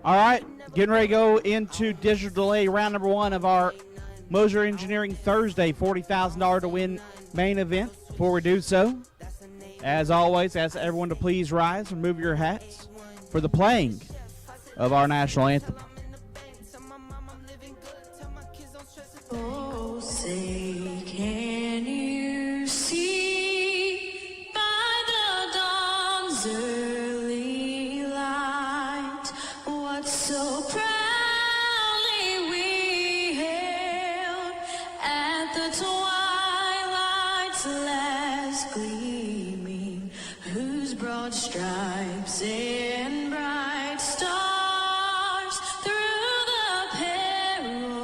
All right, getting ready to go into digital delay round number 1 of our Moser Engineering Thursday $40,000 to win main event. Before we do so, as always, ask everyone to please rise and remove your hats for the playing of our national anthem. Oh, say, can you see by the dawn's early light what so proudly we hailed at the twilight's last gleaming, whose broad stripes and bright stars through the perilous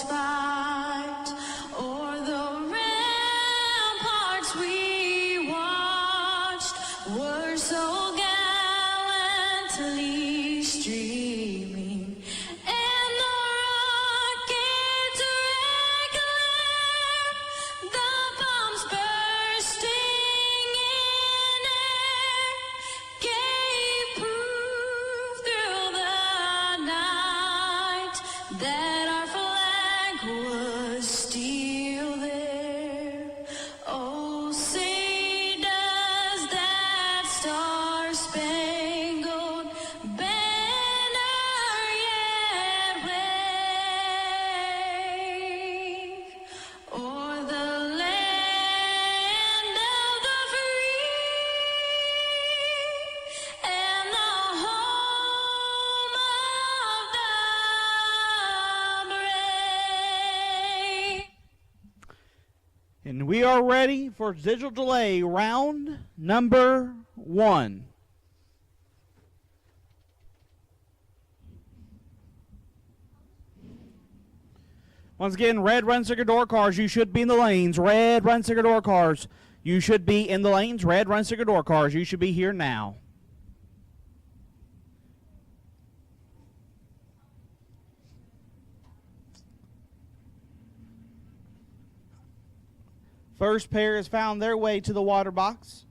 fight o'er the ramparts we watched were so gallantly streaming, and the rockets regular, the bombs bursting in air, gave proof through the night that our flag was still there. Oh, say does that star-spangled banner yet wave o'er the land of the free and the home of the brave? And we are ready for digital delay round number 1. Once again, red run sticker door cars, you should be in the lanes. Red run sticker door cars, you should be in the lanes. Red run sticker door cars, you should be here now. First pair has found their way to the water box.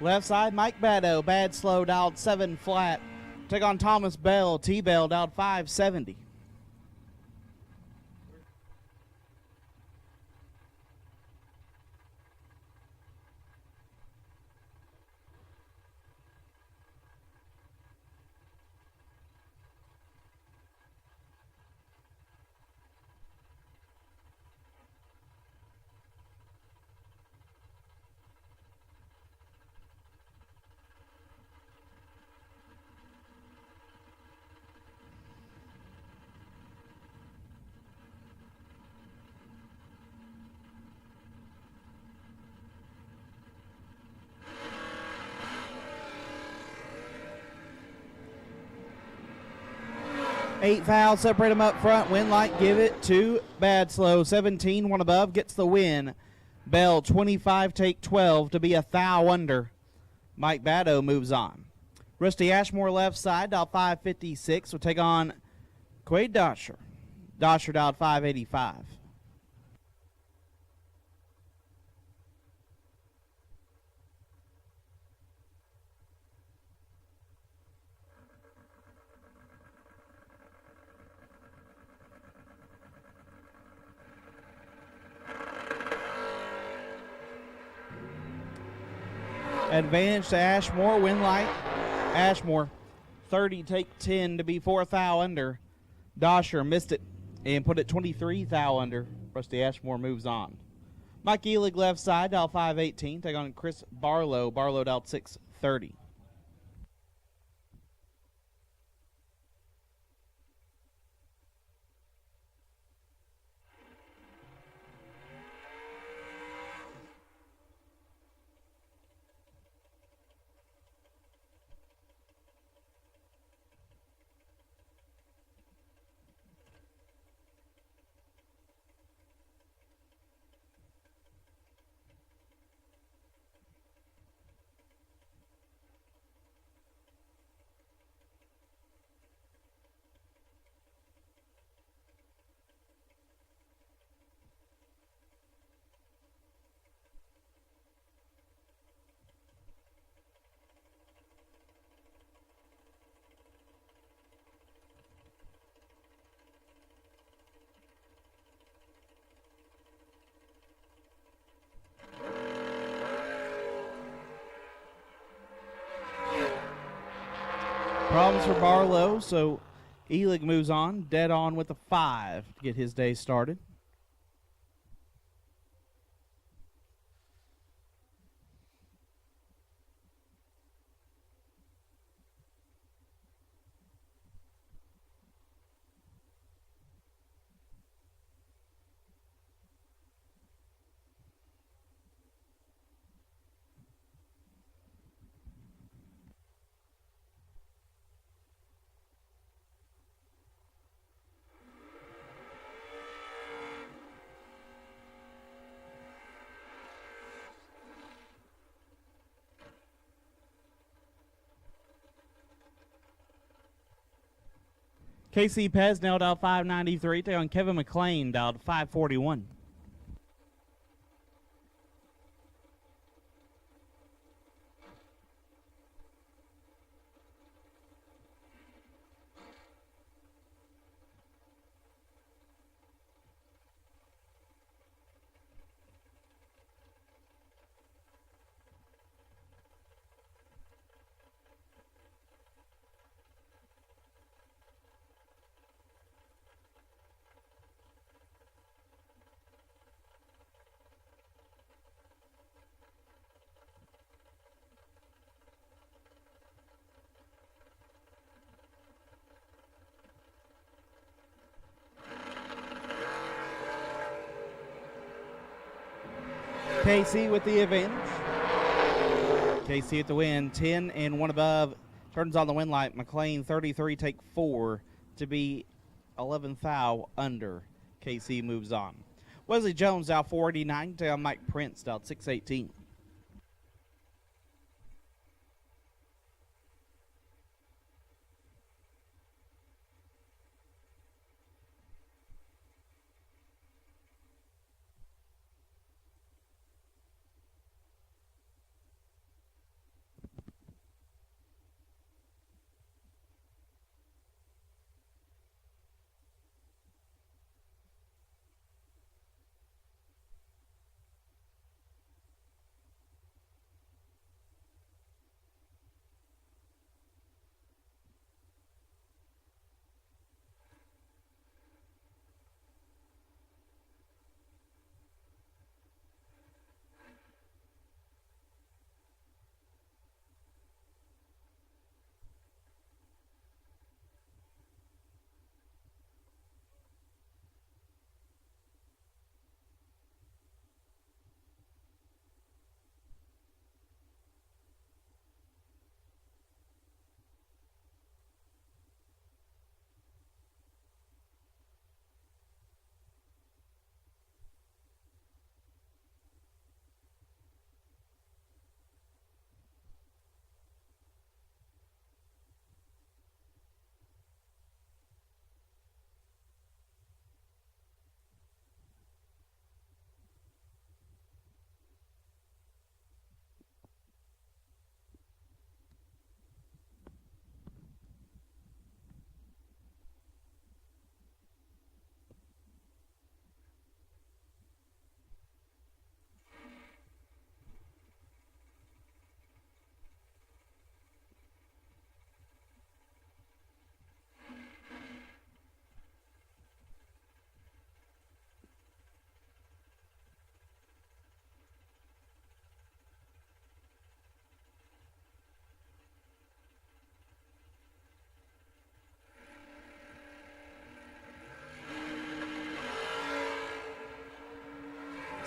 Left side, Mike Batto, bad slow, dialed 7 flat. Take on Thomas Bell, T-Bell, dialed 570. Eight fouls, separate them up front. Win light, give it to Bad Slow. 17, one above, gets the win. Bell, 25, take 12 to be a thou under. Mike Batto moves on. Rusty Ashmore left side, dial 556, will take on Quade Dosher. Dosher dialed 585. Advantage to Ashmore, win light. Ashmore, 30, take 10 to be 4 thou under. Dosher missed it and put it 23 thou under. Rusty Ashmore moves on. Mike Elig left side, dial 518. Take on Chris Barlow. Barlow dialed 630. Problems for Barlow, so Elig moves on, dead on with a 5 to get his day started. KC Pez now dialed 593, taking on Kevin McLean dialed 541. KC with the advantage. KC at the win, 10 and 1 above. Turns on the win light. McLean 33, take 4 to be 11 thou under. KC moves on. Wesley Jones out 489, take on Mike Prince out 618.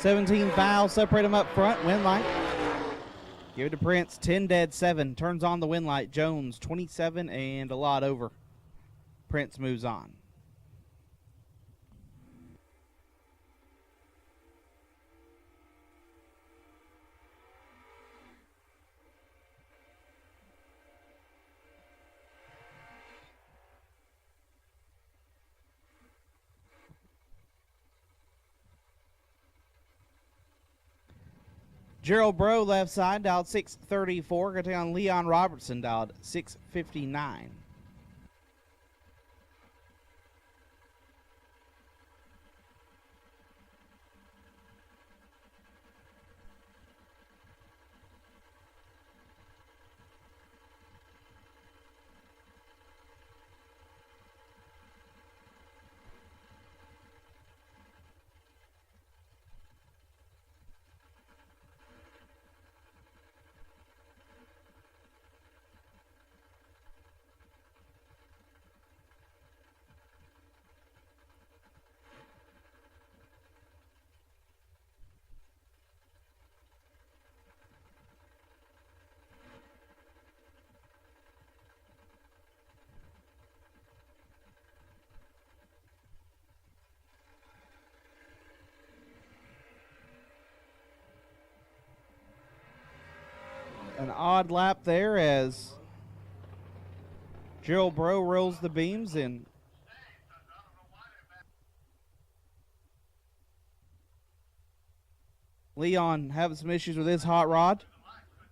$17 foul, separate them up front, win light. Give it to Prince, 10 dead, 7. Turns on the win light. Jones, 27 and a lot over. Prince moves on. Gerald Bro left side, dialed 634. Going to take on Leon Robertson, dialed 659. An odd lap there as Gerald Bro rolls the beams and Leon having some issues with his hot rod,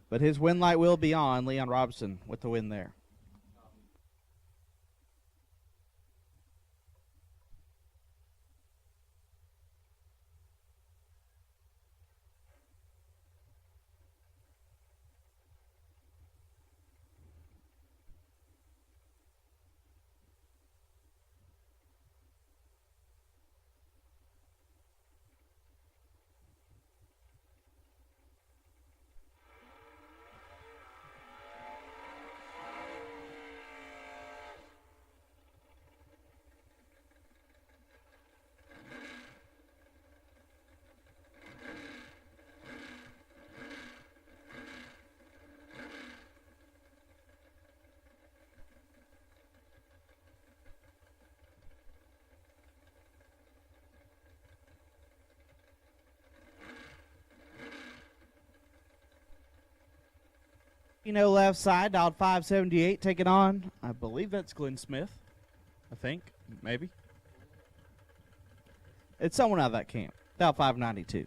but his win light will be on. Leon Robson with the win there. Left side, dialed 578, taking on, I believe that's Glenn Smith. I think, maybe. It's someone out of that camp. Dial 592.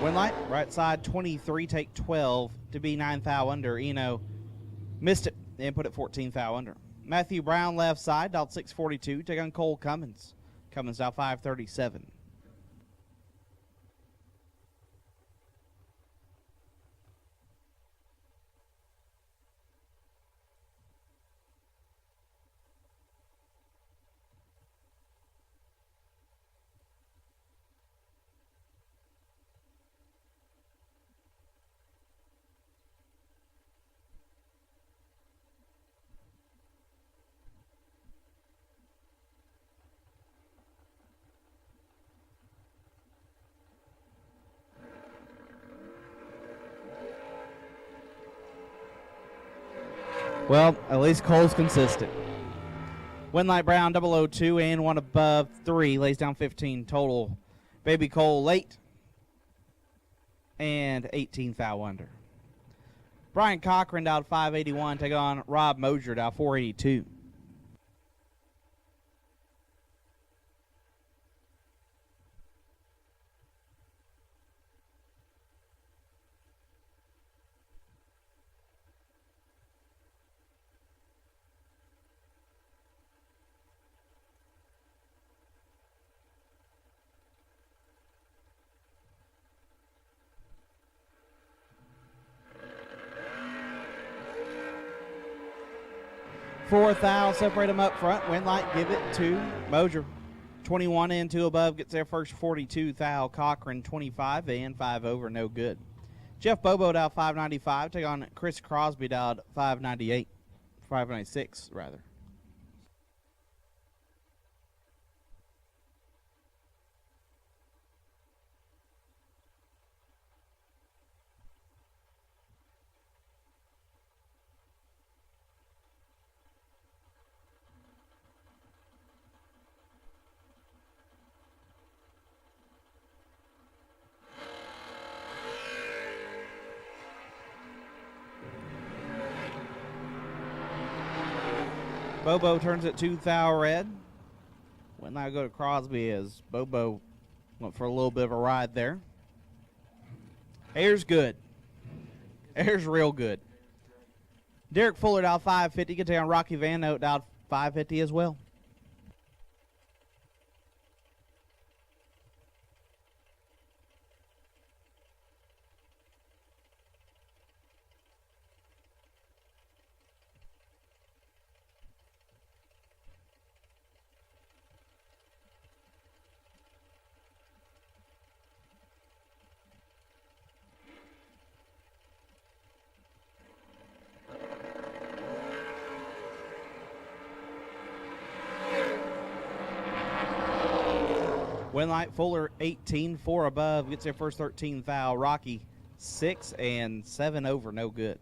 Win light, right side 23, take 12 to be 9 thou under. Eno missed it and put it 14 thou under. Matthew Brown left side, dialed 642, take on Cole Cummings. Cummings dial 537. Well, at least Cole's consistent. Winlight Brown 002 and one above 3 lays down 15 total. Baby Cole late and 18 thou under. Brian Cochran down 581 take on Rob Mosier down 482. Fourth thou, separate them up front. Winlight, give it to Mosier. 21 and 2 above gets their first 42 thou. Cochran 25 and 5 over, no good. Jeff Bobo dialed 595. Take on Chris Crosby dialed 598. 596 rather. Bobo turns it 2 thou red. When I go to Crosby as Bobo went for a little bit of a ride there. Air's good. Air's real good. Derek Fuller dialed 550. Get down Rocky Van Note dialed 550 as well. Winlight Fuller 18, 4 above, gets their first 13 thou. Rocky 6 and 7 over, no good.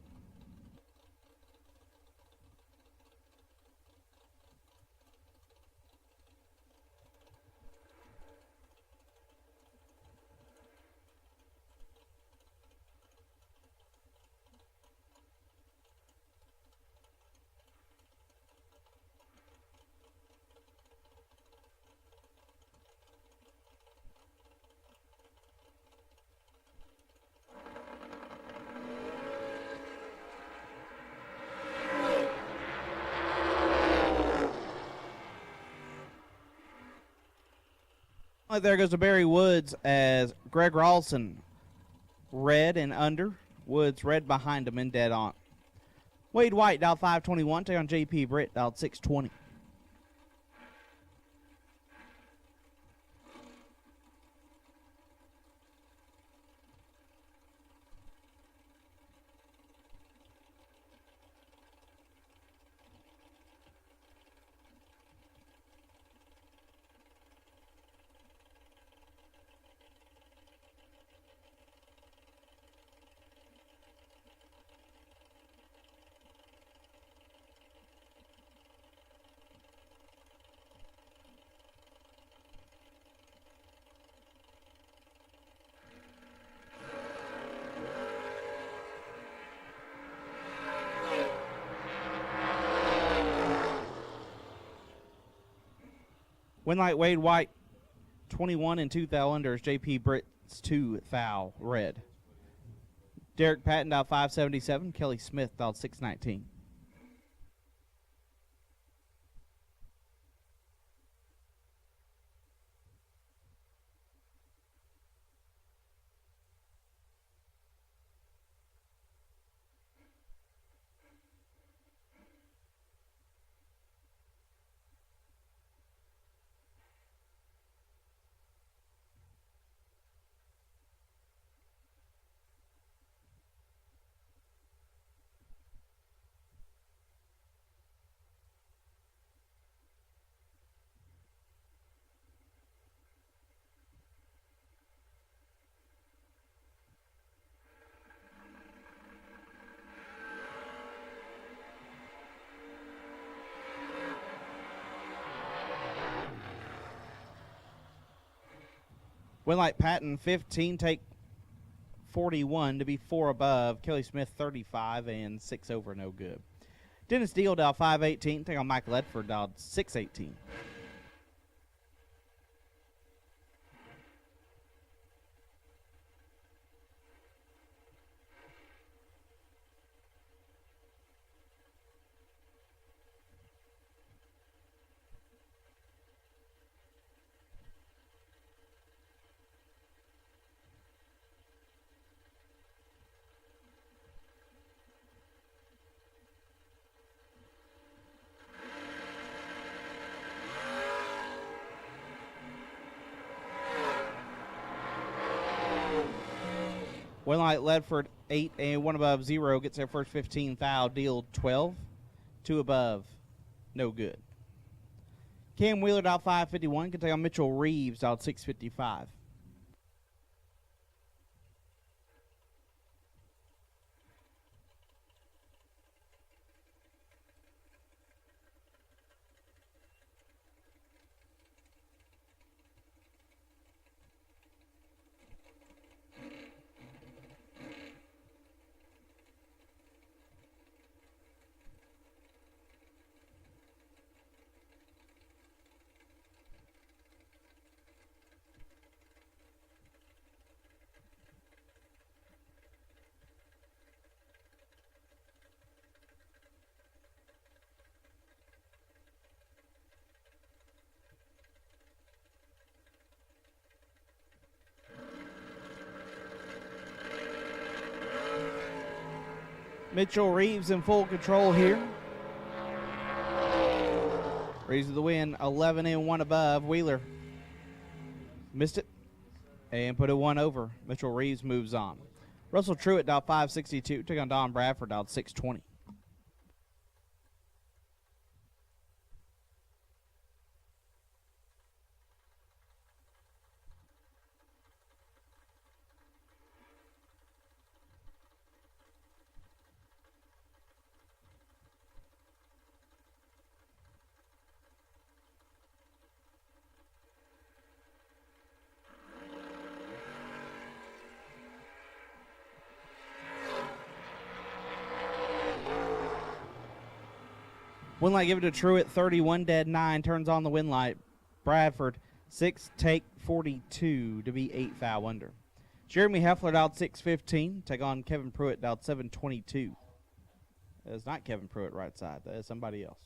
There goes to Barry Woods as Greg Rolson red and under. Woods red behind him and dead on. Wade White dialed 521. Take on JP Britt dialed 620. Winlight Wade White, 21 and 2 thou unders. JP Britt's 2 thou red. Derek Patton dialed 577. Kelly Smith dialed 619. Winlight Patton, 15, take 41 to be 4 above. Kelly Smith, 35 and 6 over, no good. Dennis Deal dialed 518. Take on Mike Ledford dialed 618. Winlight Ledford, 8 and 1 above, 0. Gets their first 15 thou. Deal 12. 2 above, no good. Cam Wheeler dialed 551. Can take on Mitchell Reeves dialed 655. Mitchell Reeves in full control here. Reeves with the win, 11 and 1 above. Wheeler missed it and put it 1 over. Mitchell Reeves moves on. Russell Truitt dialed 562. Took on Don Bradford dialed 620. Win light, give it to Truett, 31 dead 9, turns on the win light. Bradford, 6 take 42 to be 8 foul under. Jeremy Heffler dialed 615, take on Kevin Pruitt, dialed 722. That is not Kevin Pruitt right side, that is somebody else.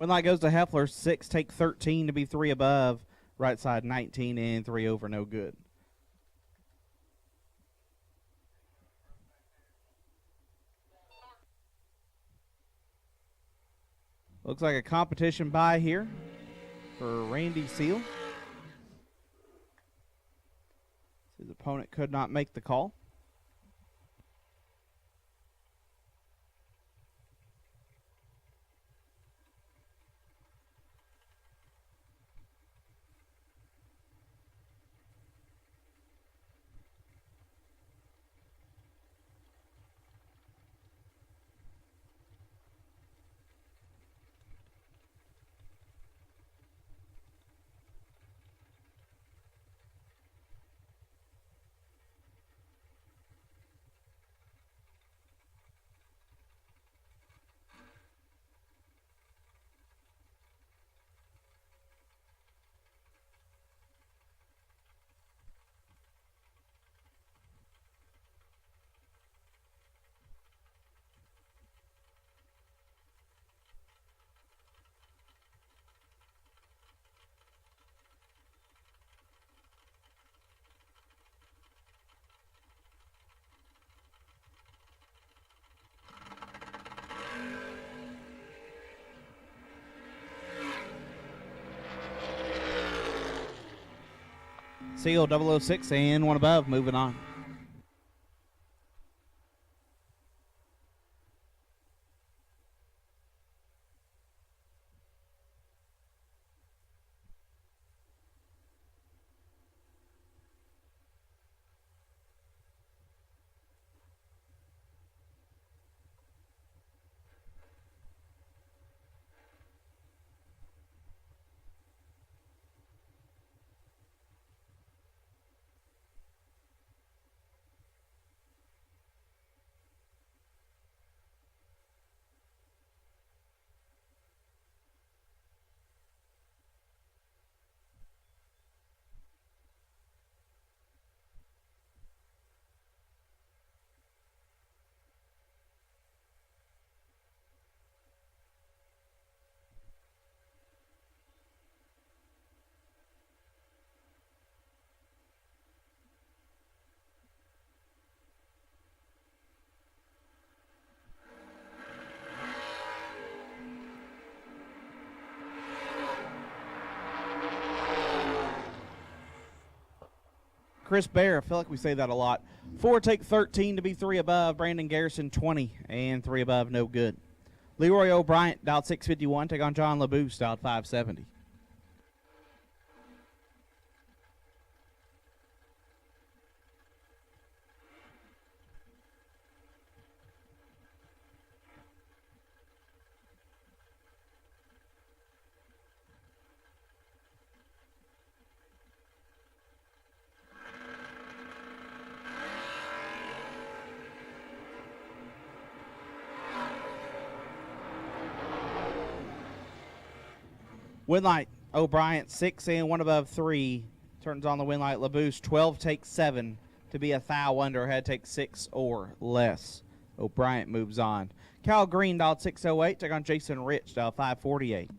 Win light goes to Heffler, 6 take 13 to be 3 above. Right side 19 and 3 over, no good. Looks like a competition bye here for Randy Seal. His opponent could not make the call. Seal 006 and 1 above, moving on. Chris Bear, I feel like we say that a lot. 4 take 13 to be 3 above. Brandon Garrison 20 and 3 above, no good. Leroy O'Brien dialed 651, take on John LaBouse, dialed 570. Win light, O'Brien 6 and 1 above 3. Turns on the win light. LaBouse 12 takes 7 to be a foul under. Had to take 6 or less. O'Brien moves on. Cal Green dialed 608. Take on Jason Rich, dialed 548.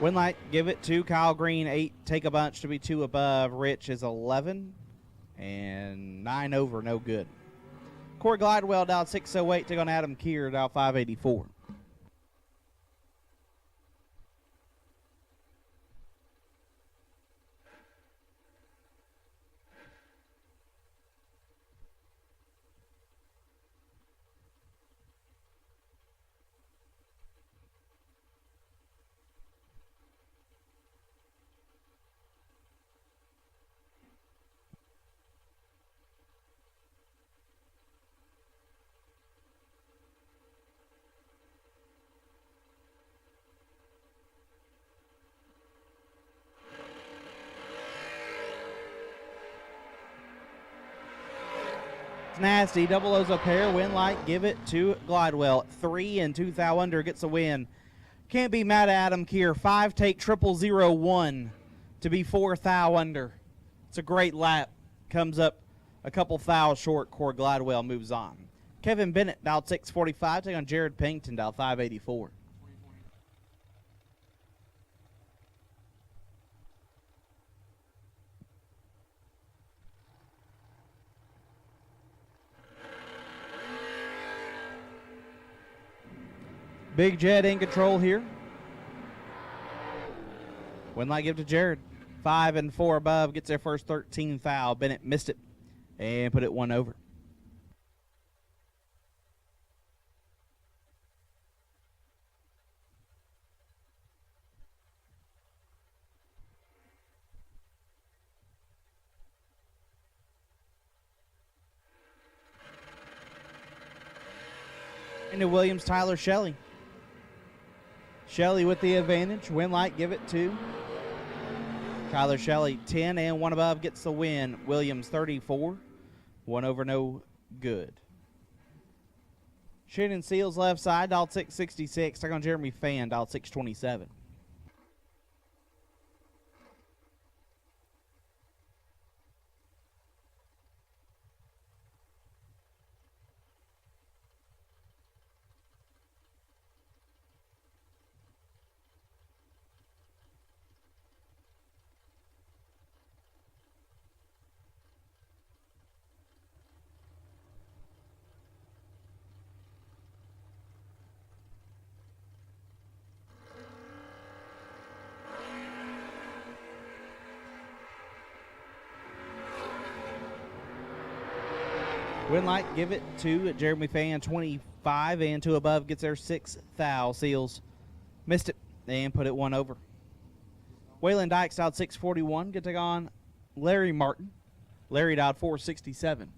Winlight, give it to Kyle Green, 8, take a bunch to be 2 above. Rich is 11, and 9 over, no good. Corey Glidewell dialed 608, take on Adam Keir, dialed 584. Nasty, double O's a pair. Winlight, give it to Glidewell. 3 and 2 thou under, gets a win. Can't be mad at Adam Keir. 5 take 0001 to be 4 thou under. It's a great lap. Comes up a couple thou short. Corey Glidewell moves on. Kevin Bennett dialed 645, take on Jared Pennington, dialed 584. Big Jet in control here. Winlight give to Jared. 5 and 4 above, gets their first 13 foul. Bennett missed it and put it 1 over. Into Williams, Tyler Shelley. Shelley with the advantage. Winlight give it to Tyler Shelley. 10 and 1 above gets the win. Williams 34. 1 over, no good. Shannon Seals left side, dialed 666. Take on Jeremy Fan, dialed 627. Winlight give it to Jeremy Fan, 25 and 2 above, gets their 6th foul. Seals missed it and put it 1 over. Waylon Dykes dialed 641, get to take on Larry Martin. Larry dialed 467.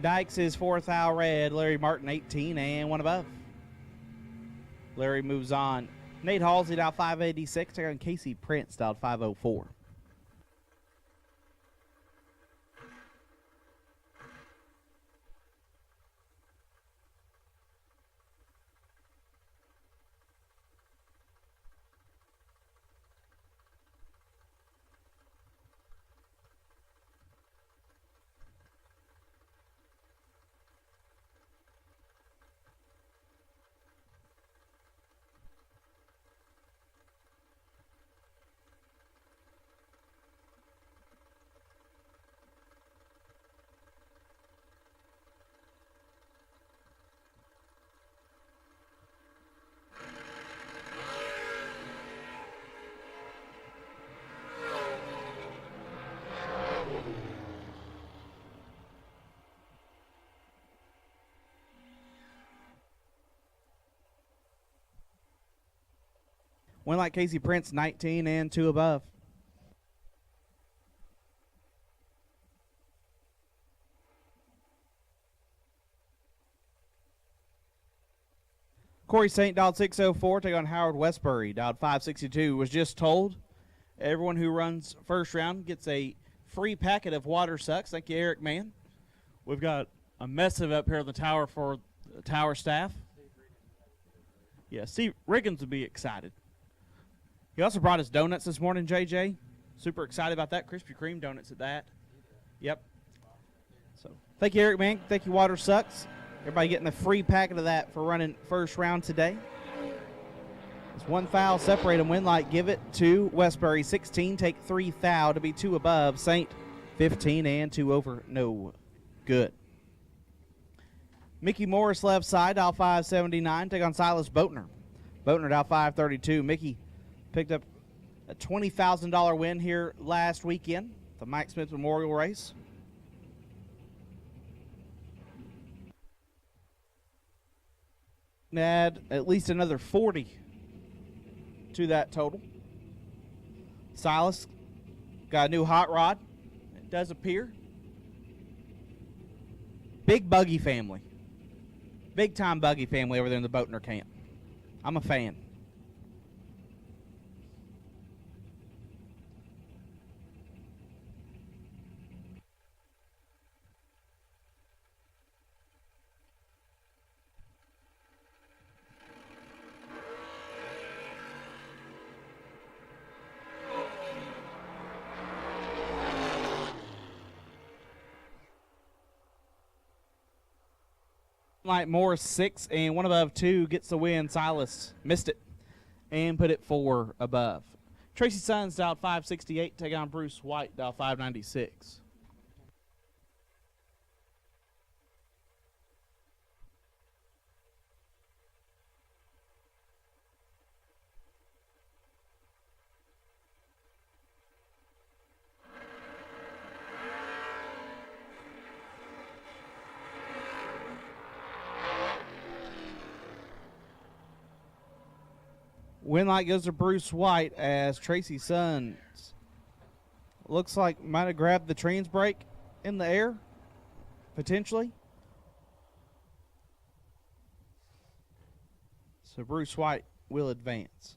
Dykes is 4th foul red. Larry Martin 18 and 1 above. Larry moves on. Nate Halsey dialed 586. Take on Casey Prince dialed 504. Winlight Casey Prince 19 and 2 above. Corey St. dialed 604, take on Howard Westbury, dialed 562. Was just told everyone who runs first round gets a free packet of water sucks. Thank you, Eric Mann. We've got a mess of it up here on the tower for the tower staff. Yeah, Steve Riggins would be excited. He also brought us donuts this morning, JJ. Super excited about that. Krispy Kreme donuts at that. Yep. So thank you, Eric Mann. Thank you, Water Sucks. Everybody getting a free packet of that for running first round today. It's one foul, separate them, win light, give it to Westbury. 16, take 3 thou to be 2 above. St. 15 and 2 over, no good. Mickey Morris left side, dial 579, take on Silas Boatner. Boatner dial 532. Mickey picked up a $20,000 win here last weekend, the Mike Smith Memorial Race. Add at least another 40 to that total. Silas got a new hot rod. It does appear. Big buggy family. Big time buggy family over there in the Boatner camp. I'm a fan. Like Morris 6 and 1 above 2 gets the win. Silas missed it and put it 4 above. Tracy Sons dialed 568, take on Bruce White, dial 596. Win light goes to Bruce White as Tracy Sons looks like might have grabbed the trans brake in the air, potentially. So Bruce White will advance.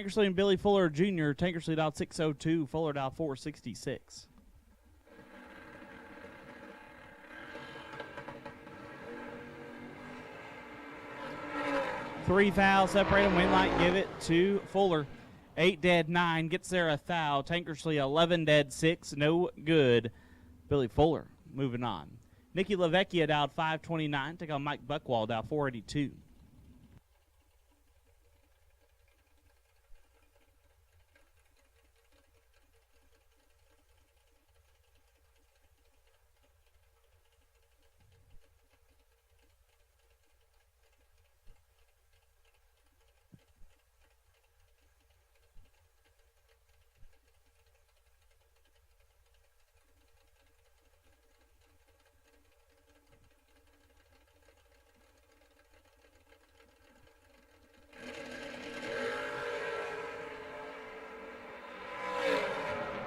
Tankersley and Billy Fuller Jr. Tankersley dialed 602, Fuller dialed 466. Three fouls separate them. Win light give it to Fuller. 8 dead, 9. Gets there a foul. Tankersley 11 dead, 6. No good. Billy Fuller moving on. Nikki LaVecchia dialed 529. Take on Mike Buckwall, dial 482.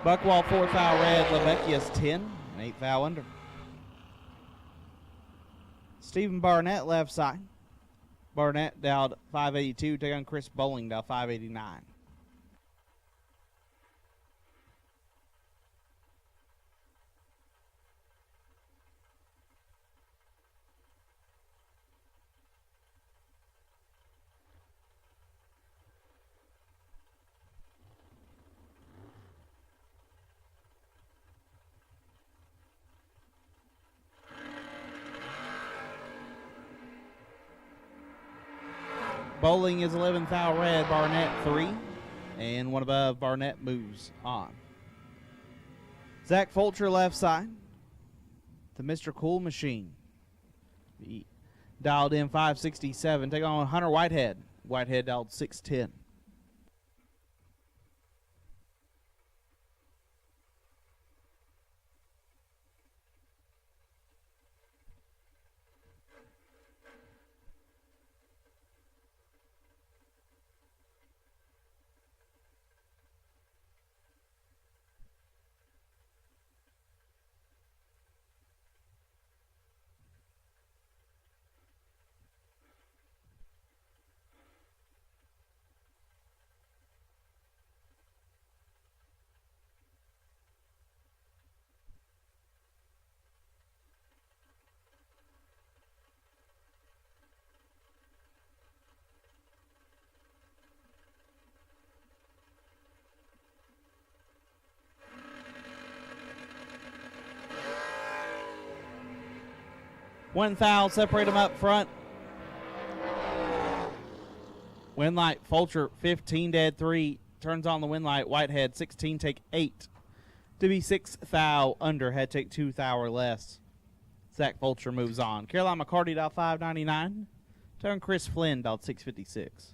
Buckwall 4 foul red, LaVecchia's 10, and 8 foul under. Stephen Barnett left side. Barnett dialed 582. Take on Chris Bowling, dial 589. Bowling is 11 foul red, Barnett 3, and one above. Barnett moves on. Zach Fulcher left side. The Mr. Cool Machine. He dialed in 567. Take on Hunter Whitehead. Whitehead dialed 610. One foul, separate them up front. Winlight, Fulcher, 15, dead 3. Turns on the Winlight. Whitehead, 16, take 8. To be 6 foul under, had take 2 foul or less. Zach Fulcher moves on. Caroline McCarty, dial 599. Turn Chris Flynn, dial 656.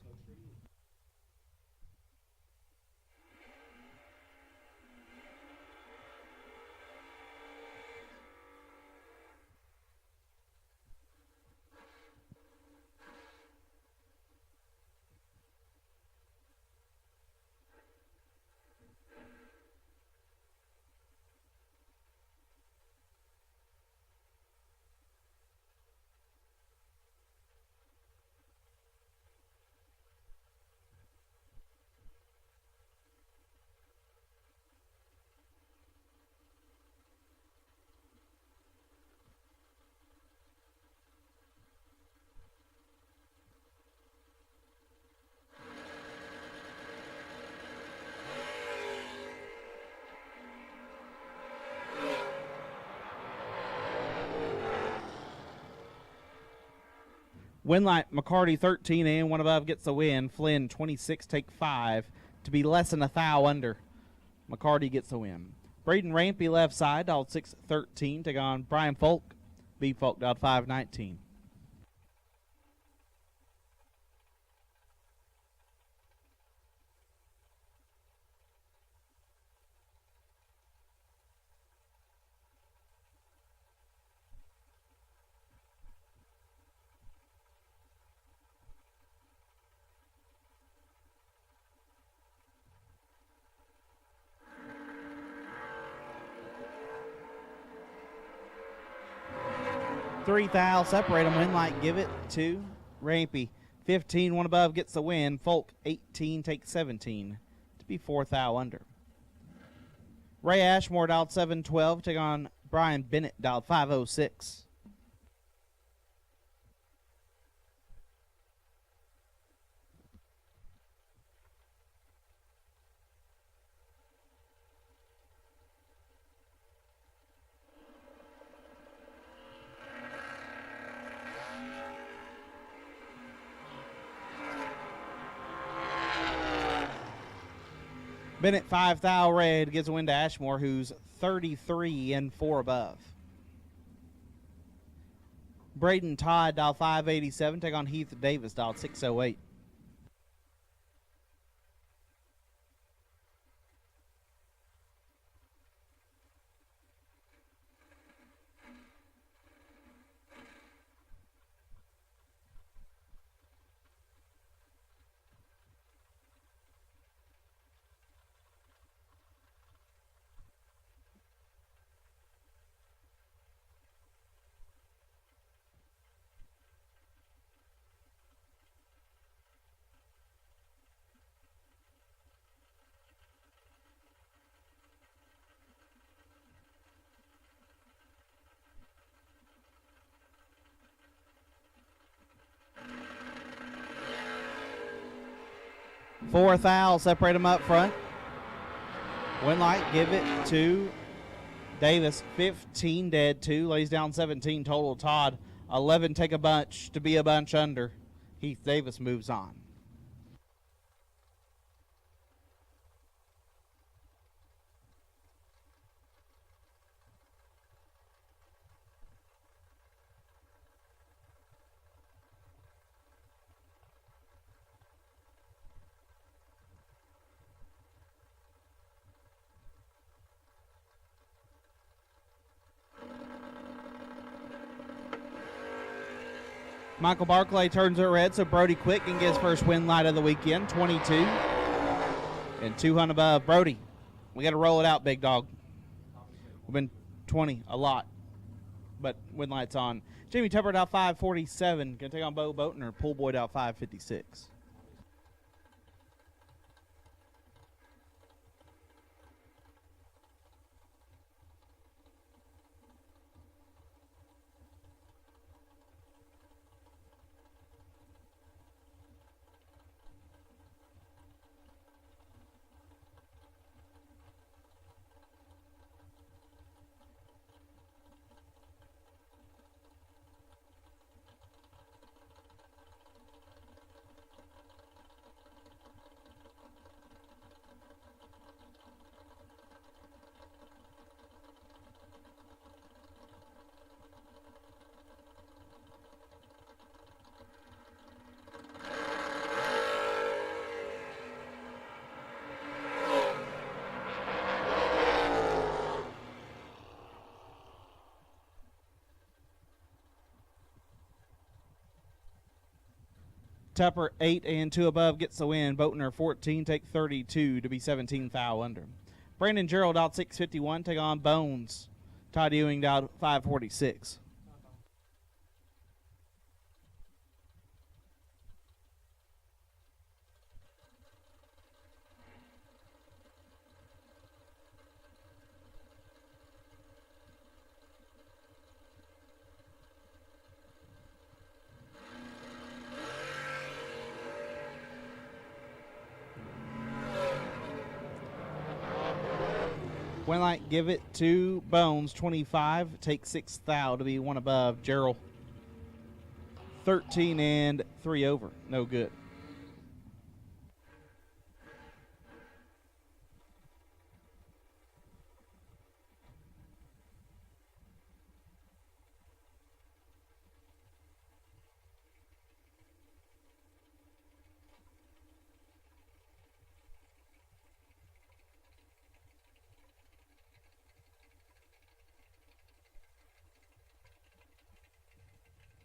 Winlight, McCarty 13 and one above gets the win. Flynn 26, take 5 to be less than a foul under. McCarty gets the win. Braden Rampy left side, dialed 613, take on Brian Folk. B. Folk dialed 519. Three foul, separate them. Winlight give it to Rampy. 15, one above gets the win. Folk 18, takes 17 to be 4 foul under. Ray Ashmore dialed 712, take on Brian Bennett dialed 506. Bennett 5 thou red gives a win to Ashmore, who's 33 and 4 above. Braden Todd, dial 587, take on Heath Davis, dial 608. Fourth owl, separate them up front. Winlight, give it to Davis. 15 dead, 2. Lays down 17 total. Todd, 11 take a bunch to be a bunch under. Heath Davis moves on. Michael Barclay turns it red, so Brody Quick can get his first win light of the weekend, 22. And 200 above. Brody, we got to roll it out, big dog. We've been 20 a lot, but win light's on. Jamie Tupper out 547. Going to take on Bo Boatner. Pool Boyd out 556. Tupper 8 and 2 above gets the win. Boatner 14, take 32 to be 17 foul under. Brandon Gerald out 651, take on Bones. Todd Ewing out 546. Winlight, give it to Bones, 25. Take 6 thou to be 1 above. Gerald, 13 and 3 over. No good.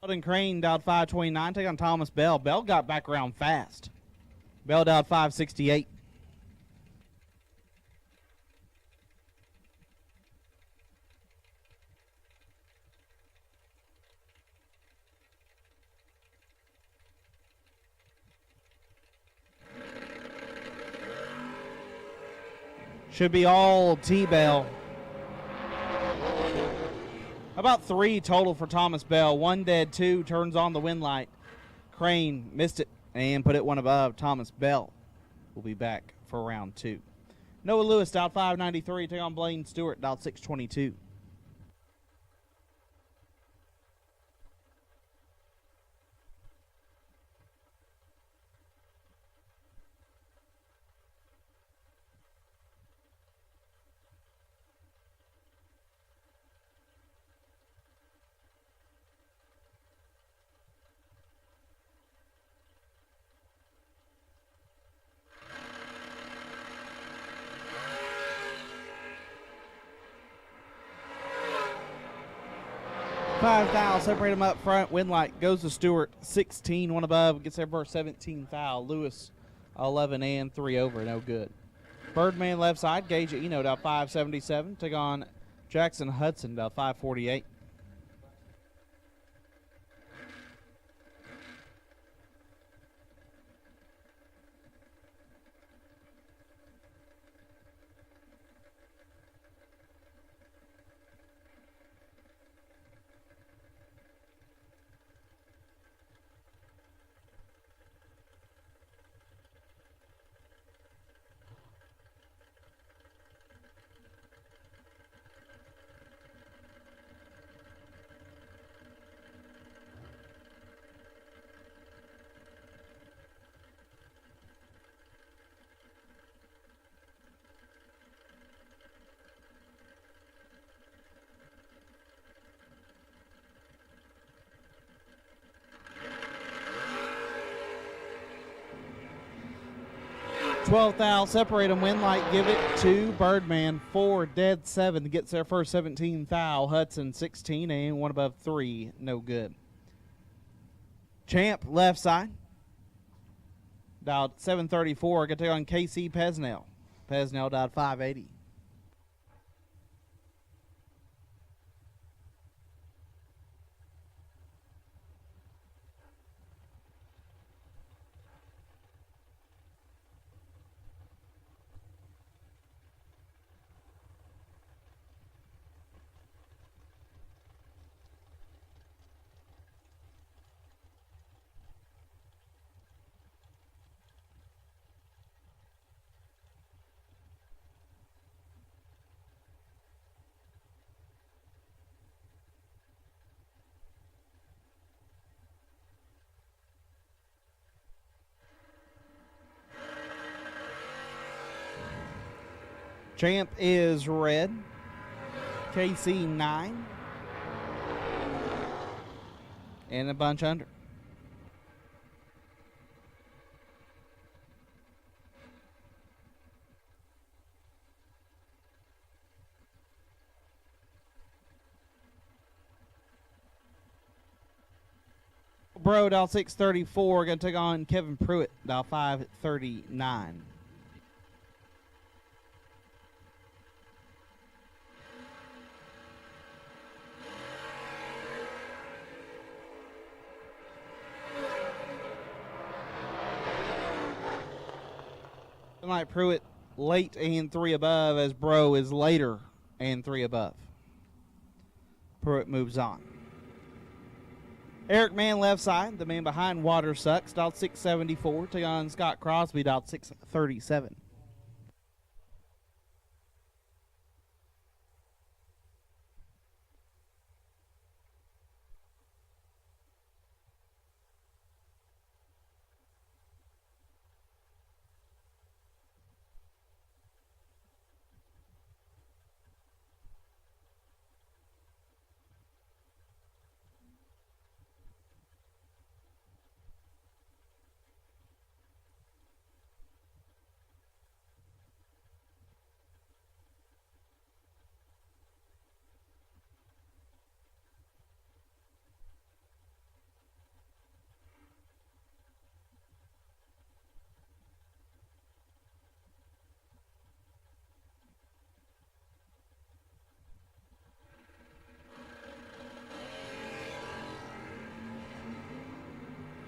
Sheldon Crane dialed 529, take on Thomas Bell. Bell got back around fast. Bell dialed 568. Should be all T-Bell. About 3 total for Thomas Bell. 1 dead, 2 turns on the win light. Crane missed it and put it 1 above. Thomas Bell will be back for round 2. Noah Lewis dialed 593. Take on Blaine Stewart dialed 622. 5 thou, separate them up front. Winlight goes to Stewart, 16, one above, gets there for a 17 thou. Lewis, 11 and 3 over, no good. Birdman left side, Gage Eno down 577. Take on Jackson Hudson down 548. Twelfth thou, separate them. Winlight give it to Birdman, 4 dead 7 gets there first 17 thou. Hudson 16 and one above 3, no good. Champ left side, dialed 734. Going to take on KC Pesnell. Pesnell dialed 580. Champ is red. KC 9. And a bunch under. Bro, dial 634. Going to take on Kevin Pruitt, dial 539. Like Pruitt late and 3 above, as Bro is later and 3 above. Pruitt moves on. Eric Mann left side, the man behind Water Sucks, dialed 674. Take on Scott Crosby, dialed 637.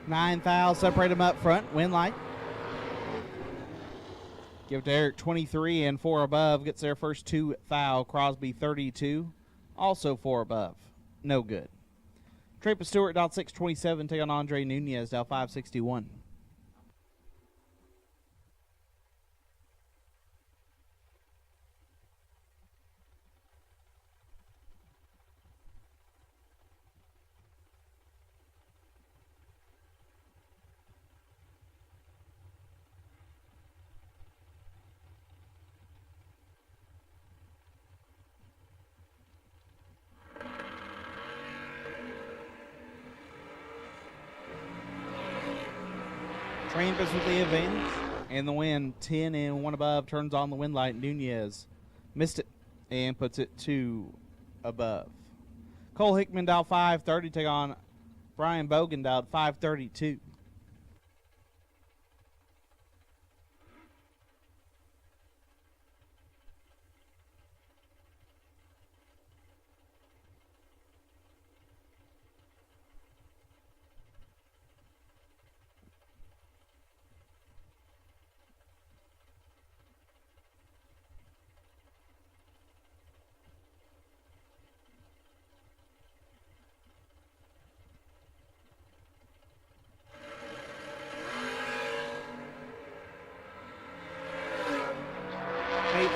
Nine thou, separate them up front. Winlight. Give it to Eric, 23 and 4 above. Gets their first 2 thou. Crosby, 32. Also 4 above. No good. Trape Stewart, dial 627. Take on Andre Nunez, dial 561. Trampus with the advantage. And the win, 10 and 1 above, turns on the Winlight. Nunez missed it and puts it 2 above. Cole Hickman dialed 530. Take on Brian Bogan dialed 532.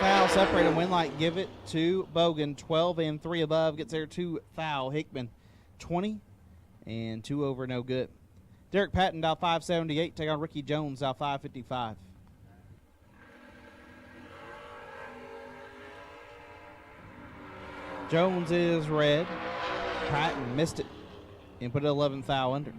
Foul, separate and win light. Give it to Bogan. 12 and 3 above. Gets there to foul. Hickman 20 and 2 over. No good. Derek Patton dial 578. Take on Ricky Jones dial 555. Jones is red. Patton missed it and put it 11 foul under.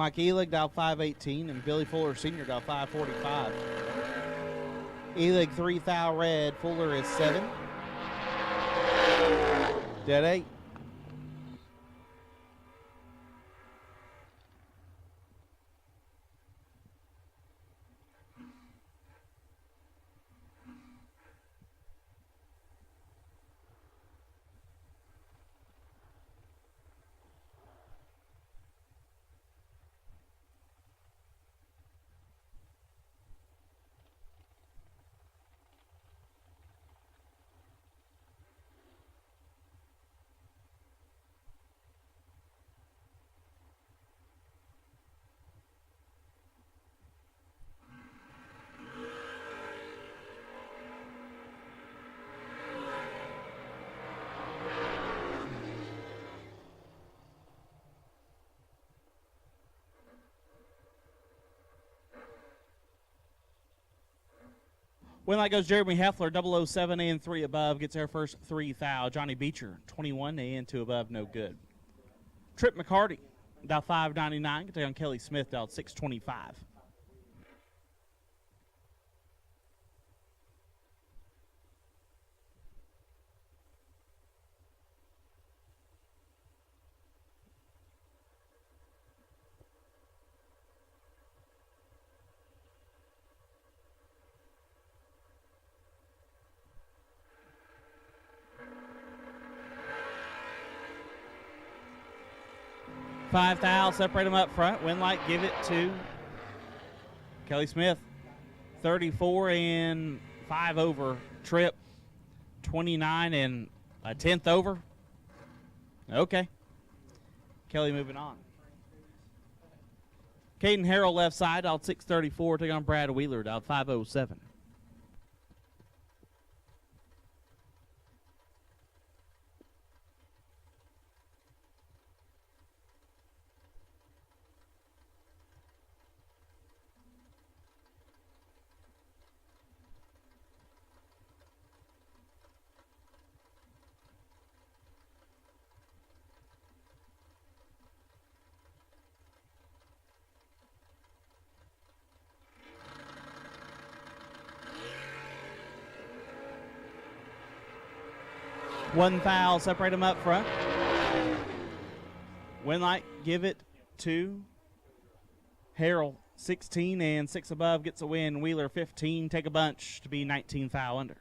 Mike Elig dial 518 and Billy Fuller Sr. dial 545. Elig 3 foul red. Fuller is 7. Dead 8. Win light goes Jeremy Heffler, 007 and 3 above. Gets their first 3 foul. Johnny Beecher, 21 and 2 above. No good. Trip McCarty, dial 599. Get on Kelly Smith, dial 625. Five foul, separate them up front. Win light, give it to Kelly Smith. 34 and 5 over. Trip, 29 and a 10th over. Okay. Kelly moving on. Caden Harrell left side, out 634. Take on Brad Wheeler, out 507. One foul, separate them up front. Win light, give it to Harrell. 16 and 6 above gets a win. Wheeler 15, take a bunch to be 19 foul under.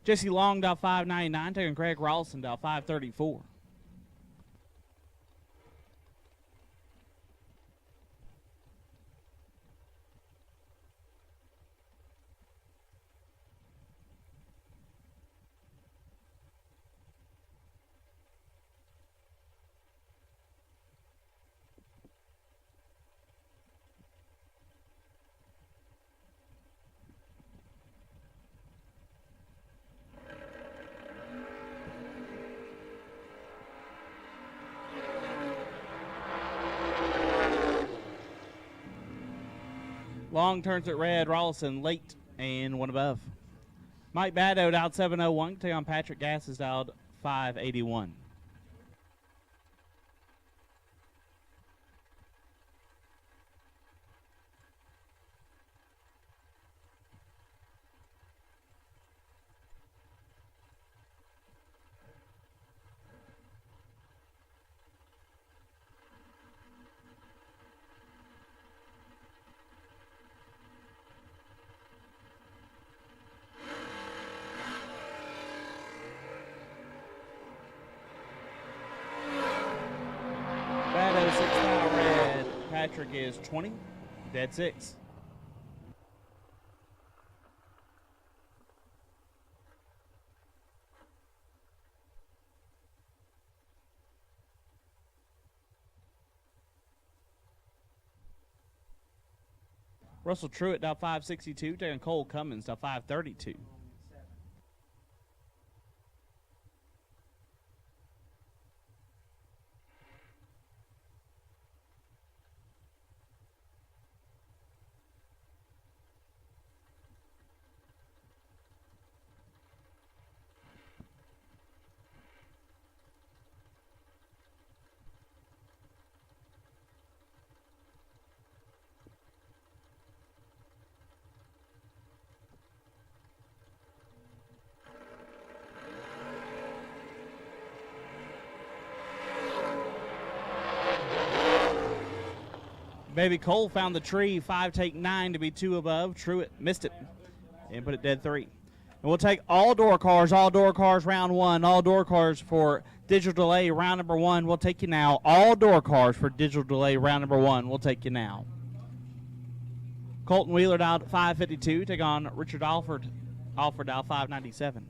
Jesse Long down 599, taking Craig Rolson down 534. Long turns it red. Rolson late and one above. Mike Baddo out 701. Take on Patrick Gass is out 581. Baddo 6 mile red. Patrick is 20. Dead 6. Russell Truitt down 562. Taking Cole Cummings down 532. Baby Cole found the tree. 5 take 9 to be 2 above. Truitt missed it and put it dead 3. And we'll take all door cars round 1, all door cars for digital delay round number 1. We'll take you now. All door cars for digital delay round number 1. We'll take you now. Colton Wheeler down 552. Take on Richard Alford. Alford down 597.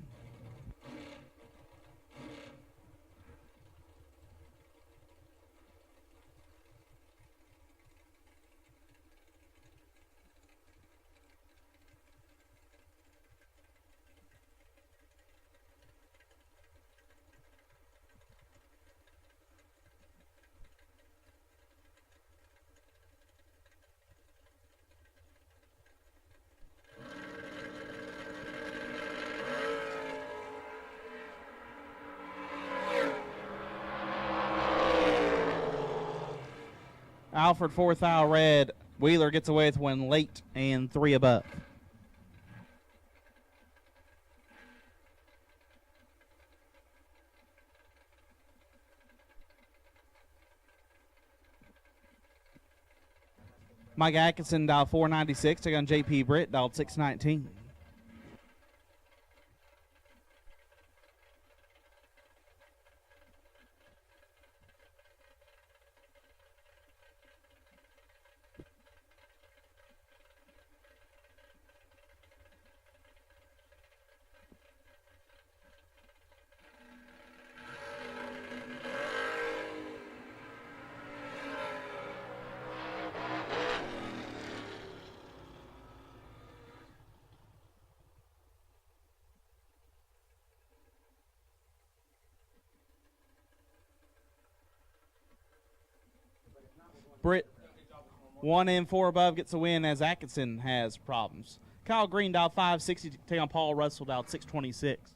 Alford 4th aisle red. Wheeler gets away with one late and 3 above. Mike Atkinson dialed 496. Take on JP Britt, dialed 619. Britt, 1 and 4 above, gets the win as Atkinson has problems. Kyle Green dialed 560 to take on Paul Russell, dialed 626.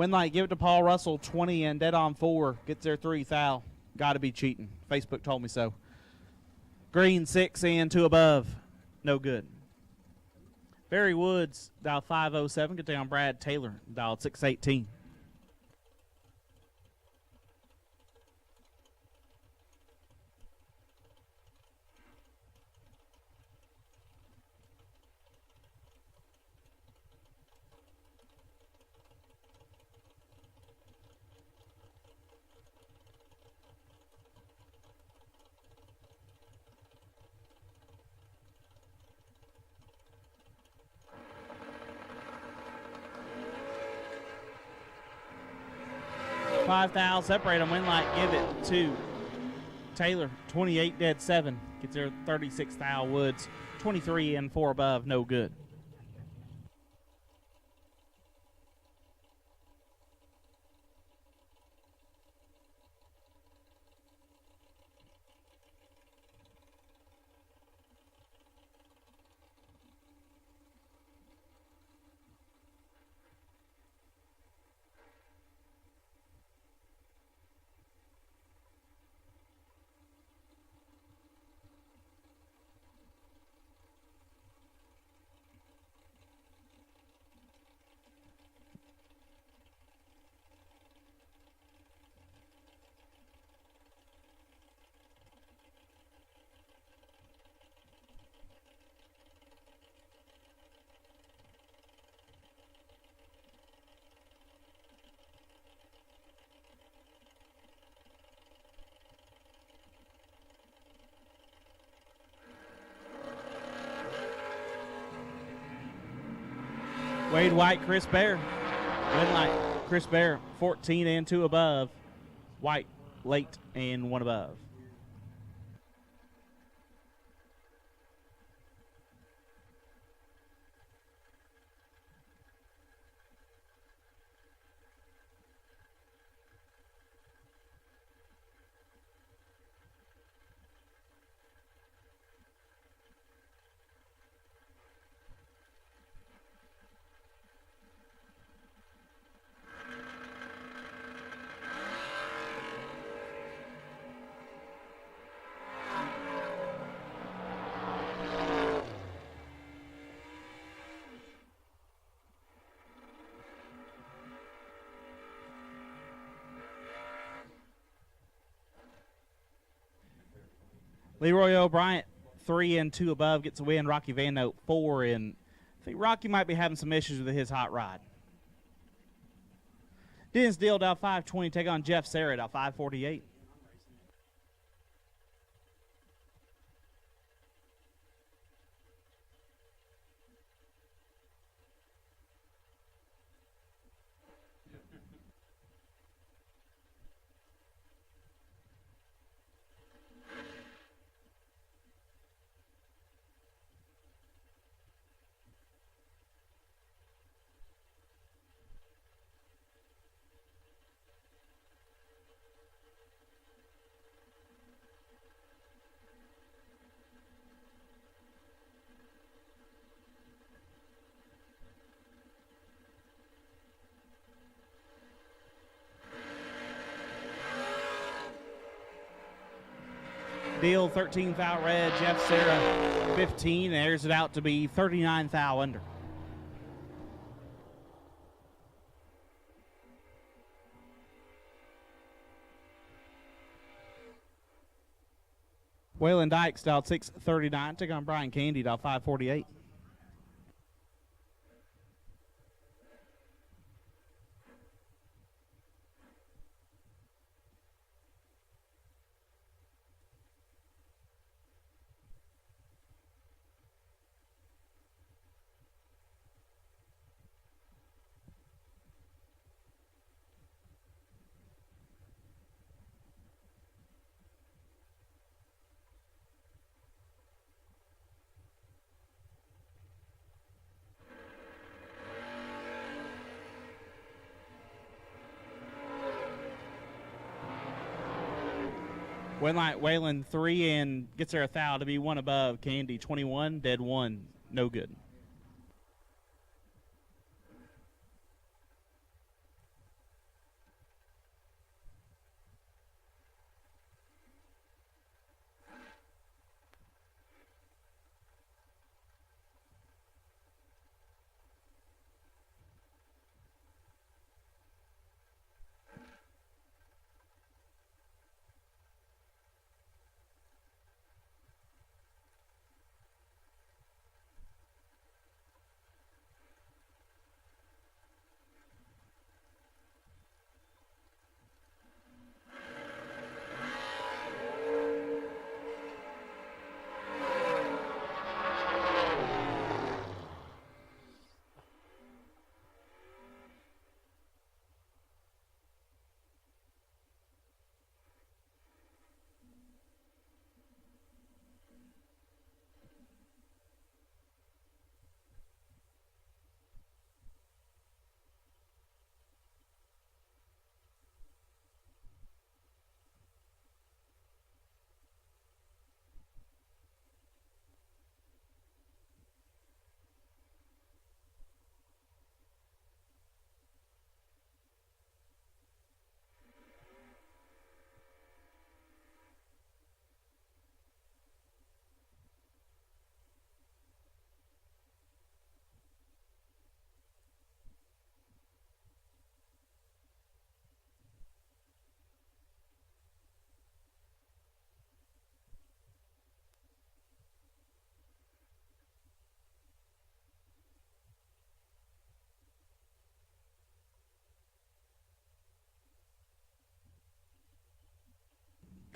Winlight, give it to Paul Russell, 20 and dead on 4. Gets their 3 foul. Got to be cheating. Facebook told me so. Green, 6 and 2 above. No good. Barry Woods, dial 507. Get down Brad Taylor, dial 618. Five foul, separate them. Winlight, give it to Taylor, 28 dead 7. Gets their 36th foul. Woods, 23 and 4 above, no good. Wade White, Chris Bear. Winlight, Chris Bear, 14 and 2 above. White, late and 1 above. Leroy O'Brien, 3 and 2 above, gets a win. Rocky Van Note, 4 and I think Rocky might be having some issues with his hot rod. Dennis Deal, down 520, take on Jeff Sarah, down 548. Deal, 13 foul red. Jeff Sarah, 15. Airs it out to be 39 foul under. Waylon Dykes, dial 639. Take on Brian Candy, dial 548. Winlight Whalen 3 and gets there a foul to be 1 above. Candy 21, dead 1, no good.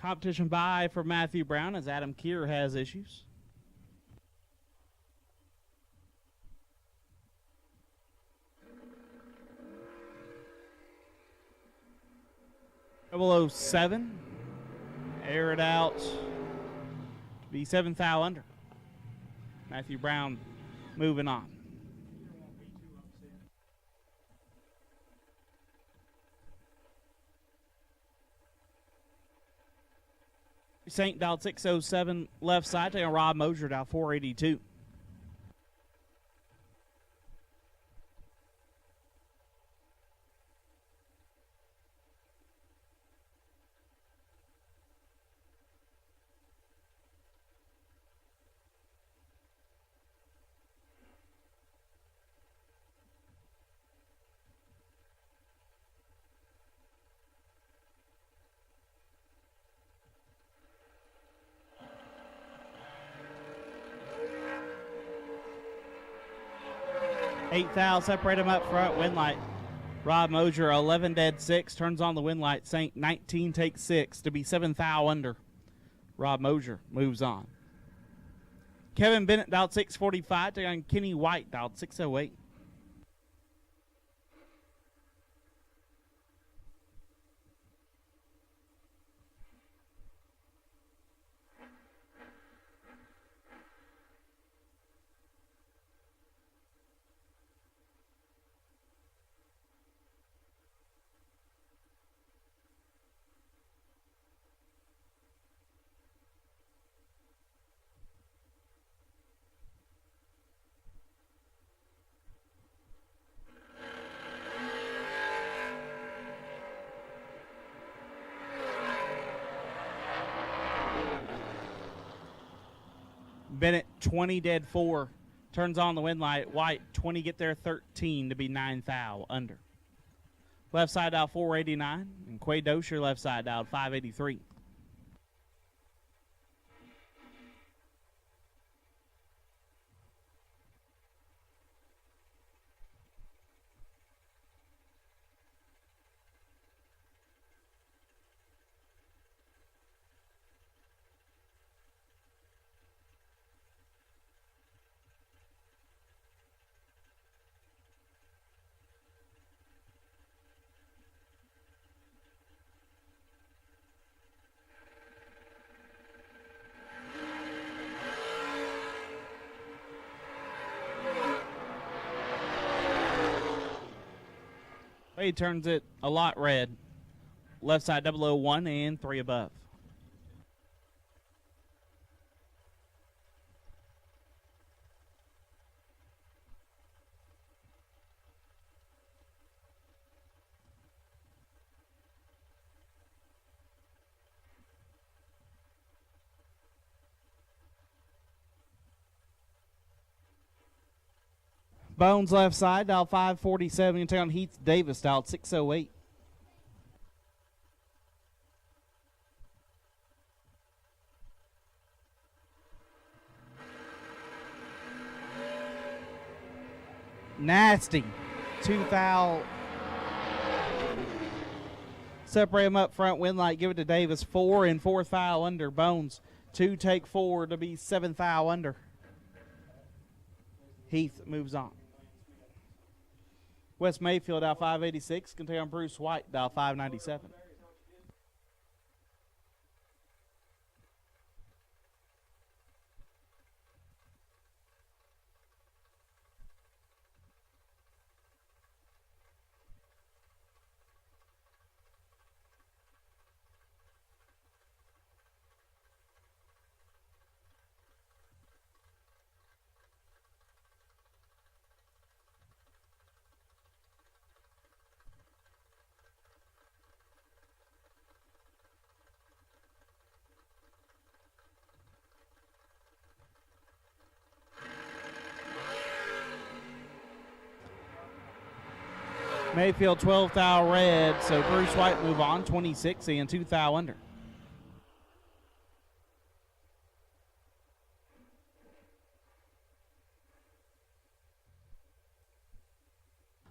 Competition bye for Matthew Brown as Adam Keir has issues. Double 07. Air it out to be 7th thou under. Matthew Brown moving on. St. dialed 607 left side, taking Rob Mosier dialed 482. Eighth thou, separate him up front, win light. Rob Mosier, 11 dead 6, turns on the win light. St. 19 takes 6 to be 7th thou under. Rob Mosier moves on. Kevin Bennett dialed 645, taking on Kenny White dialed 608. Bennett, 20 dead 4, turns on the win light. White, 20 get there 13 to be 9th thou under. Left side dial 489, and Quay Dosher left side dial 583. He turns it a lot red. Left side 001 and 3 above. Bones left side, dial 547. You can take on Heath Davis, dial 608. Nasty. 2 thou. Separate him up front, win light, give it to Davis. 4 and 4th thou under. Bones, 2 take 4 to be 7th thou under. Heath moves on. West Mayfield, dial 586. Can take on Bruce White, dial 597. Mayfield 12 thou red, so Bruce White move on, 26 and 2 thou under.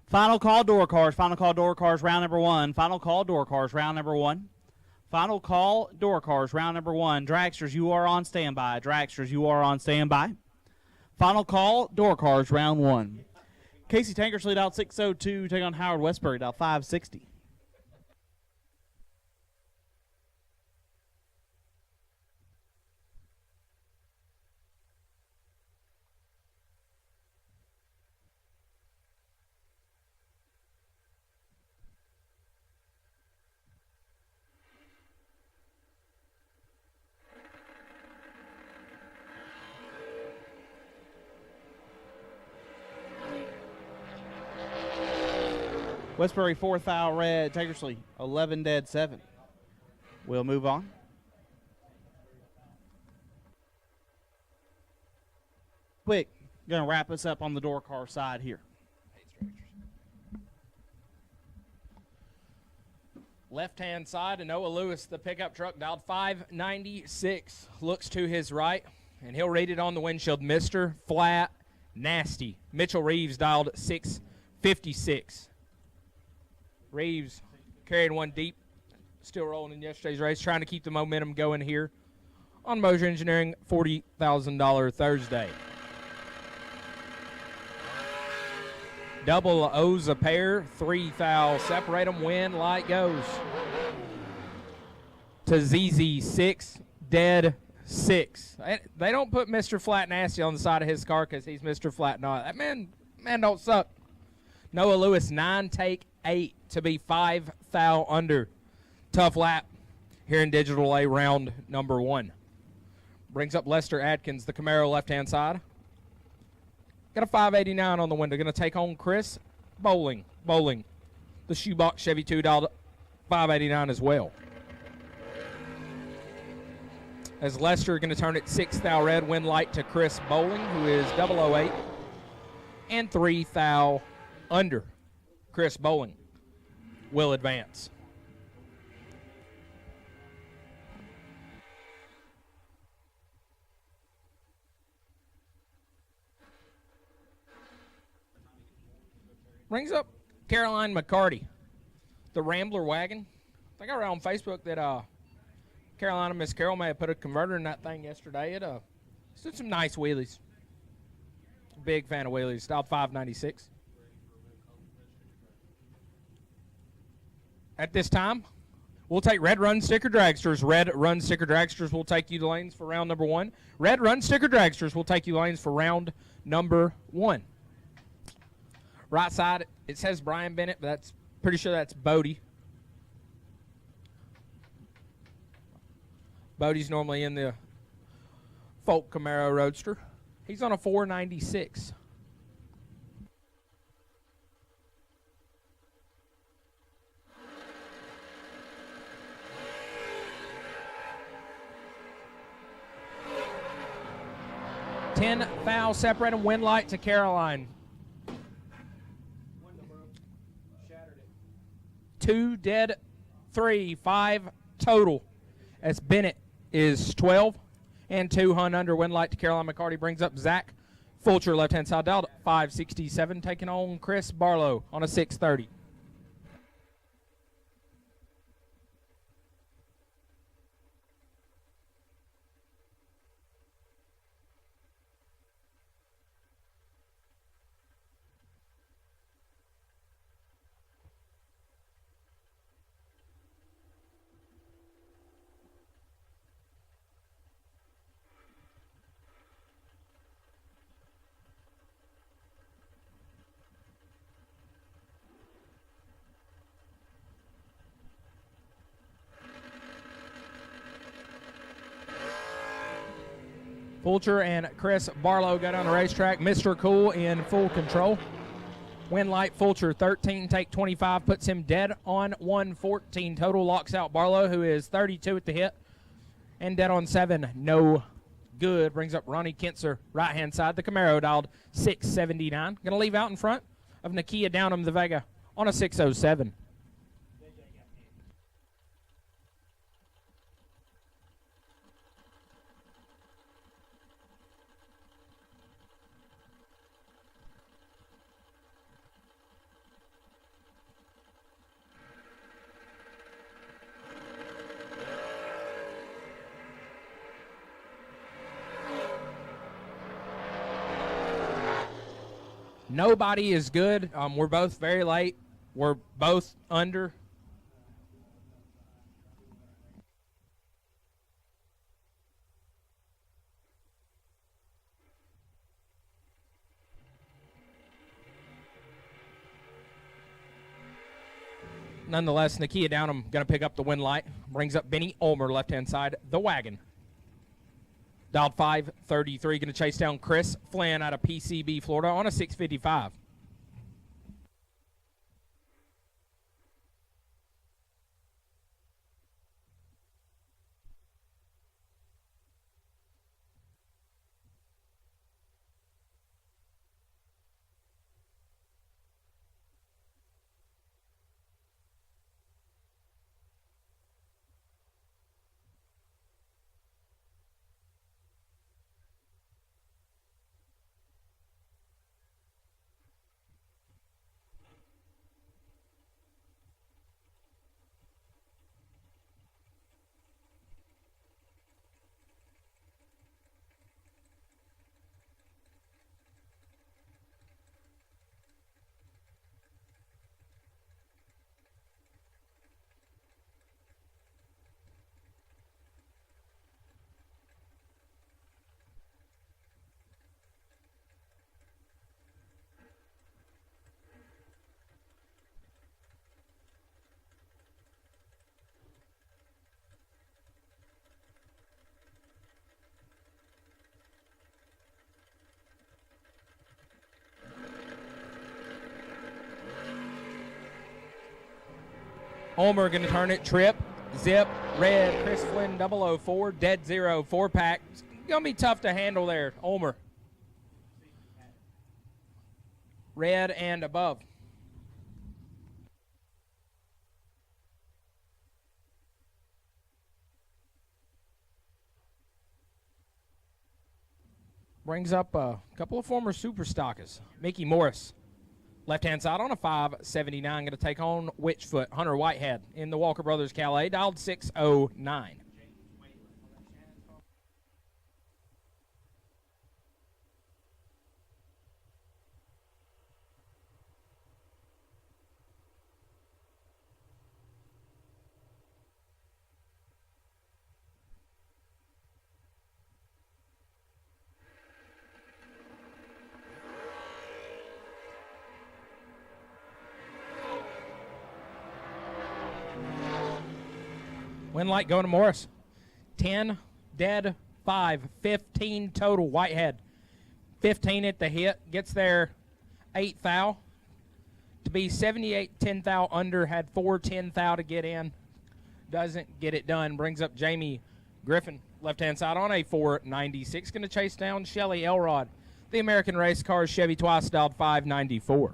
Final call door cars, round number 1. Final call door cars, round number 1. Final call, door cars, round number 1. Dragsters, you are on standby. Dragsters, you are on standby. Final call, door cars, round 1. Casey Tankersley out 602, take on Howard Westbury out 560. Westbury 4 thou red, Tankersley 11 dead 7. We'll move on. Quick, gonna wrap us up on the door car side here. Left-hand side, and Noah Lewis, the pickup truck, dialed 596. Looks to his right, and he'll read it on the windshield. Mr. Flat Nasty. Mitchell Reeves dialed 656. Reeves carried one deep, still rolling in yesterday's race, trying to keep the momentum going here on Moser Engineering $40,000 Thursday. Double O's a pair, 3 thou, separate them, win, light goes. To ZZ 6, dead 6. They don't put Mr. Flat Nasty on the side of his car because he's Mr. Flat Not. That man don't suck. Noah Lewis, 9 take 8 to be 5 thou under. Tough lap here in Digital A round number 1. Brings up Lester Adkins, the Camaro left-hand side. Got a 589 on the window. Going to take on Chris Bowling. The shoebox Chevy 2 dialed 589 as well. As Lester going to turn it 6 thou red, win light to Chris Bowling, who is 008. And 3 thou under. Chris Bowling will advance. Brings up Caroline McCarty, the Rambler wagon. I think I read on Facebook that Carolina Miss Carol may have put a converter in that thing yesterday. It did some nice wheelies. Big fan of wheelies. Style 596. At this time, we'll take Red Run Sticker Dragsters. Red Run Sticker Dragsters will take you to lanes for round number 1. Red Run Sticker Dragsters will take you lanes for round number 1. Right side, it says Brian Bennett, but that's pretty sure that's Bodie. Bodie's normally in the Folk Camaro Roadster. He's on a 496. Ten foul, separate him, win light to Caroline. 2 dead, 3, 5 total. As Bennett is 12 and 2 hun under, win light to Caroline McCarty. Brings up Zach Fulcher, left-hand side dialed 567, taking on Chris Barlow on a 630. Fulcher and Chris Barlow go down the racetrack. Mr. Cool in full control. Win light Fulcher, 13, take 25, puts him dead on 114 total. Locks out Barlow, who is 32 at the hit. And dead on 7, no good. Brings up Ronnie Kintzer, right-hand side. The Camaro dialed 679. Going to leave out in front of Nakia Downham, the Vega, on a 607. Nobody is good. We're both very late. We're both under. Nonetheless, Nakia Downham going to pick up the win light. Brings up Benny Ulmer, left-hand side, the wagon. Dialed 533, going to chase down Chris Flynn out of PCB, Florida on a 655. Ulmer going to turn it, trip, zip, red, Chris Flynn 004, dead 0, 4-pack. It's going to be tough to handle there, Ulmer. Red and above. Brings up a couple of former super stockers. Mickey Morris. Left-hand side on a 579, going to take on Witchfoot, Hunter Whitehead in the Walker Brothers Calais, dialed 609. Win light going to Morris. 10, dead, 5, 15 total. Whitehead, 15 at the hit. Gets there 8 thou. To be 78, 10 thou under. Had 4 10 thou to get in. Doesn't get it done. Brings up Jamie Griffin. Left-hand side on a 496. Going to chase down Shelly Elrod. The American Race Cars Chevy Twice, dialed 594.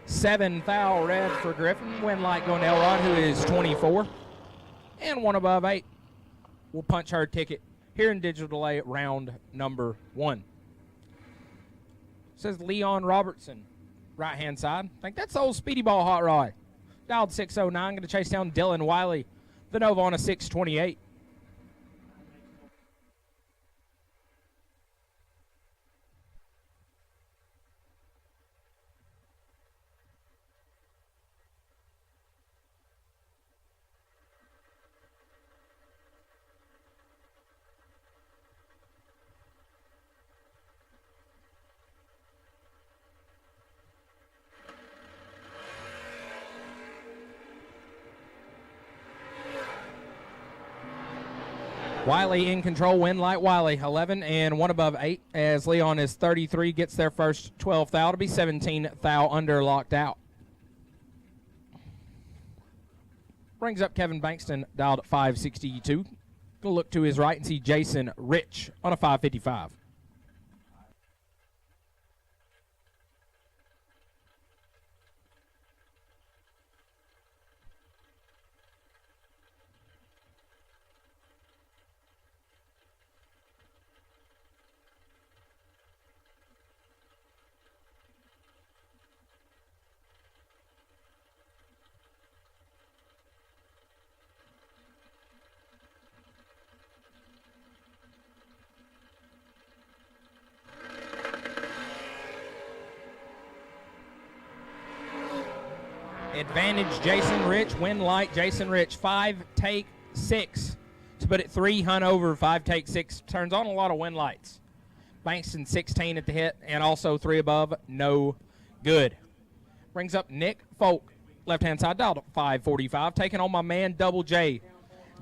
Seven thou red for Griffin. Win light going to Elrod, who is 24. And one above 8. We'll punch her ticket here in digital delay round number 1. Says Leon Robertson, right-hand side. I think that's the old Speedy Ball hot rod. Dialed 609, going to chase down Dylan Wiley, the Nova on a 628. Wiley in control, win light Wiley, 11 and 1 above 8, as Leon is 33, gets their first 12 thou to be 17 thou under, locked out. Brings up Kevin Bankston, dialed 562. Gonna look to his right and see Jason Rich on a 555. Advantage Jason Rich, win light Jason Rich, 5 take 6 to put it 3 hunt over, 5 take 6, turns on a lot of win lights. Bankston 16 at the hit and also 3 above, no good. Brings up Nick Folk, left hand side dialed 545, taking on my man Double J,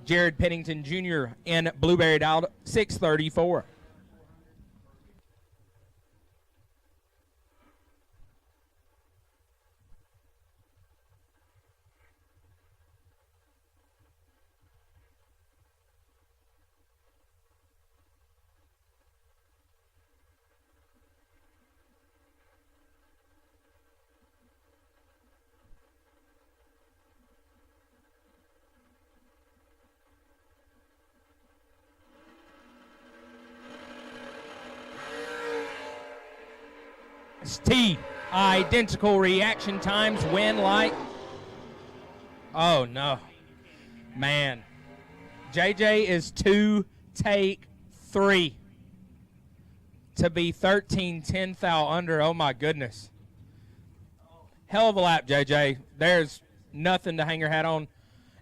Jared Pennington Jr. in Blueberry dialed 634. T, identical reaction times, win light. Oh no, man. JJ is 2 take 3 to be 13-10 thou under. Oh my goodness. Hell of a lap, JJ. There's nothing to hang your hat on.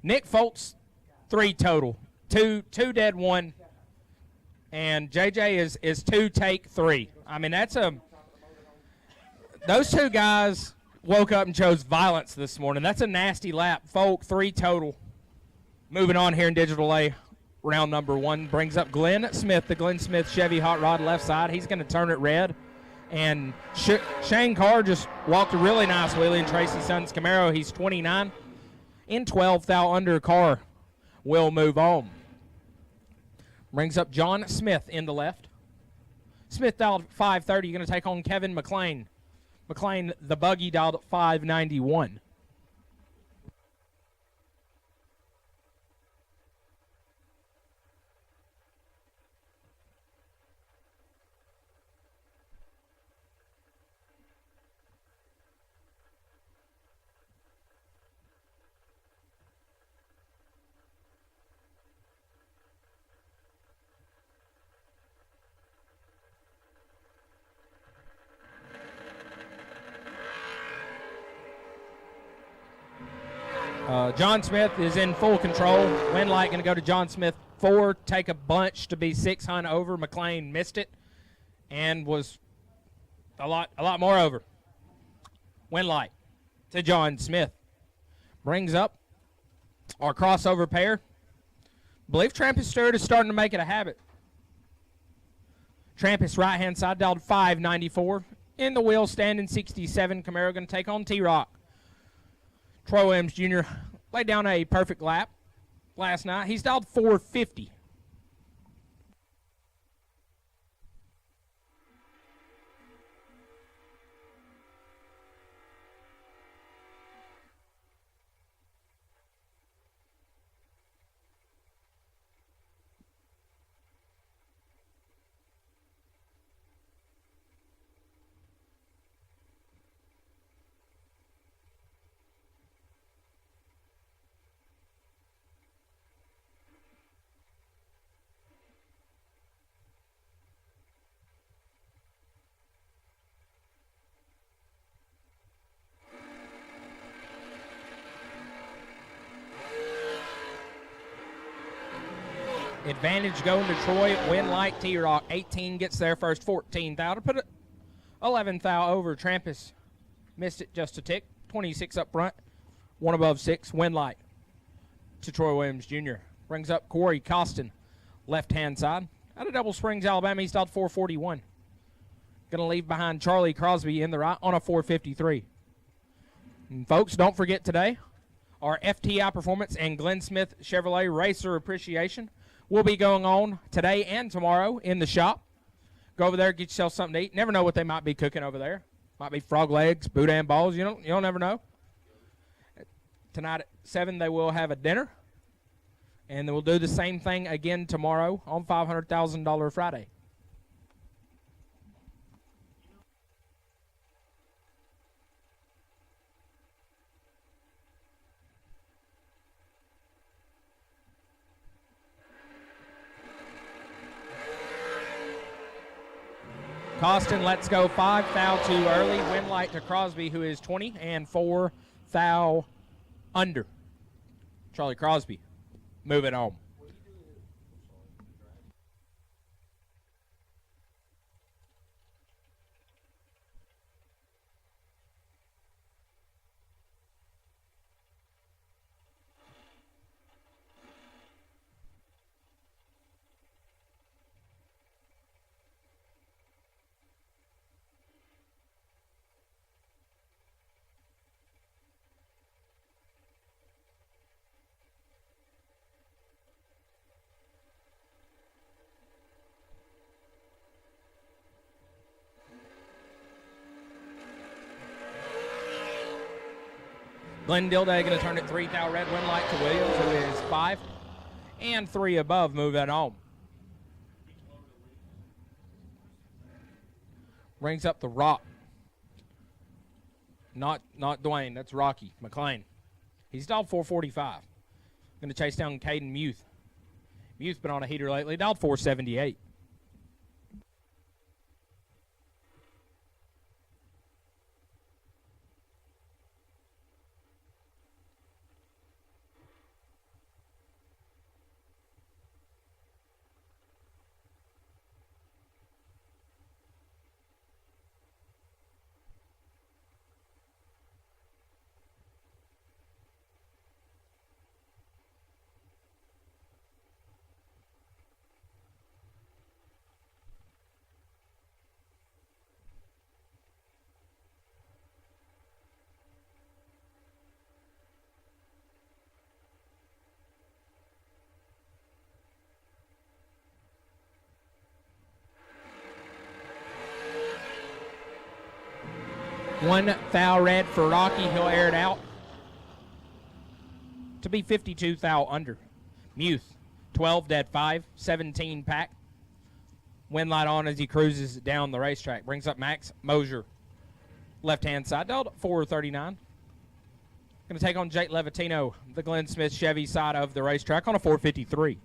Nick Foltz, 3 total. 2 dead 1. And JJ is 2 take 3. I mean, those two guys woke up and chose violence this morning. That's a nasty lap. Folk, 3 total. Moving on here in Digital A, round number 1 brings up Glenn Smith, the Glenn Smith Chevy Hot Rod left side. He's going to turn it red. And Shane Carr just walked a really nice wheelie in Tracy Sons Camaro. He's 29. In 12 thou under, Carr will move on. Brings up John Smith in the left. Smith dialed 530. Going to take on Kevin McLean. McLean, the buggy, dialed 591. John Smith is in full control. Win light going to go to John Smith. 4, take a bunch to be 6 hunt over. McLean missed it and was a lot more over. Win light to John Smith. Brings up our crossover pair. I believe Trampus Stewart is starting to make it a habit. Trampus right hand side dialed 594. In the wheel standing 67. Camaro going to take on T-Rock. Troy Williams Jr. laid down a perfect lap last night. He's dialed 450. Advantage going to Troy. Win light T-Rock. 18 gets there first. 14 thou to put it 11 thou over. Trampus missed it just a tick. 26 up front. 1 above 6. Win light to Troy Williams Jr. Brings up Corey Costin. Left-hand side. Out of Double Springs, Alabama. He's dialed 441. Going to leave behind Charlie Crosby in the right on a 453. And folks, don't forget today, our FTI Performance and Glenn Smith Chevrolet Racer Appreciation will be going on today and tomorrow in the shop. Go over there, get yourself something to eat. Never know what they might be cooking over there. Might be frog legs, boudin balls. You don't never know. Tonight at 7, they will have a dinner. And then we'll do the same thing again tomorrow on $500,000 Friday. Costin lets go 5 thou too early. Win light to Crosby, who is 20, and 4 thou under. Charlie Crosby moving home. Glenn Dilday going to turn it 3 thou red wind light to Williams, who is 5 and 3 above, moving home. Brings up the Rock. Not Dwayne, that's Rocky McLean. He's dialed 445. Going to chase down Caden Muth. Muth's been on a heater lately, dialed 478. One thou red for Rocky. He'll air it out to be 52 thou under. Muth, 12 dead 5, 17 pack. Wind light on as he cruises down the racetrack. Brings up Max Mosier. Left-hand side, dialed 439. Going to take on Jake Levatino, the Glenn Smith Chevy side of the racetrack, on a 453.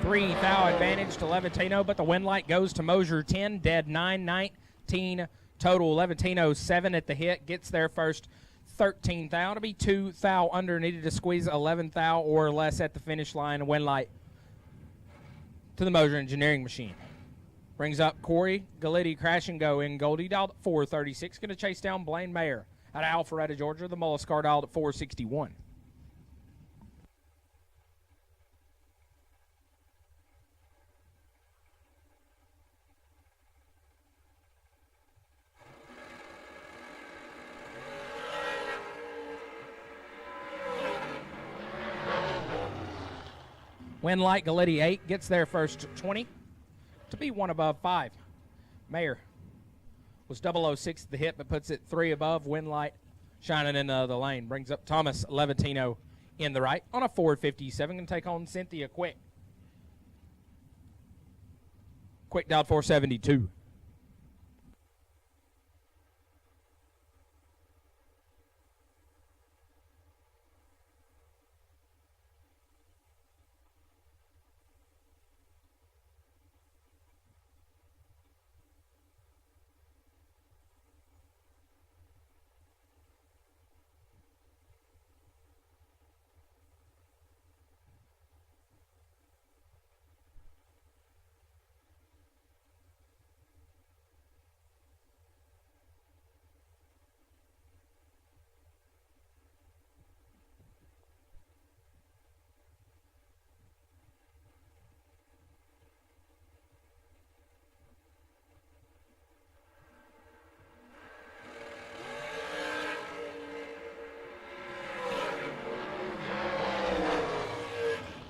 Three thou advantage to Levatino, but the wind light goes to Mosier. 10 dead 9, 19 total. Levatino 7 at the hit, gets there first. 13 thou to be 2 thou under. Needed to squeeze 11 thou or less at the finish line. Wind light to the Mosier Engineering Machine. Brings up Corey Galitti, crash and go in Goldie, dialed at 436. Going to chase down Blaine Mayer out of Alpharetta, Georgia. The Mullis car dialed at 461. Wind light, Galitti 8, gets there first 20 to be 1 above 5. Mayer was 006 at the hit, but puts it 3 above. Wind light shining in the lane. Brings up Thomas Levatino in the right on a 457. Going to take on Cynthia Quick. Quick dialed 472.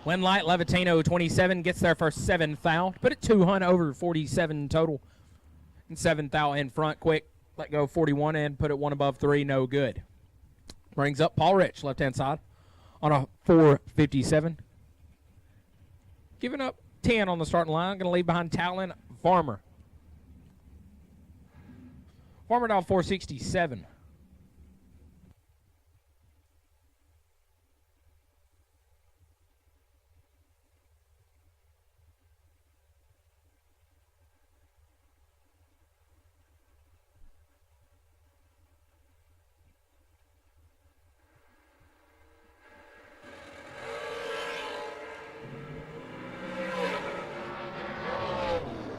Wind light, Levatino 27, gets there for 7 thou. Put it 200 over 47 total. And 7 thou in front, Quick. Let go 41 and put it 1 above 3, no good. Brings up Paul Rich, left-hand side, on a 457. Giving up 10 on the starting line. Going to leave behind Talon Farmer. Farmer down 467.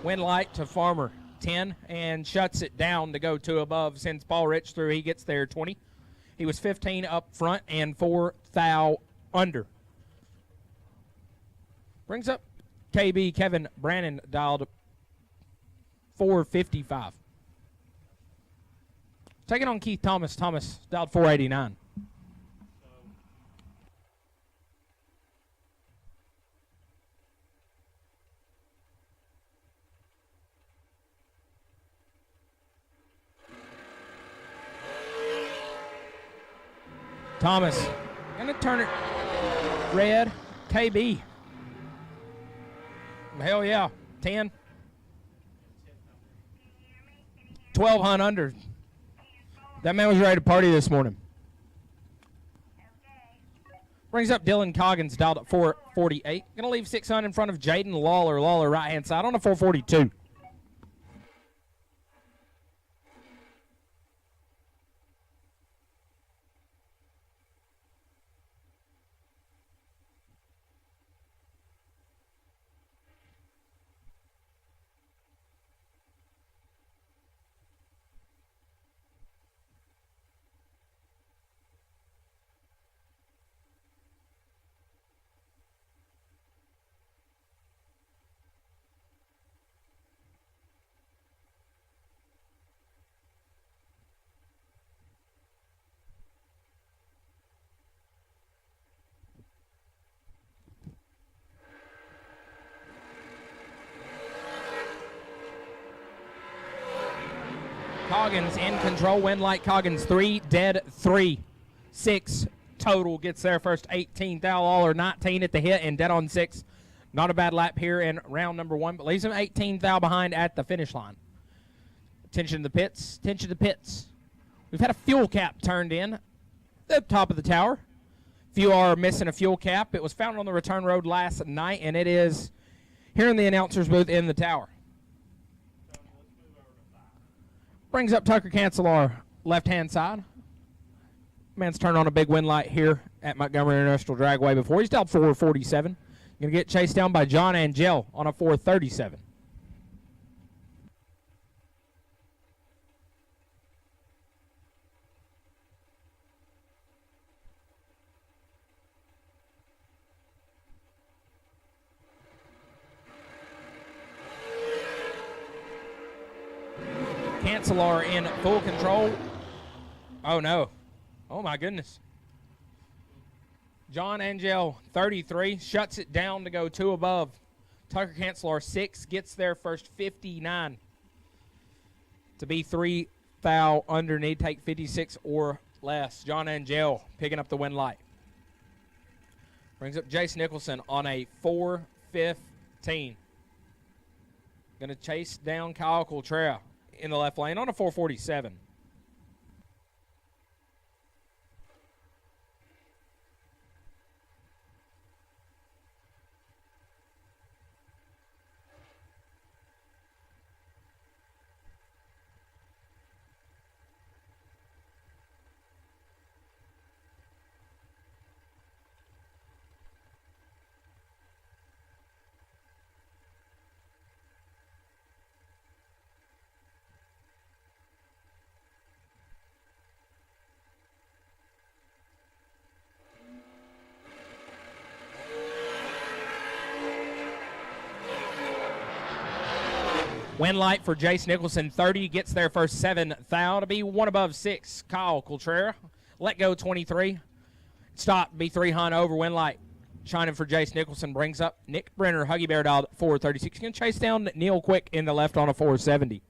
Win light to Farmer, 10, and shuts it down to go 2 above. Sends Paul Rich through. He gets there 20. He was 15 up front and 4 thou under. Brings up KB Kevin Brannon, dialed 455. Taking on Keith Thomas. Thomas dialed 489. Thomas gonna turn it red. KB. Hell yeah. 10. 12 hunt under. That man was ready to party this morning. Brings up Dylan Coggins, dialed at 448. Gonna leave 600 in front of Jaden Lawler. Lawler right hand side on a 442. Coggins in control. Win light Coggins 3, dead 3. 6 total. Gets there first 18 thou all or 19 at the hit and dead on 6. Not a bad lap here in round number 1, but leaves him 18 thou behind at the finish line. Attention to the pits. Attention to the pits. We've had a fuel cap turned in the top of the tower. Few are missing a fuel cap. It was found on the return road last night, and it is here in the announcer's booth in the tower. Brings up Tucker Cancelar, left-hand side. Man's turned on a big win light here at Montgomery International Dragway before. He's down 447. Going to get chased down by John Angel on a 437. Cancelar in full control. Oh, no. Oh, my goodness. John Angel, 33, shuts it down to go 2 above. Tucker Cancelar, 6, gets there first 59. To be 3 thou under, need to take 56 or less. John Angel picking up the win light. Brings up Jace Nicholson on a 415. Going to chase down Kyle Coltrera in the left lane on a 447. Win light for Jace Nicholson, 30, gets there first 7 thou to be 1 above 6. Kyle Coltrera, let go 23. Stop, be 3 hunt over. Win light shining for Jace Nicholson, brings up Nick Brenner, Huggy Bear dialed 436. Going to chase down Neil Quick in the left on a 470.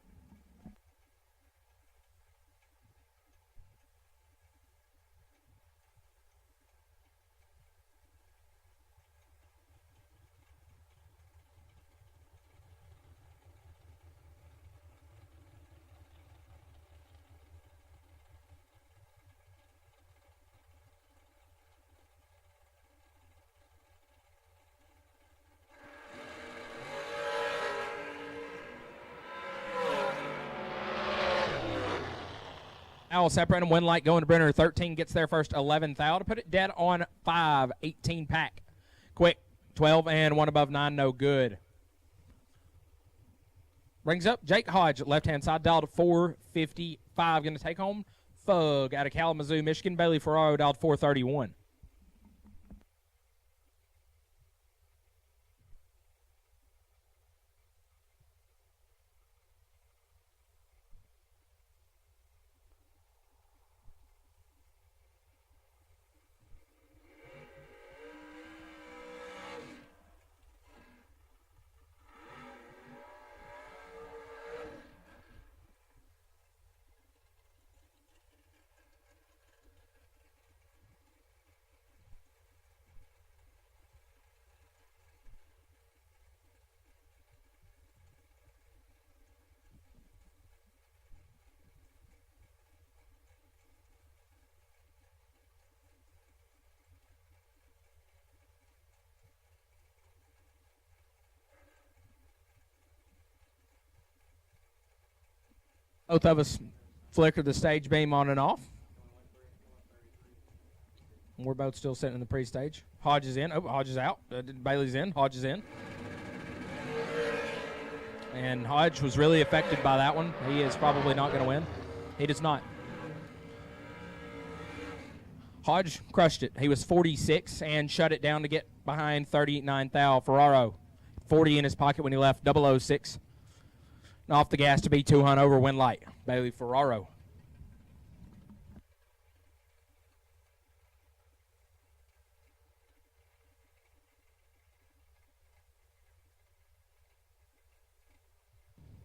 Owl separating one light going to Brenner. 13 gets there first. 11 thou to put it dead on 5. 18 pack. Quick. 12 and one above 9. No good. Brings up Jake Hodge. Left-hand side dialed 455. Going to take home Fug out of Kalamazoo, Michigan. Bailey Ferraro dialed 431. Both of us flicker the stage beam on and off. We're both still sitting in the pre-stage. Hodge is in. Oh, Hodge is out. Bailey's in. Hodge is in. And Hodge was really affected by that one. He is probably not going to win. He does not. Hodge crushed it. He was 46 and shut it down to get behind 39 thou. Ferraro, 40 in his pocket when he left. 006. And off the gas to be 200 over win light. Bailey Ferraro.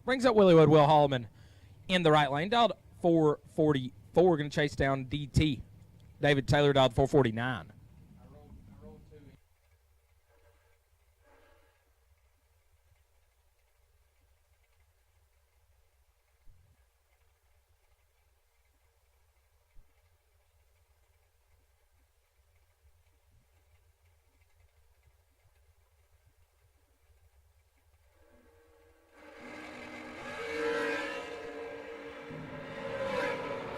Brings up Willywood Will Holloman in the right lane. Dialed 444. Going to chase down DT. David Taylor dialed 449.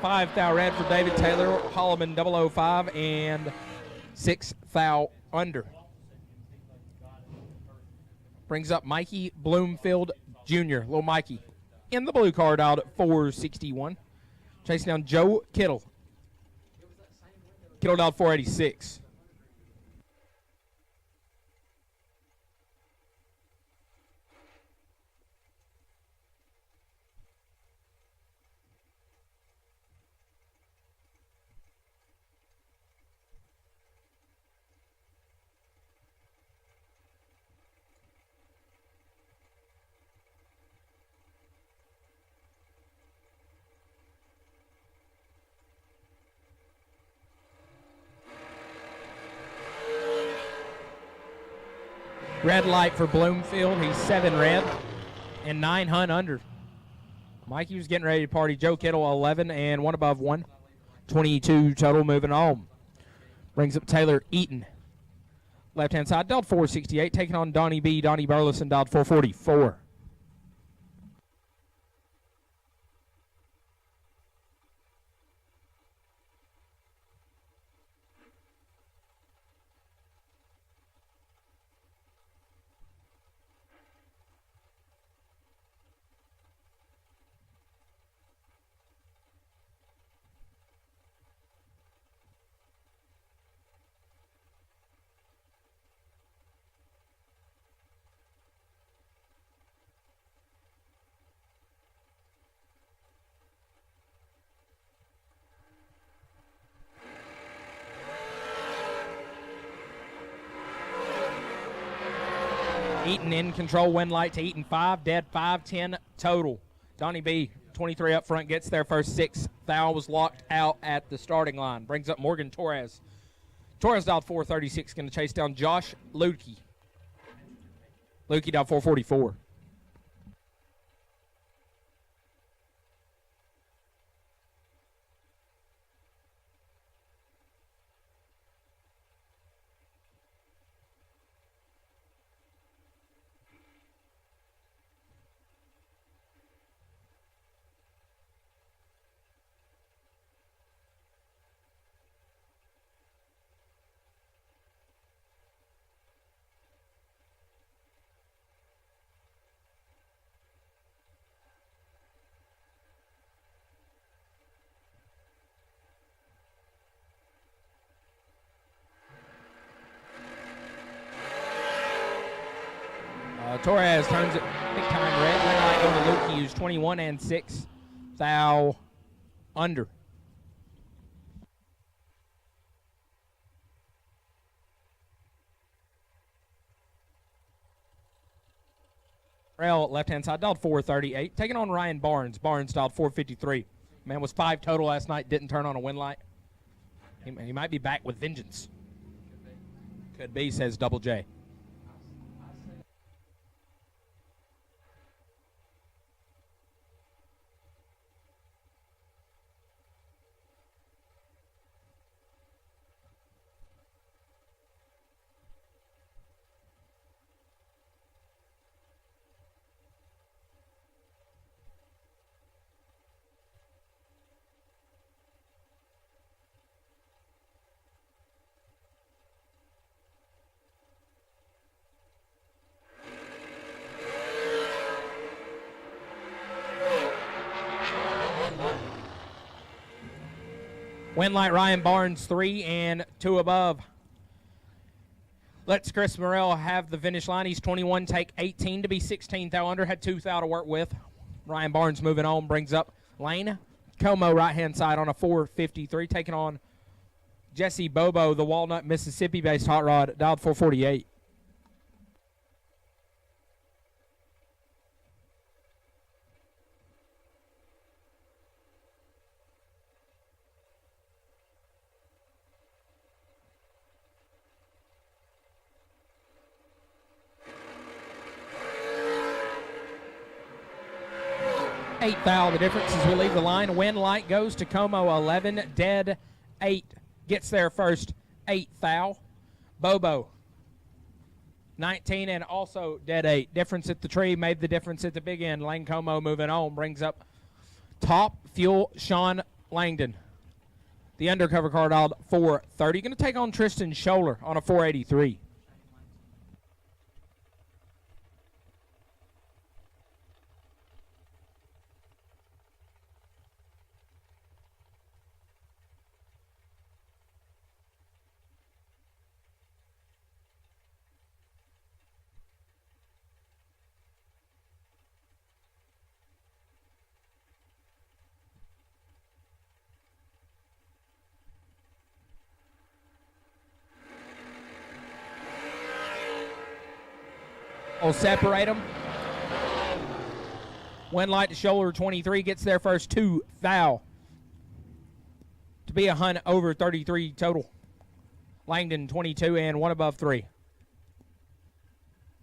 5 thou red for David Taylor, Holloman 005, and 6 thou under. Brings up Mikey Bloomfield Jr., little Mikey, in the blue car dialed at 461. Chasing down Joe Kittle. Kittle dialed 486. Red light for Bloomfield. He's 7 red and 9 hunt under. Mikey was getting ready to party. Joe Kittle 11 and 1 above 1. 22 total moving on. Brings up Taylor Eaton. Left-hand side, dialed 468. Taking on Donnie B. Donnie Burleson dialed 444. Eaton in control, win light to Eaton 5, dead 5-10 total. Donnie B, 23 up front, gets there first 6. Thou was locked out at the starting line. Brings up Morgan Torres. Torres dialed 436, going to chase down Josh Lukey. Lukey dialed 444. Torres turns it big time red. Win light going to Luke Hughes, 21 and 6. Thou under. Rail left-hand side, dialed 438. Taking on Ryan Barnes. Barnes dialed 453. Man was 5 total last night, didn't turn on a win light. He might be back with vengeance. Could be, says Double J. Win light Ryan Barnes 3 and 2 above. Let's Chris Morrell have the finish line. He's 21, take 18 to be 16 thou under. Had 2 thou to work with. Ryan Barnes moving on, brings up Lane Como right hand side on a 453, taking on Jesse Bobo, the Walnut, Mississippi based hot rod, dialed 448. Eight thou, the difference as we leave the line. Win light goes to Como, 11, dead 8. Gets there first, 8 thou. Bobo, 19 and also dead 8. Difference at the tree made the difference at the big end. Lane Como moving on, brings up Top Fuel Sean Langdon. The undercover card dialed 430. Going to take on Tristan Scholler on a 483. Will separate them. Win light to Scholler, 23, gets there first, 2 thou. To be a hunt over 33 total. Langdon, 22 and 1 above 3.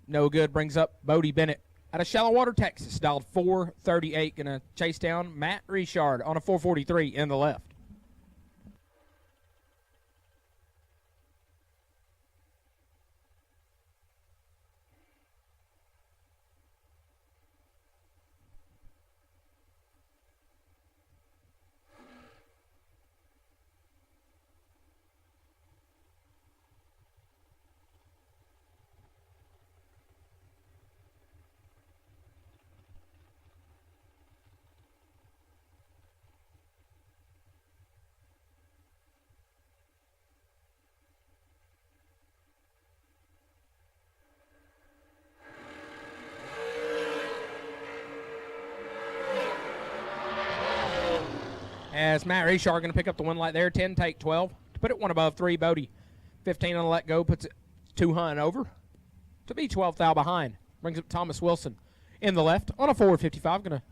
No good, brings up Bodie Bennett out of Shallow Water, Texas, dialed 438. Gonna chase down Matt Richard on a 443 in the left. As Matt Richard going to pick up the one light there, 10 take 12. To put it 1 above 3, Bodie, 15 on the let go, puts it 2 hunt over. To be 12 thou behind. Brings up Thomas Wilson in the left on a 455. Going to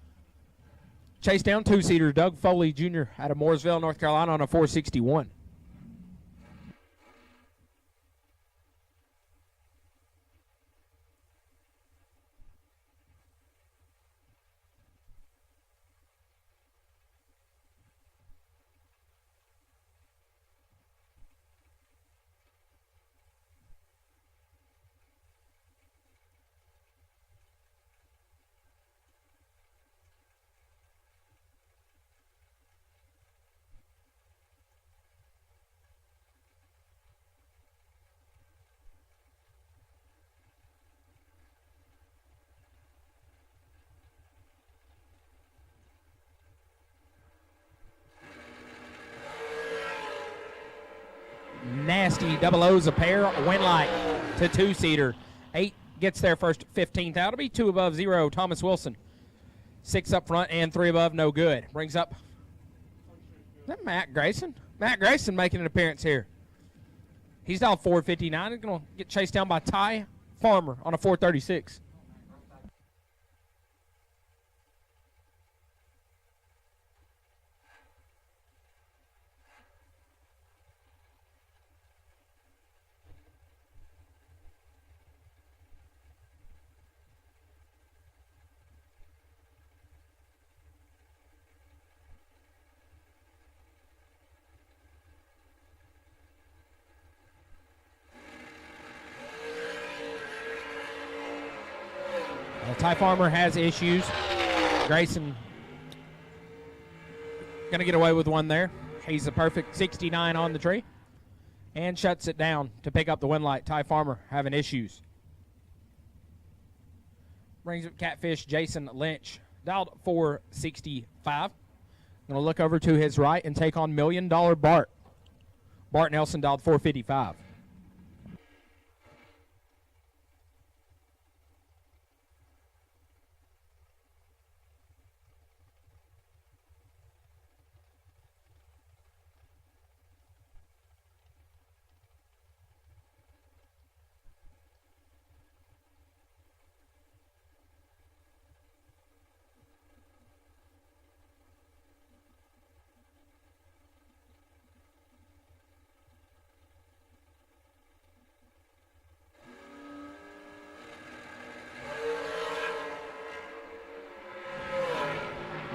chase down 2-seater Doug Foley Jr. out of Mooresville, North Carolina on a 461. Nasty double O's a pair. Win light to 2-seater. 8 gets there first 15th out. It'll be 2 above 0, Thomas Wilson. 6 up front and 3 above, no good. Brings up, is that Matt Grayson? Matt Grayson making an appearance here. He's down 459. He's going to get chased down by Ty Farmer on a 436. Ty Farmer has issues. Grayson going to get away with one there. He's a perfect 69 on the tree and shuts it down to pick up the win light. Ty Farmer having issues. Brings up Catfish Jason Lynch, dialed 465. Going to look over to his right and take on $1 Million Bart. Bart Nelson dialed 455.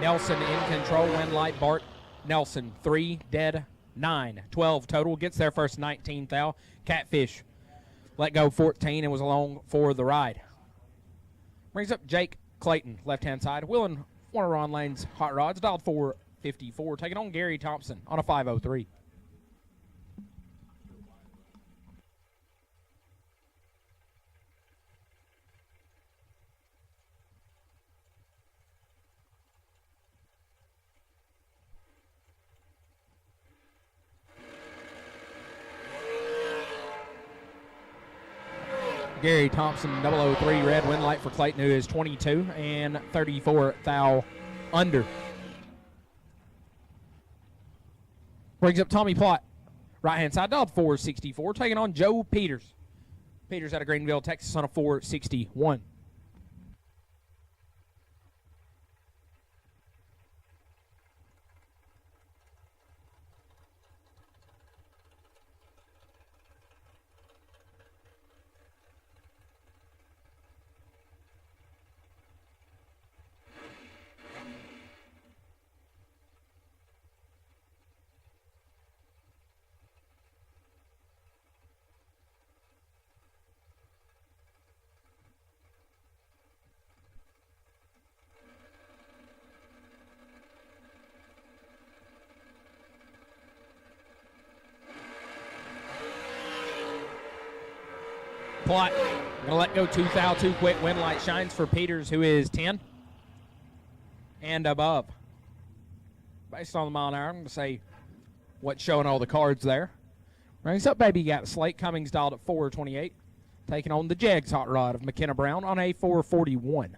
Nelson in control, win light. Bart Nelson, 3 dead, 9, 12 total. Gets there first 19th out. Catfish let go 14 and was along for the ride. Brings up Jake Clayton, left-hand side. Willing one of Ron Lane's hot rods, dialed 454. Taking on Gary Thompson on a 503. Gary Thompson, 003 red, win light for Clayton, who is 22 and 34 thou under. Brings up Tommy Plott, right-hand side, dialed 464, taking on Joe Peters. Peters out of Greenville, Texas on a 461. Plott going to let go 2 thou too quick. Win light shines for Peters, who is 10 and above. Based on the mile an hour, I'm going to say what's showing all the cards there. Brings up Baby Got Slate. Cummings dialed at 428. Taking on the Jegs hot rod of McKenna Brown on a 441.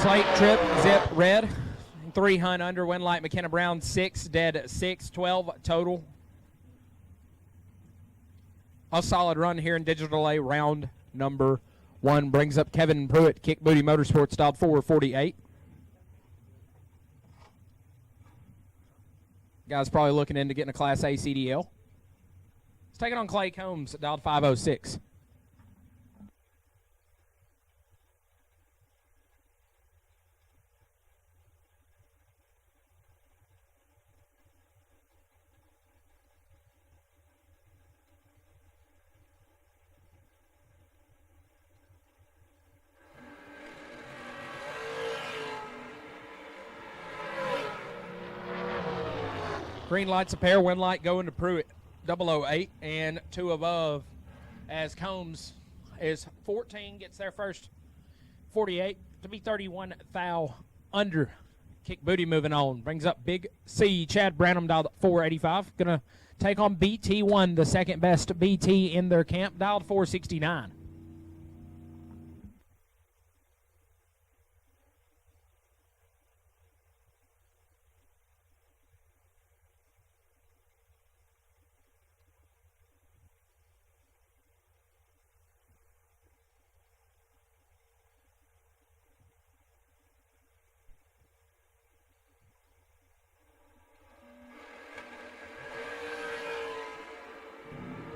Slate, Trip, Zip, Red. 3 hunt under, win light. McKenna Brown, 6 dead, 6, 12 total. A solid run here in digital delay. Round number 1 brings up Kevin Pruitt, Kick Booty Motorsports, dialed 448. Guy's probably looking into getting a Class A CDL. Let's take it on Clay Combs, dialed 506. Green light's a pair. Win light going to Pruitt. 008 and 2 above as Combs is 14, gets their first 48 to be 31 thou under. Kick booty moving on. Brings up Big C. Chad Branham dialed at 485. Going to take on BT1, the second best BT in their camp, dialed 469.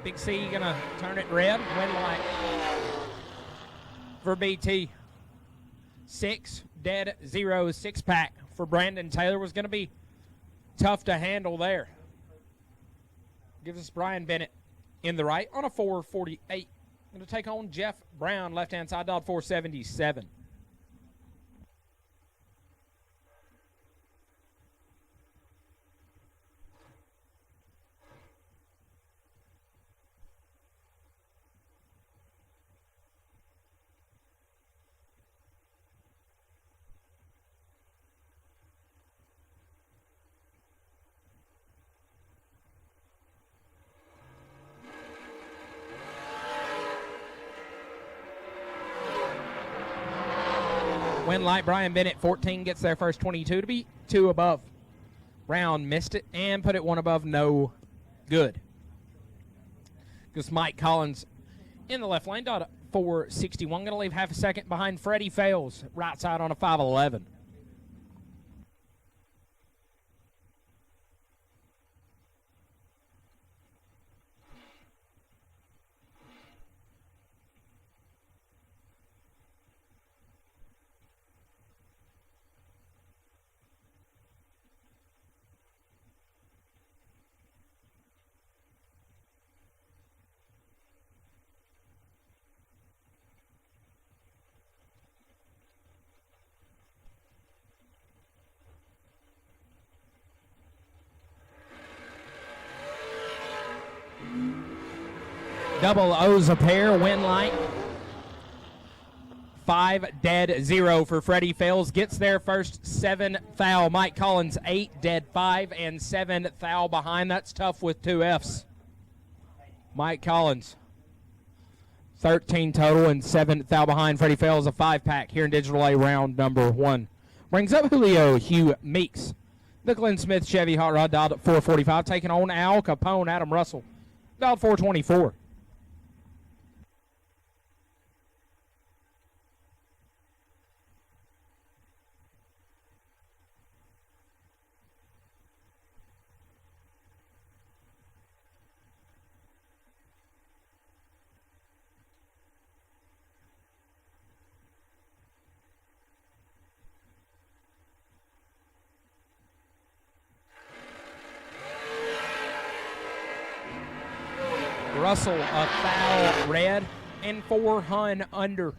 Big C gonna turn it red. Win light for BT. 6 dead 0 6-pack for Brandon Taylor was gonna be tough to handle there. Gives us Brian Bennett in the right on a 448. Gonna take on Jeff Brown, left hand side, dialed 477. Win light, Brian Bennett, 14, gets their first 22 to be 2 above. Brown missed it and put it 1 above, no good. Because Mike Collins in the left lane, dot 461, going to leave half a second behind Freddie Fales, right side on a 511. Double O's a pair, win light. 5 dead 0 for Freddie Fales. Gets their first 7 thou. Mike Collins 8 dead 5 and 7 thou behind. That's tough with 2 F's. Mike Collins 13 total and 7 thou behind. Freddie Fales a 5-pack here in Digital A round number 1. Brings up Julio Hugh Meeks. The Glenn Smith Chevy Hot Rod dialed at 445. Taking on Al Capone, Adam Russell. Dialed 424. Russell a foul red and 4 hun under.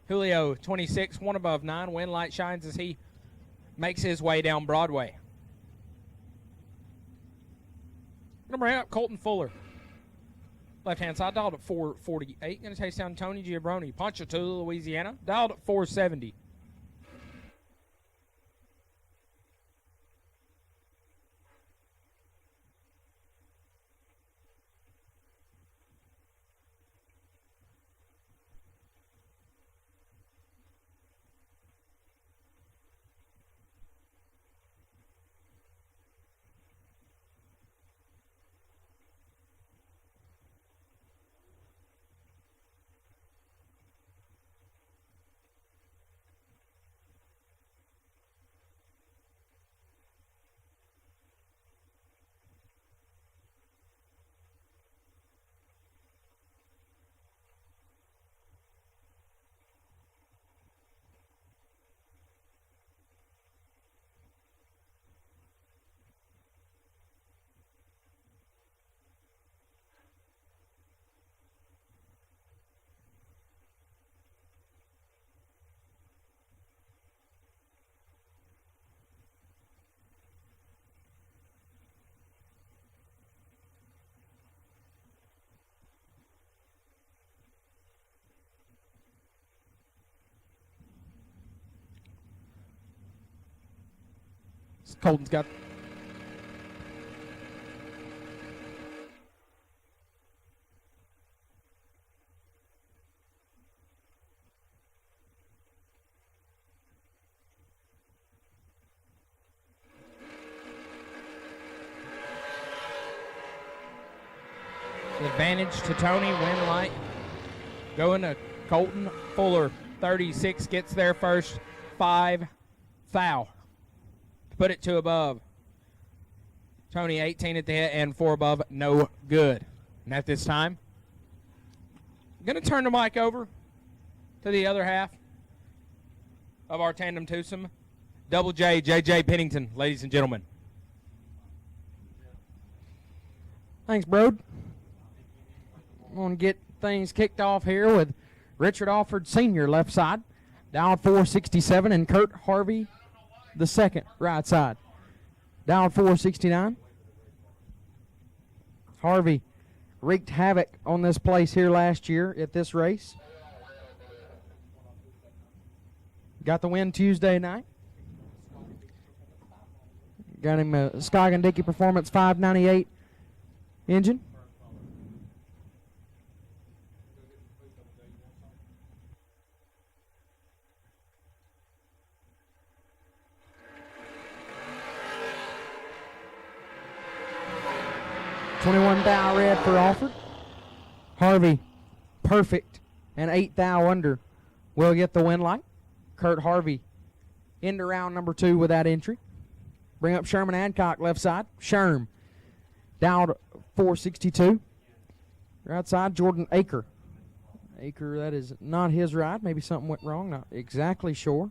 Julio 26, 1 above 9. Win light shines as he makes his way down Broadway. Number 8 up, Colton Fuller. Left hand side, dialed at 448. Going to chase down Tony Giabroni. Ponchatoula, Louisiana, dialed at 470. Colton's got. Advantage to Tony. Win light. Going to Colton Fuller. 36 gets there first. 5 foul. Put it 2 above. Tony 18 at the hit and 4 above. No good. And at this time, I'm going to turn the mic over to the other half of our tandem twosome. Double J, J.J. Pennington, ladies and gentlemen. Thanks, Brode. I'm going to get things kicked off here with Richard Alford Sr. left side. Down 467 and Kurt Harvey the second right side. Down 469. Harvey wreaked havoc on this place here last year at this race. Got the win Tuesday night. Got him a Scoggin Dickey Performance 598 engine. $21 thou red for Alford. Harvey, perfect, and 8 thou under will get the win light. Kurt Harvey into round number 2 with that entry. Bring up Sherman Adcock left side. Sherm down 462. Right side, Jordan Aker. Aker, that is not his ride. Maybe something went wrong. Not exactly sure.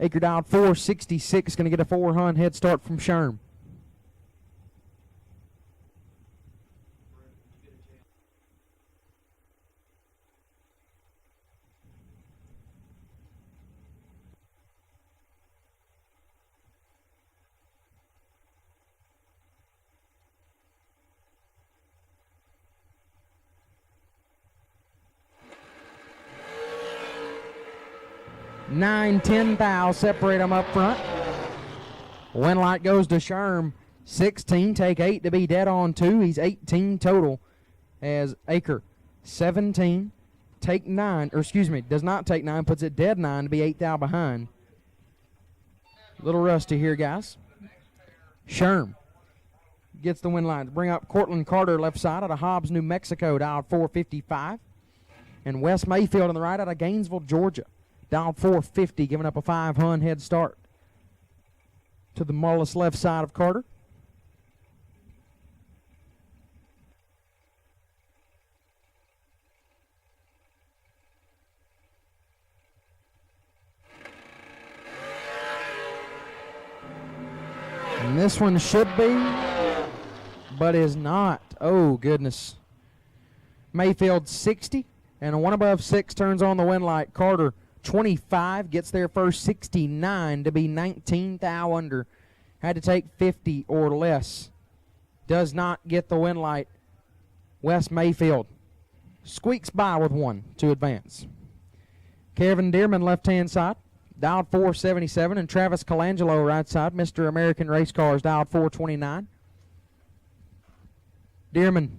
Aker down 466. Going to get a 400 head start from Sherm. Nine, 10 thou separate them up front. Win light goes to Sherm. 16, take 8 to be dead on 2. He's 18 total as Aker. 17, take 9, or excuse me, does not take 9, puts it dead 9 to be 8 thou behind. Little rusty here, guys. Sherm gets the win line. Bring up Cortland Carter left side out of Hobbs, New Mexico, dial 455. And Wes Mayfield on the right out of Gainesville, Georgia. Down 450, giving up a 500 head start to the Mullis left side of Carter. And this one should be, but is not. Oh, goodness. Mayfield 60, and a 1 above 6 turns on the win light. Carter 25, gets there first, 69 to be 19 thou under. Had to take 50 or less. Does not get the win light. Wes Mayfield squeaks by with 1 to advance. Kevin Dearman left-hand side, dialed 477, and Travis Colangelo right side. Mr. American Race Cars dialed 429. Dearman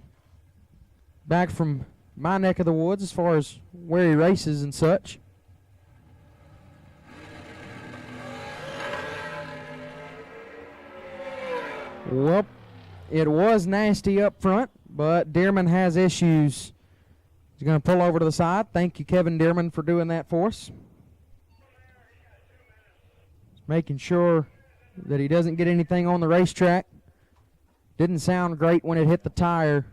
back from my neck of the woods as far as where he races and such. Well, it was nasty up front, but Dearman has issues. He's going to pull over to the side. Thank you, Kevin Dearman, for doing that for us. Making sure that he doesn't get anything on the racetrack. Didn't sound great when it hit the tire.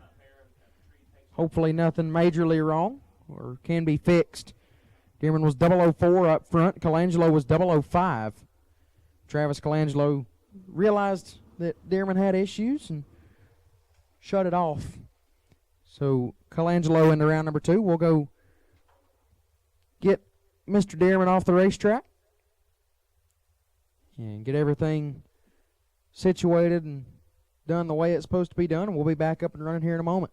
Hopefully nothing majorly wrong or can be fixed. Dearman was 004 up front. Colangelo was 005. Travis Colangelo realized that Dearman had issues and shut it off. So Colangelo into round number 2. We'll go get Mr. Dearman off the racetrack and get everything situated and done the way it's supposed to be done. And we'll be back up and running here in a moment.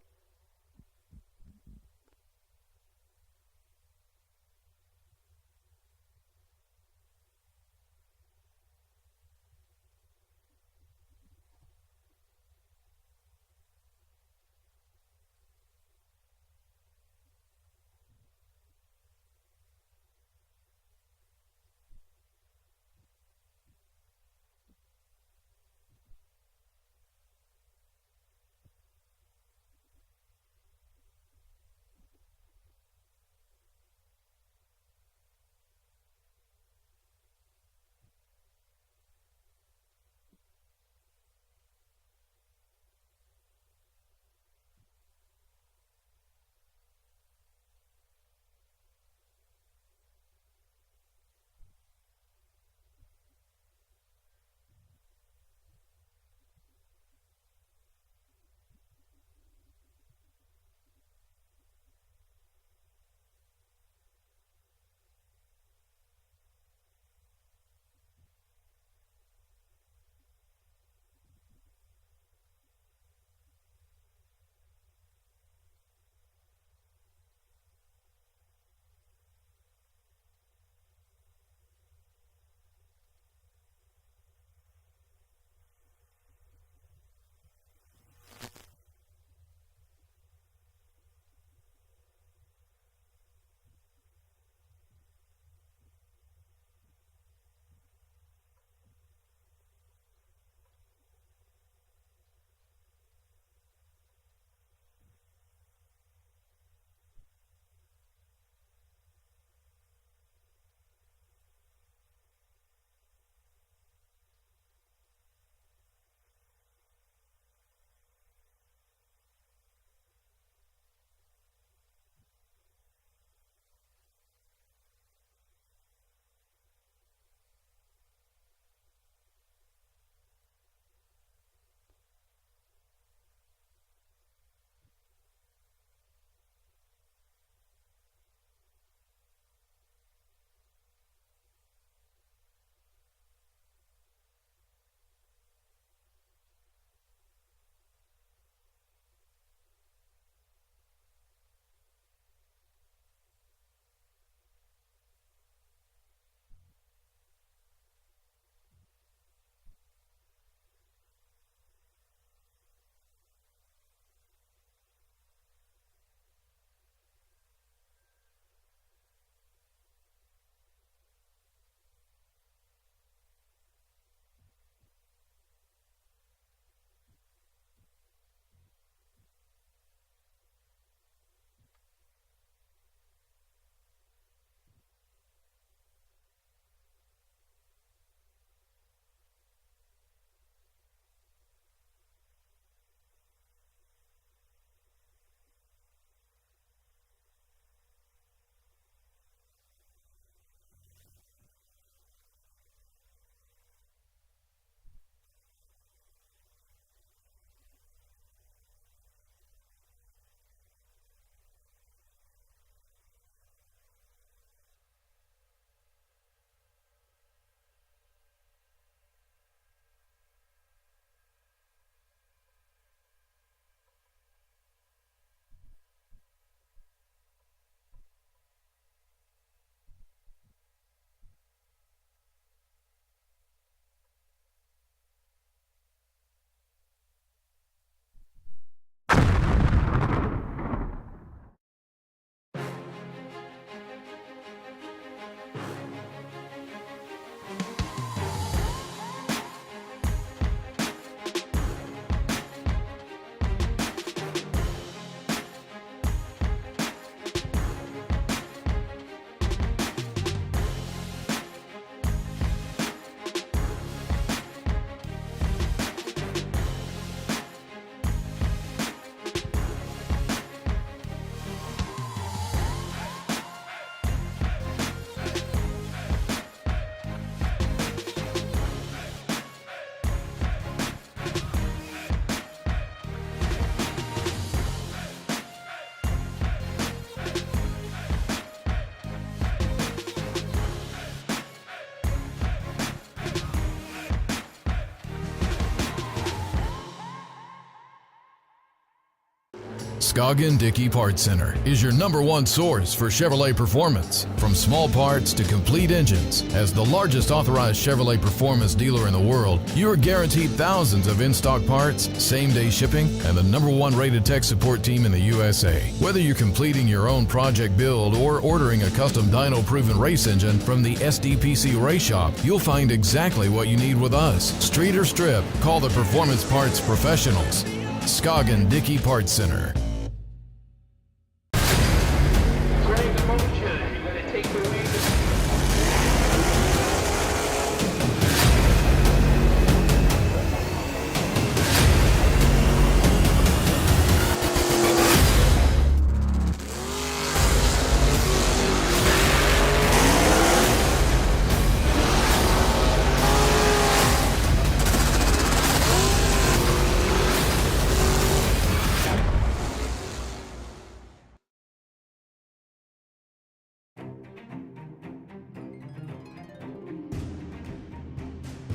Scoggin Dickey Parts Center is your #1 source for Chevrolet performance. From small parts to complete engines, as the largest authorized Chevrolet performance dealer in the world, you are guaranteed thousands of in-stock parts, same-day shipping, and the #1 rated tech support team in the USA. Whether you're completing your own project build or ordering a custom dyno-proven race engine from the SDPC Race Shop, you'll find exactly what you need with us. Street or strip, call the Performance Parts Professionals. Scoggin Dickey Parts Center.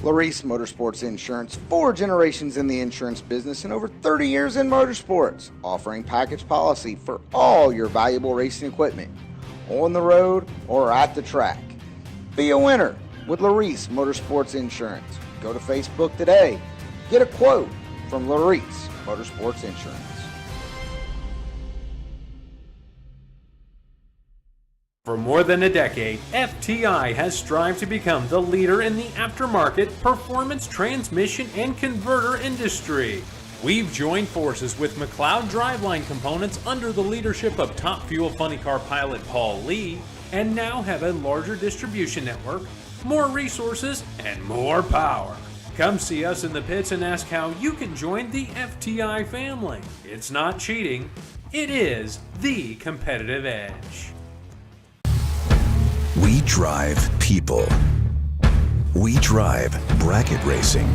Larice Motorsports Insurance, 4 generations in the insurance business and over 30 years in motorsports, offering package policy for all your valuable racing equipment, on the road or at the track. Be a winner with Larice Motorsports Insurance. Go to Facebook today. Get a quote from Larice Motorsports Insurance. For more than a decade, FTI has strived to become the leader in the aftermarket performance transmission and converter industry. We've joined forces with McLeod Driveline Components under the leadership of Top Fuel Funny Car pilot Paul Lee, and now have a larger distribution network, more resources, and more power. Come see us in the pits and ask how you can join the FTI family. It's not cheating, it is the competitive edge. We drive people. We drive bracket racing.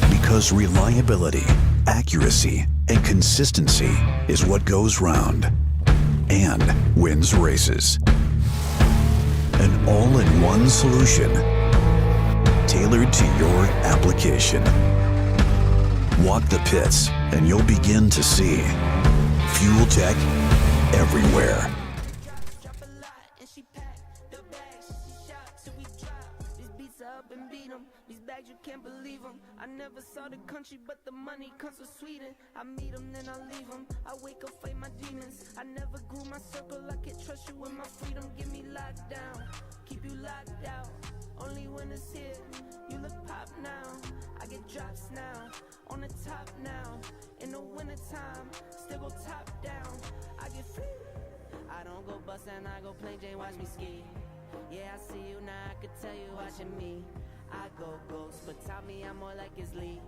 Because reliability, accuracy, and consistency is what goes round and wins races. An all-in-one solution tailored to your application. Walk the pits and you'll begin to see fuel tech everywhere. You can't believe them. I never saw the country, but the money comes from Sweden. I meet them, then I leave them. I wake up, fight my demons. I never grew my circle. I can trust you with my freedom. Get me locked down, keep you locked out. Only when it's here, you look pop now. I get drops now, on the top now. In the wintertime, still go top down. I get free. I don't go bust and I go plain Jane, watch me ski. Yeah, I see you now, I could tell you watching me. I go ghost, but tell me I'm more like his lead.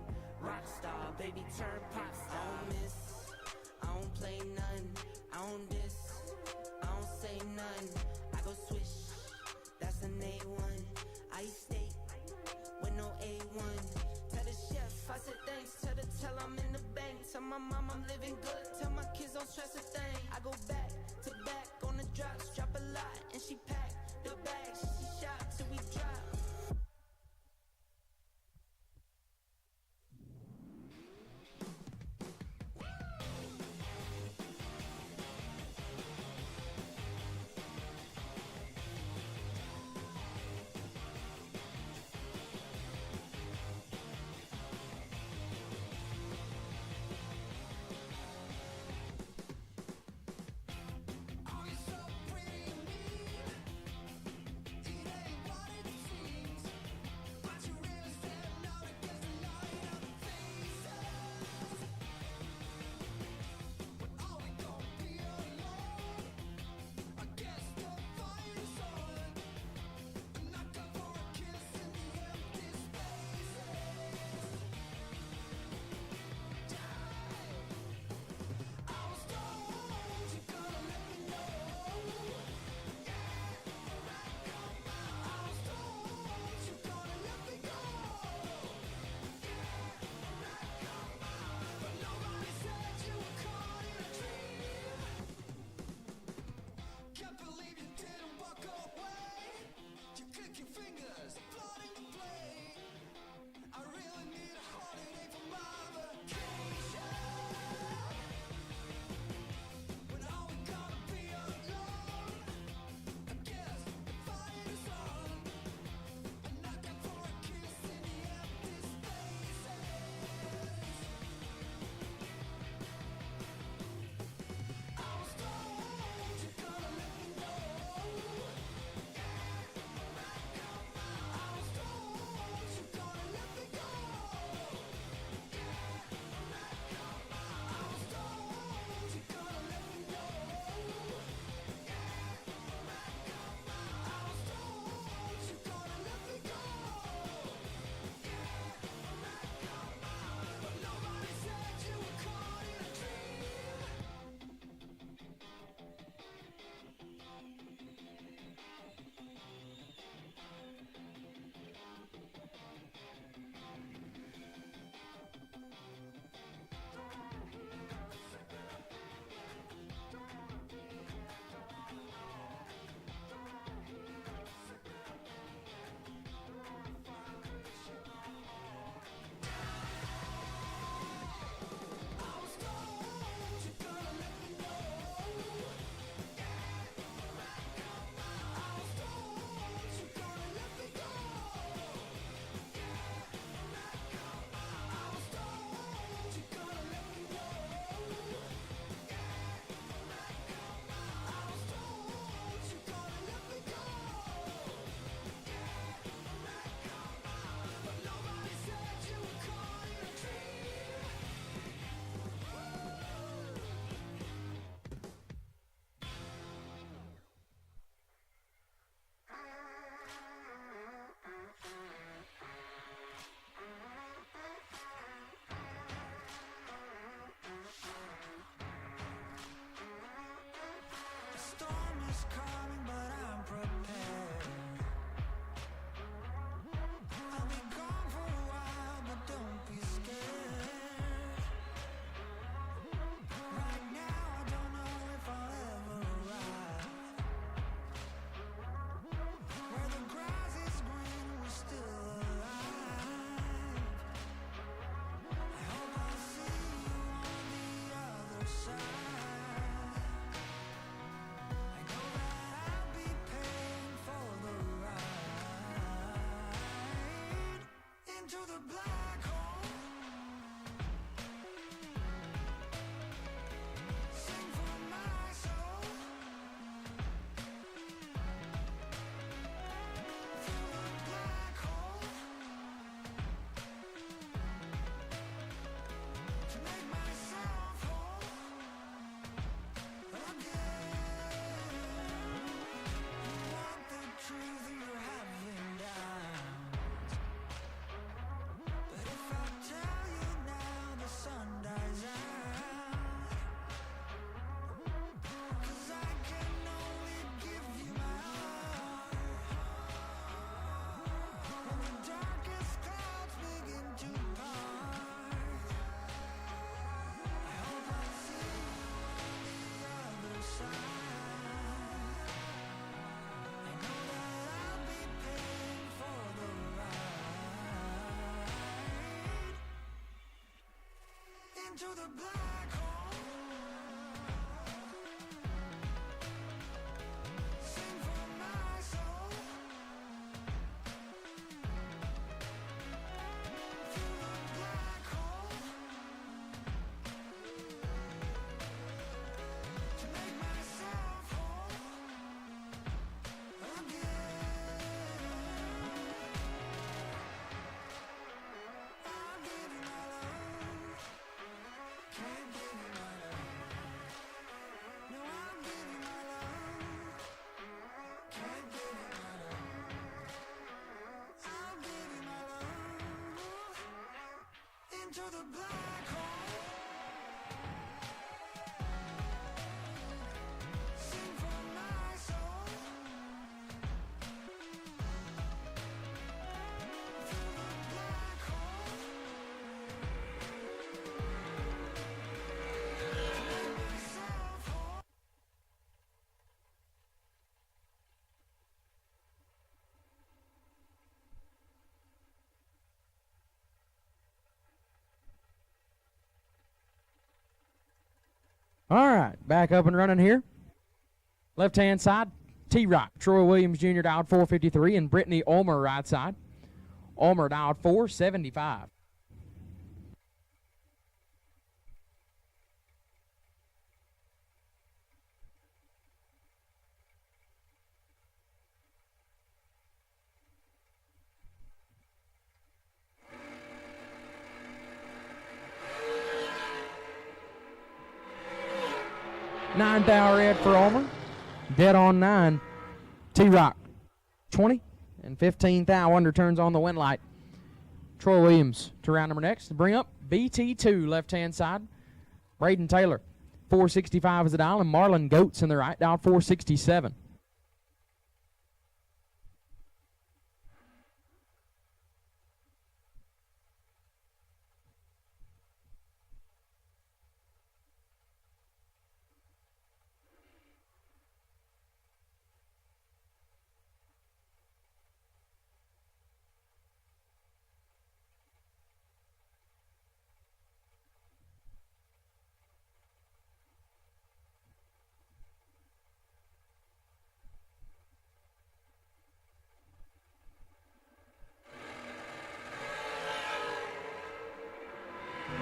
Rockstar, baby, turn pop star. I don't miss, I don't play none. I don't diss, I don't say none. I go swish, that's an A1. I eat steak with no A1. Tell the chef, I said thanks. Tell I'm in the bank. Tell my mom I'm living good. Tell my kids don't stress a thing. I go back to back on the drops. Drop a lot and she pack the bags. She shop till we drop. All right, back up and running here. Left-hand side, T-Rock, Troy Williams Jr. dialed 453, and Brittany Ulmer right side. Ulmer dialed 475. Ninth hour red for Ulmer. Dead on 9. T-Rock 20 and 15 thou under turns on the win light. Troy Williams to round number next to bring up BT2 left-hand side. Braden Taylor 465 is the dial, and Marlon Goetz in the right dial 467.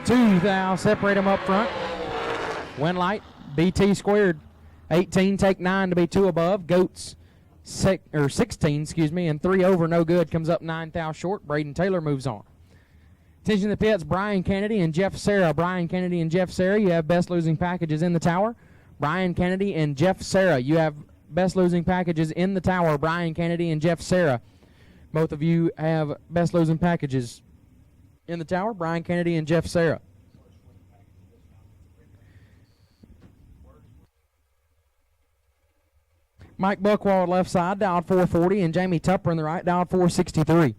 Two thou, separate them up front. Win light, BT squared. 18, take 9 to be 2 above. Goats 16, and 3 over, no good. Comes up 9 thou short. Braden Taylor moves on. Attention to the pits, Brian Kennedy and Jeff Sarah. Brian Kennedy and Jeff Sarah, you have best losing packages in the tower. Brian Kennedy and Jeff Sarah, you have best losing packages in the tower. Brian Kennedy and Jeff Sarah, both of you have best losing packages in the tower. Brian Kennedy and Jeff Sarah. Mike Buckwald left side, dialed 440, and Jamie Tupper in the right, dialed 463.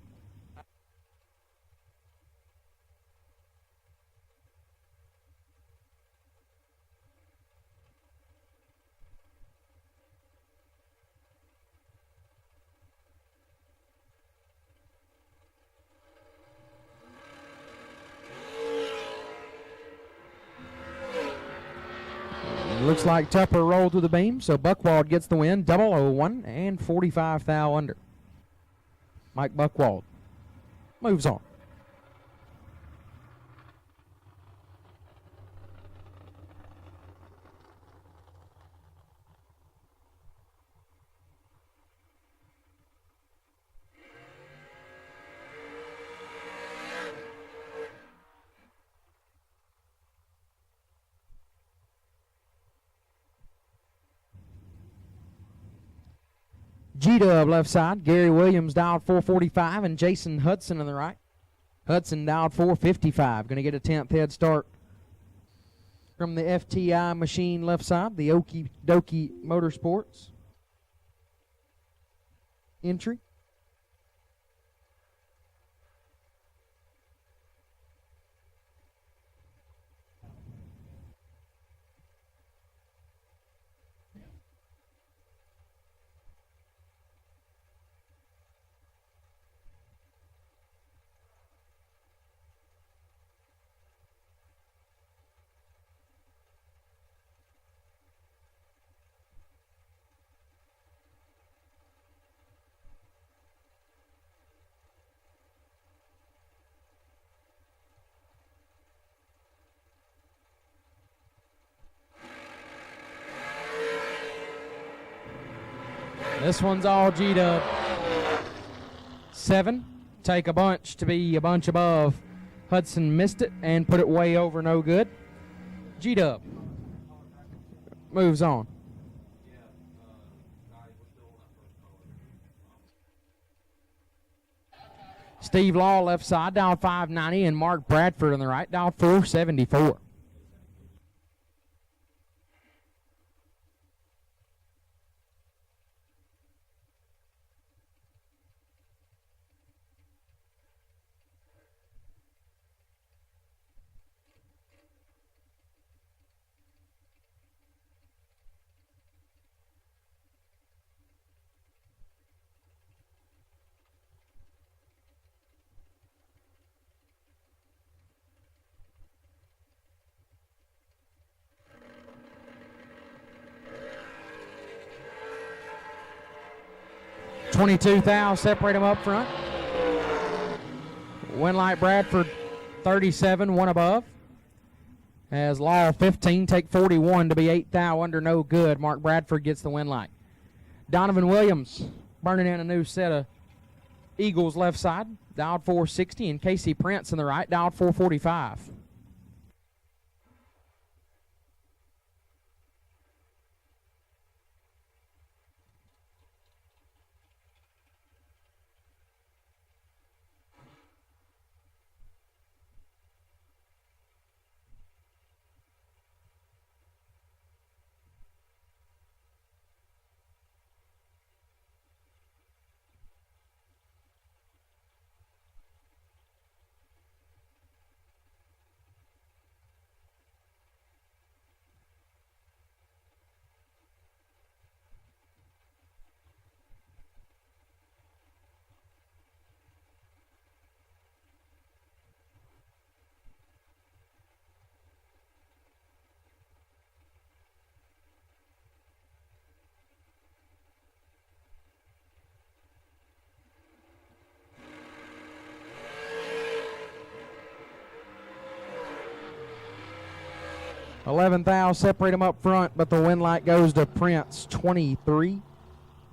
Looks like Tupper rolled through the beam, so Buckwald gets the win. 001 and 45 thou under. Mike Buckwald moves on. G-Dub left side. Gary Williams dialed 445 and Jason Hudson on the right. Hudson dialed 455. Going to get a 10th head start from the FTI machine left side. The Okie Dokie Motorsports entry. This one's all G-Dub. 7. Take a bunch to be a bunch above. Hudson missed it and put it way over, no good. G-Dub moves on. Steve Law left side, dialed 590, and Mark Bradford on the right, dialed 474. $22,000 separate them up front. Winlight Bradford 37, one above. As Law 15, take 41 to be 8,000 under, no good. Mark Bradford gets the Winlight. Donovan Williams burning in a new set of Eagles left side, dialed 460, and Casey Prince on the right, dialed 445. $11,000 separate them up front, but the Winlight goes to Prince 23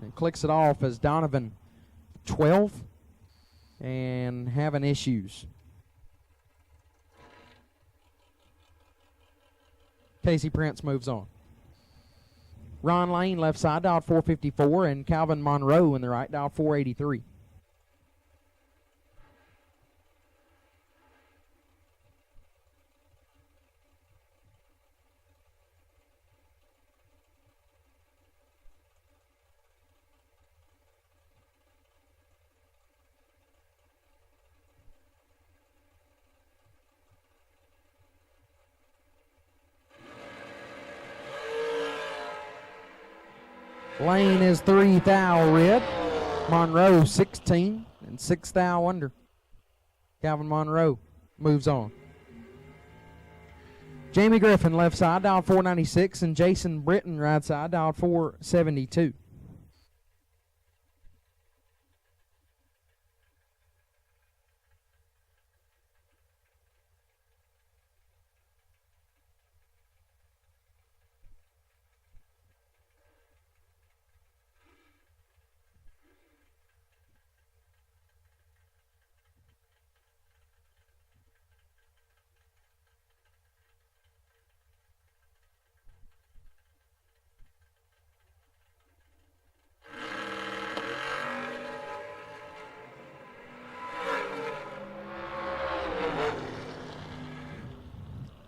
and clicks it off as Donovan 12 and having issues. Casey Prince moves on. Ron Lane left side, dialed 454, and Calvin Monroe in the right, dialed 483. Lane is 3,000 red. Monroe 16 and 6,000 under. Calvin Monroe moves on. Jamie Griffin left side, dialed 496, and Jason Britton right side, dialed 472.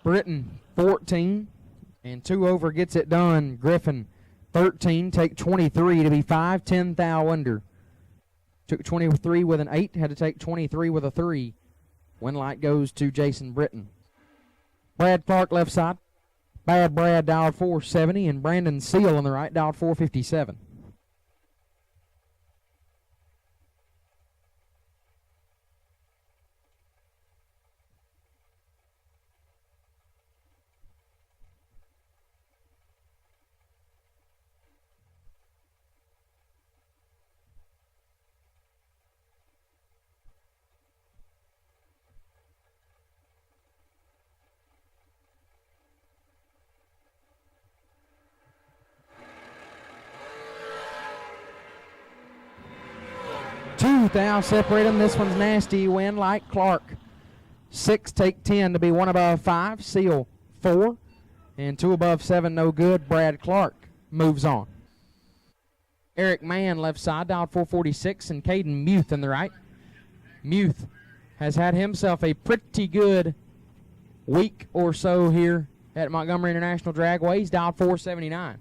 Britton 14 and 2 over gets it done. Griffin 13, take 23 to be 5, 10,000 under. Took 23 with an 8, had to take 23 with a 3. Winlight goes to Jason Britton. Brad Clark left side. Bad Brad dialed 470, and Brandon Seal on the right dialed 457. 2 thou separate them. This one's nasty. Win like Clark. 6 take 10 to be 1 above 5. Seal 4. And 2 above 7, no good. Brad Clark moves on. Eric Mann left side, dialed 446, and Caden Muth in the right. Muth has had himself a pretty good week or so here at Montgomery International Dragway. He's dialed 479.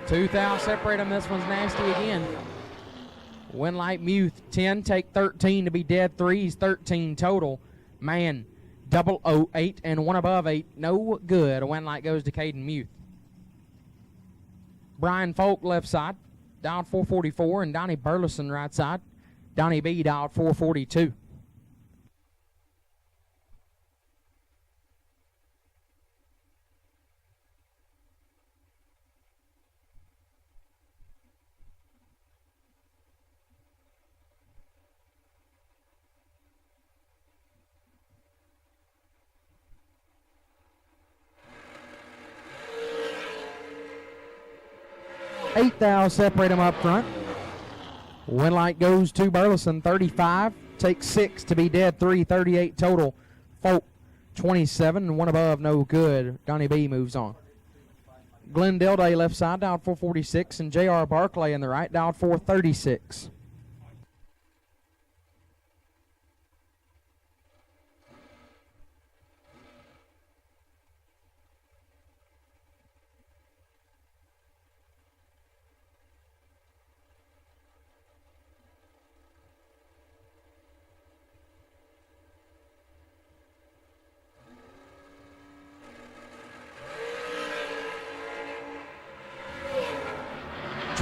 Two thou separate them. This one's nasty again. Winlight Muth, 10, take 13 to be dead 3. He's 13 total. Man, 008 and 1 above 8. No good. Winlight goes to Caden Muth. Brian Folk left side, dialed 444, and Donnie Burleson right side. Donnie B dialed 442. Eight thou separate them up front. Winlight goes to Burleson, 35. Takes 6 to be dead 3, 38 total. Folk, 27, and 1 above, no good. Donnie B moves on. Glenn Dilday left side, dialed 446, and J.R. Barclay in the right, dialed 436.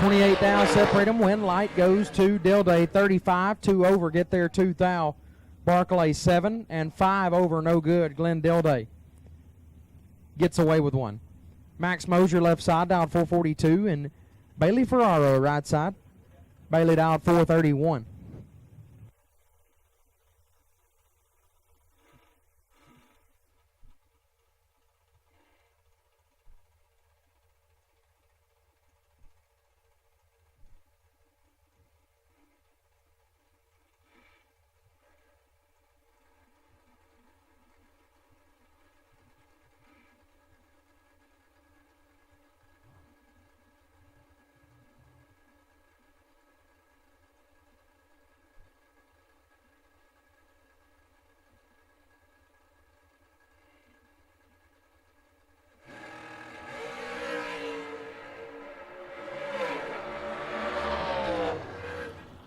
$28 thou separate them. Winlight goes to Dilday, 35. 2 over, get there 2 thou. Barclay 7 and 5 over, no good. Glenn Dilday gets away with 1. Max Mosier left side, dialed 442, and Bailey Ferraro right side. Bailey dialed 431.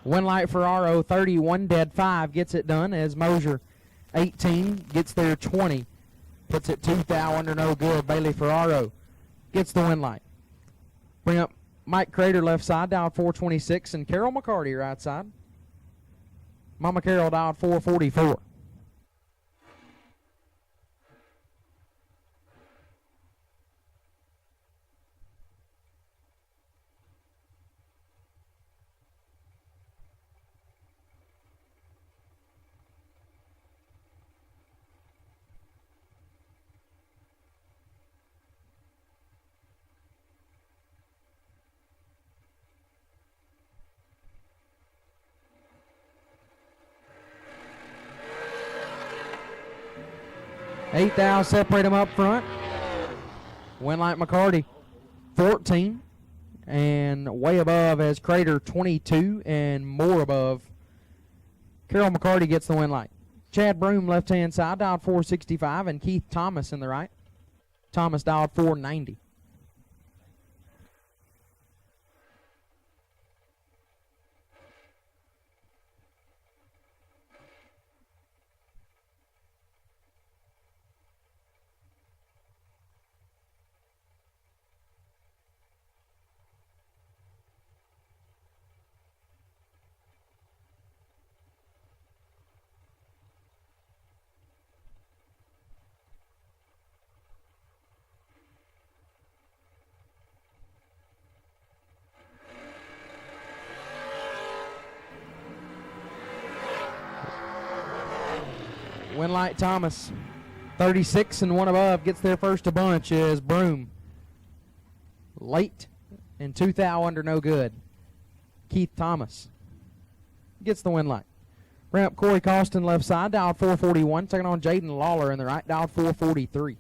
Winlight Ferraro, 31, dead 5, gets it done as Mosier, 18, gets there 20. Puts it 2 thou under, no good. Bailey Ferraro gets the Winlight. Bring up Mike Crater left side, dialed 426, and Carol McCarty right side. Mama Carol dialed 444. Eight thou separate them up front. Winlight McCarty, 14, and way above as Crater, 22, and more above. Carol McCarty gets the Winlight. Chad Broom left-hand side, dialed 465, and Keith Thomas in the right. Thomas dialed 490. Winlight Thomas, 36 and one above, gets there first a bunch is Broom. Late and 2 thou under, no good. Keith Thomas gets the Winlight. Bring up Corey Costin left side, dialed 441, taking on Jaden Lawler in the right, dialed 443.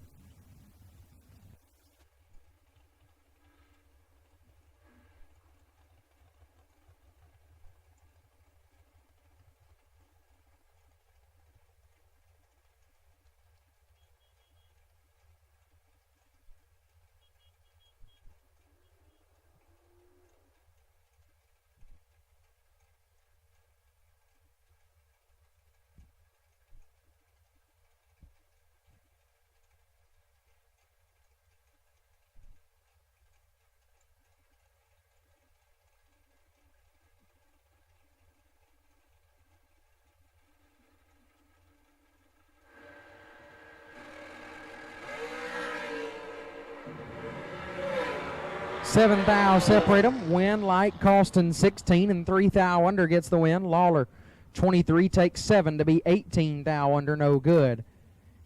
Seven thou separate them. Winlight Costin 16 and 3 thou under gets the win. Lawler 23 takes 7 to be 18 thou under, no good.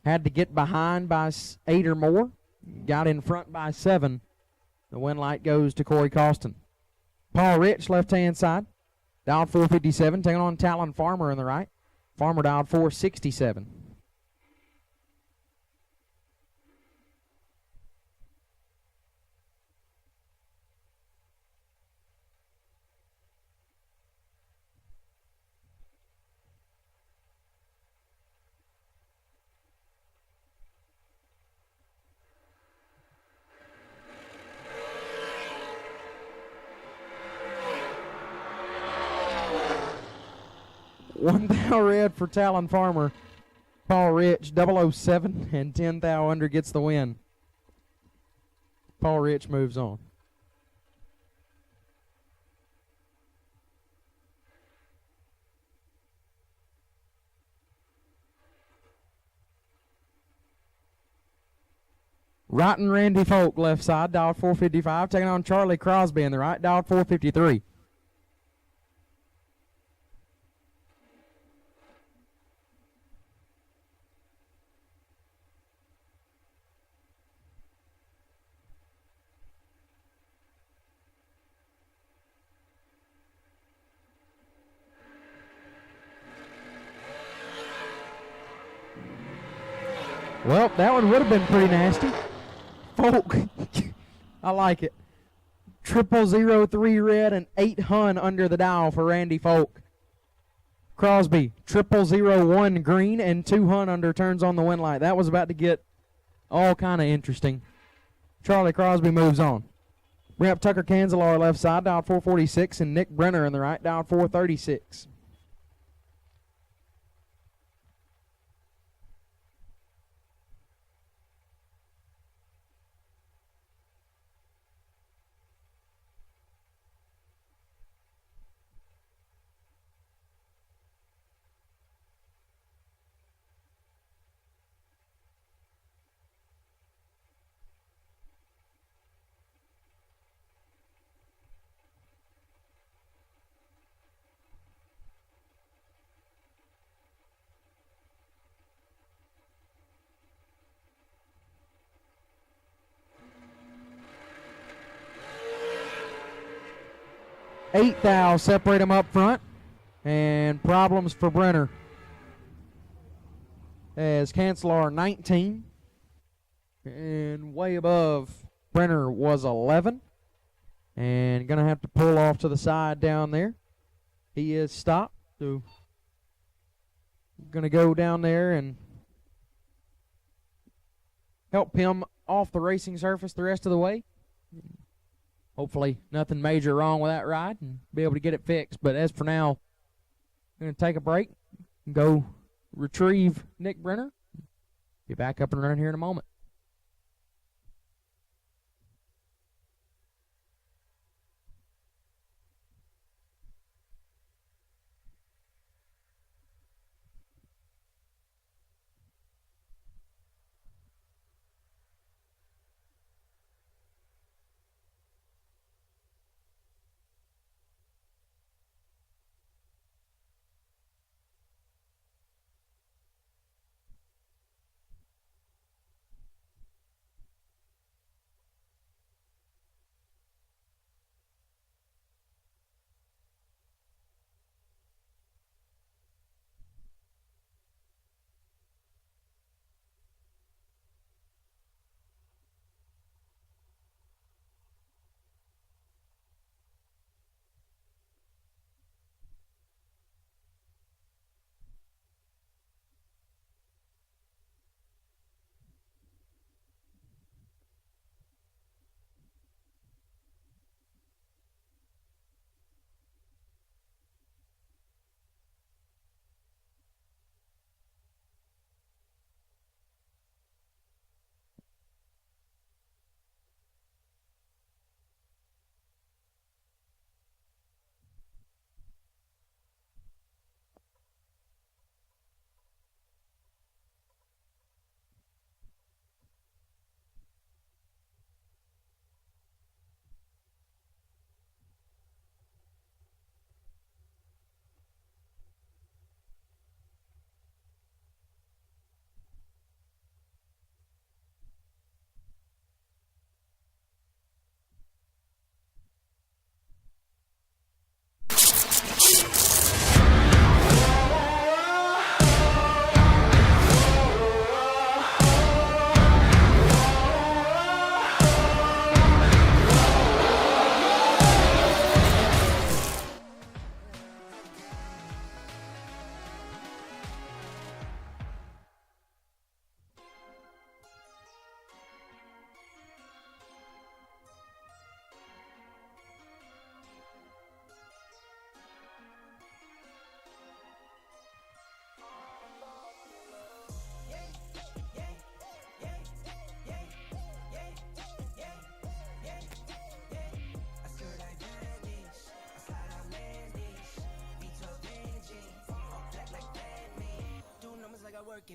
Had to get behind by 8 or more. Got in front by 7. The Winlight goes to Corey Costin. Paul Rich left hand side. Dialed 457, taking on Talon Farmer in the right. Farmer dialed 467. One thou red for Talon Farmer. Paul Rich, 007 and 10 thou under gets the win. Paul Rich moves on. Rotten Randy Folk left side, dialed 455, taking on Charlie Crosby in the right, dialed 453. Well, that one would have been pretty nasty. Folk, I like it. 0003 red and 8 hun under the dial for Randy Folk. Crosby, 0001 green and 2 hun under turns on the Winlight. That was about to get all kind of interesting. Charlie Crosby moves on. Bring up Tucker Canzelar left side, dialed 446, and Nick Brenner in the right, dialed 436. Eight thou separate them up front, and problems for Brenner as Cancelar 19, and way above Brenner was 11, and gonna have to pull off to the side down there. He is stopped, so gonna go down there and help him off the racing surface the rest of the way. Hopefully nothing major wrong with that ride and be able to get it fixed. But as for now, I'm going to take a break and go retrieve Nick Brenner. Be back up and running here in a moment.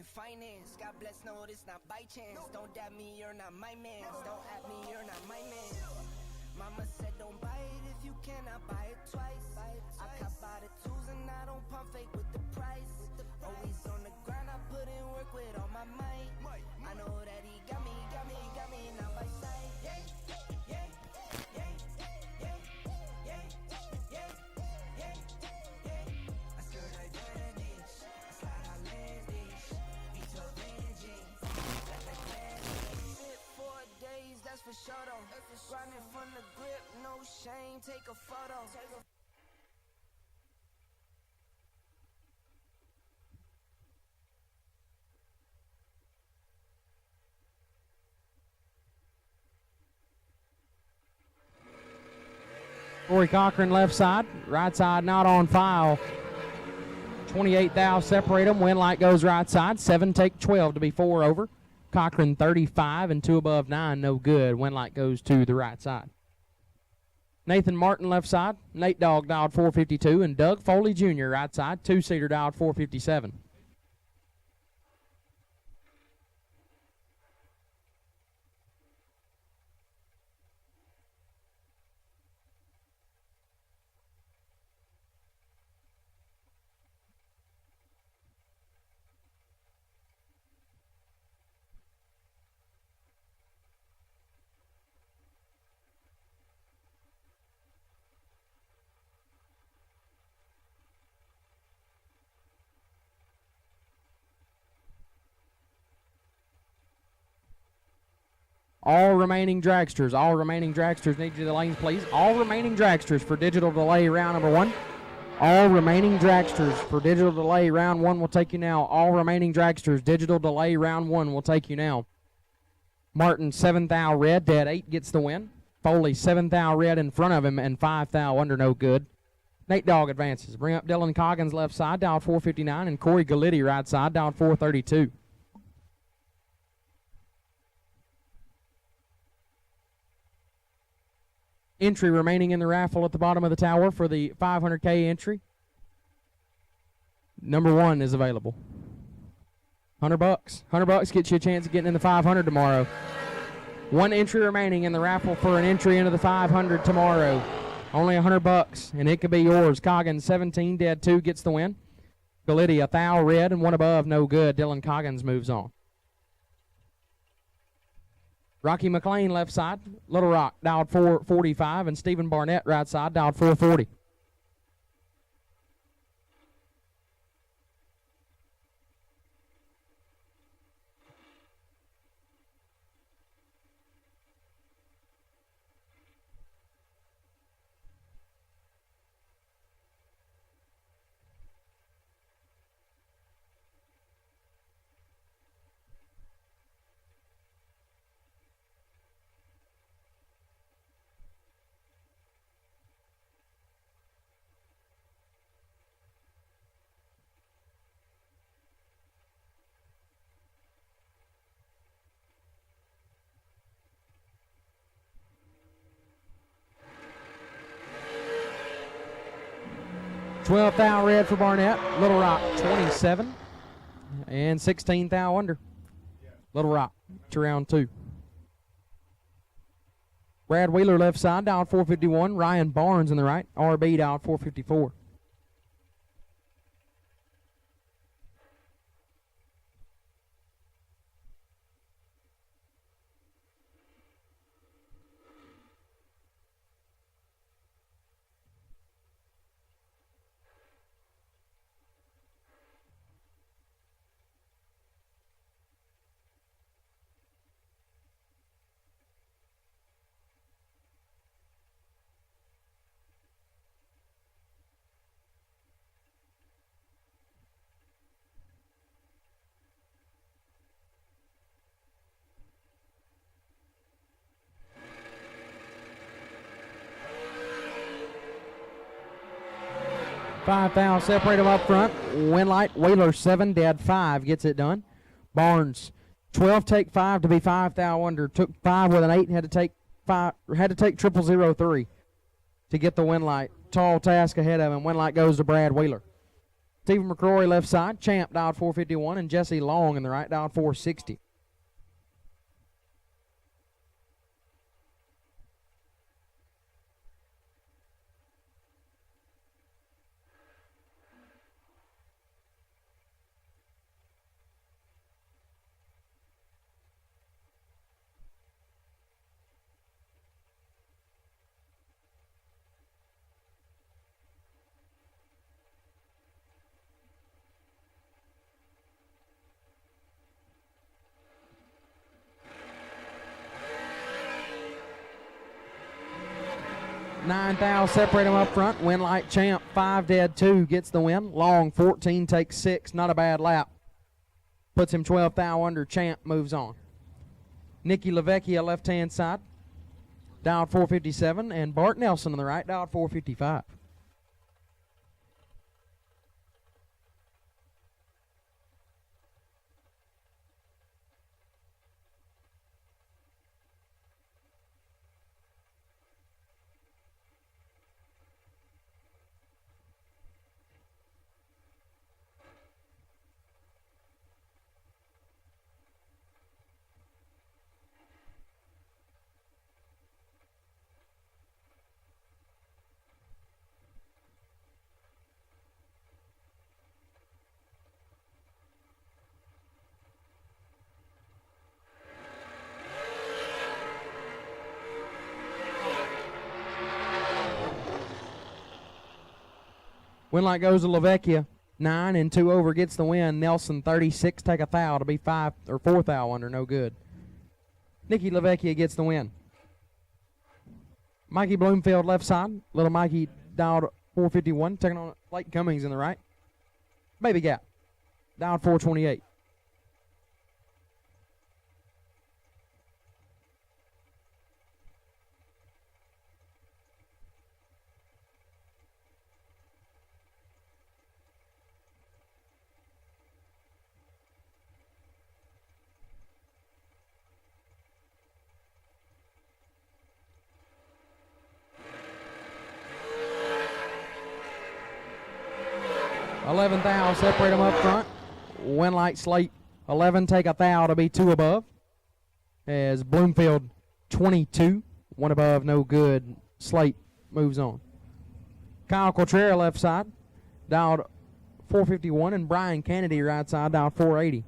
finance. God bless, no, it's not by chance. Don't doubt me, you're not my man. Don't at me, you're not my man. Mama said don't buy it if you cannot buy it twice. I cop by the tools and I don't pump fake with the price. Always on the grind, I put in work with all my might. I know that he got me, now by sight. Yeah, yeah, yeah, yeah, yeah, yeah, yeah, yeah. I skirt like bandage, I slide outlandish. V12 engine, like the classic. Sit 4 days, that's for sure though. Grinding from the grip, no shame, take a photo. Corey Cochran left side, right side not on file. 28 thou separate them. Win light goes right side. 7 take 12 to be 4 over. Cochran 35 and 2 above 9, no good. Win light goes to the right side. Nathan Martin left side. Nate Dogg dialed 452 and Doug Foley Jr. right side. 2-seater dialed 457. All remaining dragsters need you to the lanes, please. All remaining dragsters for digital delay round number 1. All remaining dragsters for digital delay round 1 will take you now. All remaining dragsters, digital delay round 1 will take you now. Martin, 7 thou red, dead 8 gets the win. Foley, 7 thou red in front of him and 5 thou under, no good. Nate Dogg advances. Bring up Dylan Coggins left side, dialed 459, and Corey Galitti right side, dialed 432. Entry remaining in the raffle at the bottom of the tower for the 500K entry. Number 1 is available. $100. $100 gets you a chance of getting in the 500 tomorrow. 1 entry remaining in the raffle for an entry into the 500 tomorrow. Only $100, and it could be yours. Coggins, 17, dead 2, gets the win. Galitti, a thou red and 1 above, no good. Dylan Coggins moves on. Rocky McLean left side, Little Rock dialed 445, and Stephen Barnett right side dialed 440. $12 thou red for Barnett. Little Rock 27 and 16 thou under. Little Rock to round 2. Brad Wheeler left side, dialed 451. Ryan Barnes in the right. RB dialed 454. $5,000, separate them up front. Winlight, Wheeler 7, dead 5 gets it done. Barnes, 12 take 5 to be 5,000 under. Took 5 with an 8 and had to take 0003 to get the Winlight. Tall task ahead of him. Winlight goes to Brad Wheeler. Stephen McCrory left side. Champ dialed 451, and Jesse Long in the right dialed 460. Nine thou separate them up front. Win like Champ, 5 dead 2 gets the win. Long 14 takes 6, not a bad lap. Puts him 12 thou under. Champ moves on. Nicky LaVecchia left hand side, dialed 457, and Bart Nelson on the right, dialed 455. Win like goes to LaVecchia. 9 and 2 over gets the win. Nelson 36 take a thou to be 5 or 4 thou under, no good. Nicky LaVecchia gets the win. Mikey Bloomfield left side. Little Mikey dialed 451, taking on Blake Cummings in the right. Baby Gap dialed 428. Eleven thou separate them up front. Win like Slate. 11 take a thou to be 2 above. As Bloomfield 22, 1 above, no good. Slate moves on. Kyle Cotrera left side, dialed 451, and Brian Kennedy right side, dialed 480.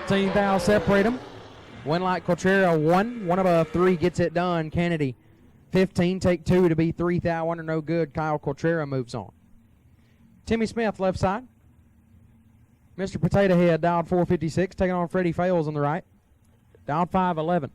Thou separate them. Win like Cotrera 1 above 3 gets it done. Kennedy 15 take 2 to be 3 thou under, no good. Kyle Cotrera moves on. Timmy Smith left side. Mr. Potato Head dialed 456, taking on Freddie Fales on the right. Dialed 511.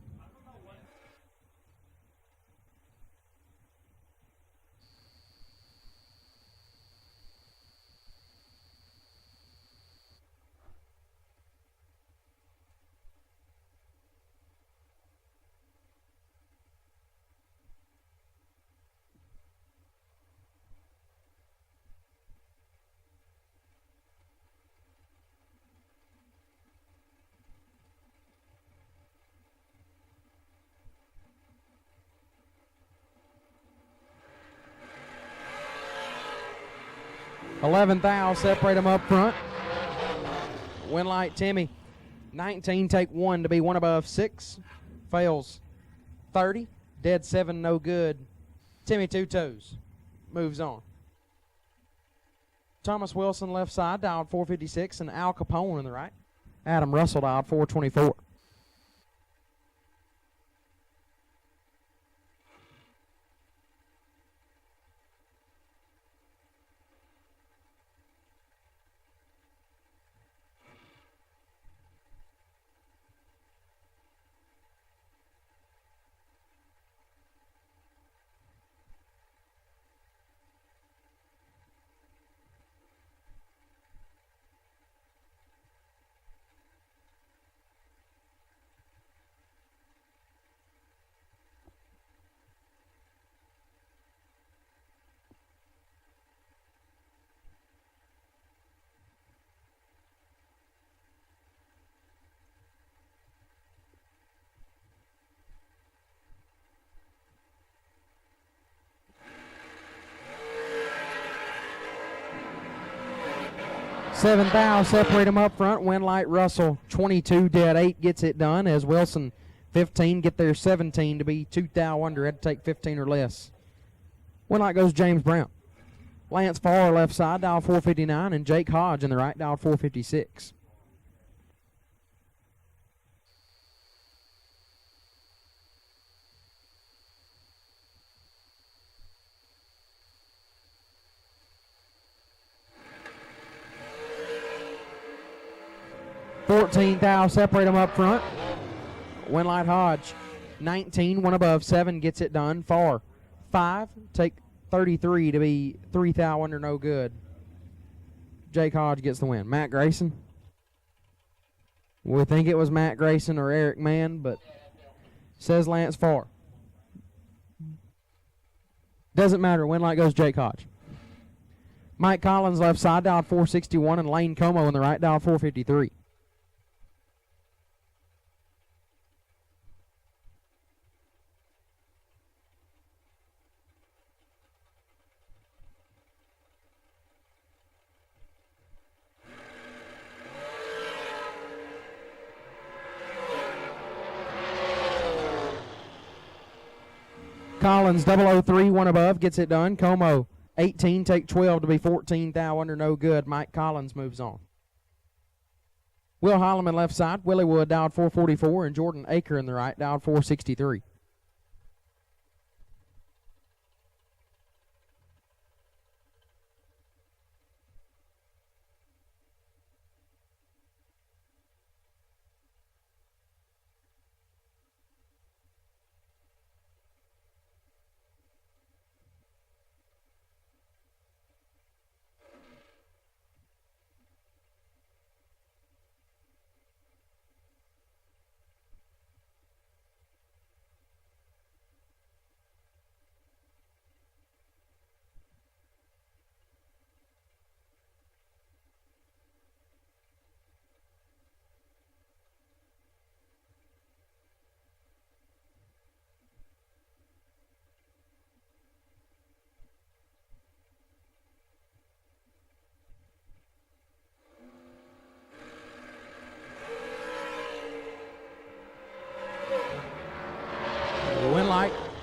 Eleven thou separate them up front. Win like Timmy. 19 take 1 to be 1 above 6. Fails 30. Dead 7, no good. Timmy 2 toes. Moves on. Thomas Wilson left side, dialed 456, and Al Capone on the right. Adam Russell dialed 424. Seventh thou, separate him up front. Winlight Russell, 22, dead 8, gets it done as Wilson, 15, get there 17 to be 2 thou under. Had to take 15 or less. Winlight goes James Brown. Lance Farr left side, dial 459, and Jake Hodge in the right, dial 456. $14 thou, separate them up front. Winlight Hodge, 19, one above, 7 gets it done. Farr, 5, take 33 to be 3 thou under, no good. Jake Hodge gets the win. Matt Grayson. We think it was Matt Grayson or Eric Mann, but says Lance Farr. Doesn't matter. Winlight goes Jake Hodge. Mike Collins left side, dialed 461, and Lane Como in the right, dialed 453. Collins, 003, one above, gets it done. Como, 18, take 12 to be 14 thou under, no good. Mike Collins moves on. Will Holloman left side. Willie Wood dialed 444, and Jordan Aker in the right, dialed 463.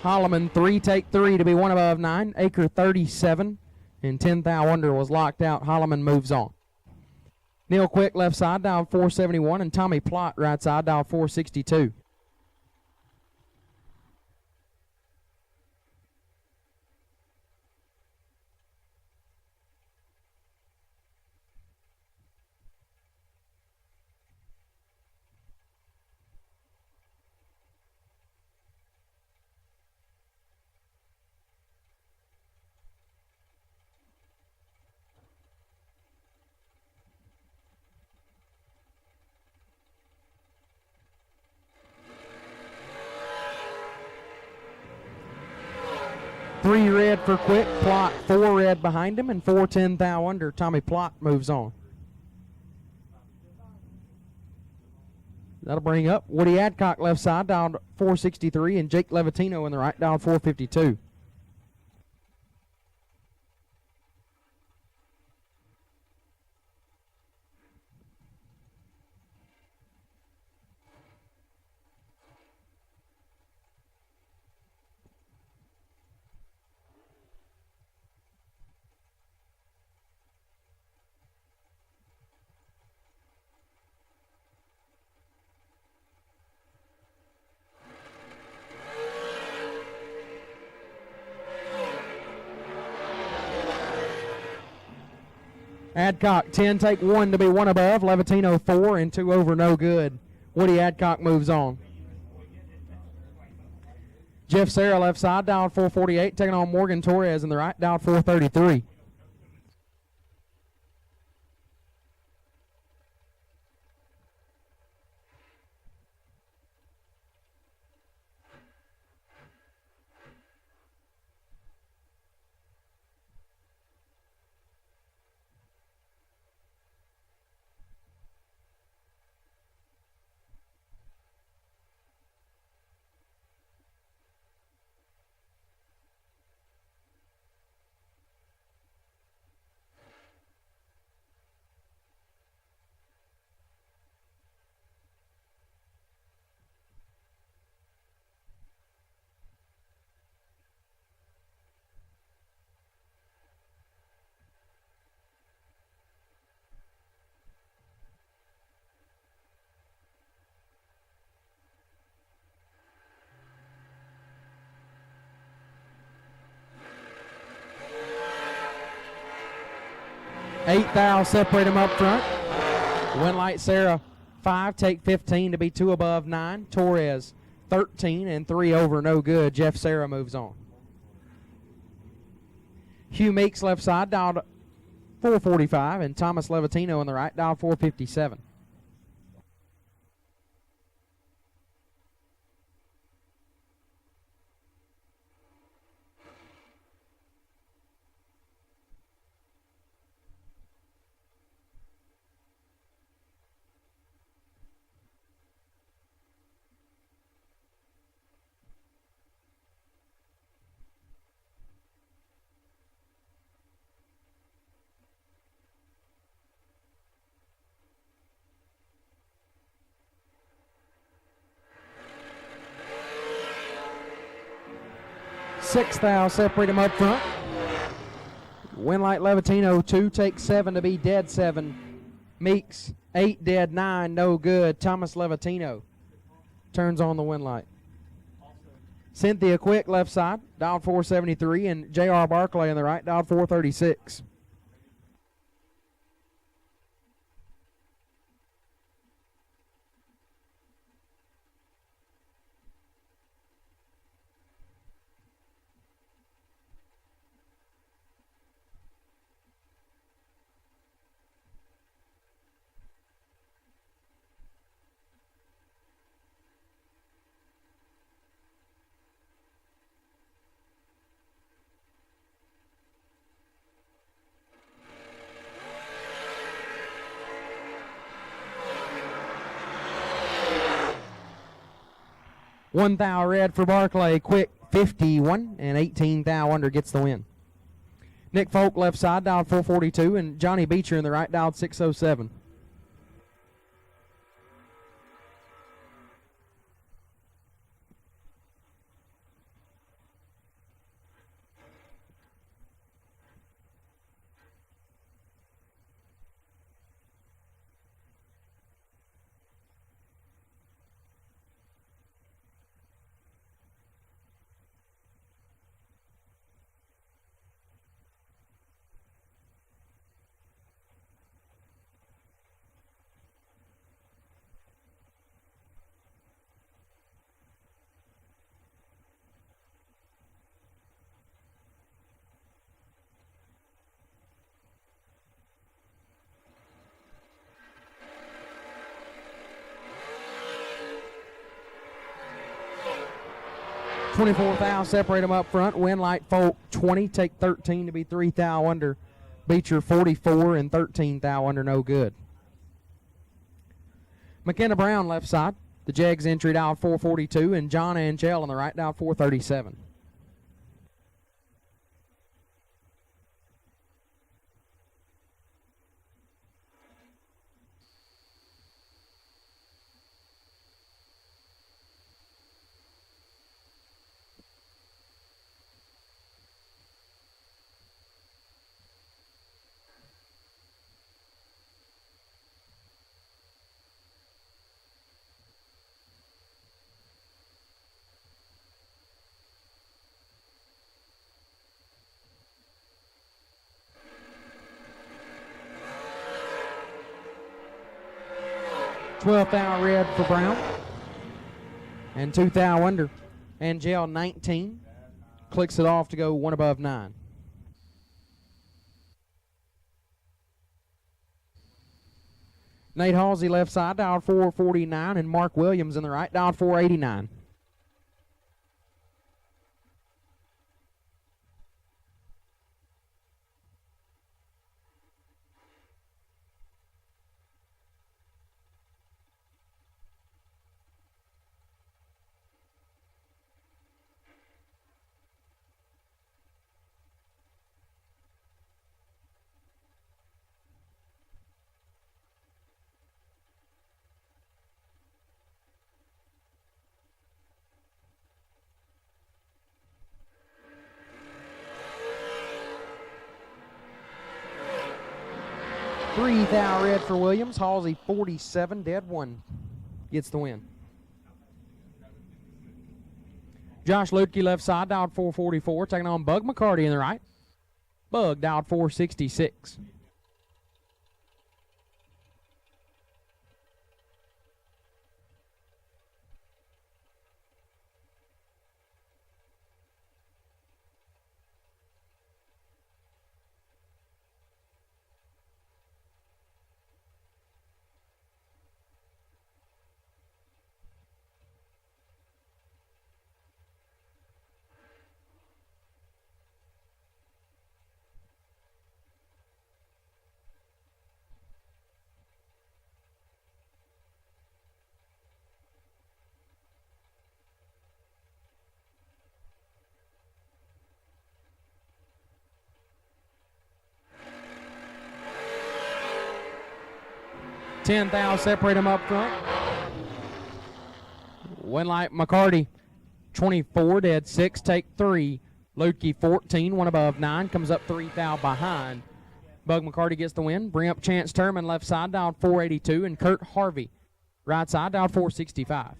Holloman, 3, take 3 to be 1 above, 9. Aker, 37, and 10 thou under was locked out. Holloman moves on. Neil Quick, left side, dial 471, and Tommy Plott, right side, dial 462. Three red for Quick, Plott 4 red behind him, and 4-10 thou under. Tommy Plott moves on. That'll bring up Woody Adcock left side, dialed 463, and Jake Levatino in the right, dialed 452. Adcock 10, take 1 to be 1 above. Levatino 4 and 2 over, no good. Woody Adcock moves on. Jeff Serra left side, dialed 448, taking on Morgan Torres in the right, dialed 433. Eight thou separate them up front. Winlight Sarah 5, take 15 to be 2 above 9. Torres 13 and 3 over, no good. Jeff Sarah moves on. Hugh Meeks left side, dialed 445, and Thomas Levatino in the right, dialed 457. Six thou separate them up front. Winlight Levatino 2, take 7 to be dead 7. Meeks 8, dead 9, no good. Thomas Levatino turns on the Winlight. Cynthia Quick left side, dialed 473, and J.R. Barclay in the right, dialed 436. One thou red for Barclay, Quick 51, and 18 thou under gets the win. Nick Folk left side, dialed 442, and Johnny Beecher in the right, dialed 607. $24 thou separate them up front. Winlight Folk 20, take 13 to be 3 thou under. Beecher 44 and 13 thou under, no good. McKenna Brown left side. The Jags entry dialed 442, and John Angel on the right, dialed 437. 12th thou red for Brown. And 2 thou under. Angel 19. Clicks it off to go 1 above 9. Nate Halsey left side, dialed 449, and Mark Williams in the right, dialed 489. Three thou red for Williams. Halsey 47, dead 1 gets the win. Josh Lutke left side, dialed 444, taking on Bug McCarty in the right. Bug dialed 466. Ten thou separate them up front. Winlight McCarty 24, dead 6, take 3. Lutke 14, 1 above 9, comes up 3 thou behind. Bug McCarty gets the win. Bring up Chance Turman left side, dialed 482, and Kurt Harvey right side, dialed 465.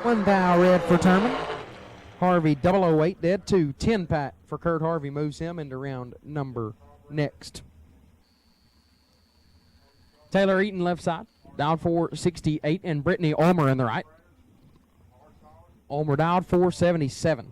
One thou red for Turman. Harvey 008, dead 2. 10 pack for Kurt Harvey moves him into round number next. Taylor Eaton left side, dialed 468, and Brittany Ulmer in the right. Ulmer dialed 477.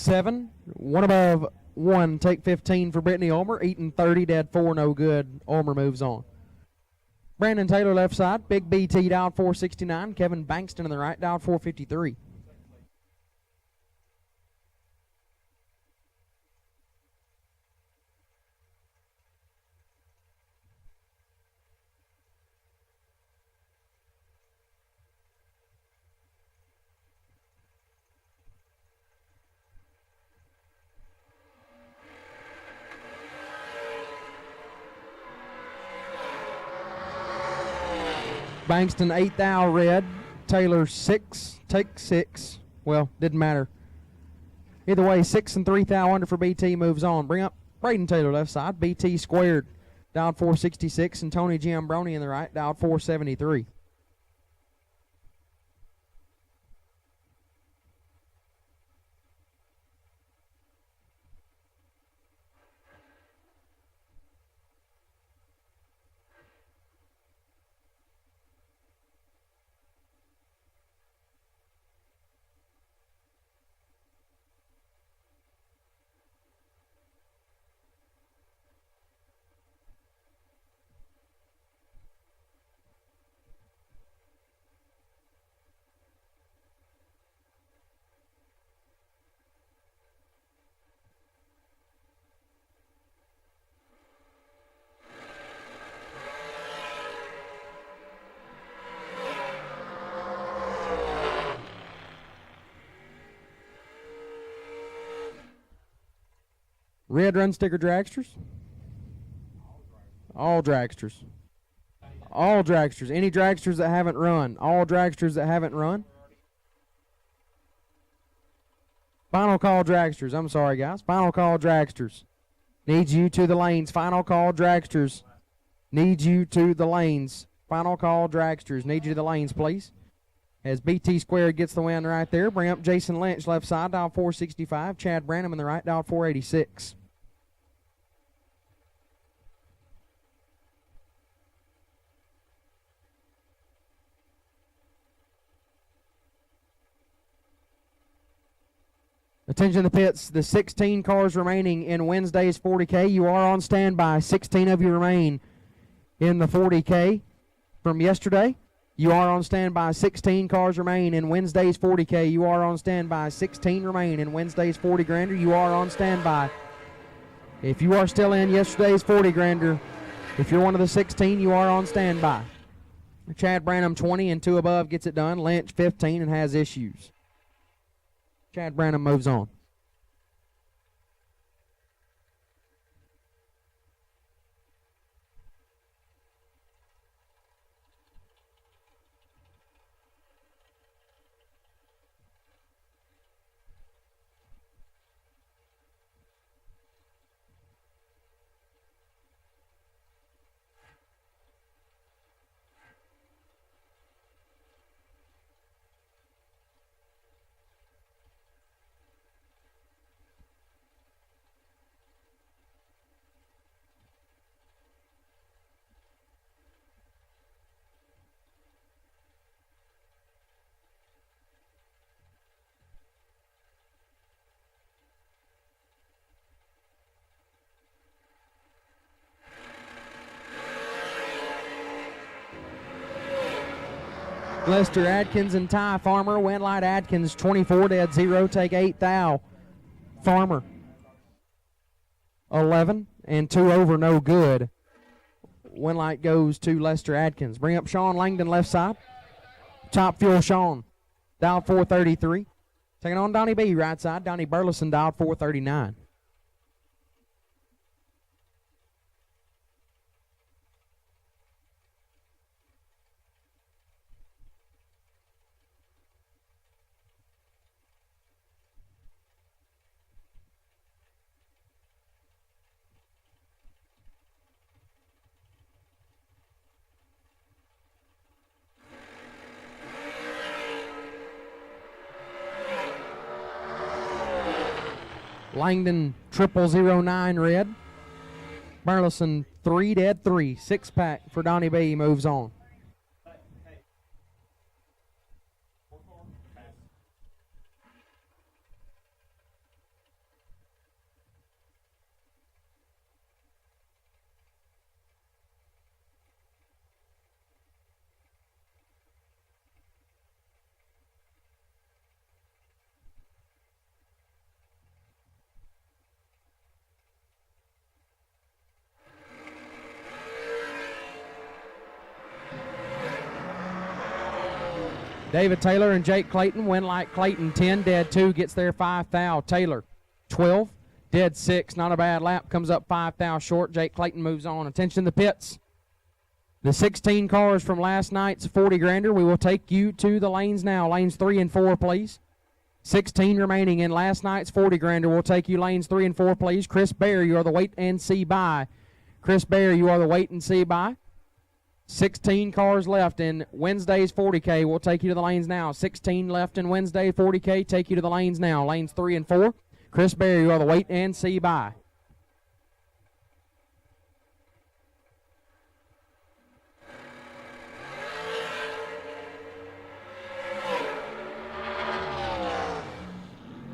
Seven, 1 above 1, take 15 for Brittany Ulmer. Eaton 30, dead 4, no good. Ulmer moves on. Brandon Taylor left side, Big BT dialed 469. Kevin Bankston in the right, dialed 453. Bankston 8 thou red. Taylor 6, take 6. Well, didn't matter. Either way, 6 and 3 thou under for BT moves on. Bring up Braden Taylor left side. BT squared, dialed 466, and Tony Giambroni in the right, dialed 473. Red run sticker dragsters. All dragsters. All dragsters. Any dragsters that haven't run. All dragsters that haven't run. Final call dragsters. I'm sorry, guys. Final call dragsters. Needs you to the lanes. Final call dragsters. Needs you to the lanes. Final call dragsters. Need you to the lanes, please. As BT squared gets the win right there. Bring up Jason Lynch left side, dial 465. Chad Branham in the right, dial 486. Attention the pits, the 16 cars remaining in Wednesday's 40K. You are on standby. 16 of you remain in the 40K from yesterday. You are on standby. 16 cars remain in Wednesday's 40K. You are on standby. 16 remain in Wednesday's 40 grander. You are on standby. If you are still in yesterday's 40 grander, if you're one of the 16, you are on standby. Chad Branham 20 and 2 above gets it done. Lynch 15 and has issues. Chad Branham moves on. Lester Adkins and Ty Farmer. Winlight Adkins 24 dead 0. Take 8 thou. Farmer 11 and 2 over, no good. Winlight goes to Lester Adkins. Bring up Sean Langdon left side. Top fuel Sean. Dialed 433. Taking on Donnie B right side. Donnie Burleson dialed 439. Langdon 0009 red. Burleson 3 dead 3. 6-pack for Donnie B moves on. David Taylor and Jake Clayton. Winlight Clayton 10 dead 2 gets there 5 thou. Taylor 12 dead 6. Not a bad lap. Comes up 5 thou short. Jake Clayton moves on. Attention the pits. The 16 cars from last night's 40 grander, we will take you to the lanes now. Lanes 3 and 4, please. 16 remaining in last night's 40 grander. We'll take you lanes 3 and 4, please. Chris Bear, you are the wait and see by. Chris Bear, you are the wait and see by. 16 cars left in Wednesday's 40K. We'll take you to the lanes now. 16 left in Wednesday 40K. Take you to the lanes now. Lanes 3 and 4. Chris Bear, you are the wait and see by.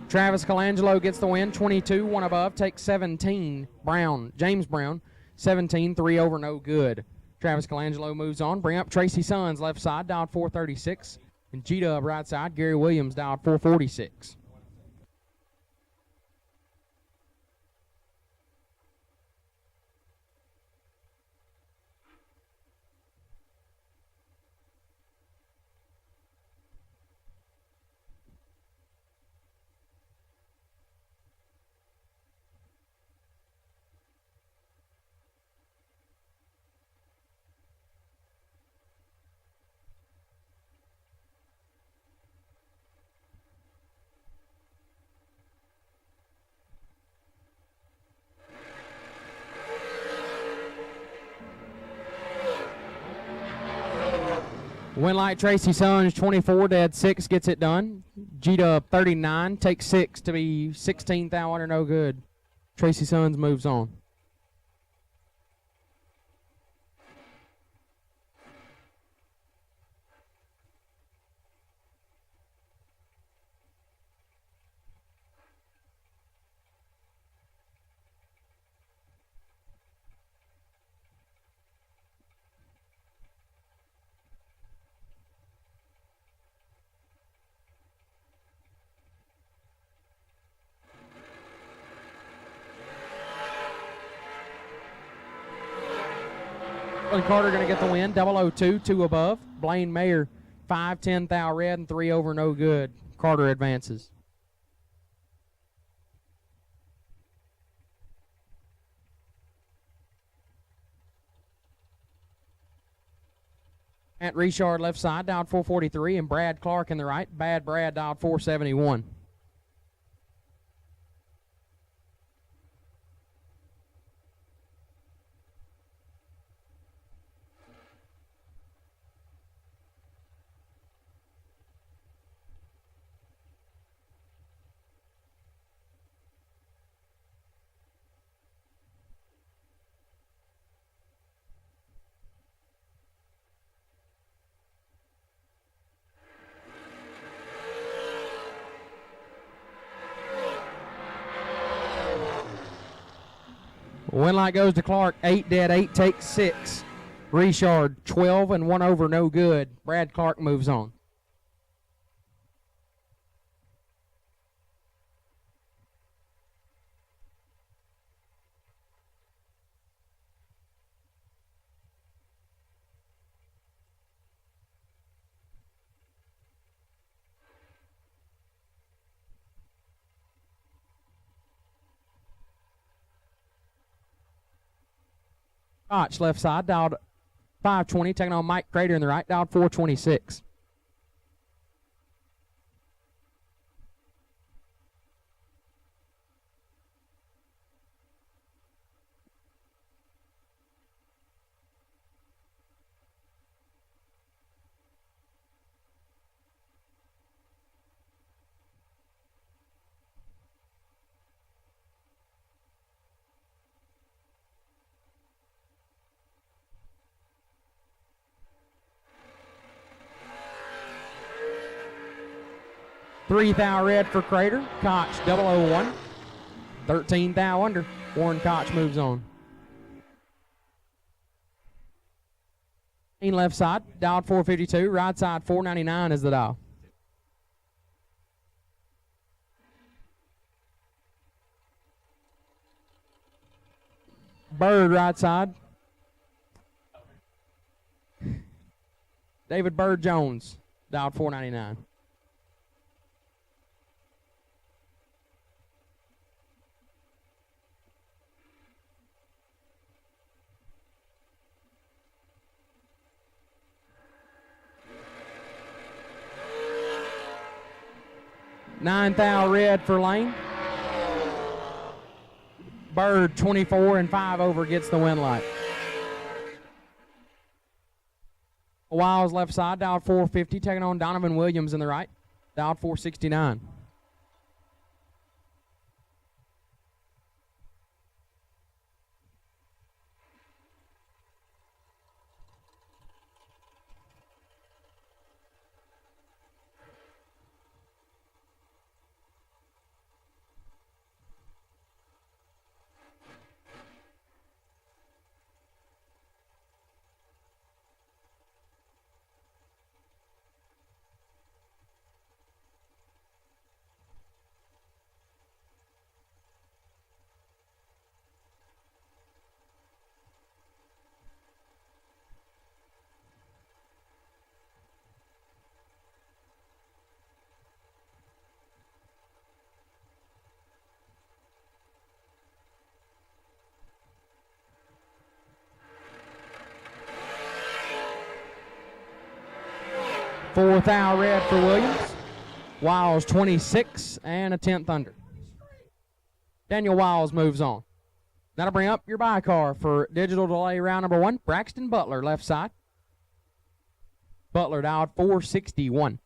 Travis Colangelo gets the win. 22, one above. Takes 17. James Brown, 17, 3 over, no good. Travis Colangelo moves on. Bring up Tracy Sons, left side, dialed 436. And G-Dub, right side, Gary Williams, dialed 446. Winlight Tracy Sons, 24, dead 6, gets it done. G-Dub, 39, takes 6 to be 16 thou under, no good. Tracy Sons moves on. Carter going to get the win. 002, 2 above. Blaine Mayer, 5, 10 thou red, and 3 over, no good. Carter advances. Matt Richard left side, dialed 443, and Brad Clark in the right. Bad Brad dialed 471. Winlight goes to Clark, 8 dead, 8 takes 6. Richard, 12 and 1 over, no good. Brad Clark moves on. Koch, left side, dialed 520, taking on Mike Crater in the right, dialed 426. Three thou red for Crater. Koch, 001. 13 thou under. Warren Koch moves on. Left side, dialed 452. Right side, 499 is the dial. Bird, right side. David Bird Jones, dialed 499. 9 thou red for Lane. Bird 24 and 5 over gets the win light. Wiles left side, dialed 450, taking on Donovan Williams in the right, dialed 469. Fourth thou red for Williams. Wiles 26 and a 10th under. Daniel Wiles moves on. That'll bring up your buy car for digital delay round number 1. Braxton Butler, left side. Butler dialed 461.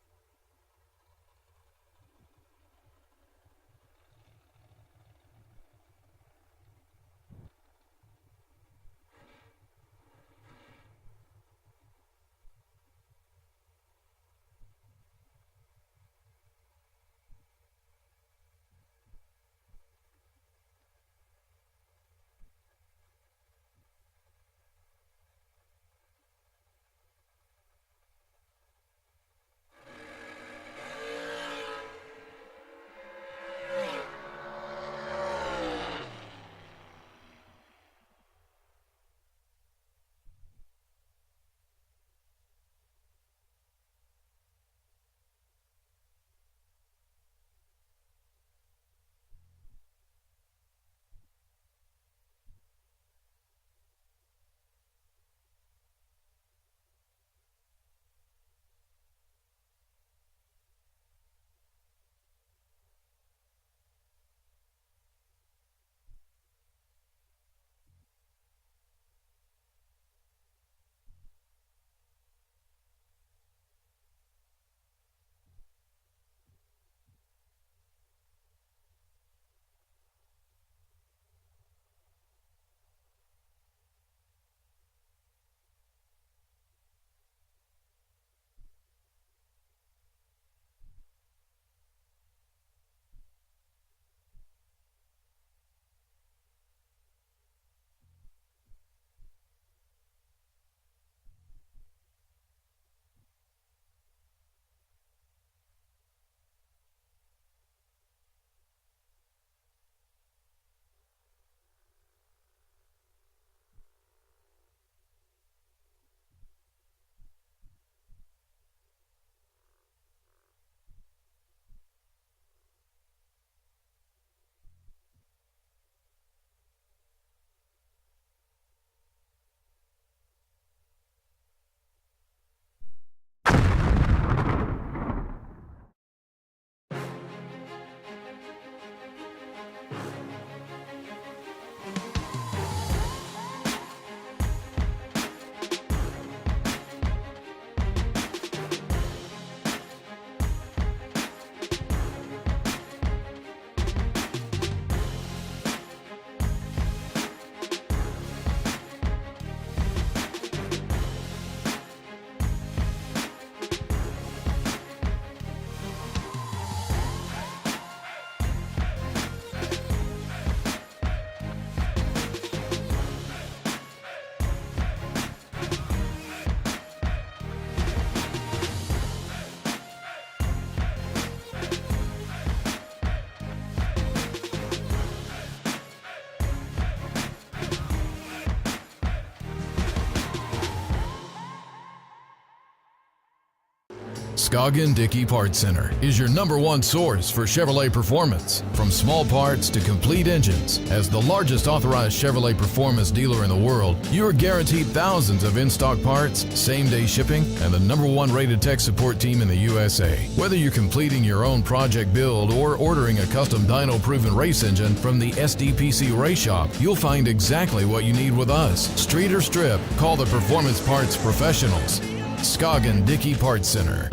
Scoggin Dickey Parts Center is your #1 source for Chevrolet performance. From small parts to complete engines, as the largest authorized Chevrolet performance dealer in the world, you are guaranteed thousands of in-stock parts, same-day shipping, and the #1 rated tech support team in the USA. Whether you're completing your own project build or ordering a custom dyno-proven race engine from the SDPC Race Shop, you'll find exactly what you need with us. Street or strip, call the Performance Parts Professionals. Scoggin Dickey Parts Center.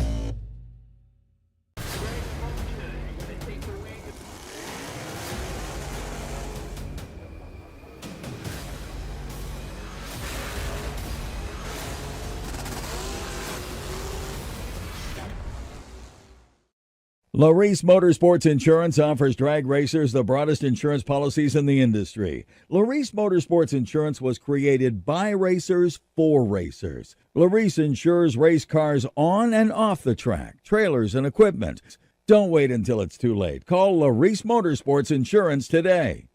Larice Motorsports Insurance offers drag racers the broadest insurance policies in the industry. Larice Motorsports Insurance was created by racers for racers. Larice insures race cars on and off the track, trailers and equipment. Don't wait until it's too late. Call Larice Motorsports Insurance today.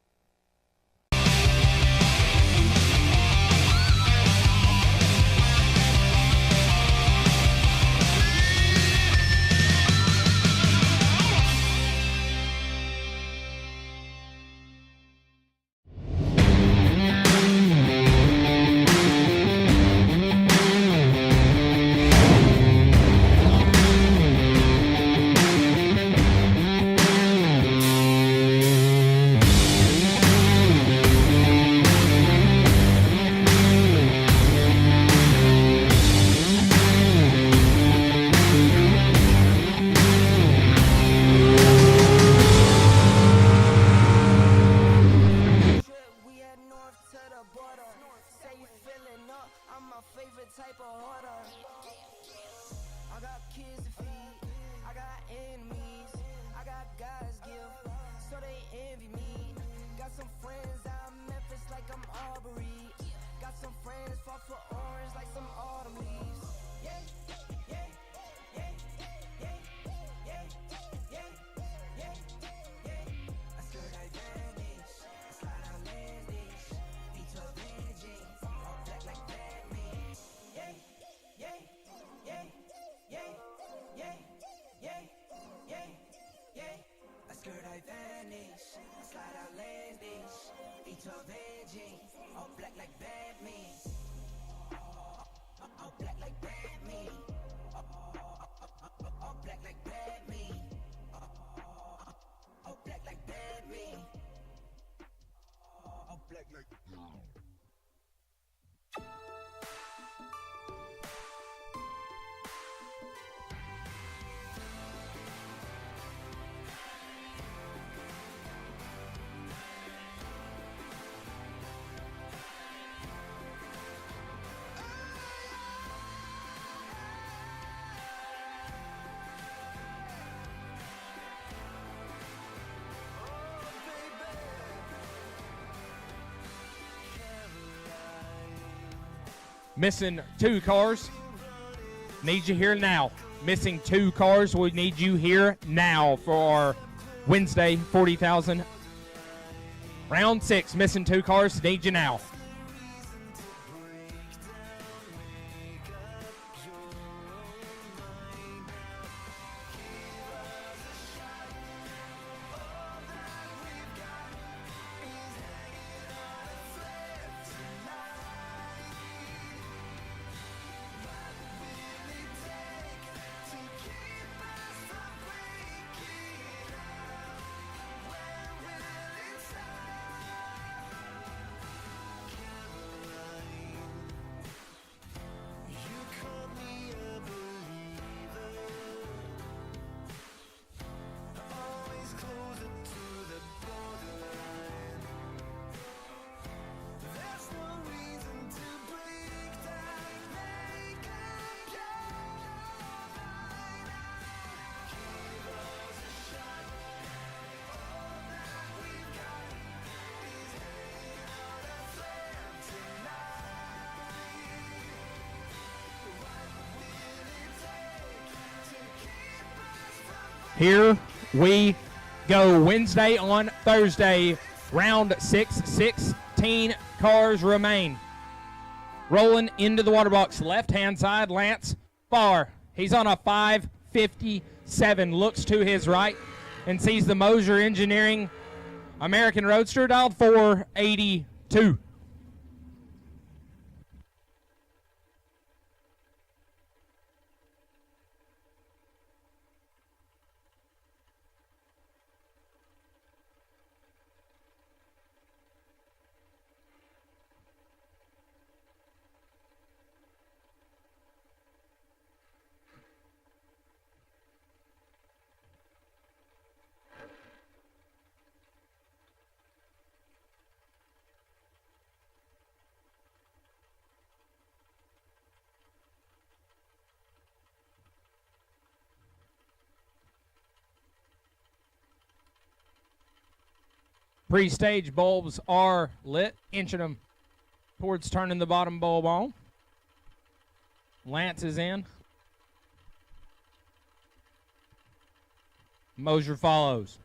Missing 2 cars. Need you here now. Missing 2 cars. We need you here now for our Wednesday 40,000. Round 6. Missing 2 cars. Need you now. Here we go. Wednesday on Thursday, round 6, 16 cars remain. Rolling into the water box, left-hand side, Lance Farr. He's on a 5 457. Looks to his right and sees the Mosier Engineering American Roadster, dialed 482. Pre-stage bulbs are lit, inching them towards turning the bottom bulb on. Lance is in. Mosier follows.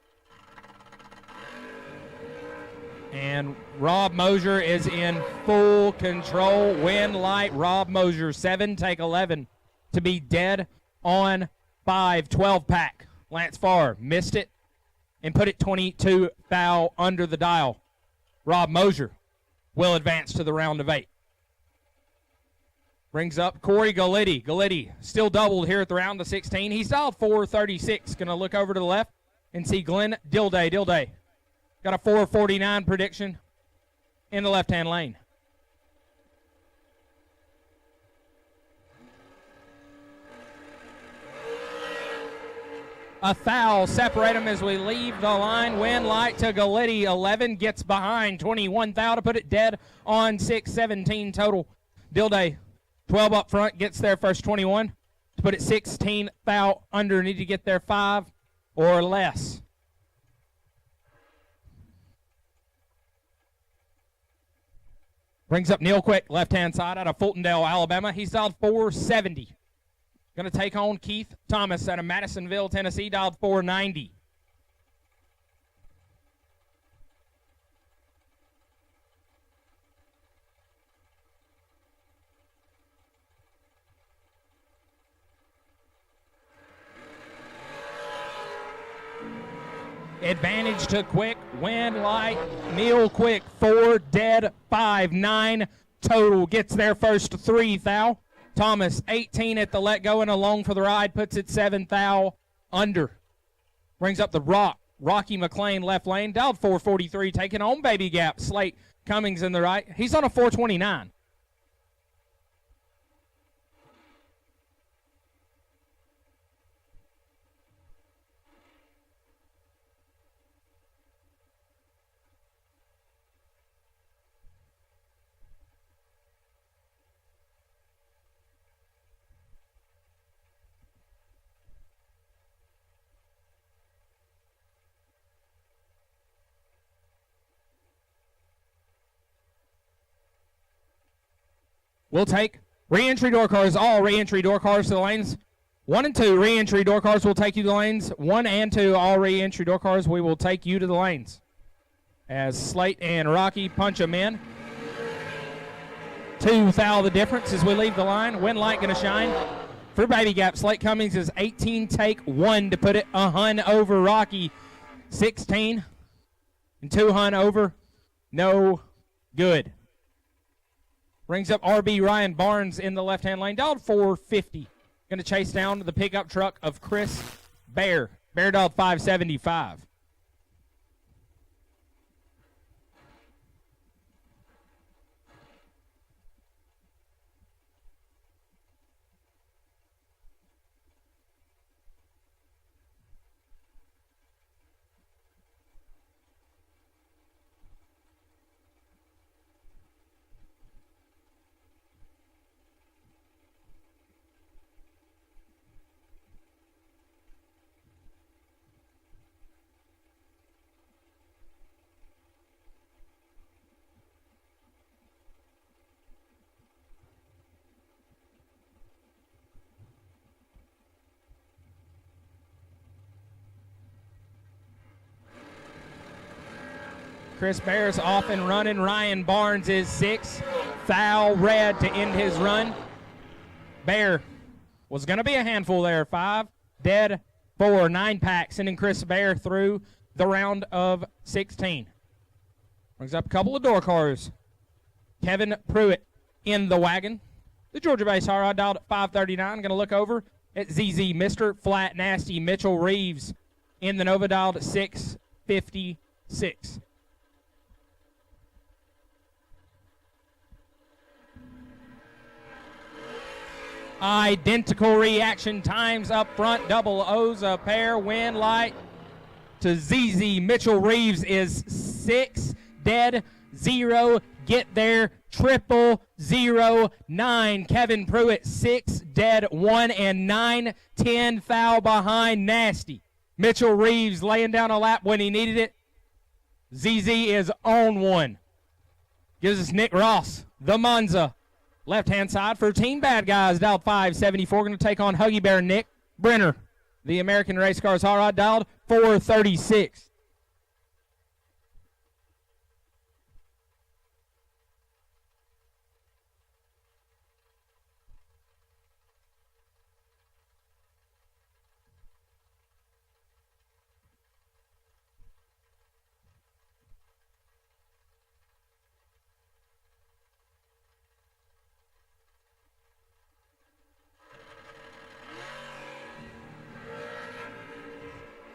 And Rob Mosier is in full control. Win light, Rob Mosier, 7, take 11 to be dead on 5, 12 pack. Lance Farr missed it and put it 22 thou under the dial. Rob Mosier will advance to the round of 8. Brings up Corey Galitti. Galitti still doubled here at the round of 16. He's dialed 436. Going to look over to the left and see Glenn Dilday. Dilday got a 449 prediction in the left-hand lane. A foul separate them as we leave the line. Win light to Galitti. 11 gets behind. 21 thou to put it dead on 6, 17 total. Dilday, 12 up front, gets there first 21 to put it 16 thou under. Need to get there 5 or less. Brings up Neil Quick, left-hand side out of Fultondale, Alabama. He's dialed 470. Going to take on Keith Thomas out of Madisonville, Tennessee, dialed 490. Advantage to Quick, win light, Neil Quick, 4 dead, 5, 9 total. Gets there first 3 thou. Thomas, 18 at the let-go and along for the ride, puts it 7 thou under. Brings up the Rocky McLean left lane, dialed 443, taking on Baby Gap. Slate Cummings in the right. He's on a 429. We'll take re-entry door cars, all re-entry door cars to the lanes. 1 and 2 re-entry door cars will take you to the lanes. 1 and 2 all re-entry door cars, we will take you to the lanes. As Slate and Rocky punch them in. 2 thou the difference as we leave the line. Win light going to shine for Baby Gap. Slate Cummings is 18 take 1 to put it a hun over Rocky. 16 and 2 hun over. No good. Brings up RB Ryan Barnes in the left-hand lane. Dialed 450. Going to chase down the pickup truck of Chris Bear. Bear dialed 575. Chris Bear's off and running. Ryan Barnes is 6 thou red to end his run. Bear was going to be a handful there. 5 dead 4. 9-pack, sending Chris Bear through the round of 16. Brings up a couple of door cars. Kevin Pruitt in the wagon. The Georgia-based high rod dialed at 539. Going to look over at ZZ, Mr. Flat Nasty, Mitchell Reeves in the Nova dialed at 656. Identical reaction times up front. Double O's a pair. Win light to ZZ. Mitchell Reeves is 6 dead 0. Get there 009. Kevin Pruitt 6 dead 1 and 9-10 foul behind Nasty. Mitchell Reeves laying down a lap when he needed it. ZZ is on one. Gives us Nick Ross, the Monza. Left-hand side for Team Bad Guys, dialed 574. Going to take on Huggy Bear Nick Brenner. The American Race Cars hot rod dialed 436.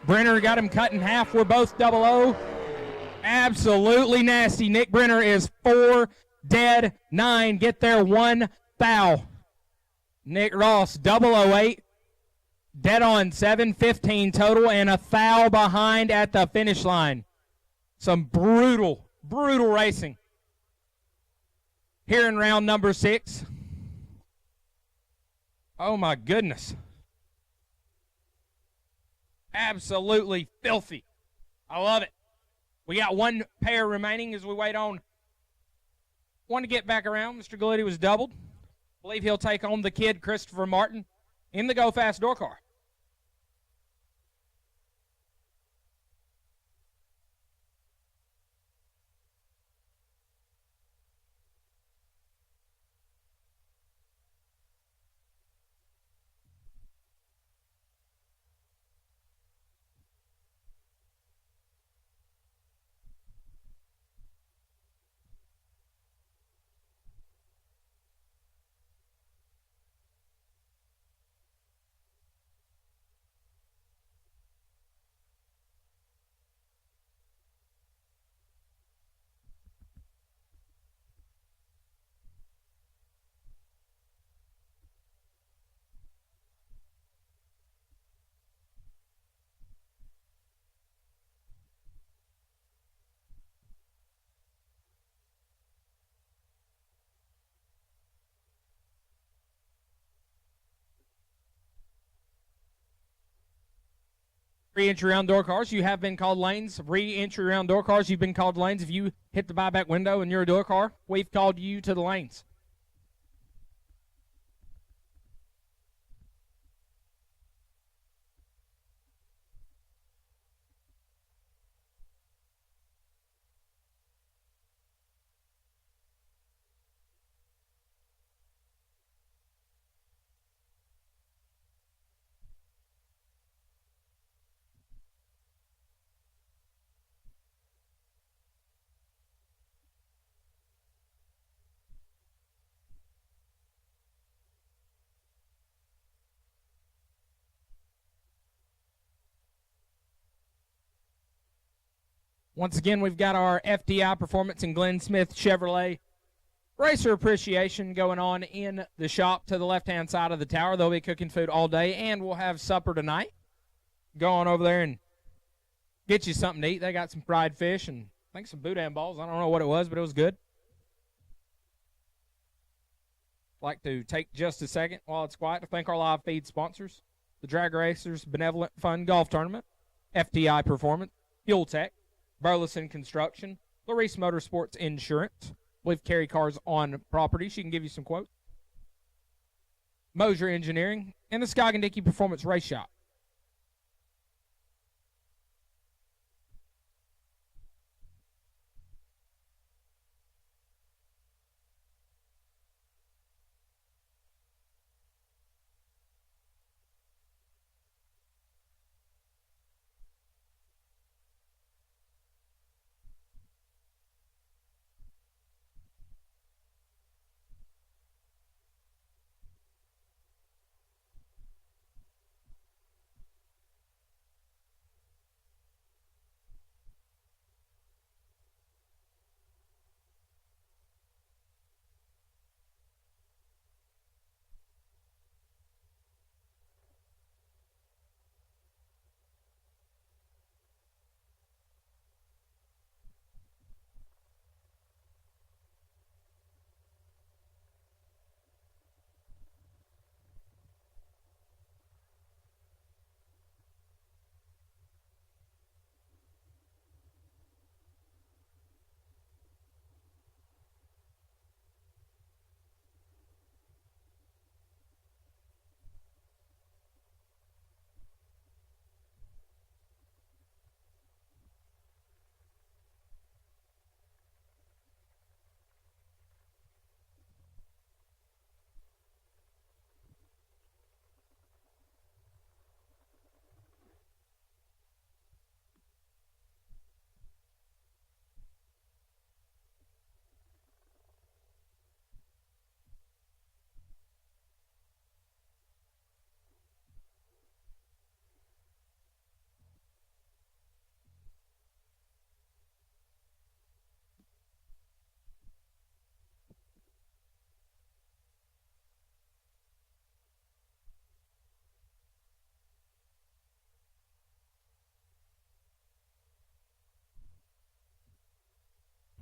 Brenner got him cut in half. We're both double O. Absolutely nasty. Nick Brenner is 4 dead 9. Get there 1 foul. Nick Ross, 008. Dead on 7-15 total and a foul behind at the finish line. Some brutal racing. Here in round number 6. Oh my goodness. Absolutely filthy. I love it. We got one pair remaining as we wait on one to get back around. Mr. Galletti was doubled. I believe he'll take on the kid, Christopher Martin, in the Go Fast door car. Re-entry round door cars, you have been called lanes. Re-entry round door cars, you've been called lanes. If you hit the buyback window and you're a door car, we've called you to the lanes. Once again, we've got our FTI Performance and Glenn Smith Chevrolet Racer Appreciation going on in the shop to the left-hand side of the tower. They'll be cooking food all day, and we'll have supper tonight. Go on over there and get you something to eat. They got some fried fish and I think some boudin balls. I don't know what it was, but it was good. I'd like to take just a second while it's quiet to thank our live feed sponsors, the Drag Racers Benevolent Fund Golf Tournament, FTI Performance, Fuel Tech, Burleson Construction, Larice Motorsports Insurance. We've carry cars on property. She can give you some quotes. Mosier Engineering, and the Scoggin Dickey Performance Race Shop.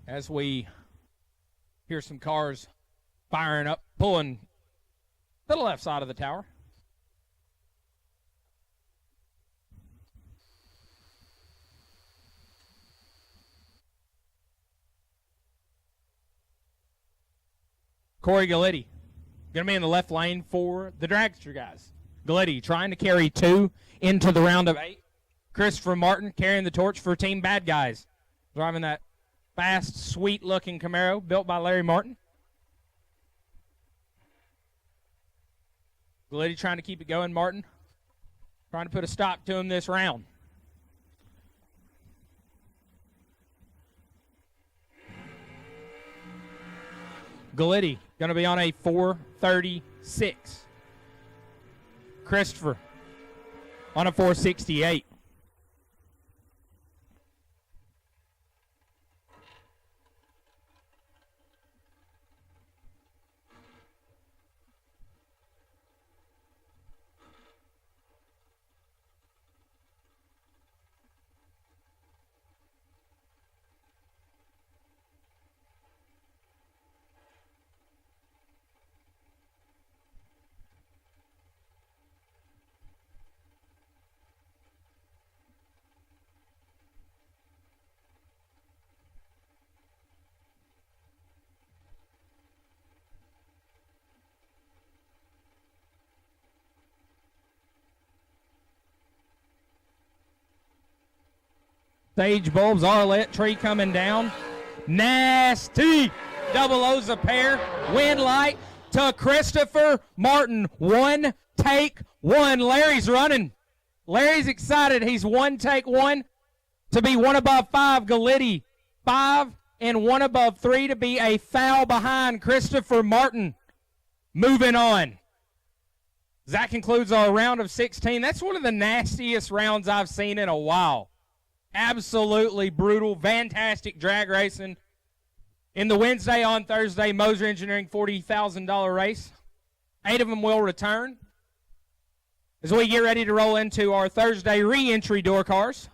as we hear some cars firing up, pulling to the left side of the tower. Corey Galletti going to be in the left lane for the dragster guys. Galletti trying to carry 2 into the round of 8. Christopher Martin carrying the torch for Team Bad Guys, driving that fast, sweet-looking Camaro built by Larry Martin. Galletti trying to keep it going. Martin trying to put a stop to him this round. Galletti going to be on a 436. Christopher on a 468. Sage bulbs, Arlette tree coming down. Nasty. Double O's a pair. Wind light to Christopher Martin. 1 take 1. Larry's running. Larry's excited. He's 1 take 1 to be 1 above 5. Galletti 5 and 1 above 3 to be a foul behind Christopher Martin. Moving on. That concludes our round of 16. That's one of the nastiest rounds I've seen in a while. Absolutely brutal, fantastic drag racing. In the Wednesday on Thursday Moser Engineering $40,000 race, 8 of them will return as we get ready to roll into our Thursday re-entry door cars.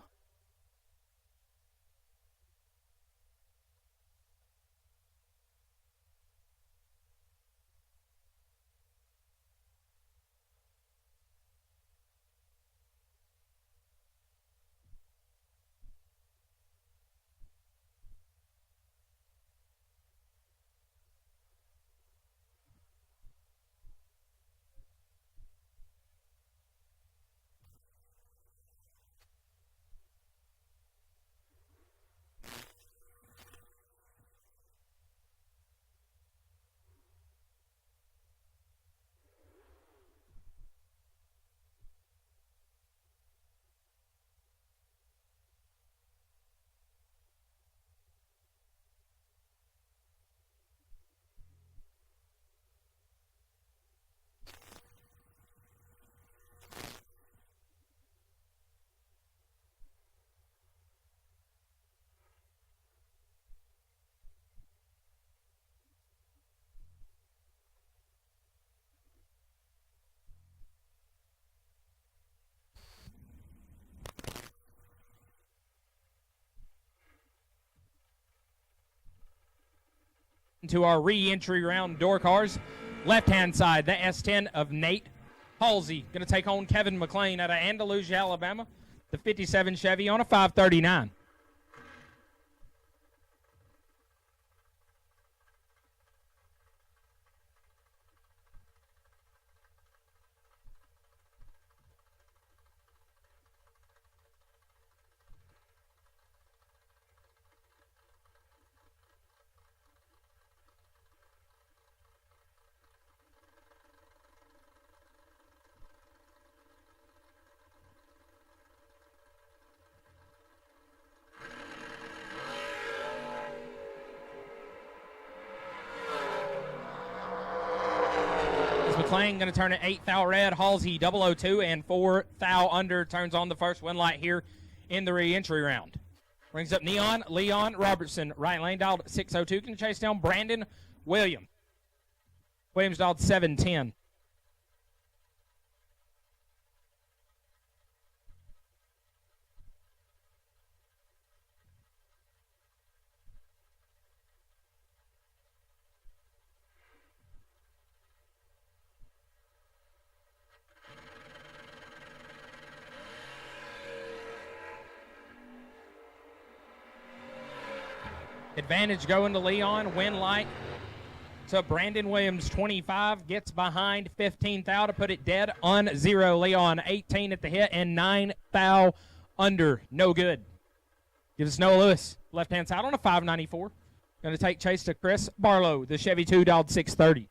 To our re-entry round door cars. Left-hand side, the S10 of Nate Halsey. Going to take on Kevin McLean out of Andalusia, Alabama. The 57 Chevy on a 539. McLean going to turn it 8 thou red. Halsey 002 and 4 thou under. Turns on the first win light here in the re-entry round. Brings up Neon Leon Robertson. Right lane dialed 602. Can chase down Brandon Williams. Williams dialed 710. Advantage going to Leon. Win light to Brandon Williams, 25. Gets behind 15 thou to put it dead on 0. Leon, 18 at the hit and 9 thou under. No good. Gives Noah Lewis left-hand side on a 594. Going to take chase to Chris Barlow. The Chevy 2 dialed 630.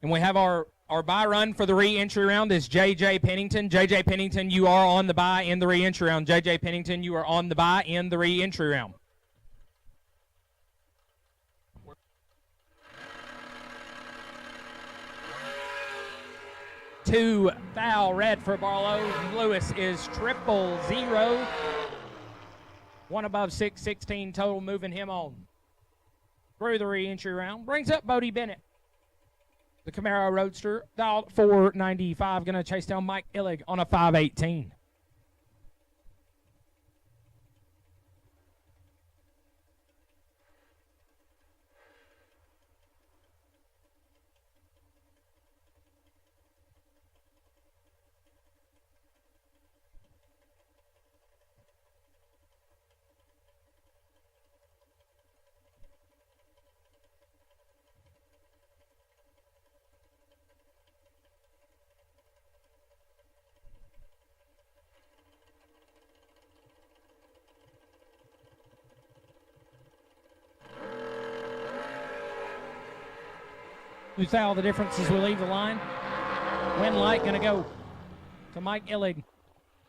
And we have our bye run for the re-entry round is J.J. Pennington. J.J. Pennington, you are on the bye in the re-entry round. J.J. Pennington, you are on the bye in the re-entry round. Two thou red for Barlow. Lewis is 000. One above 616 total, moving him on through the re-entry round. Brings up Bodie Bennett. The Camaro Roadster, dialed 495, going to chase down Mike Illig on a 518. You see all the difference as we leave the line. Win light going to go to Mike Illig.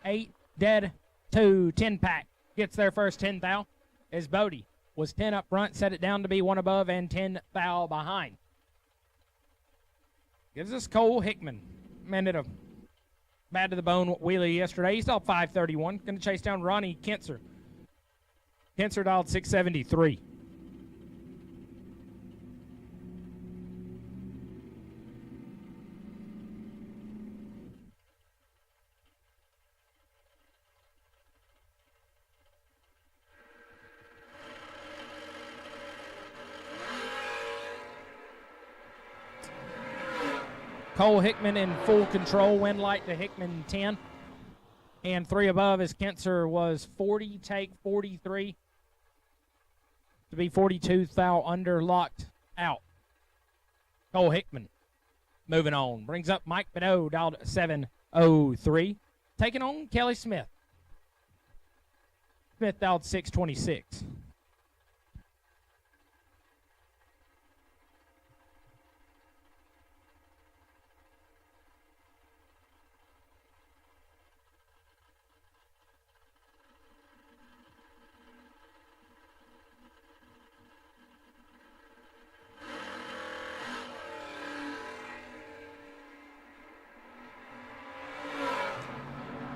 8 dead, 2 10 pack. Gets their first 10 thou. As Bodie was 10 up front, set it down to be 1 above and 10 thou behind. Gives us Cole Hickman. Man did a bad to the bone wheelie yesterday. He's dialed 531. Going to chase down Ronnie Kentzer. Kentzer dialed 673. Cole Hickman in full control. Win light to Hickman 10. And 3 above as Kentzer was 40, take 43. To be 42 thou under, locked out. Cole Hickman moving on. Brings up Mike Bedeau, dialed 703. Taking on Kelly Smith. Smith dialed 626.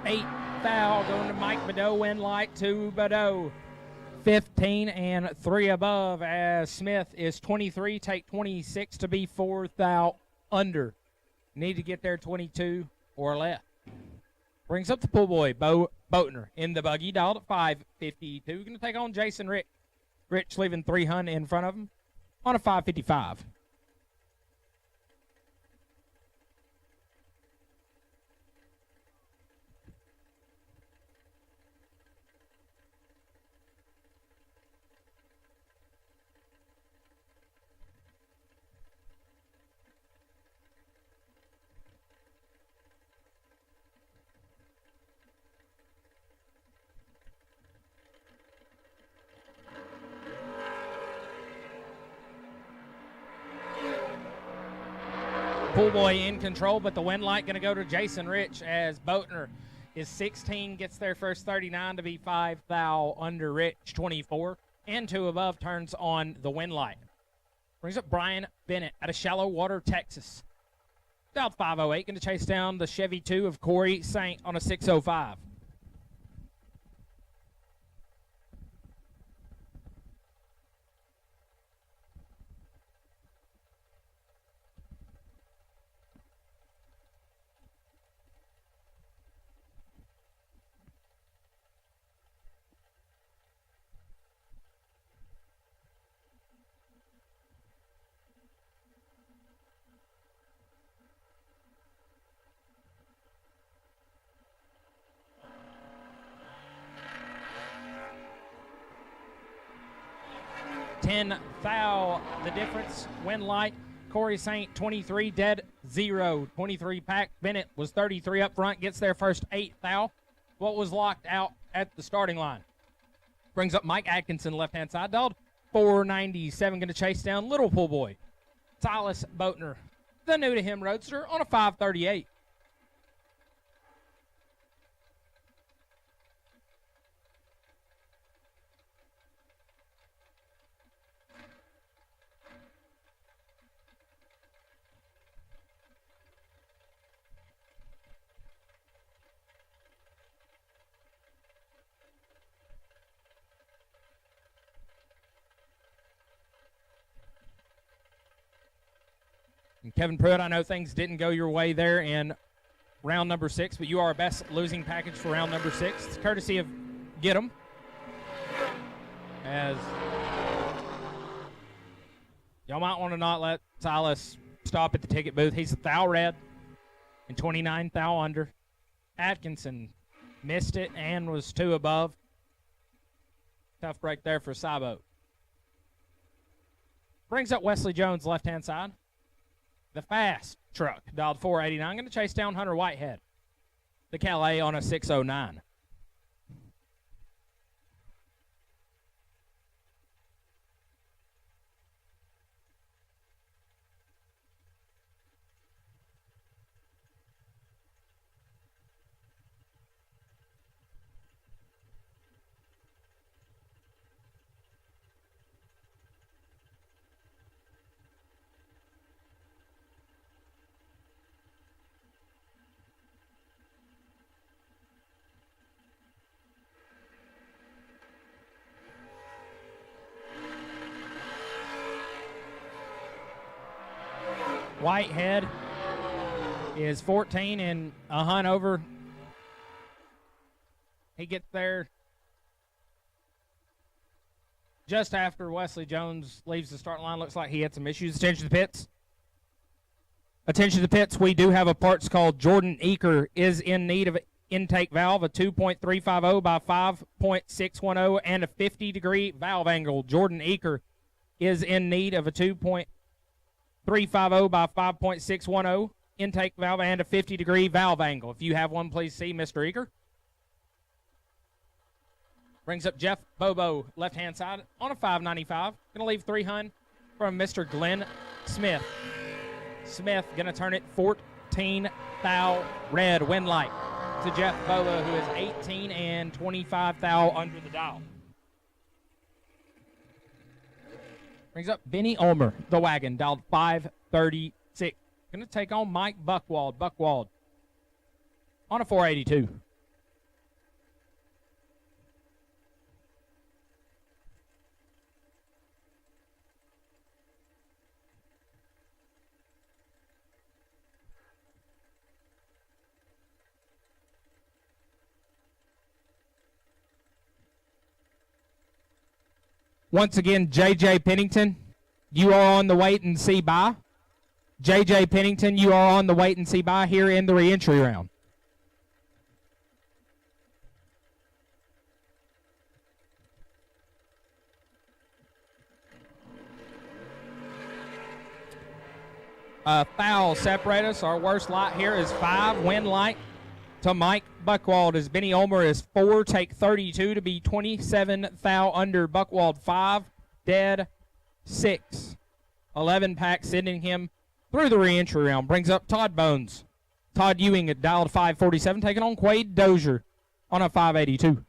Eight foul going to Mike Bedeau. Win light to Bedeau. 15 and 3 above as Smith is 23. Take 26 to be 4 thou under. Need to get there 22 or less. Brings up the pool boy, Bo Boatner in the buggy. Dialed at 552. Going to take on Jason Rich. Rich leaving 300 in front of him on a 555. Pool boy in control, but the win light going to go to Jason Rich as Boatner is 16, gets their first 39 to be 5 thou under. Rich 24 and 2 above turns on the win light. Brings up Brian Bennett out of Shallow Water, Texas. Dialed 508, going to chase down the Chevy 2 of Corey Saint on a 605. 10 thou. The difference, win light. Corey Saint, 23, dead 0. 23 pack. Bennett was 33 up front, gets their first 8 thou. What was locked out at the starting line? Brings up Mike Atkinson, left-hand side. Dialed 497, going to chase down Little Pool Boy. Silas Boatner, the new-to-him roadster, on a 538. And Kevin Pruitt, I know things didn't go your way there in round number 6, but you are our best losing package for round number 6. It's courtesy of Get 'em. As y'all might want to not let Silas stop at the ticket booth. He's a thou red and 29 thou under. Atkinson missed it and was 2 above. Tough break there for Cybo. Brings up Wesley Jones, left-hand side. The fast truck, dialed 489, going to chase down Hunter Whitehead. The Calais on a 609. Whitehead is 14 and a hunt over. He gets there just after Wesley Jones leaves the starting line. Looks like he had some issues. Attention to the pits. Attention to the pits. We do have a parts called Jordan Eaker is in need of an intake valve, a 2.350 by 5.610 and a 50-degree valve angle. Jordan Eaker is in need of a 2.350 by 5.610 intake valve and a 50-degree valve angle. If you have one, please see Mr. Eager. Brings up Jeff Bobo, left-hand side, on a 595. Going to leave 300 from Mr. Glenn Smith. Smith going to turn it 14 thou red, win light, to Jeff Bobo, who is 18 and 25 thou under the dial. Brings up Benny Ulmer, the wagon, dialed 536. Going to take on Mike Buckwald. Buckwald on a 482. Once again, J.J. Pennington, you are on the wait and see by. J.J. Pennington, you are on the wait and see by here in the reentry round. Foul separate us. Our worst light here is 5. Win light to Mike Buckwald as Benny Ulmer is 4. Take 32 to be 27 thou under. Buckwald 5. Dead 6. 11 pack sending him through the reentry round. Brings up Todd Bones. Todd Ewing at dialed 547, taking on Quade Dozier on a 582.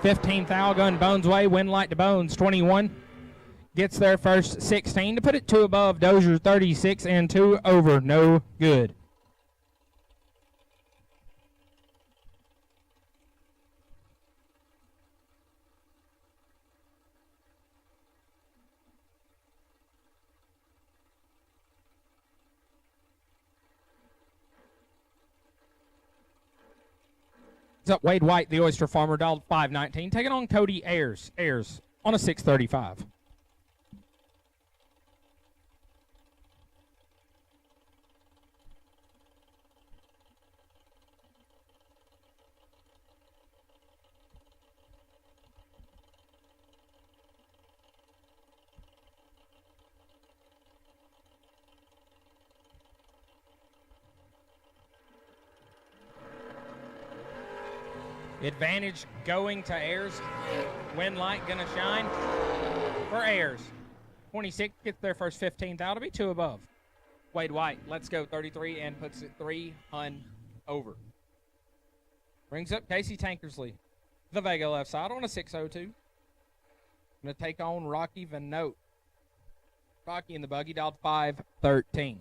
$15 thou gun Bones way, win light to Bones, 21. Gets there first 16 to put it 2 above. Dozier 36 and 2 over, no good. It's up Wade White, the oyster farmer, dialed 519, taking on Cody Ayers. Ayers on a 635. Advantage going to Ayers. Wind light gonna shine for Ayers. 26 gets their first 15th out. It'll be 2 above. Wade White, let's go 33 and puts it 300 over. Brings up Casey Tankersley. The Vega left side on a 602. Gonna take on Rocky Van Note. Rocky in the buggy, dialed 513.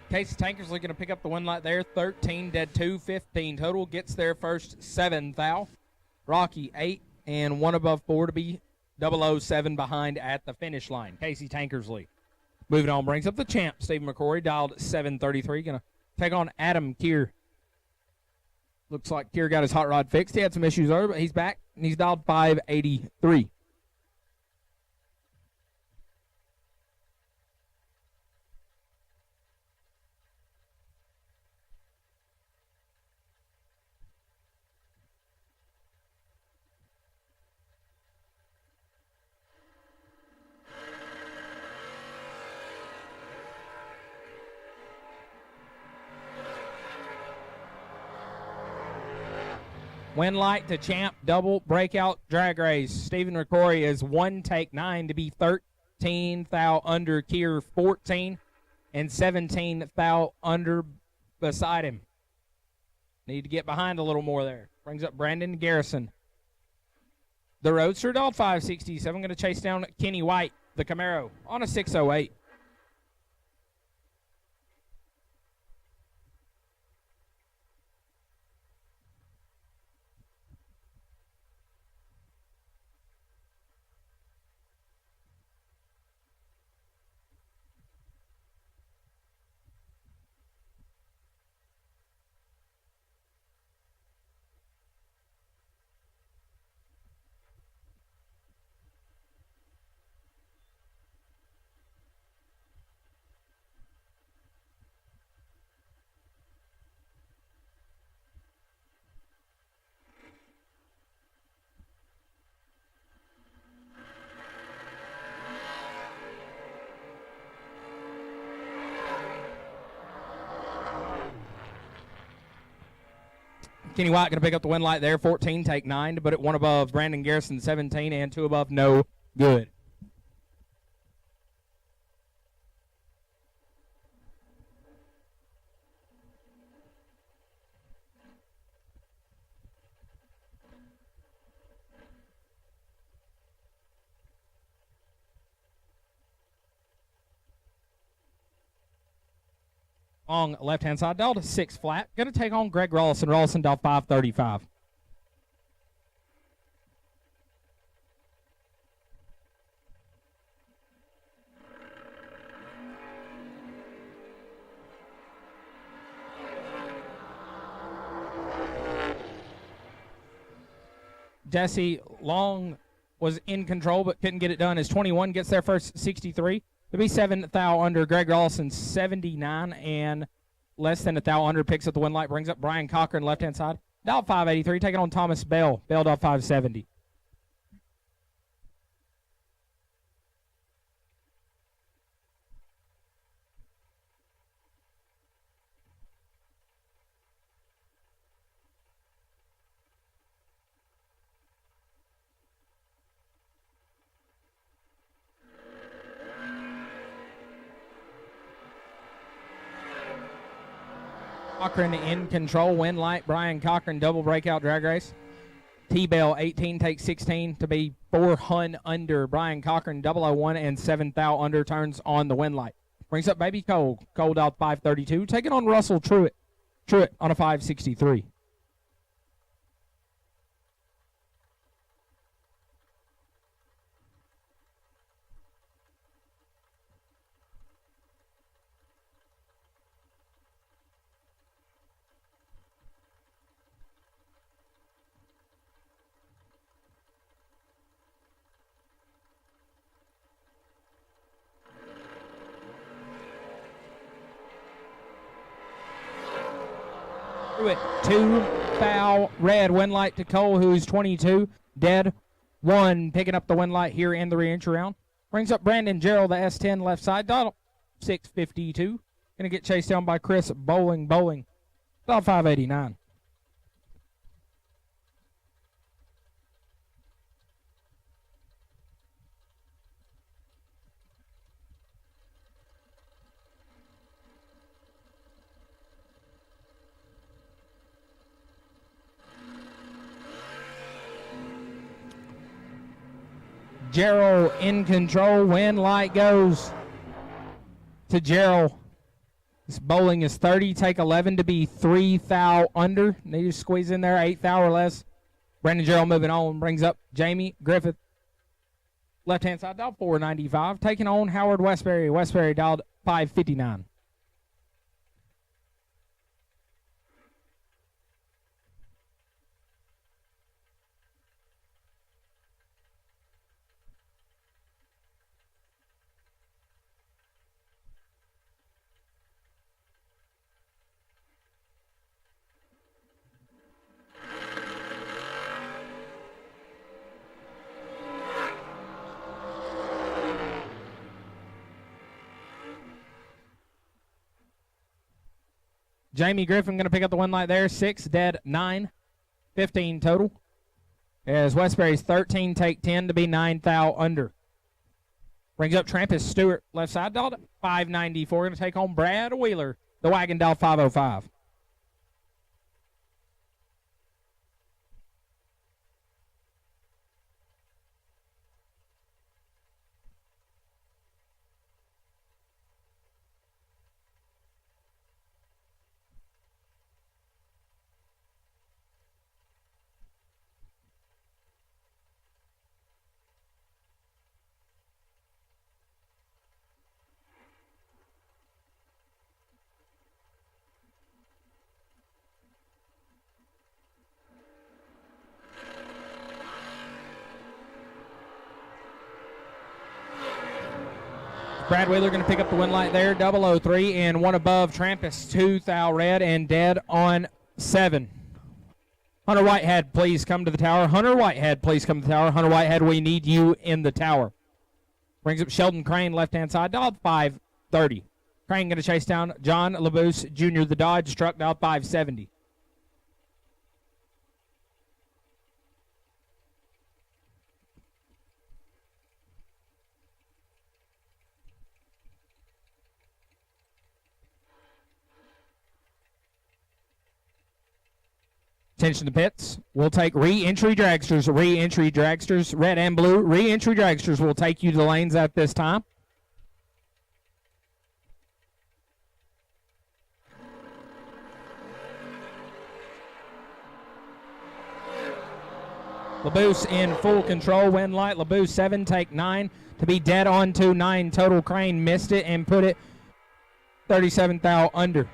Casey Tankersley going to pick up the win light there. 13 dead 2, 15 total. Gets their first 7 thou. Rocky 8 and 1 above 4 to be 007 behind at the finish line. Casey Tankersley. Moving on, brings up the champ, Stephen McCrory, dialed 733. Going to take on Adam Keir. Looks like Keir got his hot rod fixed. He had some issues earlier, but he's back, and he's dialed 583. Win light to champ, double breakout drag race. Stephen McCrory is 1 take 9 to be 13 thou under. Keir 14 and 17 thou under beside him. Need to get behind a little more there. Brings up Brandon Garrison. The Roadster, dialed 567, going to chase down Kenny White, the Camaro, on a 608. Kenny White going to pick up the win light there. 14, take 9 to put it 1 above. Brandon Garrison, 17, and 2 above. No good. On left-hand side, dialed 6 flat. Going to take on Greg Rolson. Rolson, dialed 535. Jesse Long was in control but couldn't get it done as 21 gets their first 63. To be 7 thou under. Greg Rolson, 79 and less than a thou under. Picks up the win light. Brings up Brian Cochran, left-hand side. Dial 583, taking on Thomas Bell. Bell dial 570. Cochran in control. Win light. Brian Cochran double breakout drag race. T-Bell 18 takes 16 to be 4 hun under. Brian Cochran 001 and 7 thou under turns on the win light. Brings up Baby Cole. Cole out 532. Taking on Russell Truitt. Truitt on a 563. Truitt, 2 foul red. Win light to Cole, who's 22. Dead 1, picking up the win light here in the re-entry round. Brings up Brandon Gerald, the S10 left side. Dot 652. Gonna get chased down by Chris Bowling. Dot 589. Gerald in control. Win light goes to Gerald. This bowling is 30. Take 11 to be 3 thou under. Need to squeeze in there 8 thou or less. Brandon Gerald moving on. Brings up Jamie Griffith. Left-hand side dialed 495. Taking on Howard Westbury. Westbury dialed 559. Jamie Griffin going to pick up the win light there. 6, dead 9, 15 total. As Westbury's 13, take 10 to be 9 thou under. Brings up Trampus Stewart, left side dialed 594. Going to take home Brad Wheeler, the wagon dial 505. Brad Wheeler going to pick up the win light there. 003 and 1 above. Trampus 2 thou red and dead on 7. Hunter Whitehead, please come to the tower. Hunter Whitehead, please come to the tower. Hunter Whitehead, we need you in the tower. Brings up Sheldon Crane, left-hand side, dialed 530. Crane going to chase down John LaBouse Jr., the Dodge truck, dialed 570. Attention to pits. We'll take re-entry dragsters. Re-entry dragsters, red and blue. Re-entry dragsters will take you to the lanes at this time. LaBouse in full control. Win light. LaBouse 7, take 9 to be dead on to 9 total. Crane missed it and put it 37 thou under.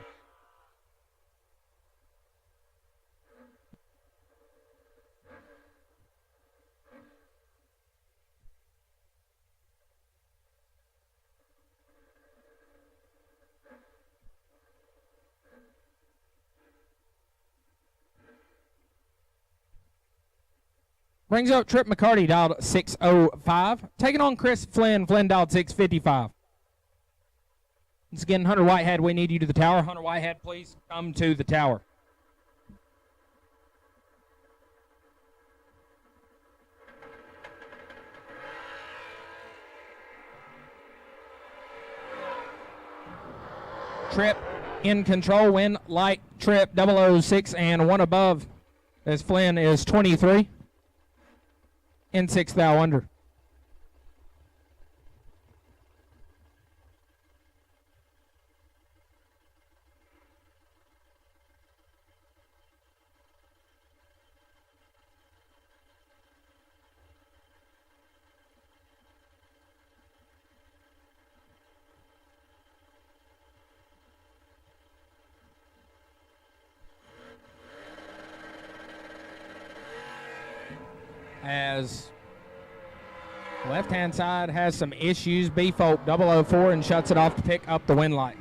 Brings up Trip McCarty, dialed 605. Taking on Chris Flynn. Flynn dialed 655. Once again, Hunter Whitehead, we need you to the tower. Hunter Whitehead, please come to the tower. Trip in control. Win, light, trip, 006, and one above as Flynn is 23. In 6th thou under. As left-hand side has some issues, B-Folk 004 and shuts it off to pick up the win light.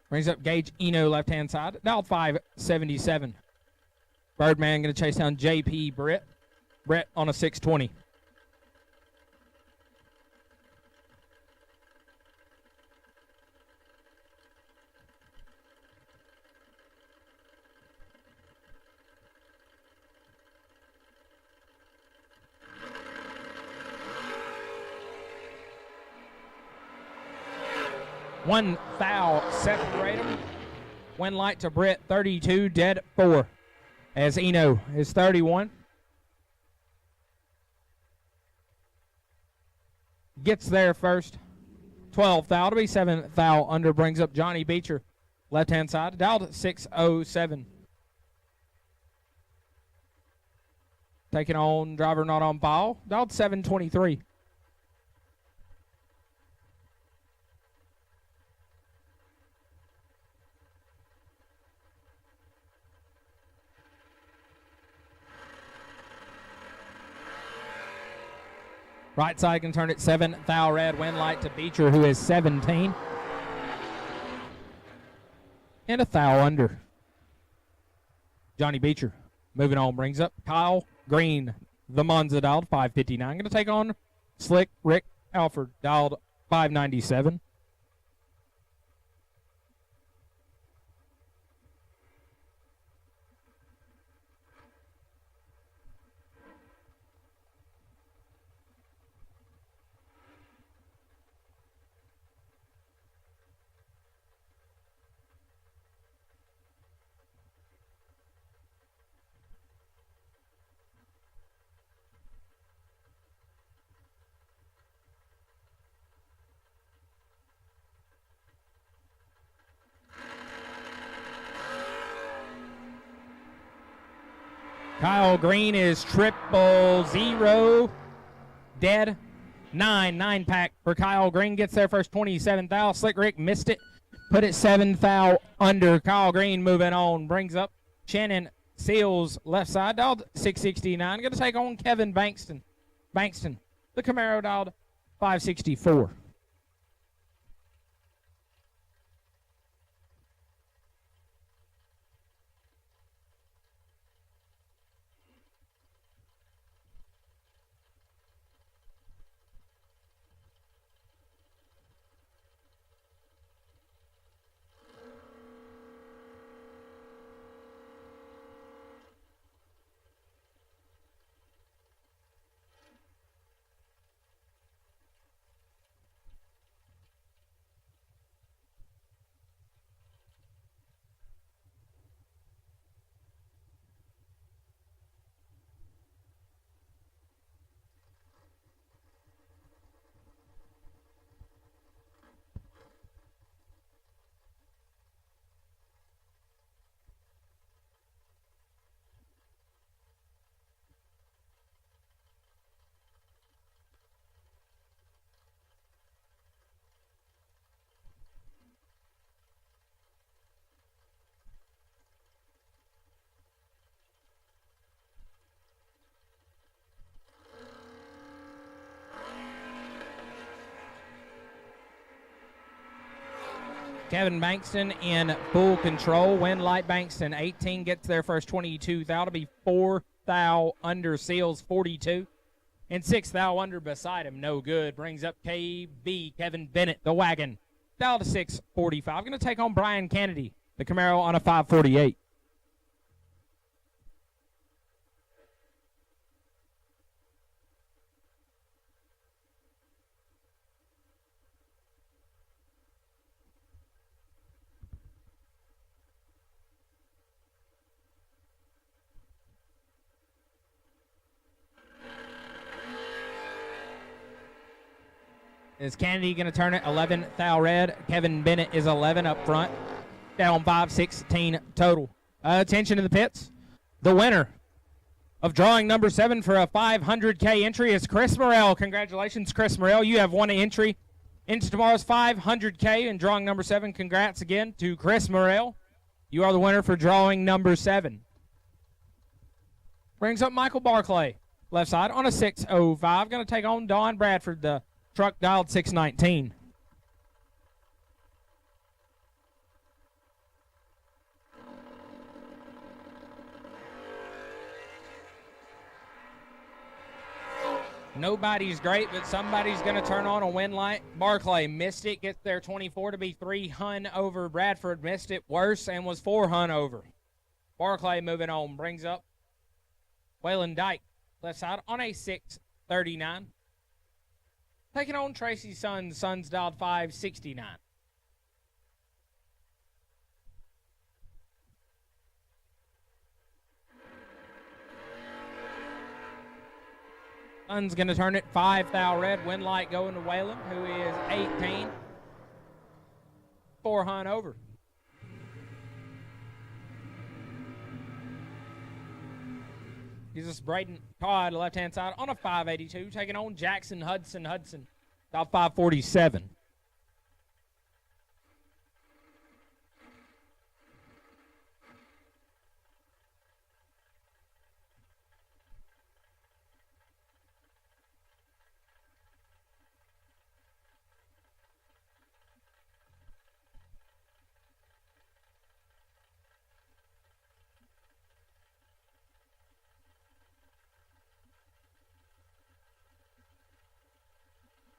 Brings up Gage Eno left-hand side. Dialed 577. Birdman going to chase down JP Britt. Britt on a 620. One foul, separate them. Win light to Britt, 32, dead 4. As Eno is 31. Gets there first. 12 foul to be 7 foul under. Brings up Johnny Beecher, left-hand side. Dialed 607. Taking on driver not on foul. Dialed 723. Right side can turn it 7 thou red. Win light to Beecher, who is 17. And a thou under. Johnny Beecher moving on, brings up Kyle Green, the Monza, dialed 559. Going to take on Slick Rick Alford, dialed 597. Kyle Green is 000, dead 9 pack for Kyle Green. Gets there first, 27 thou. Slick Rick missed it, put it 7 thou under. Kyle Green moving on, brings up Shannon Seals left side, dialed 669. Going to take on Kevin Bankston, the Camaro, dialed 564. Kevin Bankston in full control. Win Light Bankston 18 gets their first 22 thou to be 4 thou under. Seals 42. And 6 thou under beside him. No good. Brings up KB Kevin Bennett, the wagon. Thou to 645. Going to take on Brian Kennedy, the Camaro, on a 548. Is Kennedy going to turn it? 11 thou red. Kevin Bennett is 11 up front. Down 5-16 total. Attention to the pits. The winner of drawing number 7 for a 500K entry is Chris Morrell. Congratulations, Chris Morrell. You have won an entry into tomorrow's 500K in drawing number 7. Congrats again to Chris Morrell. You are the winner for drawing number 7. Brings up Michael Barclay. Left side on a 605. Going to take on Don Bradford, the truck dialed 619. Nobody's great, but somebody's going to turn on a win light. Barclay missed it, gets there 24 to be 3 hun over. Bradford missed it worse and was 4 hun over. Barclay moving on, brings up Waylon Dyke, left side on a 639. Taking on Tracy Sons. Sons dialed 569. Sons going to turn it 5 thou red. Win light going to Waylon, who is 18. 4 hun over. Gives us Braden Todd, left-hand side, on a 582, taking on Jackson Hudson. About 547.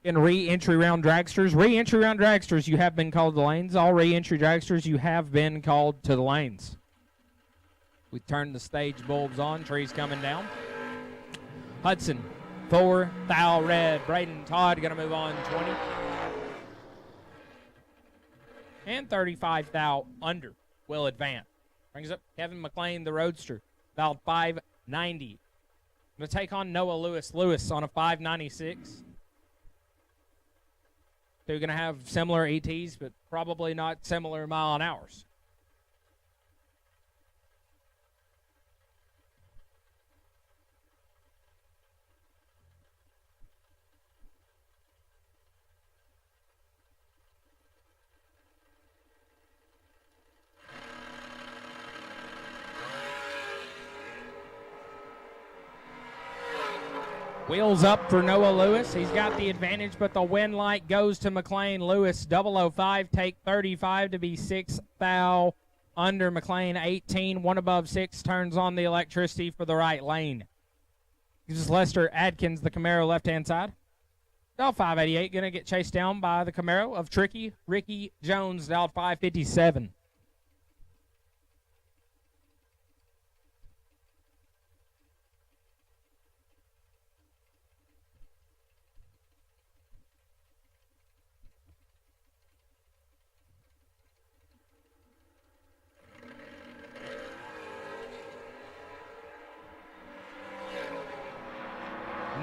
In re-entry round dragsters. Re-entry round dragsters, you have been called to the lanes. All re-entry dragsters, you have been called to the lanes. We turn the stage bulbs on. Trees coming down. Hudson, 4 thou red. Braden Todd going to move on 20. And 35 thou under will advance. Brings up Kevin McLean, the Roadster. About 590. Going to take on Noah Lewis. Lewis on a 596. They're going to have similar ETs, but probably not similar mile an hours. Wheels up for Noah Lewis. He's got the advantage, but the win light goes to McLean. Lewis, 005, take 35 to be 6 thou under. McLean, 18, 1 above 6, turns on the electricity for the right lane. This is Lester Adkins, the Camaro, left-hand side. Dialed 588, going to get chased down by the Camaro of Tricky Ricky Jones, dialed 557.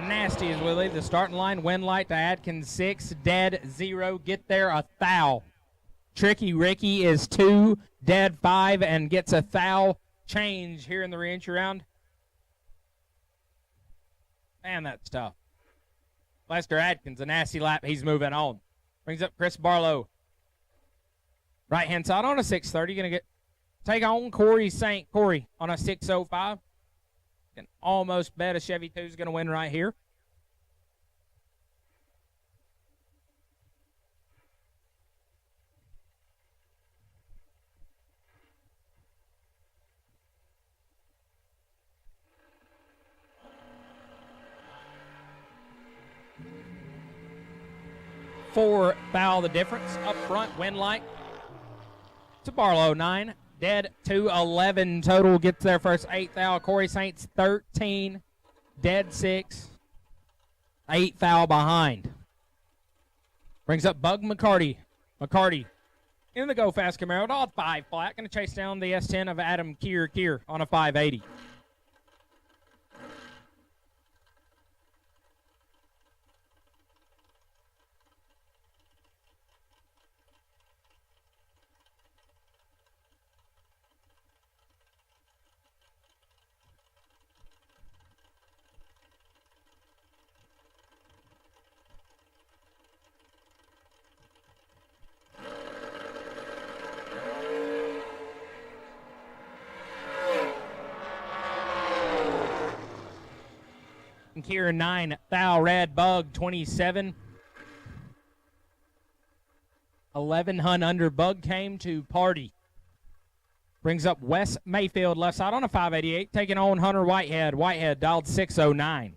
Nasty as we leave the starting line. Win light to Adkins, 6, dead 0. Get there a thou. Tricky Ricky is 2, dead 5, and gets a thou change here in the re-entry round. Man, that's tough. Lester Adkins, a nasty lap. He's moving on. Brings up Chris Barlow. Right-hand side on a 630. Going to take on Corey St. Corey on a 605. Can almost bet a Chevy 2 is going to win right here. 4 foul the difference. Up front, Winlight to Barlow, 9. Dead 2, 11 total. Gets their first 8 foul. Corey Saints, 13. Dead 6. 8 foul behind. Brings up Bug McCarty. McCarty in the go fast Camaro. All 5 flat. Going to chase down the S10 of Adam Kier on a 580. Kier 9, foul red, Bug 27. 11 Hunt under. Bug came to party. Brings up Wes Mayfield left side on a 588, taking on Hunter Whitehead. Whitehead dialed 609.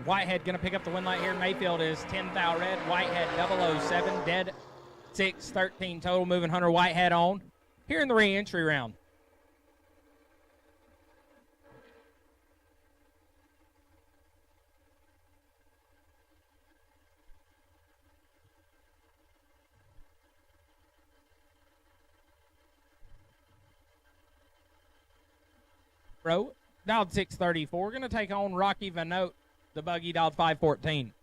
Whitehead going to pick up the win light here. Mayfield is 10 foul red. Whitehead 007. Dead 6, 13 total. Moving Hunter Whitehead on here in the re-entry round. Bro, dialed 634. Going to take on Rocky Vanote. The buggy dialed 514.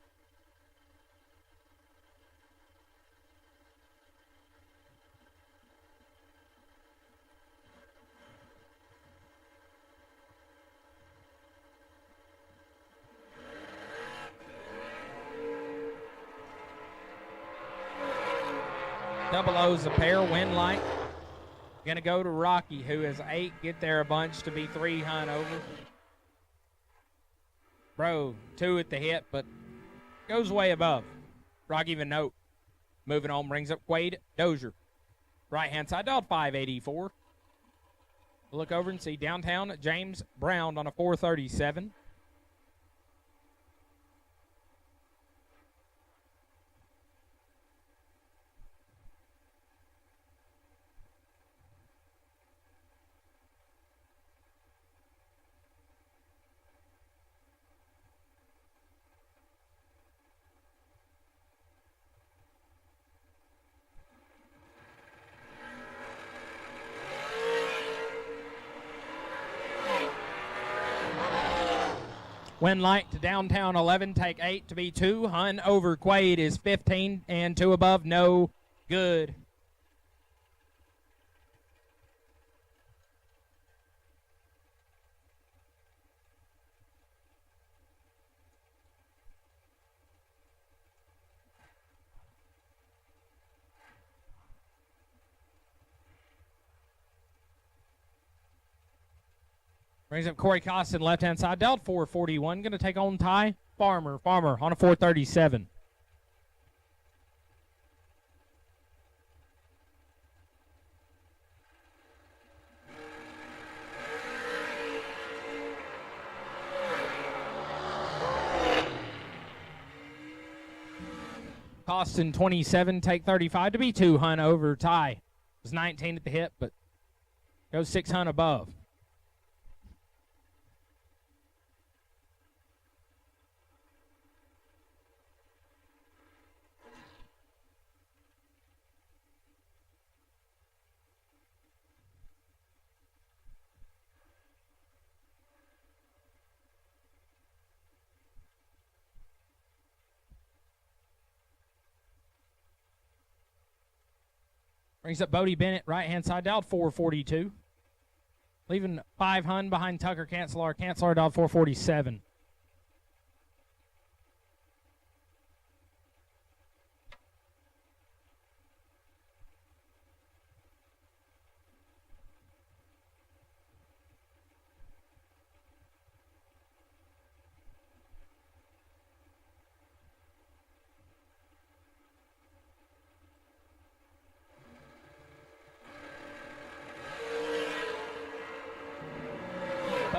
Double O's a pair. Win light. Going to go to Rocky, who is 8. Get there a bunch to be 3 Hunt over. Bro, 2 at the hit, but goes way above. Rocky Vanote moving on, brings up Quade Dozier. Right-hand side, dialed 584. We'll look over and see downtown James Brown on a 437. Win light to downtown 11, take 8 to be 2. Hunt over Quade is 15 and 2 above, no good. Brings up Corey Costin, left-hand side, dealt 441. Going to take on Ty Farmer. Farmer on a 437. Costin 27, take 35 to be 2 Hunt over Ty. Was 19 at the hit, but goes 6 Hunt above. Brings up Bodie Bennett, right-hand side, dialed 442. Leaving 5 Hun behind Tucker Cancelar. Cancelar dialed 447.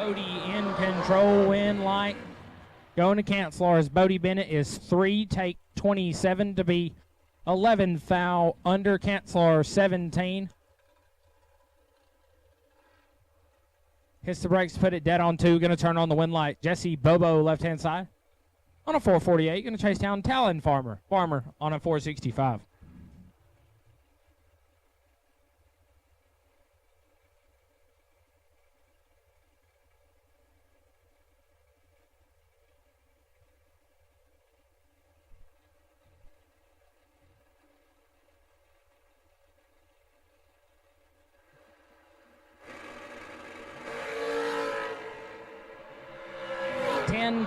Bodie in control, win light. Going to cancel as Bodie Bennett is 3, take 27 to be 11 foul under, Cancel 17. Hits the brakes, put it dead on 2, going to turn on the win light. Jesse Bobo left-hand side on a 448, going to chase down Talon Farmer on a 465.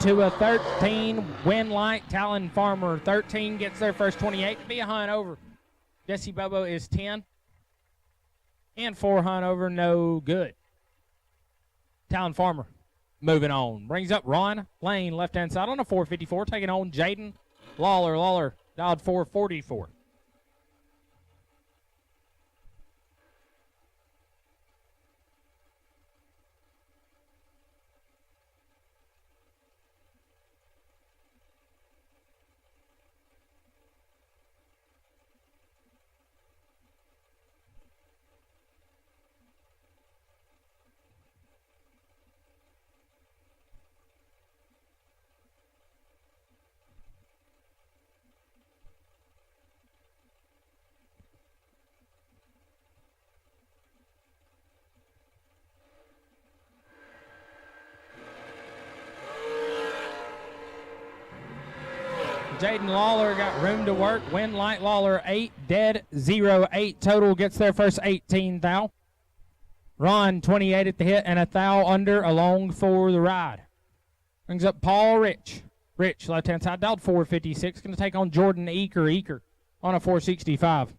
To a 13, win light. Talon Farmer 13 gets their first 28 to be a hunt over. Jesse Bobo is 10 and 4 hunt over, no good. Talon Farmer moving on, brings up Ron Lane left hand side on a 454, taking on Jaden Lawler dialed 444. Jaden Lawler got room to work. Win light. Lawler 8, dead 0, 8 total. Gets their first 18 thou. Ron 28 at the hit and a thou under along for the ride. Brings up Paul Rich. Rich left hand side dialed 456. Going to take on Jordan Eaker on a 465.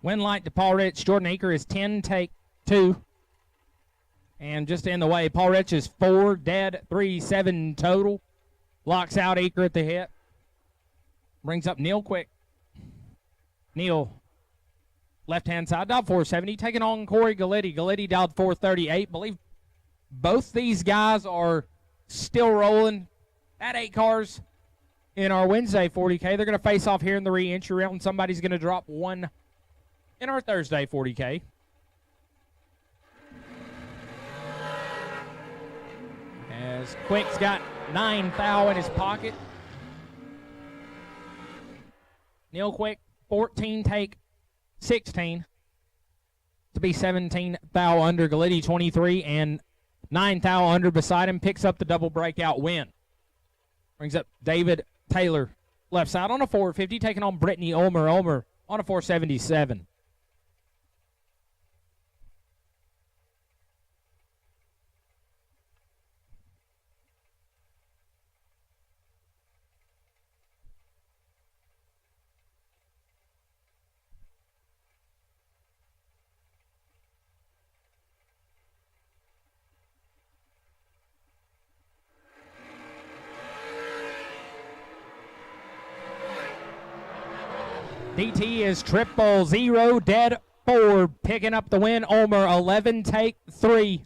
Win light to Paul Rich. Jordan Eaker is 10, take 2. And just in the way, Paul Rich is 4, dead 3, 7 total. Locks out Eaker at the hit. Brings up Neil Quick. Neil, left-hand side, dialed 470. Taking on Corey Galletti. Galletti dialed 438. Believe both these guys are still rolling at 8 cars in our Wednesday 40K. They're going to face off here in the re-entry round. Somebody's going to drop 1 in our Thursday 40K. As Quick's got 9 thou in his pocket. Neil Quick, 14, take 16. To be 17 thou under. Galletti 23 and 9 thou under beside him. Picks up the double breakout win. Brings up David Taylor left side on a 450. Taking on Brittany Ulmer. Ulmer on a 477. DT is 000, dead 4, picking up the win. Ulmer 11, take 3.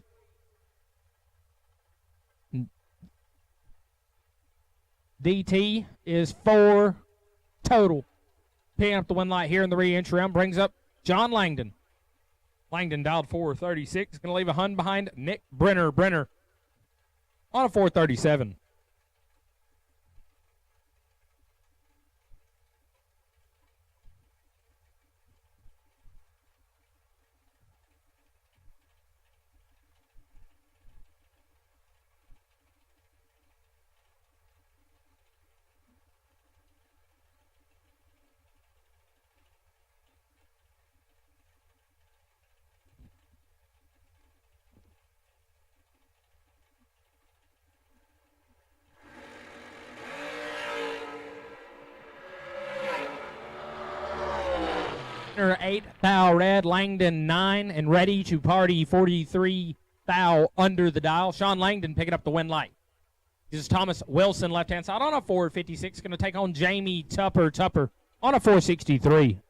DT is 4 total. Picking up the win light here in the re-entry round. Brings up John Langdon. Langdon dialed 436. Going to leave a Hun behind Nick Brenner. Brenner on a 437. Ventnor 8, thou red, Langdon 9, and ready to party 43, thou under the dial. Sean Langdon picking up the win light. This is Thomas Wilson, left-hand side on a 456, going to take on Jamie Tupper on a 463.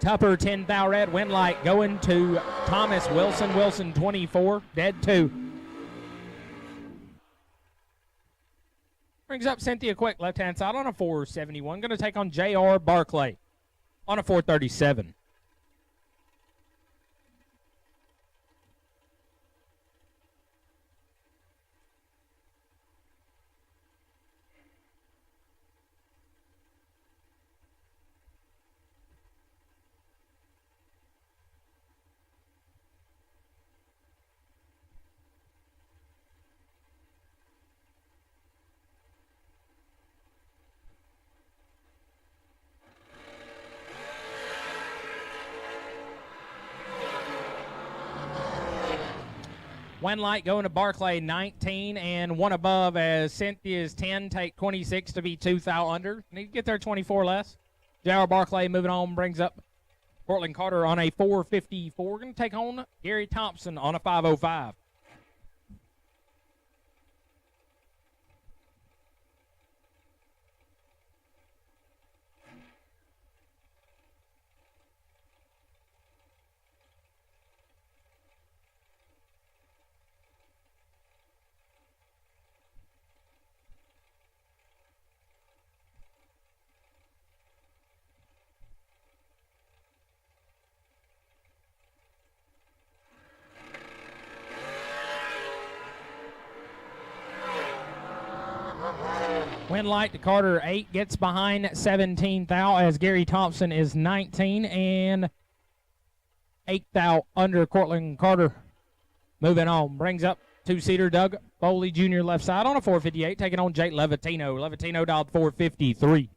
Tupper 10, thou red, win light going to Thomas Wilson. Wilson 24, dead 2. Brings up Cynthia Quick, left-hand side on a 471. Going to take on J.R. Barclay on a 437. One light going to Barclay, 19, and one above as Cynthia's 10, take 26 to be 2 thou under. Need to get there 24 less. J.R. Barclay moving on, brings up Portland Carter on a 454. Going to take on Gary Thompson on a 505. Win light to Carter 8, gets behind 17 thou as Gary Thompson is 19 and 8 thou under Cortland Carter. Moving on, brings up two-seater Doug Foley Jr. left side on a 458, taking on Jake Levatino. Levatino dialed 453.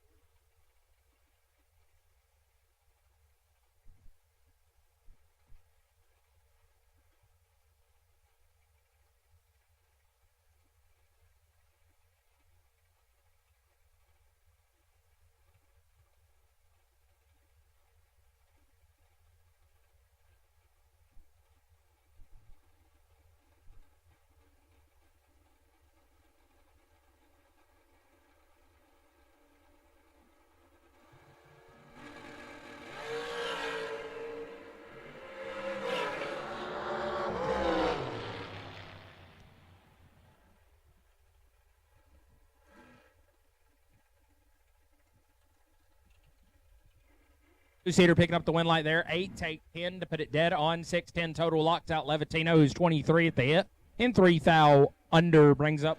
Two-seater picking up the win light there. 8, take 10 to put it dead on 6-10 total. Locks out Levatino, who's 23 at the hit. In 3 thou under brings up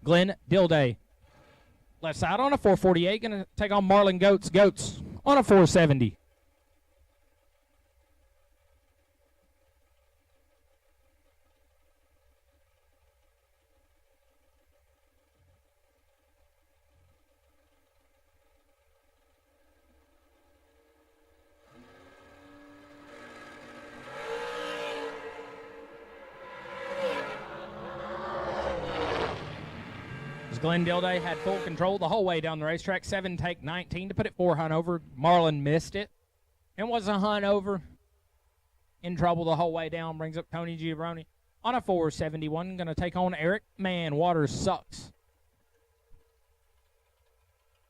Glenn Dilday. Left side on a 448. Going to take on Marlon Goats. Goats on a 470. Glenn Dilday had full control the whole way down the racetrack. 7, take 19 to put it 4 hunt over. Marlon missed it. And was a hunt over. In trouble the whole way down. Brings up Tony Giovanni on a 471. Going to take on Eric. Man, water sucks.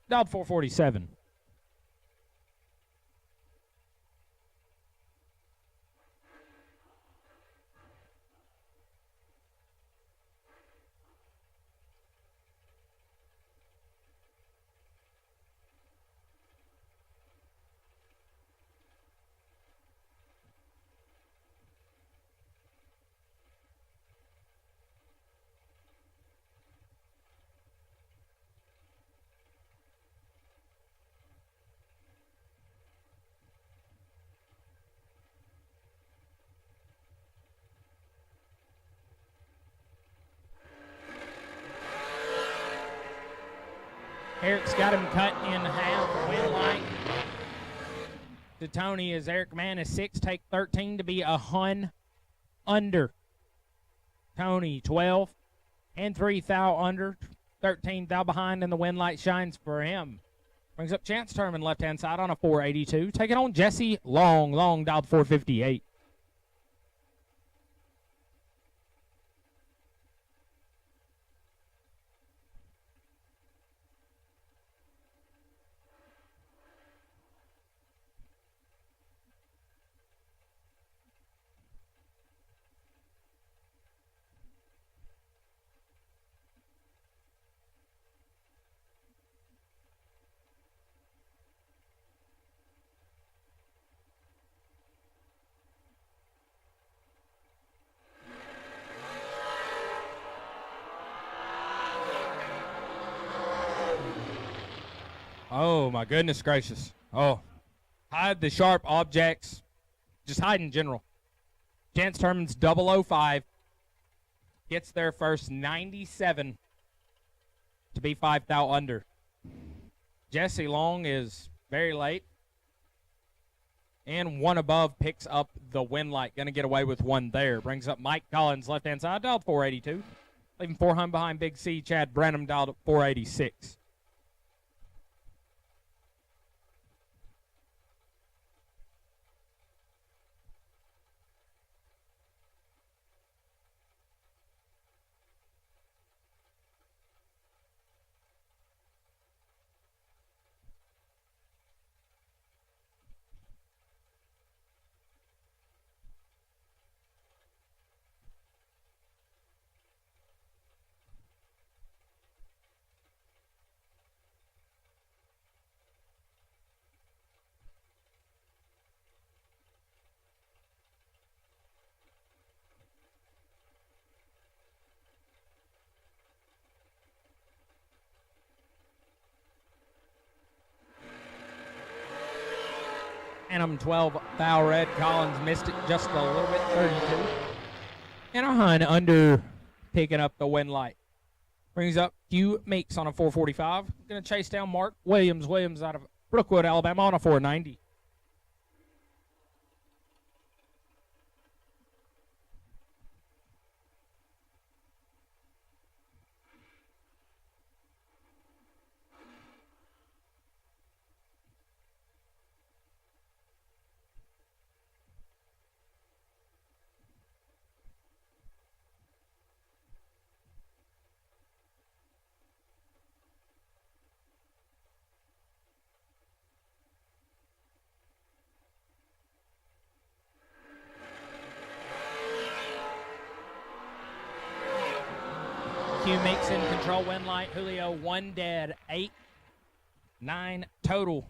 Dialed 447. Eric's got him cut in half. Win light to Tony as Eric Mann is 6, take 13 to be a hun under. Tony 12 and 3 thou under. 13 thou behind, and the win light shines for him. Brings up Chance Turman left-hand side on a 482. Taking on Jesse Long. Long dialed 458. Oh, my goodness gracious. Oh, hide the sharp objects. Just hide in general. Chance Turman's 005. Gets their first 97 to be 5 thou under. Jesse Long is very late. And one above picks up the win light. Going to get away with one there. Brings up Mike Collins, left-hand side, dialed 482. Leaving 400 behind Big C. Chad Branham dialed at 486. Phantom 12 thou red. Collins missed it just a little bit, 32. And a hun under picking up the win light. Brings up Hugh Meeks on a 445. Going to chase down Mark Williams. Williams out of Brookwood, Alabama on a 490. Hugh Meeks in control, win light. Julio 1 dead, 8, 9 total.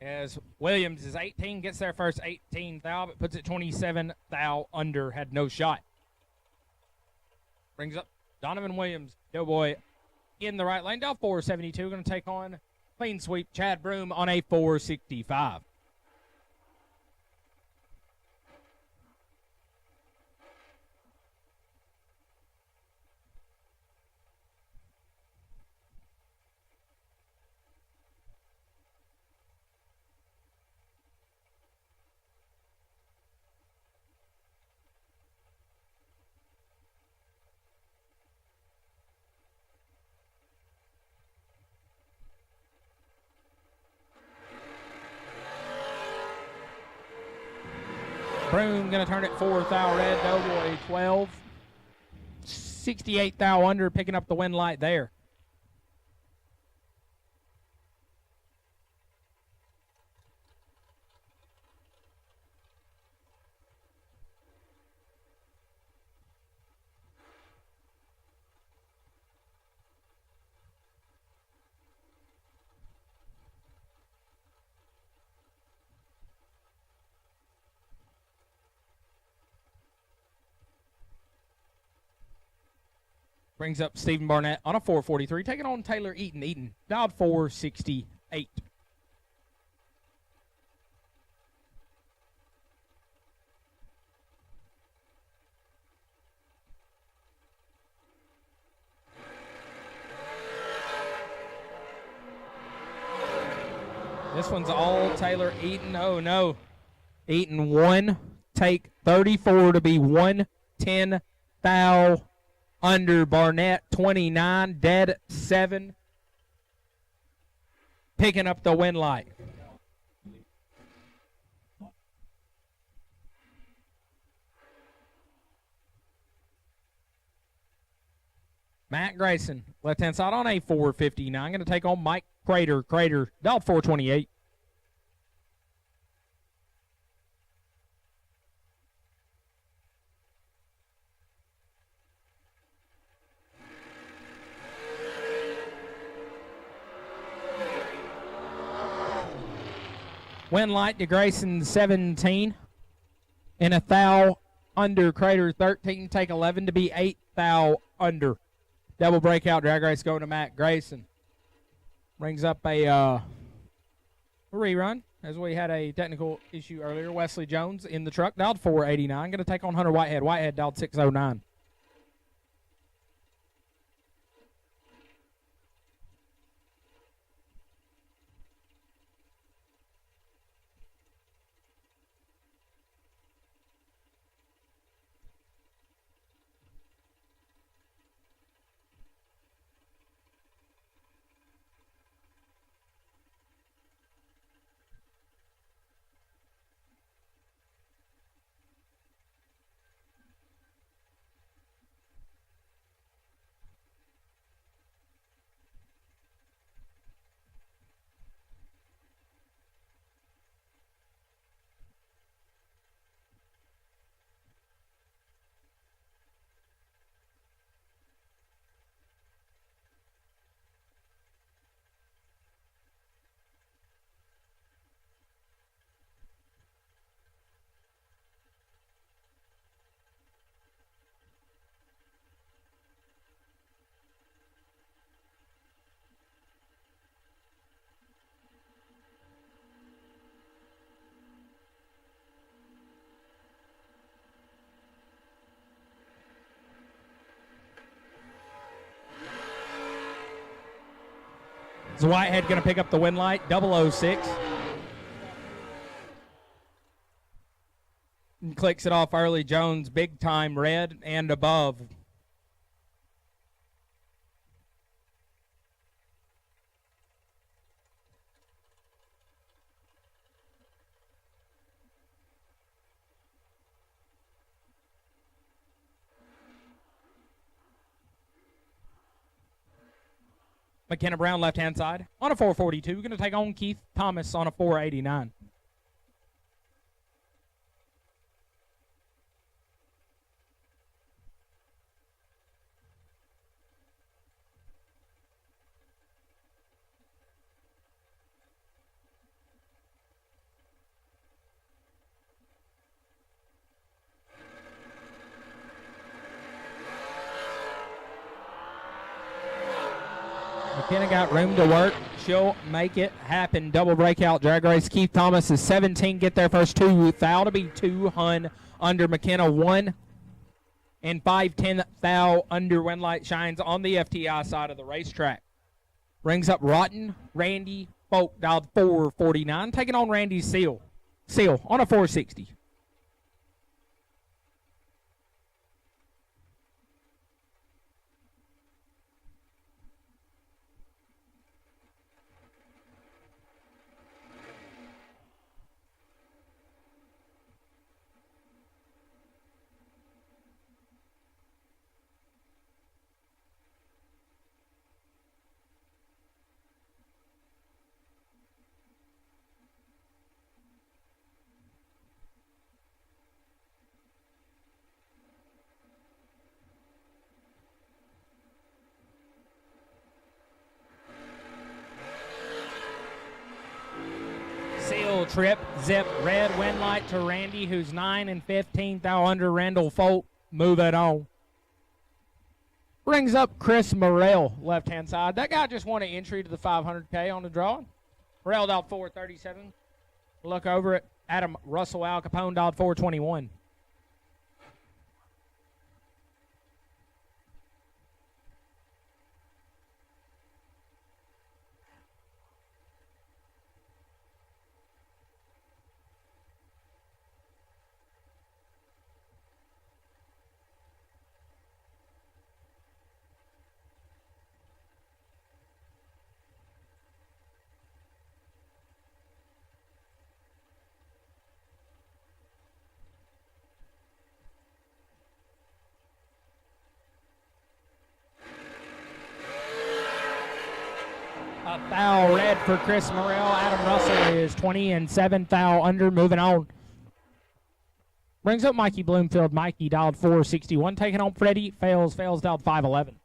As Williams is 18, gets their first 18 thou, but puts it 27 thou under, had no shot. Brings up Donovan Williams, Doughboy in the right lane, down 472. Going to take on clean sweep Chad Broom on a 465. Broom going to turn it 4 thou red, Doughboy 12. 68 thou under, picking up the win light there. Brings up Stephen Barnett on a 443. Taking on Taylor Eaton. Eaton dialed 468. This one's all Taylor Eaton. Oh, no. Eaton 1, take 34 to be 110 thou under. Barnett 29, dead 7. Picking up the win light. Matt Grayson, left-hand side on a 459. Going to take on Mike Crater. Crater, dialed 428. Win light to Grayson 17. And a thou under. Crater 13. Take 11 to be 8 thou under. Double breakout drag race going to Matt Grayson. Brings up a rerun as we had a technical issue earlier. Wesley Jones in the truck, dialed 489. Going to take on Hunter Whitehead. Whitehead dialed 609. Is Whitehead going to pick up the win light? 006. And clicks it off early. Jones, big time red and above. McKenna Brown, left-hand side, on a 442. Going to take on Keith Thomas on a 489. McKenna got room to work. She'll make it happen. Double breakout drag race. Keith Thomas is 17. Get their first 2 thou to be 2 hun under. McKenna 1 and 5-10 thou under. When light shines on the FTI side of the racetrack. Brings up Rotten Randy Folk, dialed 449. Taking on Randy Seal. Seal on a 460. Trip, zip, red, win light to Randy, who's 9 and 15 thou under. Randall Folk, move it on. Brings up Chris Morrell, left-hand side. That guy just won an entry to the 500K on the drawing. Morrell dialed 437. Look over at Adam Russell Al Capone, dialed 421. Thou red for Chris Morrell. Adam Russell is 20 and 7. Thou under. Moving on. Brings up Mikey Bloomfield. Mikey dialed 461. Taking on Freddie. Fails dialed 511.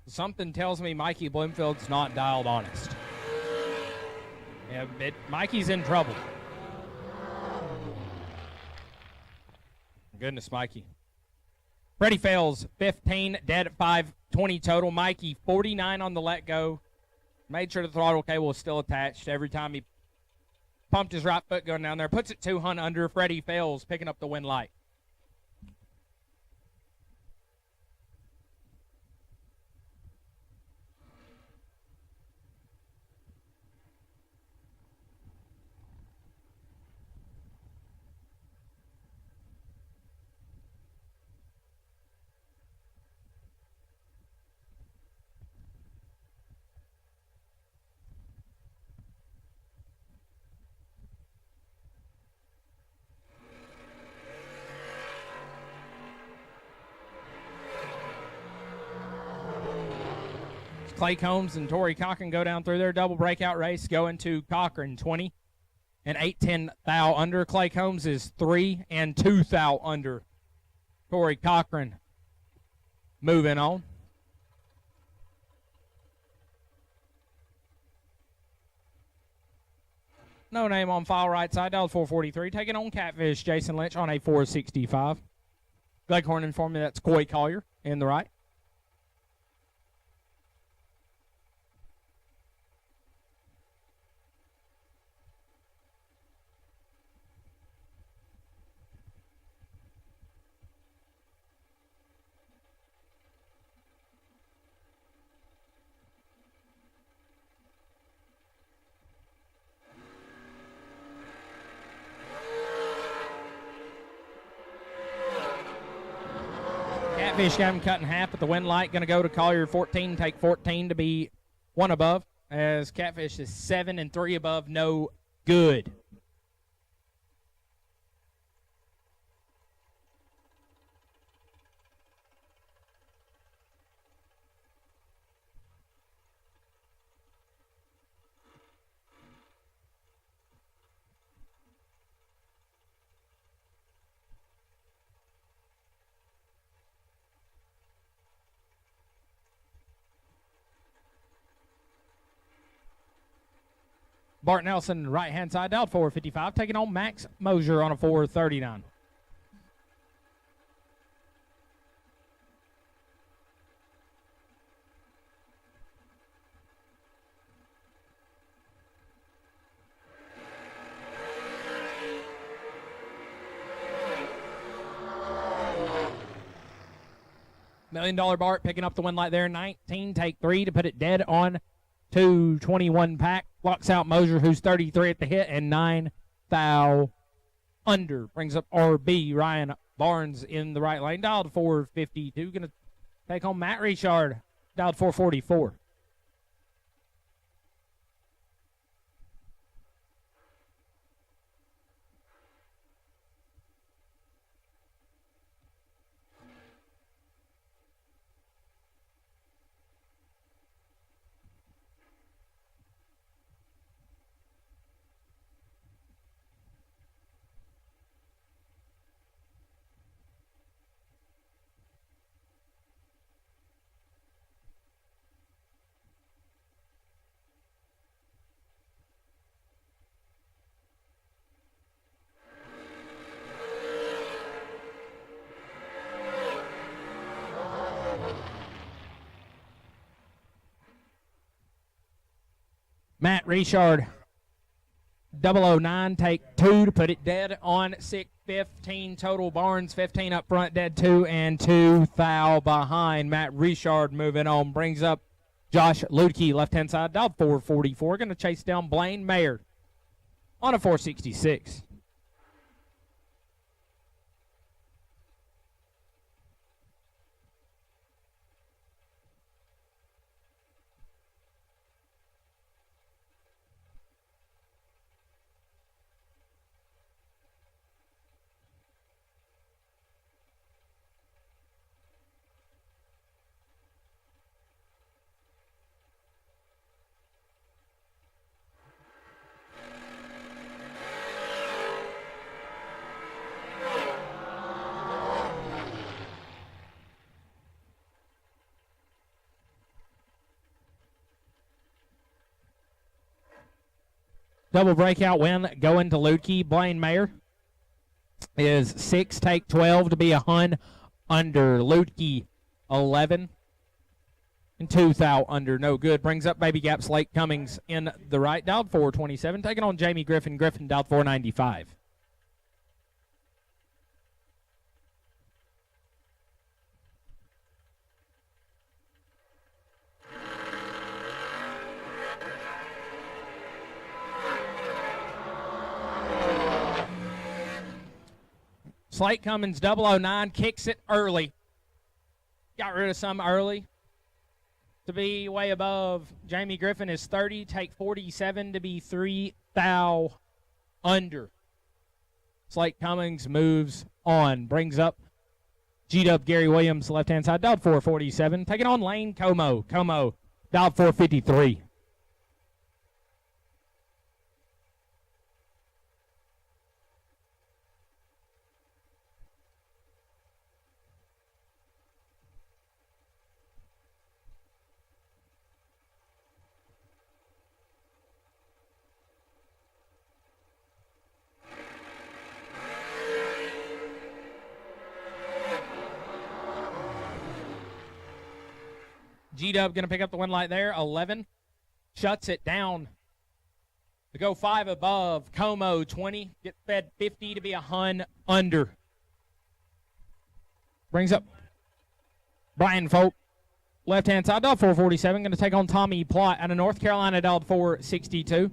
Something tells me Mikey Bloomfield's not dialed honest. Yeah, Mikey's in trouble. Goodness, Mikey. Freddie fails 15, dead at 520 total. Mikey 49 on the let go. Made sure the throttle cable was still attached every time he pumped his right foot going down there. Puts it 200 under. Freddie fails, picking up the win light. Clay Combs and Torrey Cochran go down through their double breakout race, going to Cochran 20 and 8-10 thou under. Clay Combs is 3 and 2 thou under. Torrey Cochran moving on. No name on file right side, dialed 443. Taking on Catfish, Jason Lynch on a 465. Gleghorn informed me that's Coy Collier in the right. Catfish got him cut in half, but the win light going to go to Collier 14, take 14 to be one above, as Catfish is 7 and 3 above, no good. Bart Nelson, right-hand side, dialed 455, taking on Max Mosier on a 439. $1 Million Bart picking up the win light there, 19, take 3 to put it dead on 221 pack. Locks out Mosier, who's 33 at the hit, and 9 thou under. Brings up RB Ryan Barnes in the right lane. Dialed 452. Going to take on Matt Richard. Dialed 444. Matt Richard, 009, take 2 to put it dead on 6:15 total. Barnes 15 up front, dead 2, and 2 thou behind. Matt Richard moving on, brings up Josh Ludke, left-hand side, dialed 444. Going to chase down Blaine Mayer on a 466. Double breakout win going to Ludke. Blaine Mayer is 6, take 12 to be a hun under. Ludke 11 and 2 thou under. No good. Brings up Baby Gap Slate Cummings in the right. Dialed 427. Taking on Jamie Griffin. Griffin dialed 495. Slate Cummins 009 kicks it early. Got rid of some early. To be way above. Jamie Griffin is 30. Take 47 to be 3 thou under. Slate Cummings moves on. Brings up G-Dub Gary Williams, left-hand side. Dialed 447. Taking on Lane Como. Como dialed 453. G-Dub going to pick up the win light there. 11. Shuts it down. To go 5 above. Como 20. Get fed 50 to be a hun under. Brings up Brian Folk. Left-hand side, dialed 447. Going to take on Tommy Plott out of North Carolina, dialed 462.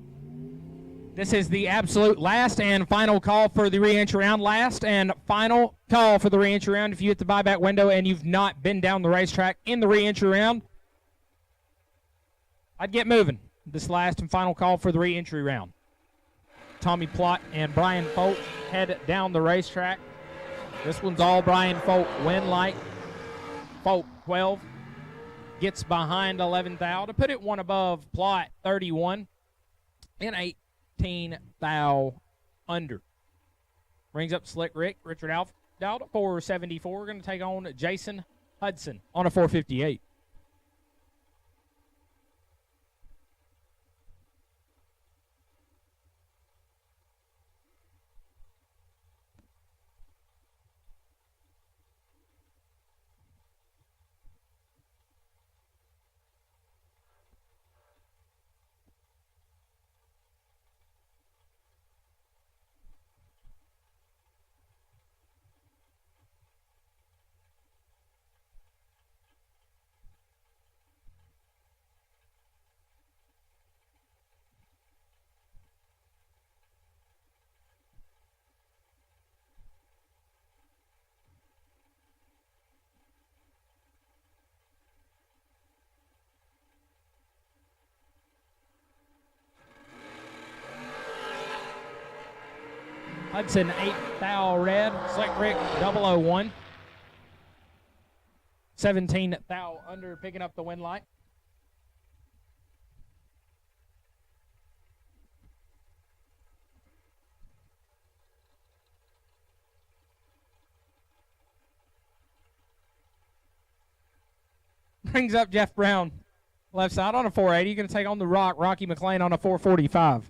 This is the absolute last and final call for the re-entry round. Last and final call for the re-entry round. If you hit the buyback window and you've not been down the racetrack in the re-entry round, I'd get moving. This last and final call for the re-entry round. Tommy Plott and Brian Folk head down the racetrack. This one's all Brian Folk. Win light. Folk 12. Gets behind 11 thou to put it one above Plott 31 and 18 thou under. Brings up Slick Rick. Richard Alf dialed 474. We're going to take on Jason Hudson on a 458. Hudson 8 thou red. Slick Rick 001. 17 thou under, picking up the win light. Brings up Jeff Brown. Left side on a 480. Going to take on the Rock. Rocky McLean on a 445.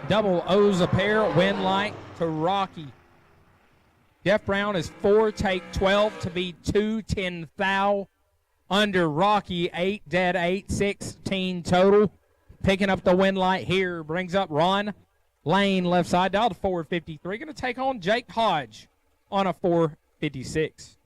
Double O's a pair, win light to Rocky. Jeff Brown is 4, take 12 to be 2, 10 thou. Under Rocky, 8, dead 8, 16 total. Picking up the win light here brings up Ron Lane, left side, dialed 453. Going to take on Jake Hodge on a 456.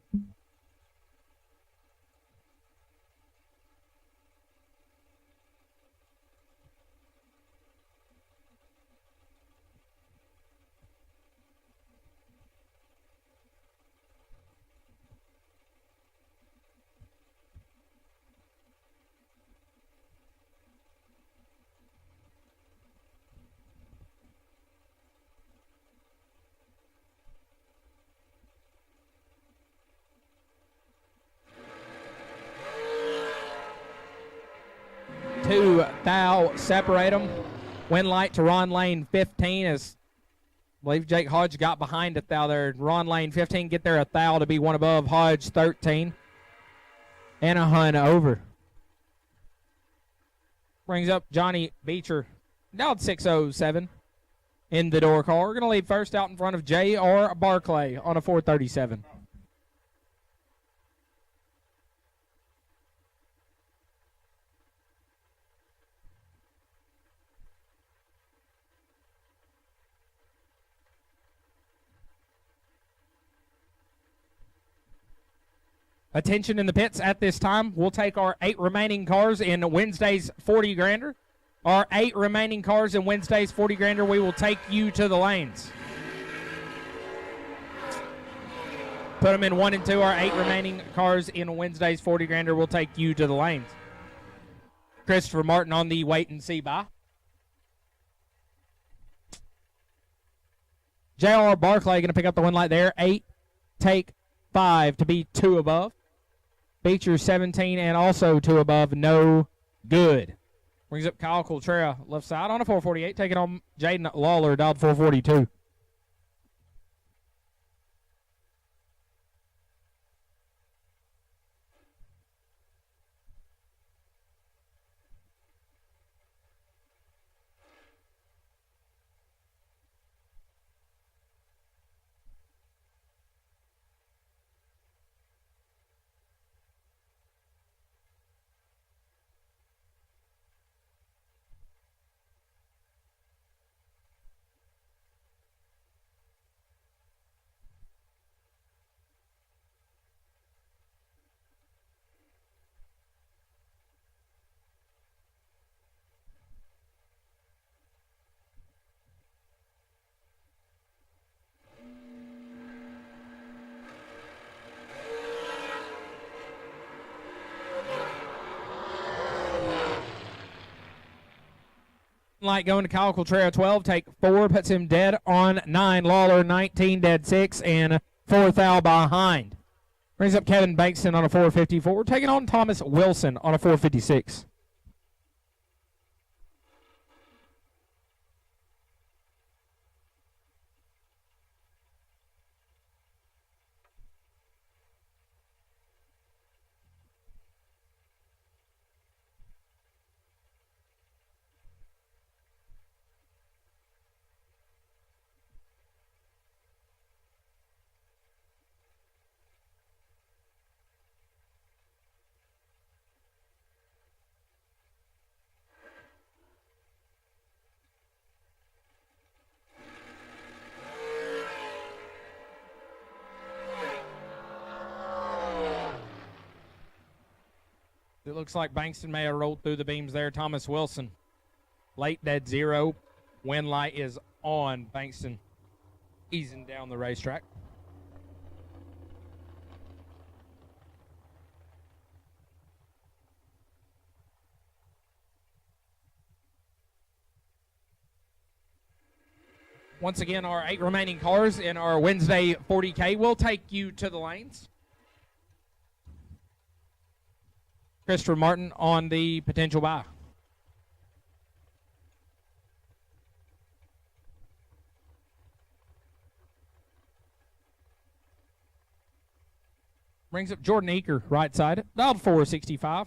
Two thou separate them. Win light to Ron Lane 15 as I believe Jake Hodge got behind a thou there. Ron Lane 15 get there a thou to be one above. Hodge 13 and a hun over. Brings up Johnny Beecher down 607 in the door call. We're going to lead first out in front of J.R. Barclay on a 437. Attention in the pits at this time. We'll take our 8 remaining cars in Wednesday's 40 grander. Our 8 remaining cars in Wednesday's 40 grander, we will take you to the lanes. Put them in 1 and 2. Our 8 remaining cars in Wednesday's 40 grander will take you to the lanes. Christopher Martin on the wait and see bye. J.R. Barclay going to pick up the win light there. 8, take 5 to be 2 above. Beecher 17 and also 2 above, no good. Brings up Kyle Coltrera left side on a 448, taking on Jaden Lawler, dialed 442. Light going to Kyle Coltrera, 12, take 4, puts him dead on 9. Lawler, 19, dead 6, and 4 thou behind. Brings up Kevin Bankston on a 454, taking on Thomas Wilson on a 456. It looks like Bankston may have rolled through the beams there. Thomas Wilson, late dead 0. Win light is on. Bankston easing down the racetrack. Once again, our 8 remaining cars in our Wednesday 40K will take you to the lanes. Christopher Martin on the potential bye. Brings up Jordan Eaker, right side, dialed 465.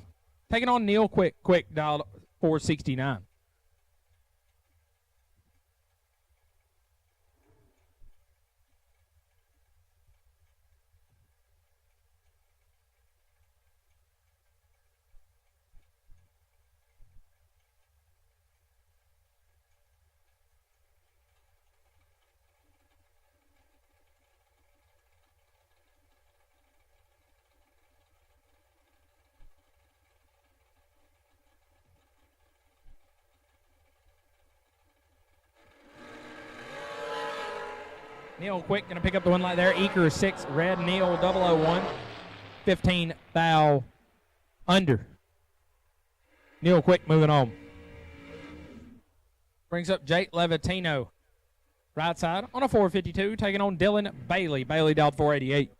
Taking on Neil Quick, dialed 469. Neil Quick going to pick up the win light there. Eaker 6, red. Neil 001. 15 thou under. Neil Quick moving on. Brings up Jake Levatino. Right side on a 452, taking on Dylan Bailey. Bailey dialed 488.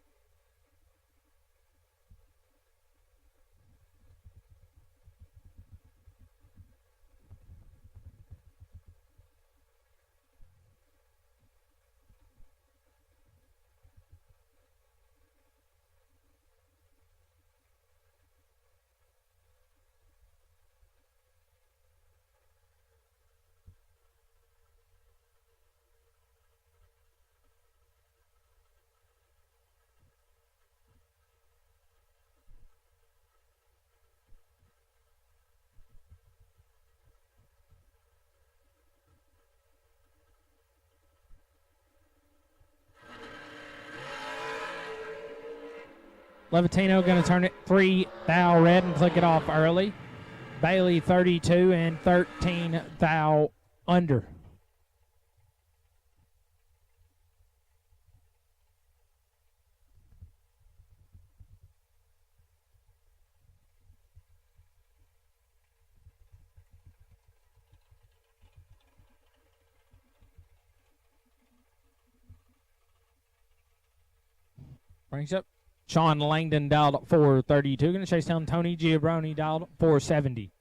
Levatino going to turn it 3 thou red and click it off early. Bailey 32 and 13 thou under. Brings up Sean Langdon dialed 432. Going to chase down Tony Giabroni dialed 470.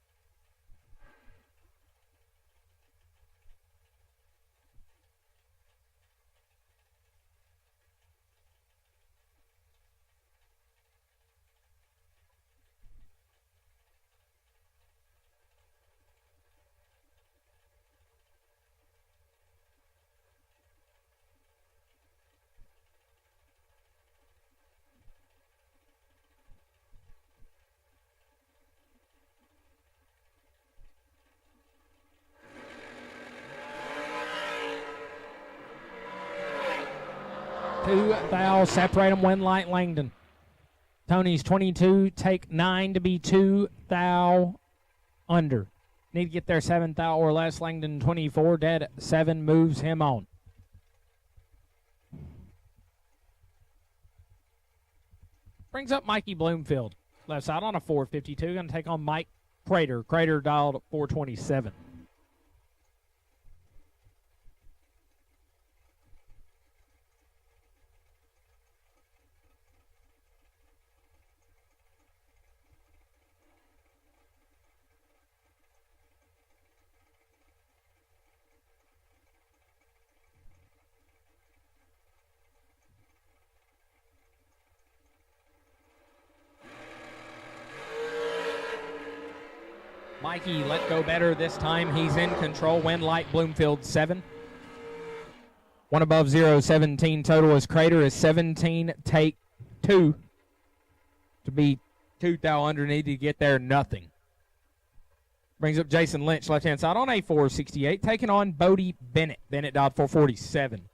Two thou separate them. Win light Langdon. Tony's 22. Take 9 to be 2 thou under. Need to get there 7 thou or less. Langdon 24. Dead 7 moves him on. Brings up Mikey Bloomfield. Left side on a 452. Going to take on Mike Crater. Crater dialed 427. Mikey let go better this time. He's in control. Win light Bloomfield 7. One above 0, 17 total. His Crater is 17. Take 2 to be 2 thou under. Need to get there nothing. Brings up Jason Lynch left hand side on a 468. Taking on Bodie Bennett. Bennett dialed 447.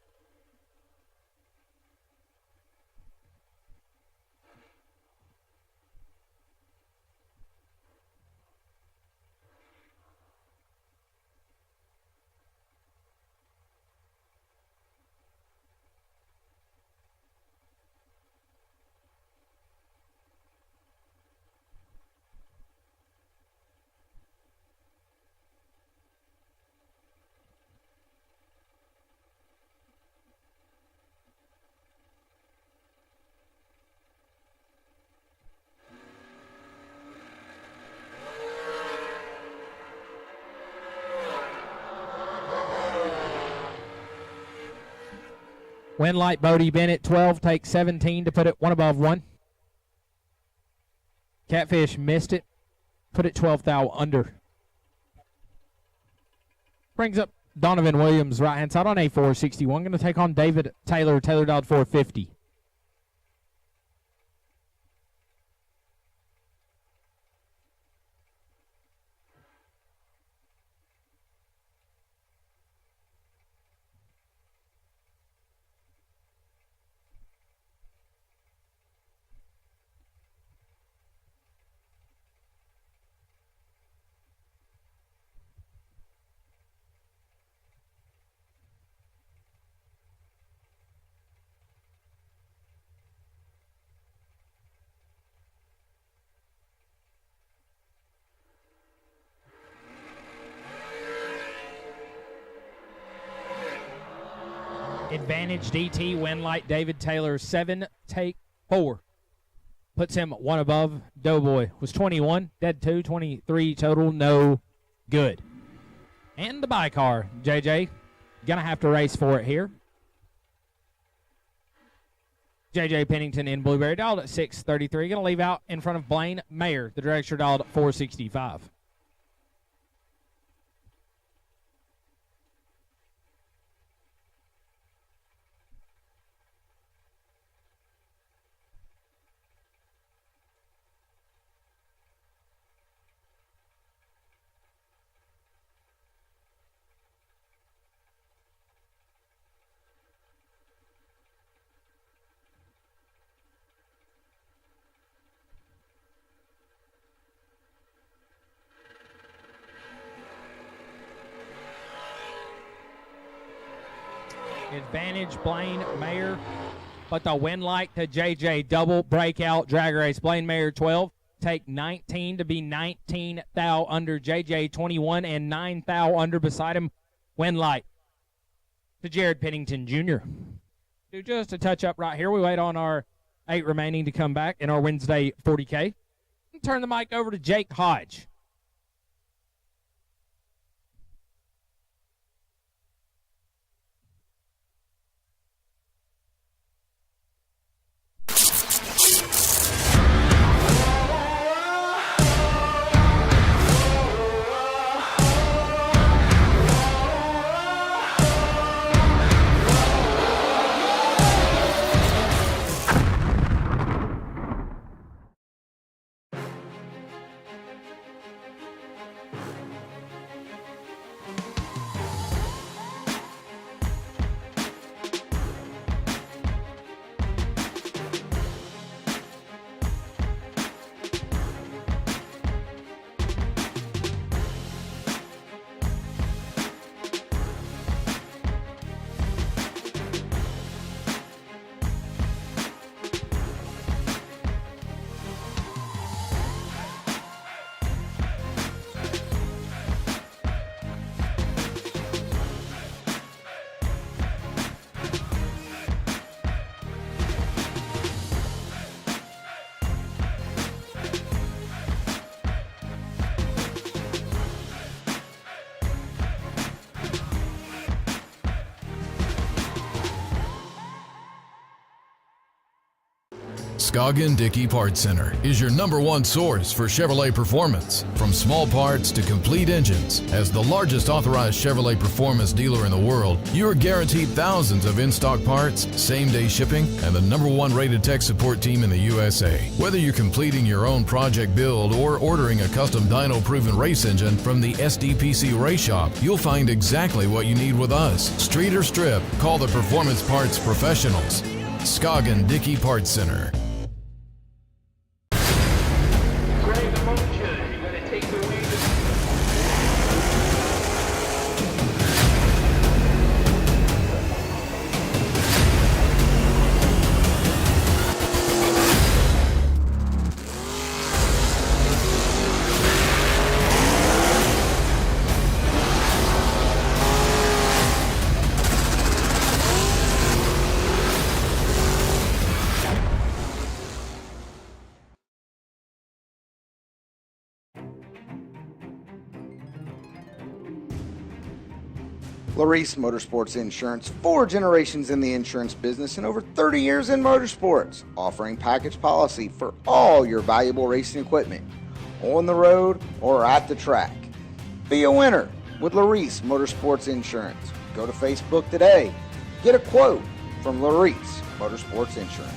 Win light Bodie Bennett 12, take 17 to put it 1 above 1. Catfish missed it, put it 12 thou under. Brings up Donovan Williams right hand side on a 461. Going to take on David Taylor. Taylor dialed 450. Advantage DT, win light David Taylor, 7, take 4. Puts him one above. Doughboy was 21, dead 2, 23 total, no good. And the bi-car, JJ, gonna have to race for it here. JJ Pennington in Blueberry, dialed at 633. Gonna leave out in front of Blaine Mayer, the dragster, dialed at 465. Advantage Blaine Mayer, but the win light to JJ, double breakout drag race. Blaine Mayer 12, take 19 to be 19 thou under. JJ 21 and 9 thou under beside him. Win light to Jared Pennington Jr. Do just a touch up right here. We wait on our 8 remaining to come back in our Wednesday 40K. Turn the mic over to Jake Hodge. Scoggin Dickey Parts Center is your #1 source for Chevrolet performance. From small parts to complete engines, as the largest authorized Chevrolet performance dealer in the world, you are guaranteed thousands of in-stock parts, same-day shipping, and the #1 rated tech support team in the USA. Whether you're completing your own project build or ordering a custom dyno-proven race engine from the SDPC Race Shop, you'll find exactly what you need with us. Street or strip, call the Performance Parts Professionals. Scoggin Dickey Parts Center. Larice Motorsports Insurance, 4 generations in the insurance business and over 30 years in motorsports, offering package policy for all your valuable racing equipment, on the road or at the track. Be a winner with Larice Motorsports Insurance. Go to Facebook today. Get a quote from Larice Motorsports Insurance.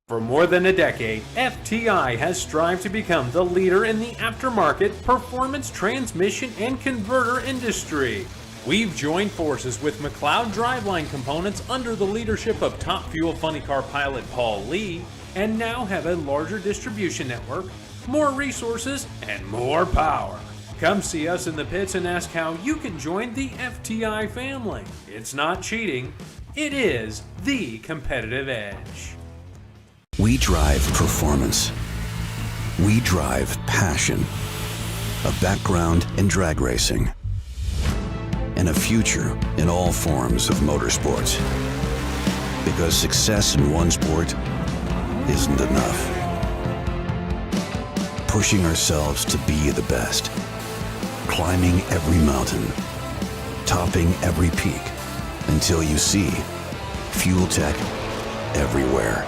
For more than a decade, FTI has strived to become the leader in the aftermarket performance transmission and converter industry. We've joined forces with McLeod Driveline Components under the leadership of Top Fuel Funny Car pilot Paul Lee, and now have a larger distribution network, more resources, and more power. Come see us in the pits and ask how you can join the FTI family. It's not cheating, it is the competitive edge. We drive performance. We drive passion. A background in drag racing. and a future in all forms of motorsports. Because success in one sport isn't enough. Pushing ourselves to be the best. Climbing every mountain. Topping every peak. Until you see Fuel Tech everywhere.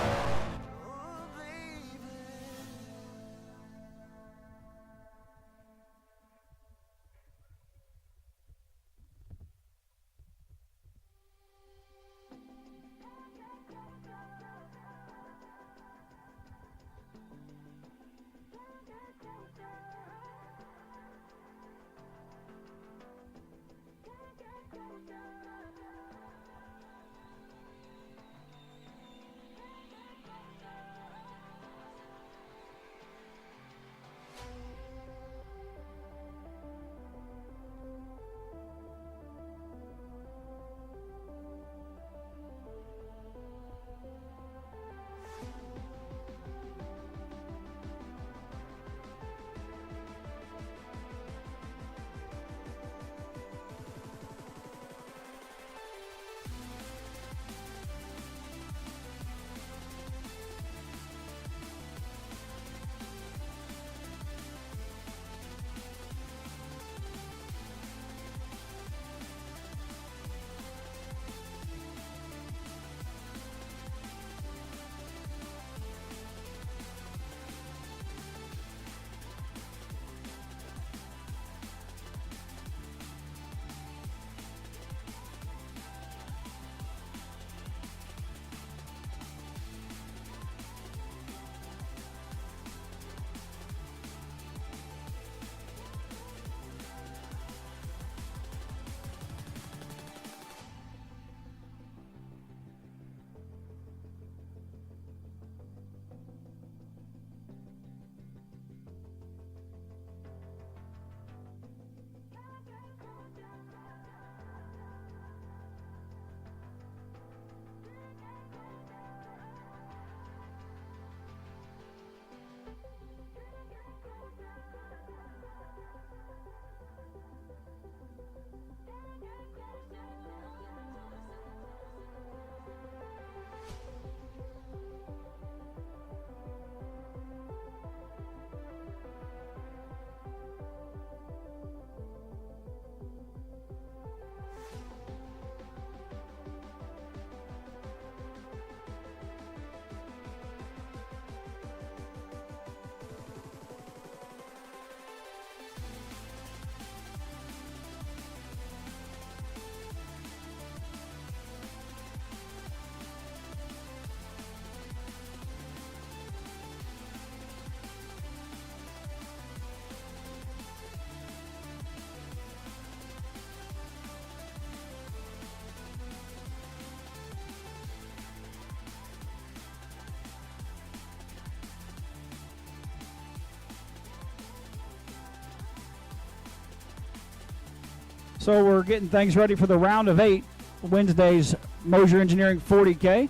So we're getting things ready for the round of 8, Wednesday's Mosier Engineering 40K.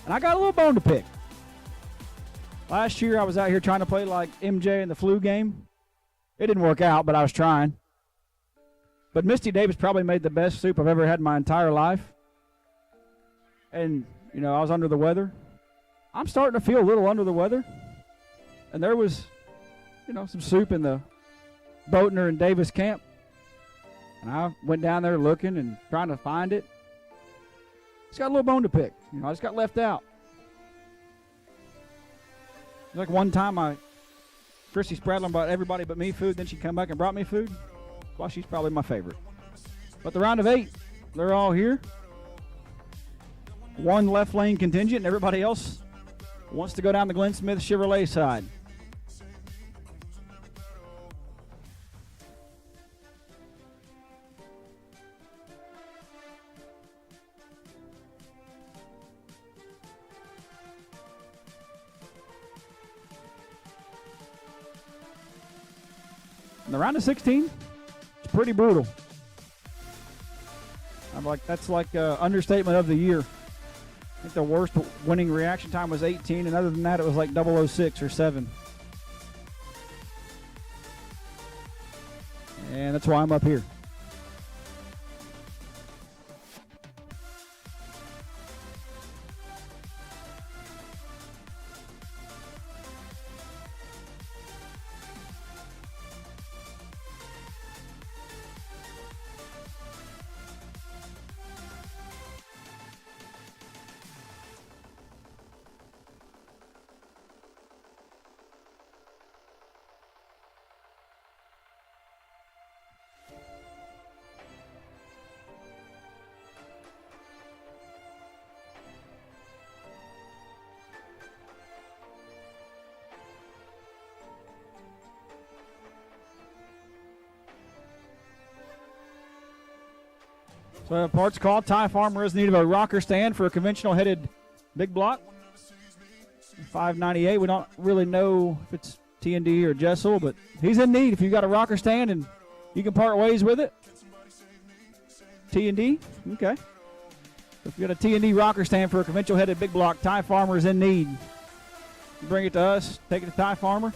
And I got a little bone to pick. Last year I was out here trying to play like MJ in the flu game. It didn't work out, but I was trying. But Misty Davis probably made the best soup I've ever had in my entire life. And, you know, I was under the weather. I'm starting to feel a little under the weather. And there was, you know, some soup in the Boatner and Davis camp. And I went down there looking and trying to find it. It's got a little bone to pick. You know, I just got left out. Like one time Chrissy Spradlin brought everybody but me food, then she come back and brought me food. Well, she's probably my favorite. But the round of 8, they're all here. One left lane contingent, and everybody else wants to go down the Glenn Smith Chevrolet side. In the round of 16, it's pretty brutal. That's like understatement of the year. I think the worst winning reaction time was 18, and other than that, it was like 006 or 7. And that's why I'm up here. So parts call. Ty Farmer is in need of a rocker stand for a conventional headed big block. $598. We don't really know if it's T&D or Jessel, but he's in need. If you've got a rocker stand and you can part ways with it. T&D? Okay. If you got a T&D rocker stand for a conventional headed big block, Ty Farmer is in need. Bring it to us. Take it to Ty Farmer.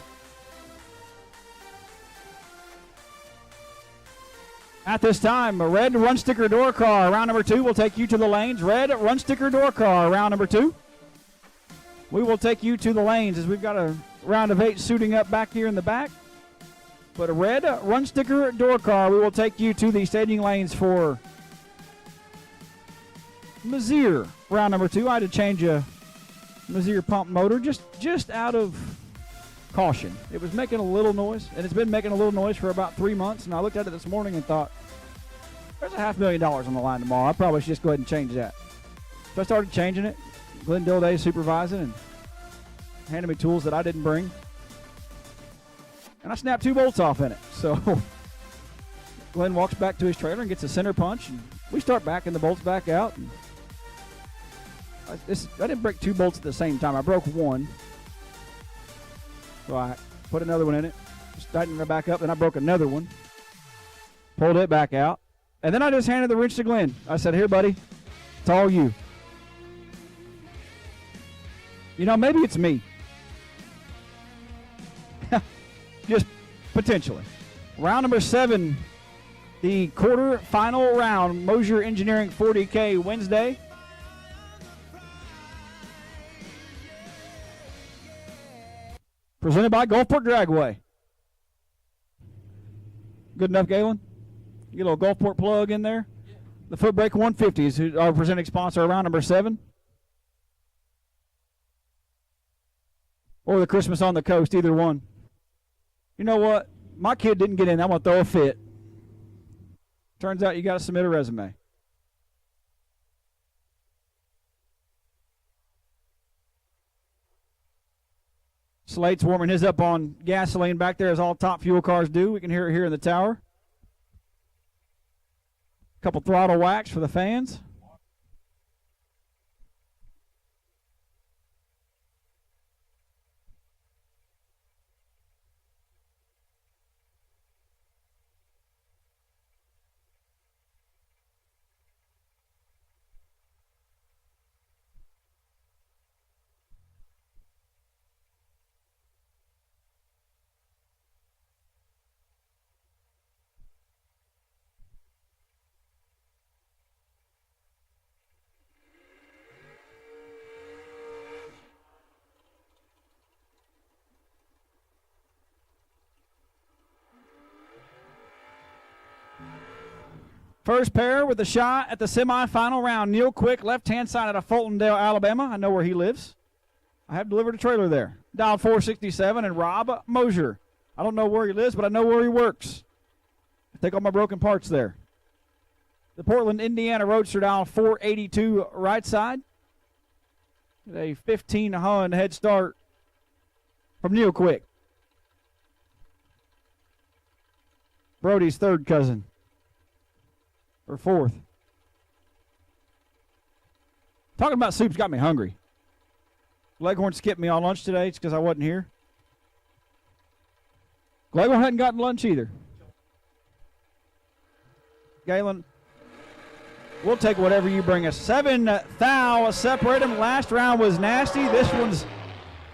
At this time, a red run sticker door car, round number 2, will take you to the lanes. Red run sticker door car, round number 2. We will take you to the lanes as we've got a round of 8 suiting up back here in the back. But a red run sticker door car, we will take you to the staging lanes for Mazier, round number 2. I had to change a Mazier pump motor just out of caution. It was making a little noise, and it's been making a little noise for about 3 months, and I looked at it this morning and thought, there's $500,000 on the line tomorrow. I probably should just go ahead and change that. So I started changing it. Glenn Dilday supervising and handed me tools that I didn't bring. And I snapped 2 bolts off in it. So Glenn walks back to his trailer and gets a center punch, and we start backing the bolts back out. And I didn't break 2 bolts at the same time. I broke one. So I put another one in it, just tightened it back up, and I broke another one. Pulled it back out. And then I just handed the wrench to Glenn. I said, here, buddy, it's all you. You know, maybe it's me. Just potentially. Round number 7, the quarter-final round, Mosier Engineering 40K Wednesday. Presented by Gulfport Dragway. Good enough, Gaylon? Get a little Gulfport plug in there. The Footbrake 150s, who are presenting sponsor around number 7. Or the Christmas on the Coast, either one. You know what? My kid didn't get in. I'm going to throw a fit. Turns out you got to submit a resume. Slate's warming his up on gasoline back there, as all top fuel cars do. We can hear it here in the tower. Couple throttle whacks for the fans. First pair with a shot at the semifinal round. Neil Quick, left-hand side out of Fultondale, Alabama. I know where he lives. I have delivered a trailer there. Dial 467, and Rob Mosier. I don't know where he lives, but I know where he works. I take all my broken parts there. The Portland, Indiana Roadster, dial 482, right side. A 15-Hun head start from Neil Quick. Brody's third cousin. Or fourth. Talking about soup's got me hungry. Leghorn skipped me on lunch today. It's because I wasn't here. Leghorn hadn't gotten lunch either. Gaylon, we'll take whatever you bring us. 7 thou separate them. Last round was nasty. This one's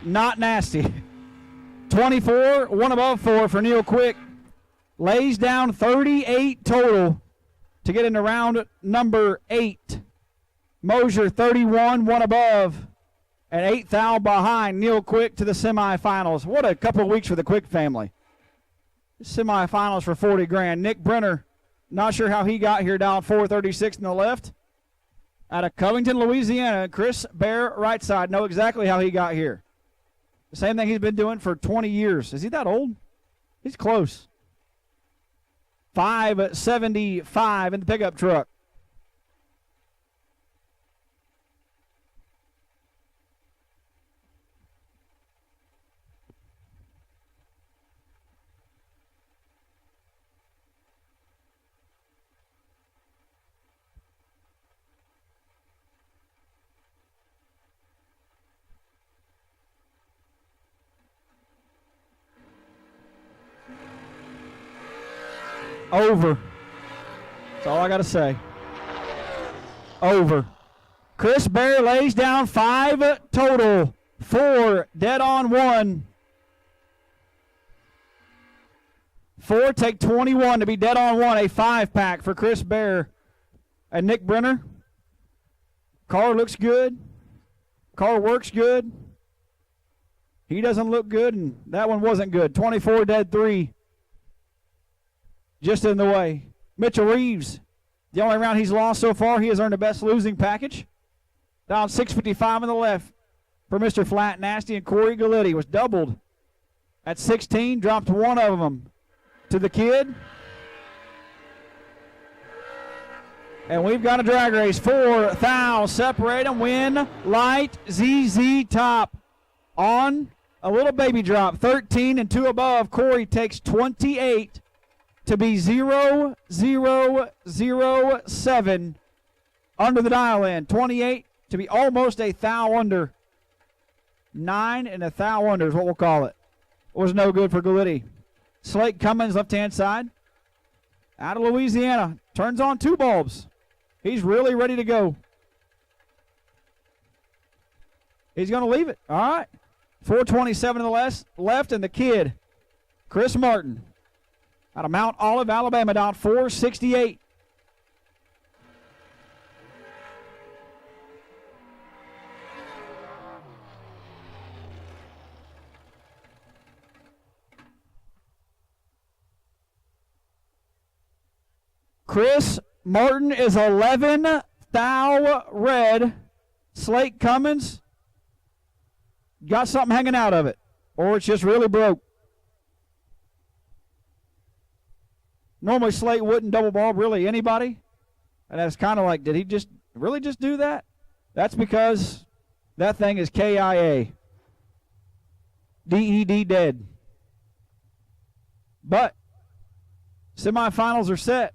not nasty. 24, one above 4 for Neil Quick. Lays down 38 total to get into round number 8. Mosier 31, one above, and 8 thou behind. Neil Quick to the semifinals. What a couple of weeks for the Quick family. Semifinals for 40 grand. Nick Brenner, not sure how he got here, down 436 on the left. Out of Covington, Louisiana, Chris Bear, right side. Know exactly how he got here. The same thing he's been doing for 20 years. Is he that old? He's close. 575 in the pickup truck. Over. That's all I got to say. Over. Chris Bear lays down 5 total. 4 dead on 1. 4 take 21 to be dead on 1. A 5-pack for Chris Bear and Nick Brenner. Car looks good. Car works good. He doesn't look good, and that one wasn't good. 24 dead 3. Just in the way. Mitchell Reeves, the only round he's lost so far, he has earned the best losing package. Down 655 on the left for Mr. Flat Nasty, and Corey Galletti was doubled at 16, dropped one of them to the kid. And we've got a drag race. 4 thou, separate them, win, light, ZZ top on a little baby drop. 13 and 2 above. Corey takes 28 to be 0-0-0-7 under the dial in. 28 to be almost a thou under. 9 and a thou under is what we'll call it. Was no good for Galletti. Slate Cummings, left-hand side. Out of Louisiana. Turns on 2 bulbs. He's really ready to go. He's going to leave it. All right. 427 to the left, and the kid, Chris Martin, out of Mount Olive, Alabama, down 468. Chris Martin is 11 thou red. Slate Cummins got something hanging out of it, or it's just really broke. Normally Slate wouldn't double bulb really anybody, and that's kind of like, did he just really just do that? That's because that thing is KIA. DED dead. But semifinals are set.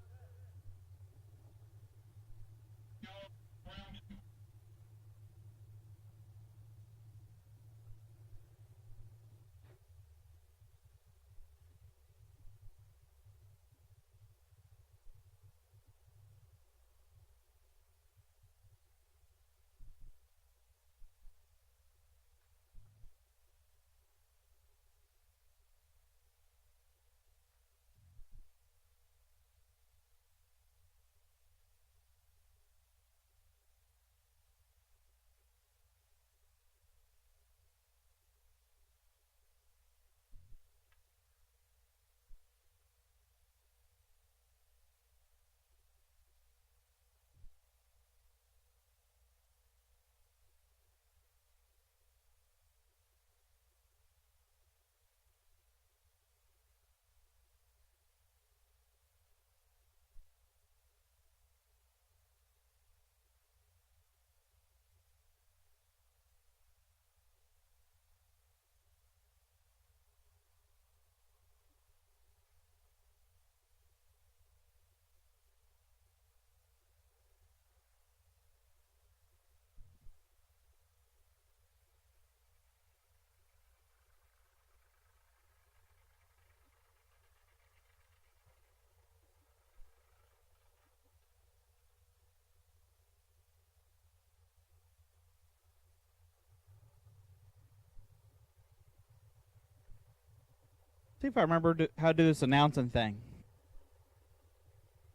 See if I remember how to do this announcing thing.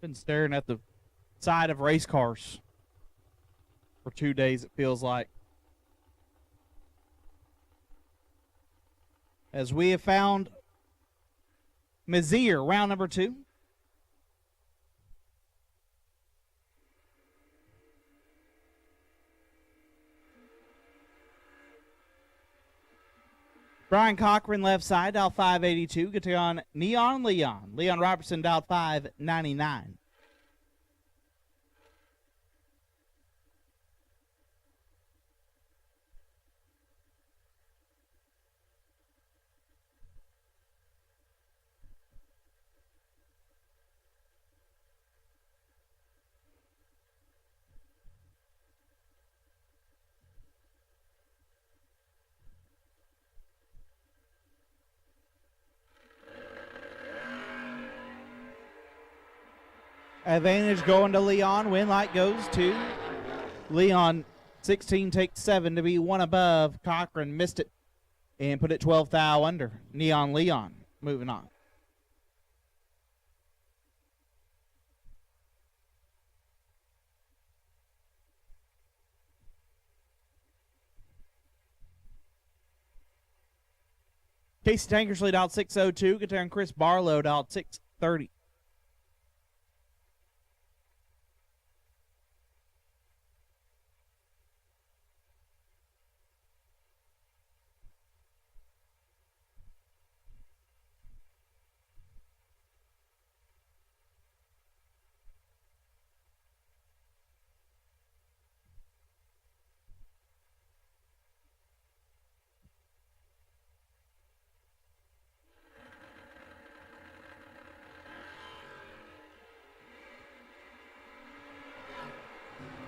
Been staring at the side of race cars for 2 days, it feels like. As we have found Mizzier, round number 2. Brian Cochran, left side, dial 582. Get on Neon Leon. Leon Robertson, dial 599. Advantage going to Leon. Win light goes to Leon. 16 takes 7 to be one above. Cochran missed it and put it 12 thou under. Leon moving on. Casey Tankersley out 6:02. Guitar and Chris Barlow out 6:30.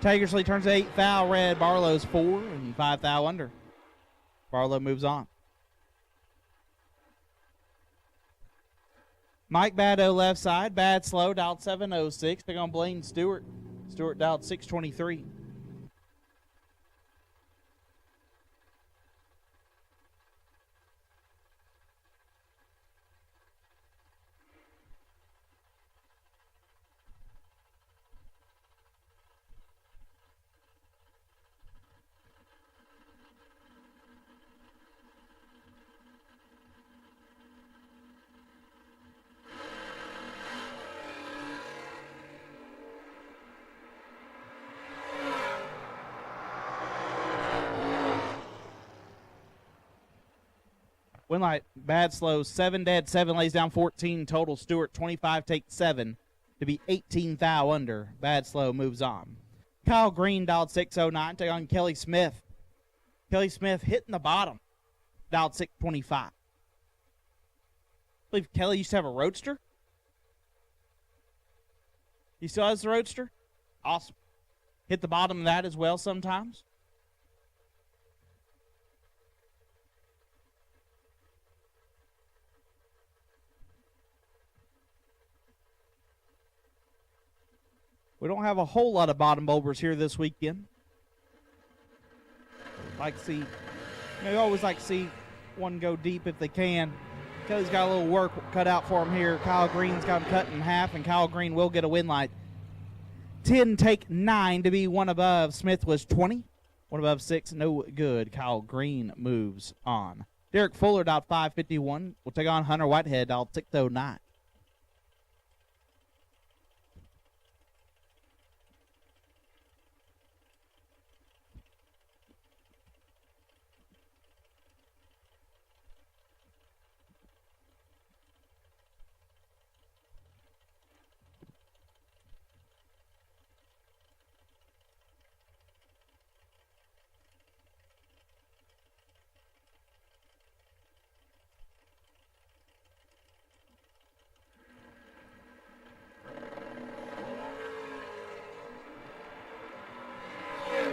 Tankersley turns 8 thou red. Barlow's 4 and 5 thou under. Barlow moves on. Mike Baddo left side. Bad slow, dialed 7:06. They're on Blaine Stewart. Stewart dialed 6:23. Winlight, bad slow, 7 dead, 7 lays down 14 total. Stewart, 25 takes 7 to be 18 thou under. Bad slow moves on. Kyle Green dialed 6:09, take on Kelly Smith. Kelly Smith hitting the bottom, dialed 6:25. I believe Kelly used to have a Roadster. He still has the Roadster? Awesome. Hit the bottom of that as well sometimes. We don't have a whole lot of bottom bulbers here this weekend. Like to see, we always like to see one go deep if they can. Kelly's got a little work cut out for him here. Kyle Green's got him cut in half, and Kyle Green will get a win light. 10 take 9 to be one above. Smith was 20. One above 6, no good. Kyle Green moves on. Derek Fuller dialed 5:51. We'll take on Hunter Whitehead dialed 6:09.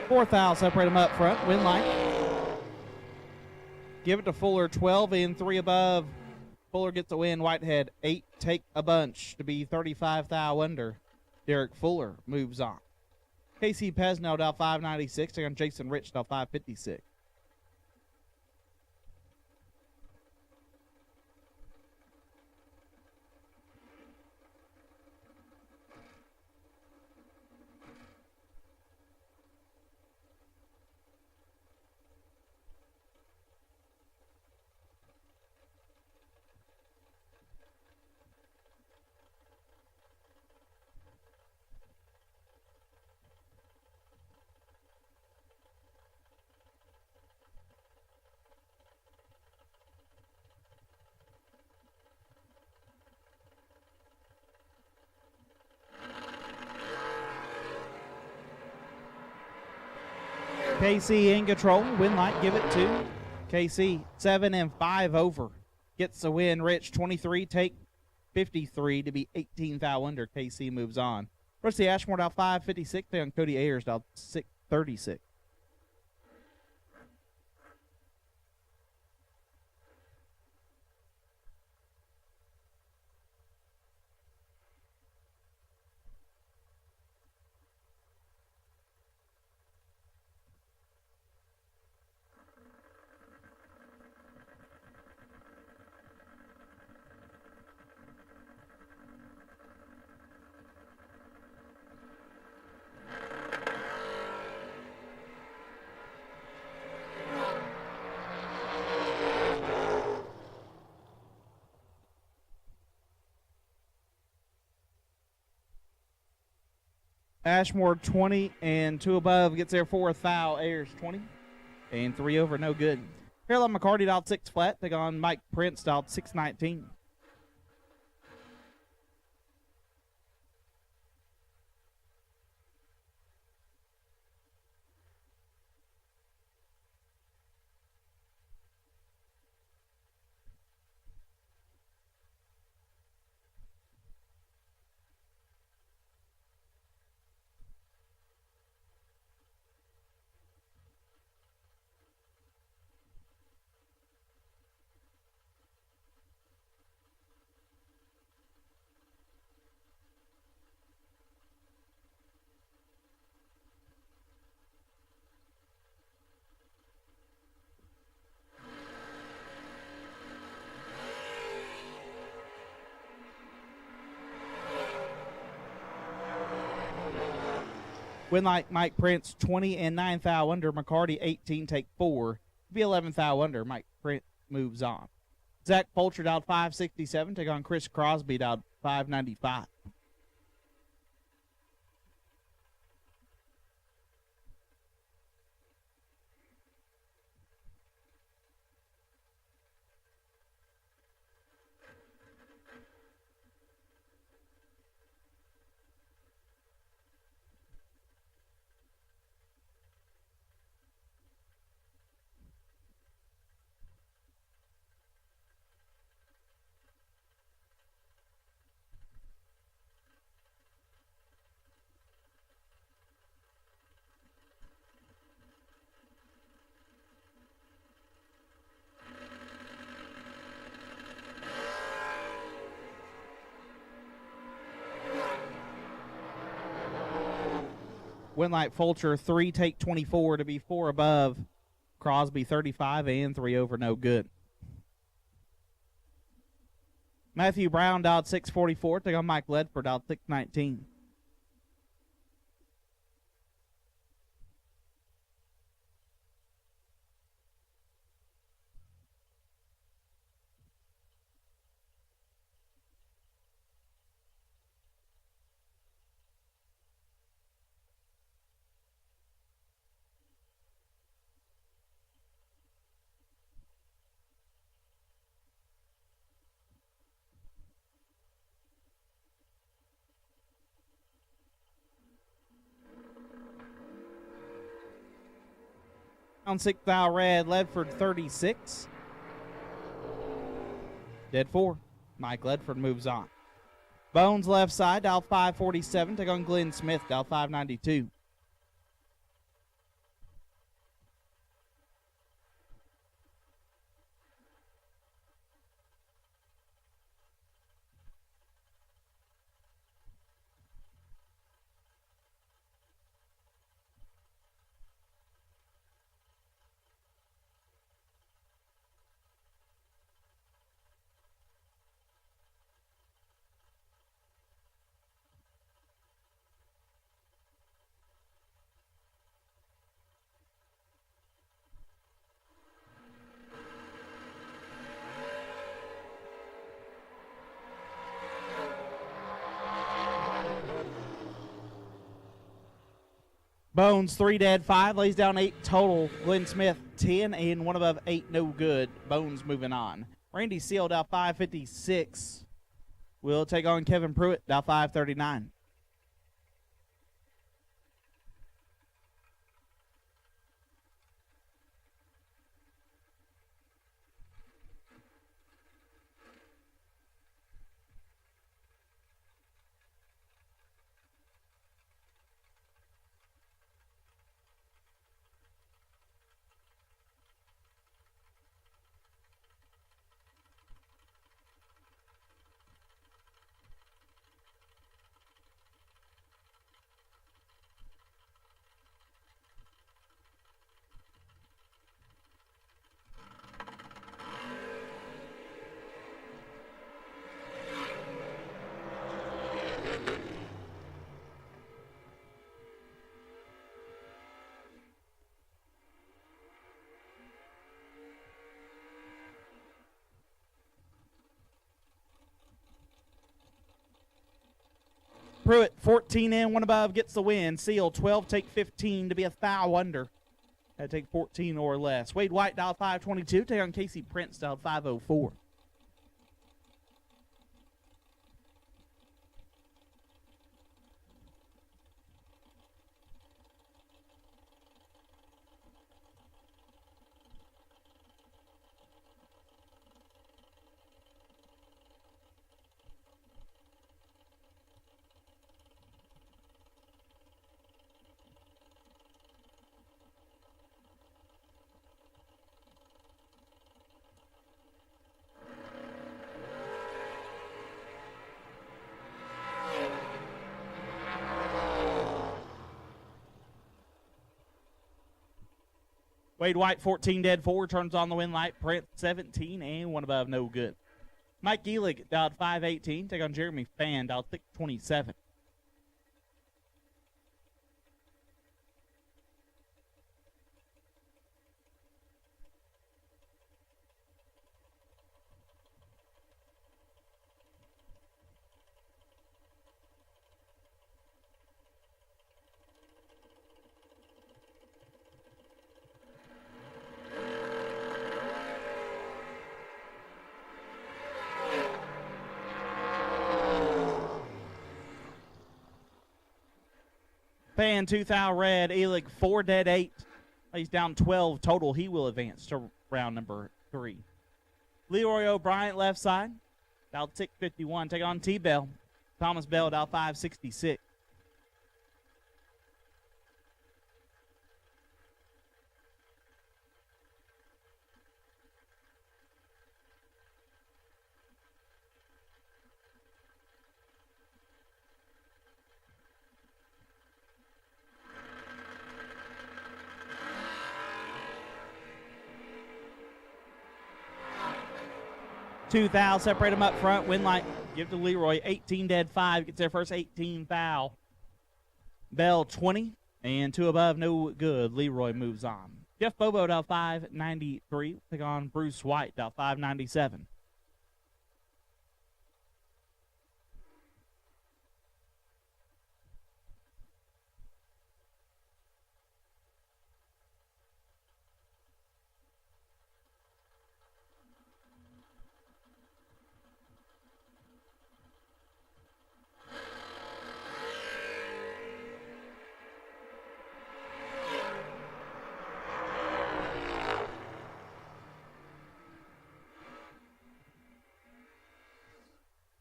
Fourth thou, separate them up front. Win line. Give it to Fuller, 12 in, 3 above. Fuller gets a win. Whitehead, 8 take a bunch to be 35 thou under. Derek Fuller moves on. KC Pesno dial 596. Take on Jason Rich dial 556. KC in control. Win light, give it to KC. 7 and 5 over. Gets the win. Rich, 23, take 53 to be 18 thou under. KC moves on. Rusty Ashmore dial 556. They on Cody Ayers dial 636. Ashmore 20 and 2 above gets there for a foul. Ayers 20 and 3 over, no good. Caroline McCarty dialed 6 flat. Take on Mike Prince dialed 619. Winlight Mike Prince 20 and 9 foul under. McCarty 18 take 4. Be 11 foul under. Mike Prince moves on. Zach Fulcher dialed 567. Take on Chris Crosby dialed 595. Winlight Fulcher 3 take 24 to be 4 above. Crosby 35 and 3 over, no good. Matthew Brown dialed 644. Take on Mike Ledford dialed 619. On 6 foul red, Ledford 36. Dead 4. Mike Ledford moves on. Bones left side, dial 547. Take on Glenn Smith, dial 592. Bones 3 dead 5, lays down 8 total. Glenn Smith 10 and 1 above 8, no good. Bones moving on. Randy Seal down 556. Will take on Kevin Pruitt down 539. Pruitt, 14 in, 1 above, gets the win. Seal, 12, take 15 to be a thou under. Had to take 14 or less. Wade White dialed 522. Take on Casey Prince dialed 504. Wade White, 14 dead, 4, turns on the win light. Brent, 17 and 1 above, no good. Mike Gielig dialed 518. Take on Jeremy Fan, dialed 627. Fan 2 thou red. Elig 4 dead 8. He's down 12 total. He will advance to round number 3. Leroy O'Brien left side. Dialed 651. Take on T-Bell. Thomas Bell dialed 566. Two thou, separate them up front. Win light, give to Leroy. 18 dead, 5. Gets their first 18 thou. Bell, 20. And 2 above, no good. Leroy moves on. Jeff Bobo, dial 593. Take on Bruce White, dial 597.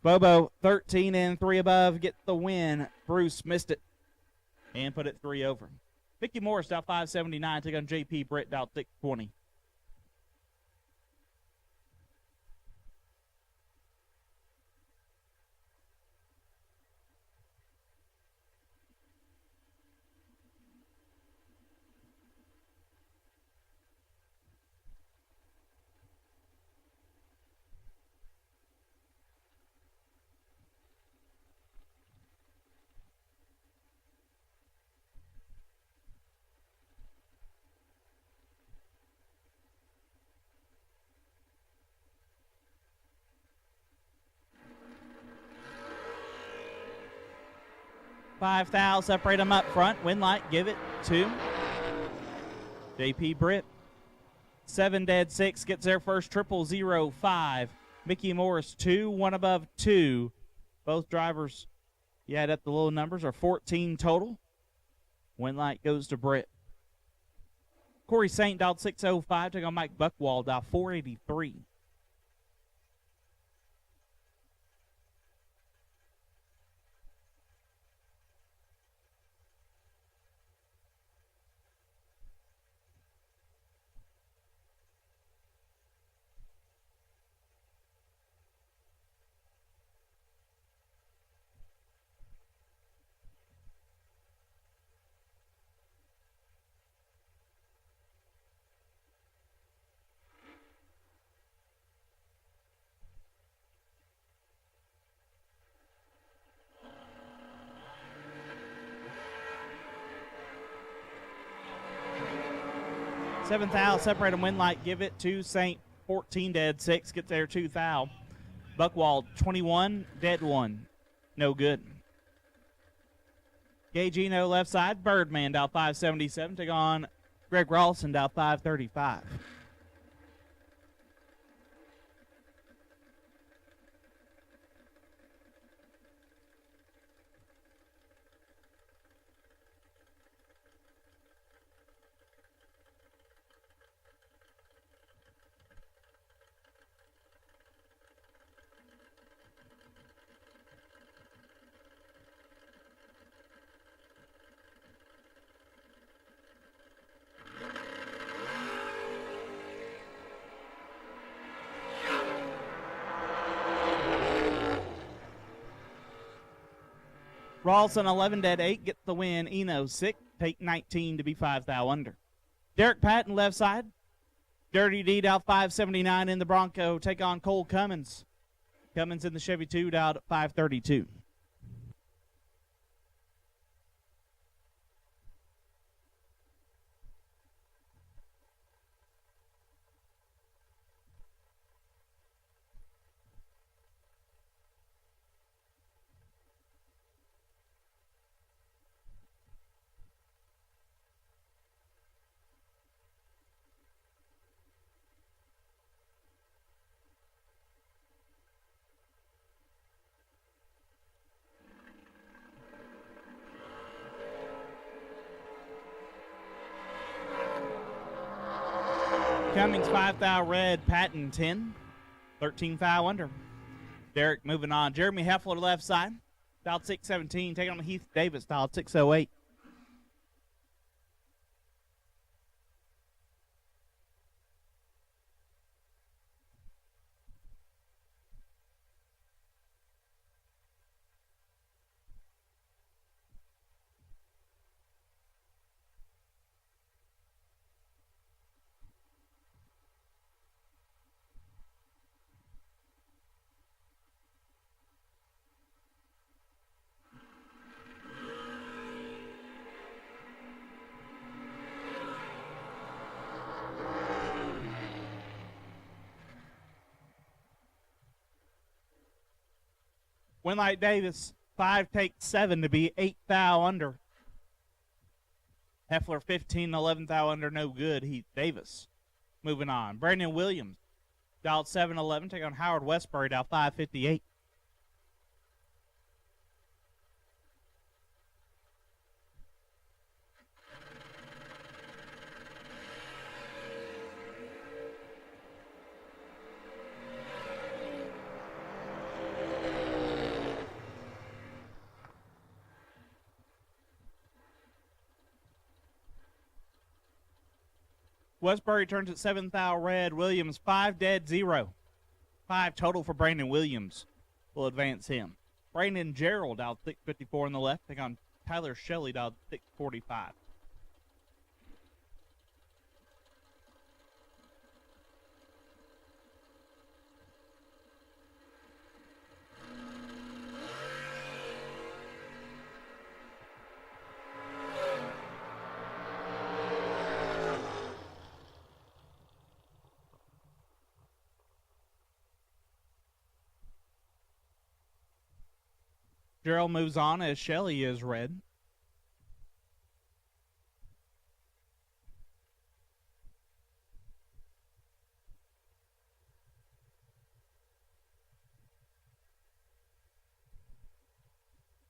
Bobo, 13 and 3 above, get the win. Bruce missed it and put it 3 over. Mickey Morris, dial 579, take on JP Britt, dial 620. Five thou, separate them up front. Win light, give it to JP Britt. 7 dead, 6 gets their first 0005. Mickey Morris, 2, 1 above, 2. Both drivers, you add up the little numbers, are 14 total. Win light goes to Britt. Corey Saint dialed 605. Take on Mike Buckwald, dial 483. Seventh thou, separate them, win light, give it to Saint. 14 dead, 6 gets there, 2 thou. Buckwald, 21 dead, 1. No good. Gay Gino left side. Birdman down 577. Take on Greg Rolson down 535. Rolson 11 dead 8 gets the win. Eno 6 take 19 to be 5 thou under. Derek Patton left side. Dirty D out 579 in the Bronco. Take on Cole Cummings. Cummings in the Chevy 2 out 532. Cummings 5 thou red, Patton 10, 13 thou under. Derek moving on. Jeremy Heffler left side, dialed 617, taking on Heath Davis, dialed 608. Winlight Davis, 5 take 7 to be 8 thou under. Heffler 15, 11 thou under, no good. Heath Davis moving on. Brandon Williams, dialed 711, take on Howard Westbury, dialed 558. Westbury turns at 7 thou red. Williams 5 dead 0. 5 total for Brandon Williams. Will advance him. Brandon Gerald out 654 on the left. Take on Tyler Shelley out 645. Gerald moves on as Shelley is red.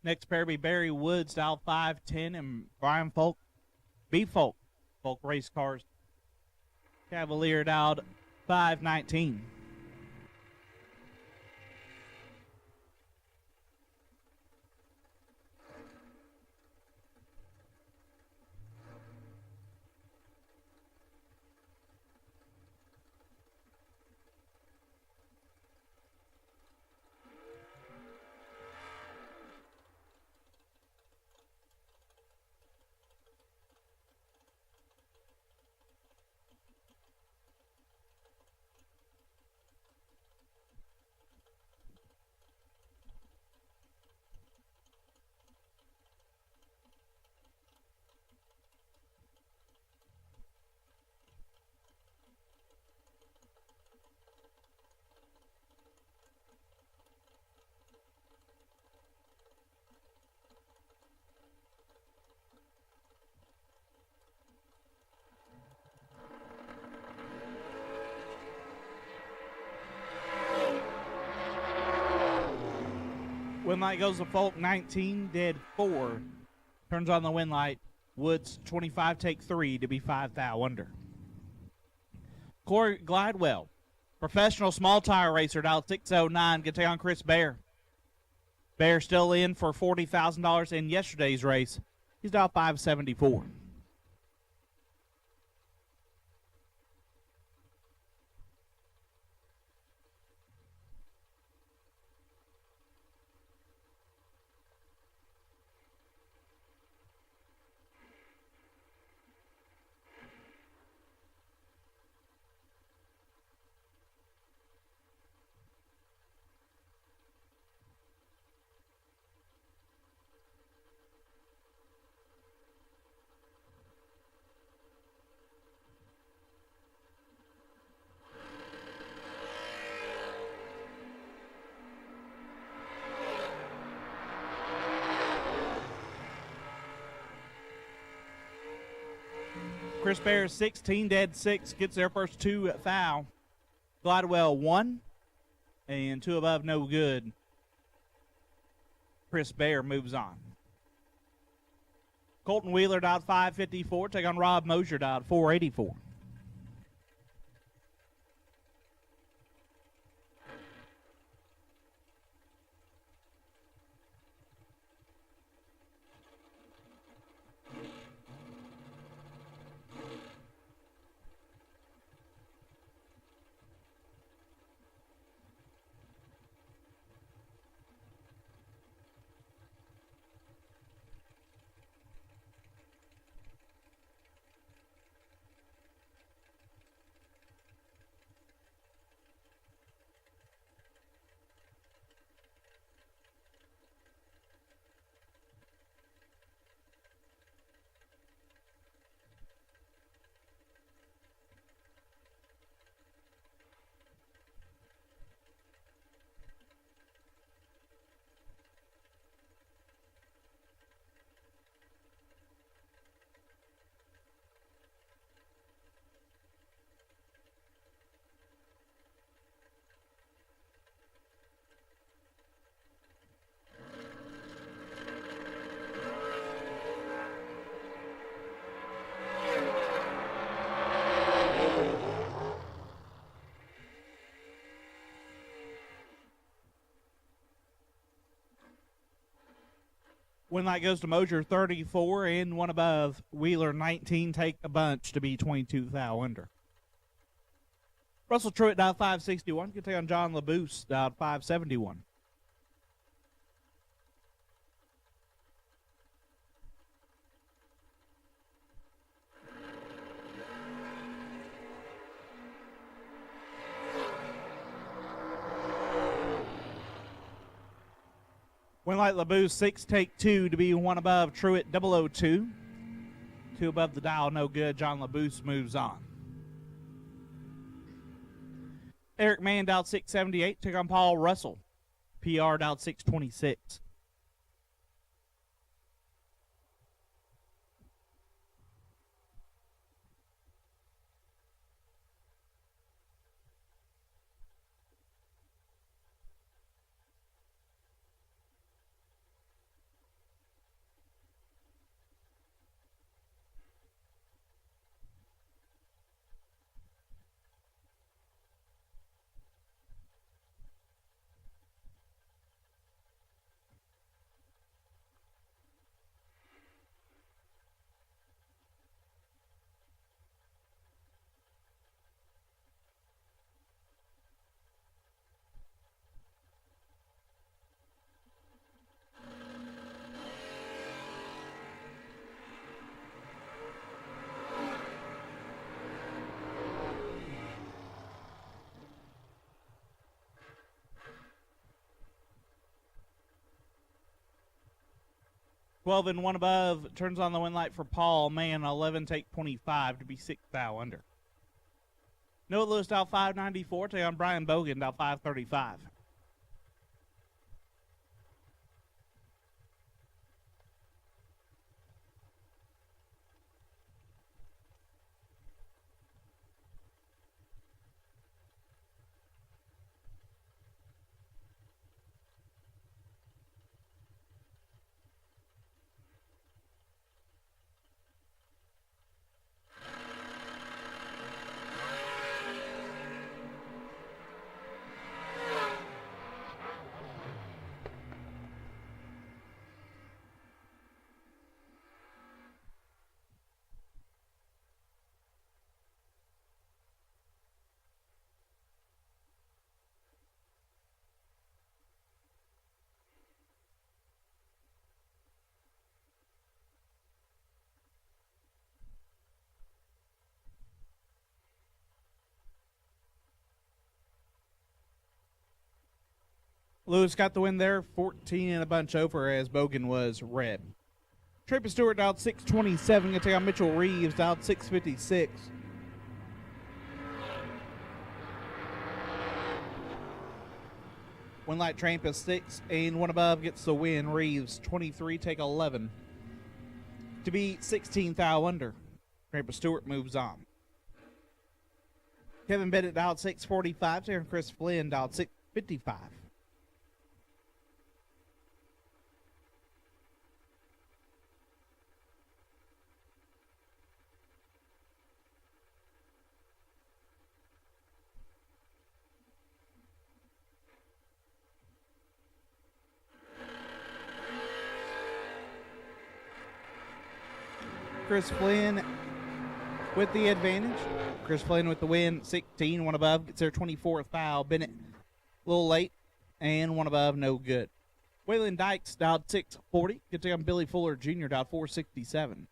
Next pair be Barry Woods, dial 510, and Brian Folk, B Folk, Folk Race Cars. Cavalier dialed 519. Wind light goes to Folk 19, dead 4. Turns on the wind light. Woods 25, take 3 to be 5 thou under. Corey Glidewell, professional small tire racer, dialed 609, get on Chris Bear. Bear still in for $40,000 in yesterday's race. He's dialed 574. Chris Bear 16, dead 6, gets their first 2 thou. Glidewell 1, and 2 above, no good. Chris Bear moves on. Colton Wheeler dialed 554, take on Rob Mosier dialed 484. Wind light goes to Mosier 34 and 1 above. Wheeler 19, take a bunch to be 22 thou under. Russell Truitt dialed 561. You can take on John LaBoose dialed 571. Winlight LaBoose 6, take 2 to be 1 above. Truitt 002. 2 above the dial, no good. John LaBoose moves on. Eric Mann dialed 678. Took on Paul Russell. PR dialed 626. Twelve and 1 above, turns on the wind light for Paul Mann, 11, take 25 to be 6 thou under. Noah Lewis dial 594, take on Brian Bogan dial 535. Lewis got the win there, 14 and a bunch over as Bogan was red. Tripp Stewart dialed 627. Going to take on Mitchell Reeves, dialed 656. One light Trampas 6 and one above gets the win. Reeves 23, take 11. To be 16 thou under. Trampas Stewart moves on. Kevin Bennett dialed 645. Taking Chris Flynn dialed 655. Chris Flynn with the advantage. Chris Flynn with the win, 16, one above, gets their 24th foul. Bennett a little late, and one above, no good. Waylon Dykes dialed 640. Good take on Billy Fuller Jr. dialed 467.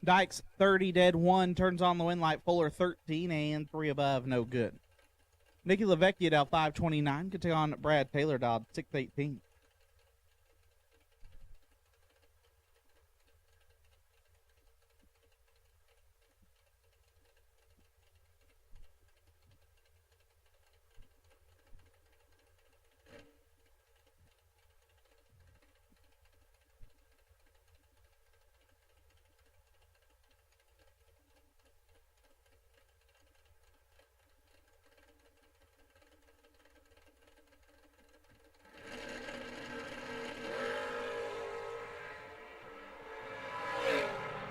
Dykes 30, dead 1, turns on the win light. Fuller 13 and 3 above, no good. Nicky LaVecchia dialed 529. Could take on Brad Taylor dialed 618.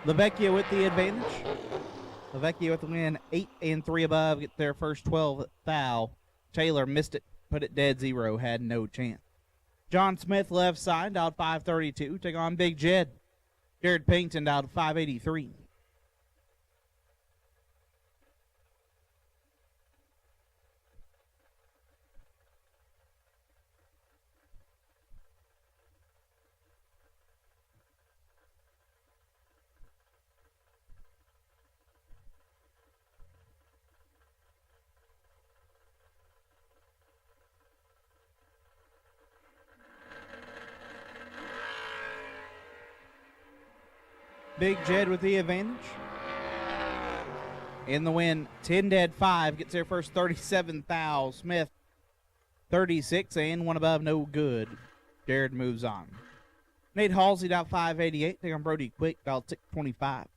LaVecchia with the advantage. LaVecchia with the win, 8 and 3 above, get their first 12 foul. Taylor missed it, put it dead 0, had no chance. John Smith left side, dialed 532, take on Big Jed. Jared Payton dialed 583. Big Jed with the advantage. In the win, 10 dead 5, gets their first 37 foul. Smith 36 and 1 above, no good. Jared moves on. Nate Halsey dialed 588. Take on Brody Quick, dialed 625.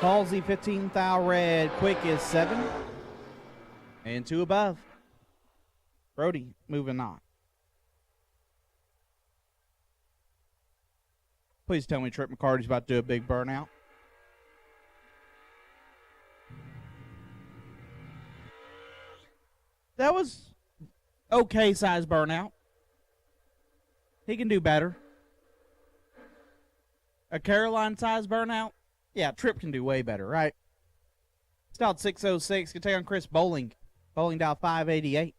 Halsey 15 foul red. Quick is 7 and 2 above. Brody moving on. Please tell me Trip McCarty's about to do a big burnout. That was okay size burnout. He can do better. A Caroline size burnout? Yeah, Trip can do way better, right? Styled 606. Can take on Chris Bowling. Bowling dial 588.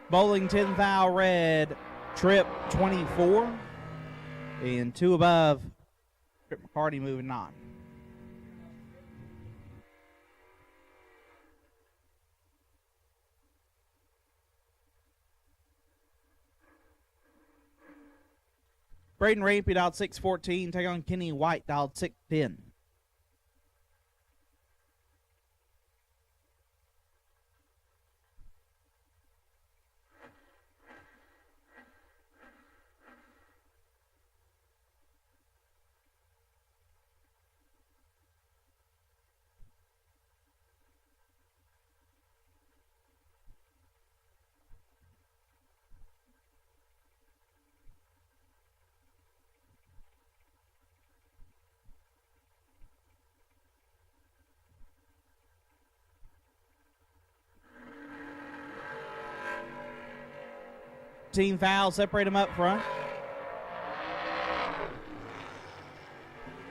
Bowling 10 foul red. Trip 24 And 2 above, Britt McCarty moving on. Braden Rampy dialed 614. Take on Kenny White dialed 610. Team foul, separate them up front.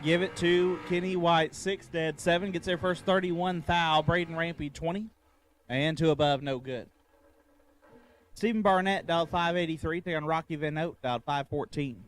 Give it to Kenny White, 6 dead, 7. Gets their first 31 foul. Braden Rampy, 20. And 2 above, no good. Stephen Barnett dialed 583. Take on Rocky Van Oat, dialed 514.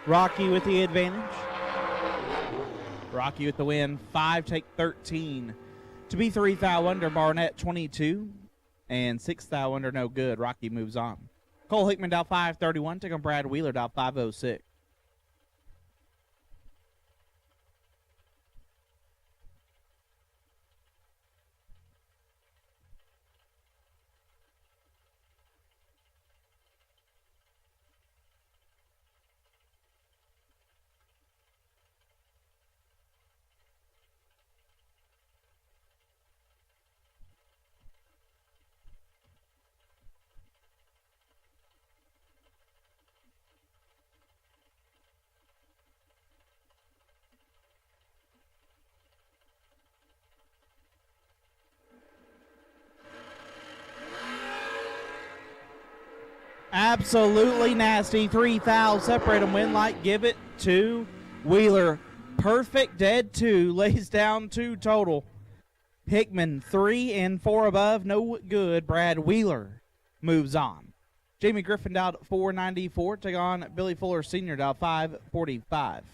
Rocky with the advantage. Rocky with the win. 5 take 13. To be 3 foul under, Barnett 22. And 6 foul under, no good. Rocky moves on. Cole Hickman dial 531. Take on Brad Wheeler dial 506. Absolutely nasty. 3 fouls separate them. Win light. Give it to Wheeler. Perfect dead 2. Lays down 2 total. Hickman 3 and 4 above. No good. Brad Wheeler moves on. Jamie Griffin dialed 494. Take on Billy Fuller Sr. dialed 545.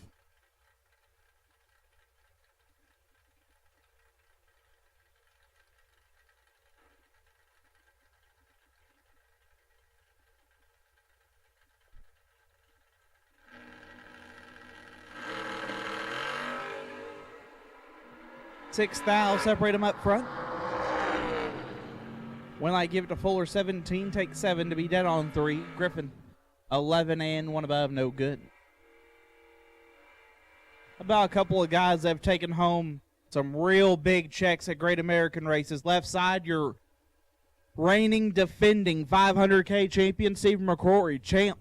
Six fouls separate them up front. Winlight give it to Fuller, 17, take 7 to be dead on 3. Griffin, 11 and 1 above, no good. About a couple of guys that have taken home some real big checks at Great American Races. Left side, your reigning, defending 500K champion, Stephen McCrory, champ.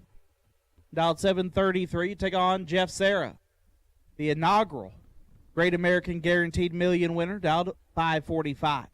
Dialed 733, take on Jeff Serra, the inaugural Great American Guaranteed Million winner, dialed 545.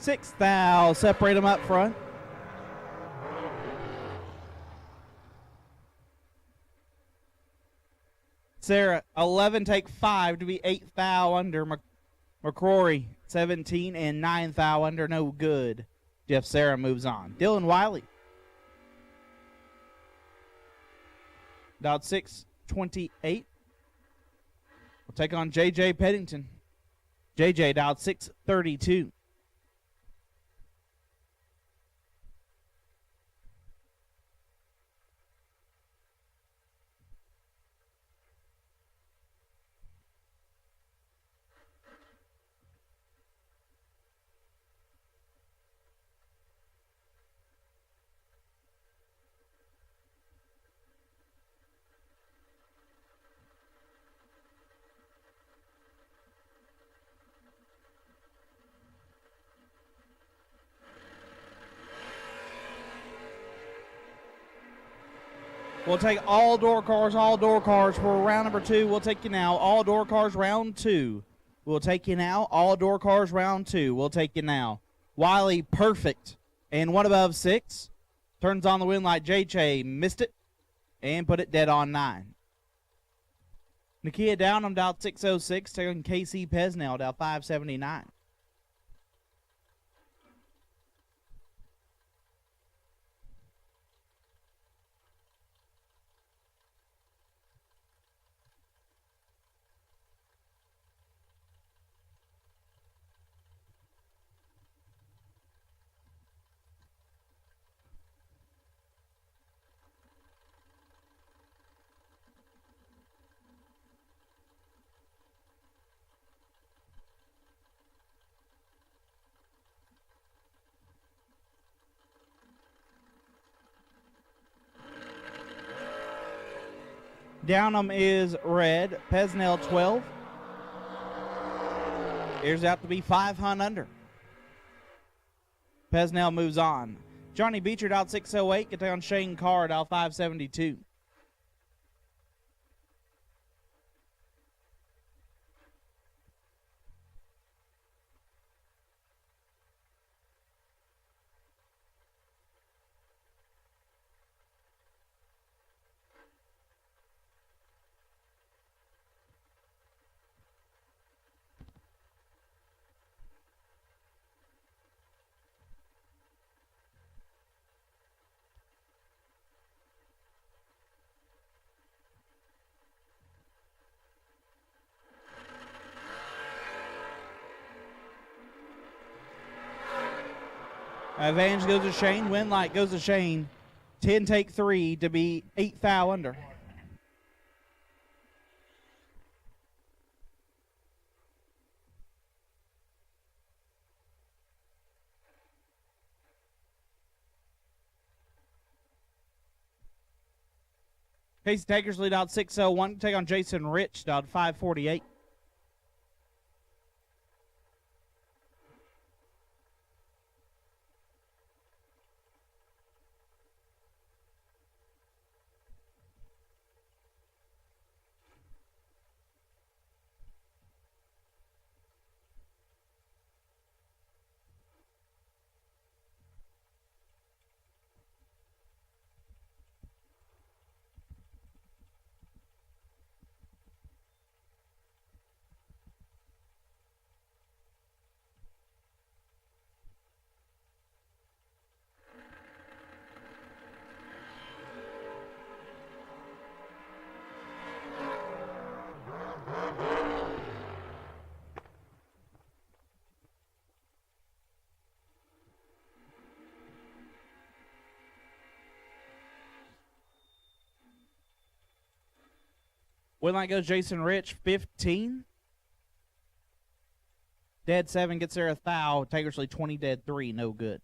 Six foul, separate them up front. Sarah, 11, take 5 to be 8 foul under. McCrory, 17 and 9 foul under, no good. Jeff Sarah moves on. Dylan Wiley, dialed 628. take on J.J. Pennington. J.J. dialed 632. We'll take all door cars for round number 2. We'll take you now. All door cars round 2. We'll take you now. All door cars round 2. We'll take you now. Wiley, perfect. And one above 6. Turns on the win light. JJ missed it and put it dead on 9. Nakia Downham dialed 606. Taking KC Pesnell dialed 579. Downham is red. Pesnell 12. Here's out to be 5 hunt under. Pesnell moves on. Johnny Beecher out 608. Get down Shane Card out 572. Advantage goes to Shane. Win light goes to Shane. 10 take 3 to be 8 foul under. Casey Takers lead out 601. Take on Jason Rich out 548. Win line goes Jason Rich, 15. Dead 7 gets there a foul. Takersley 20, dead 3, no good.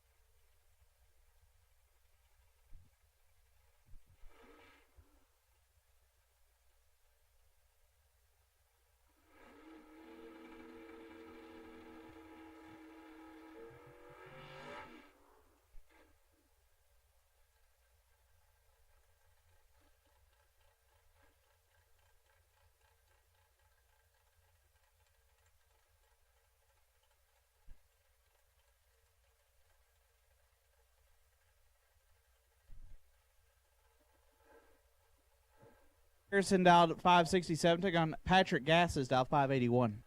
Harrison dialed at 567. Took on Patrick Gasses dialed 581.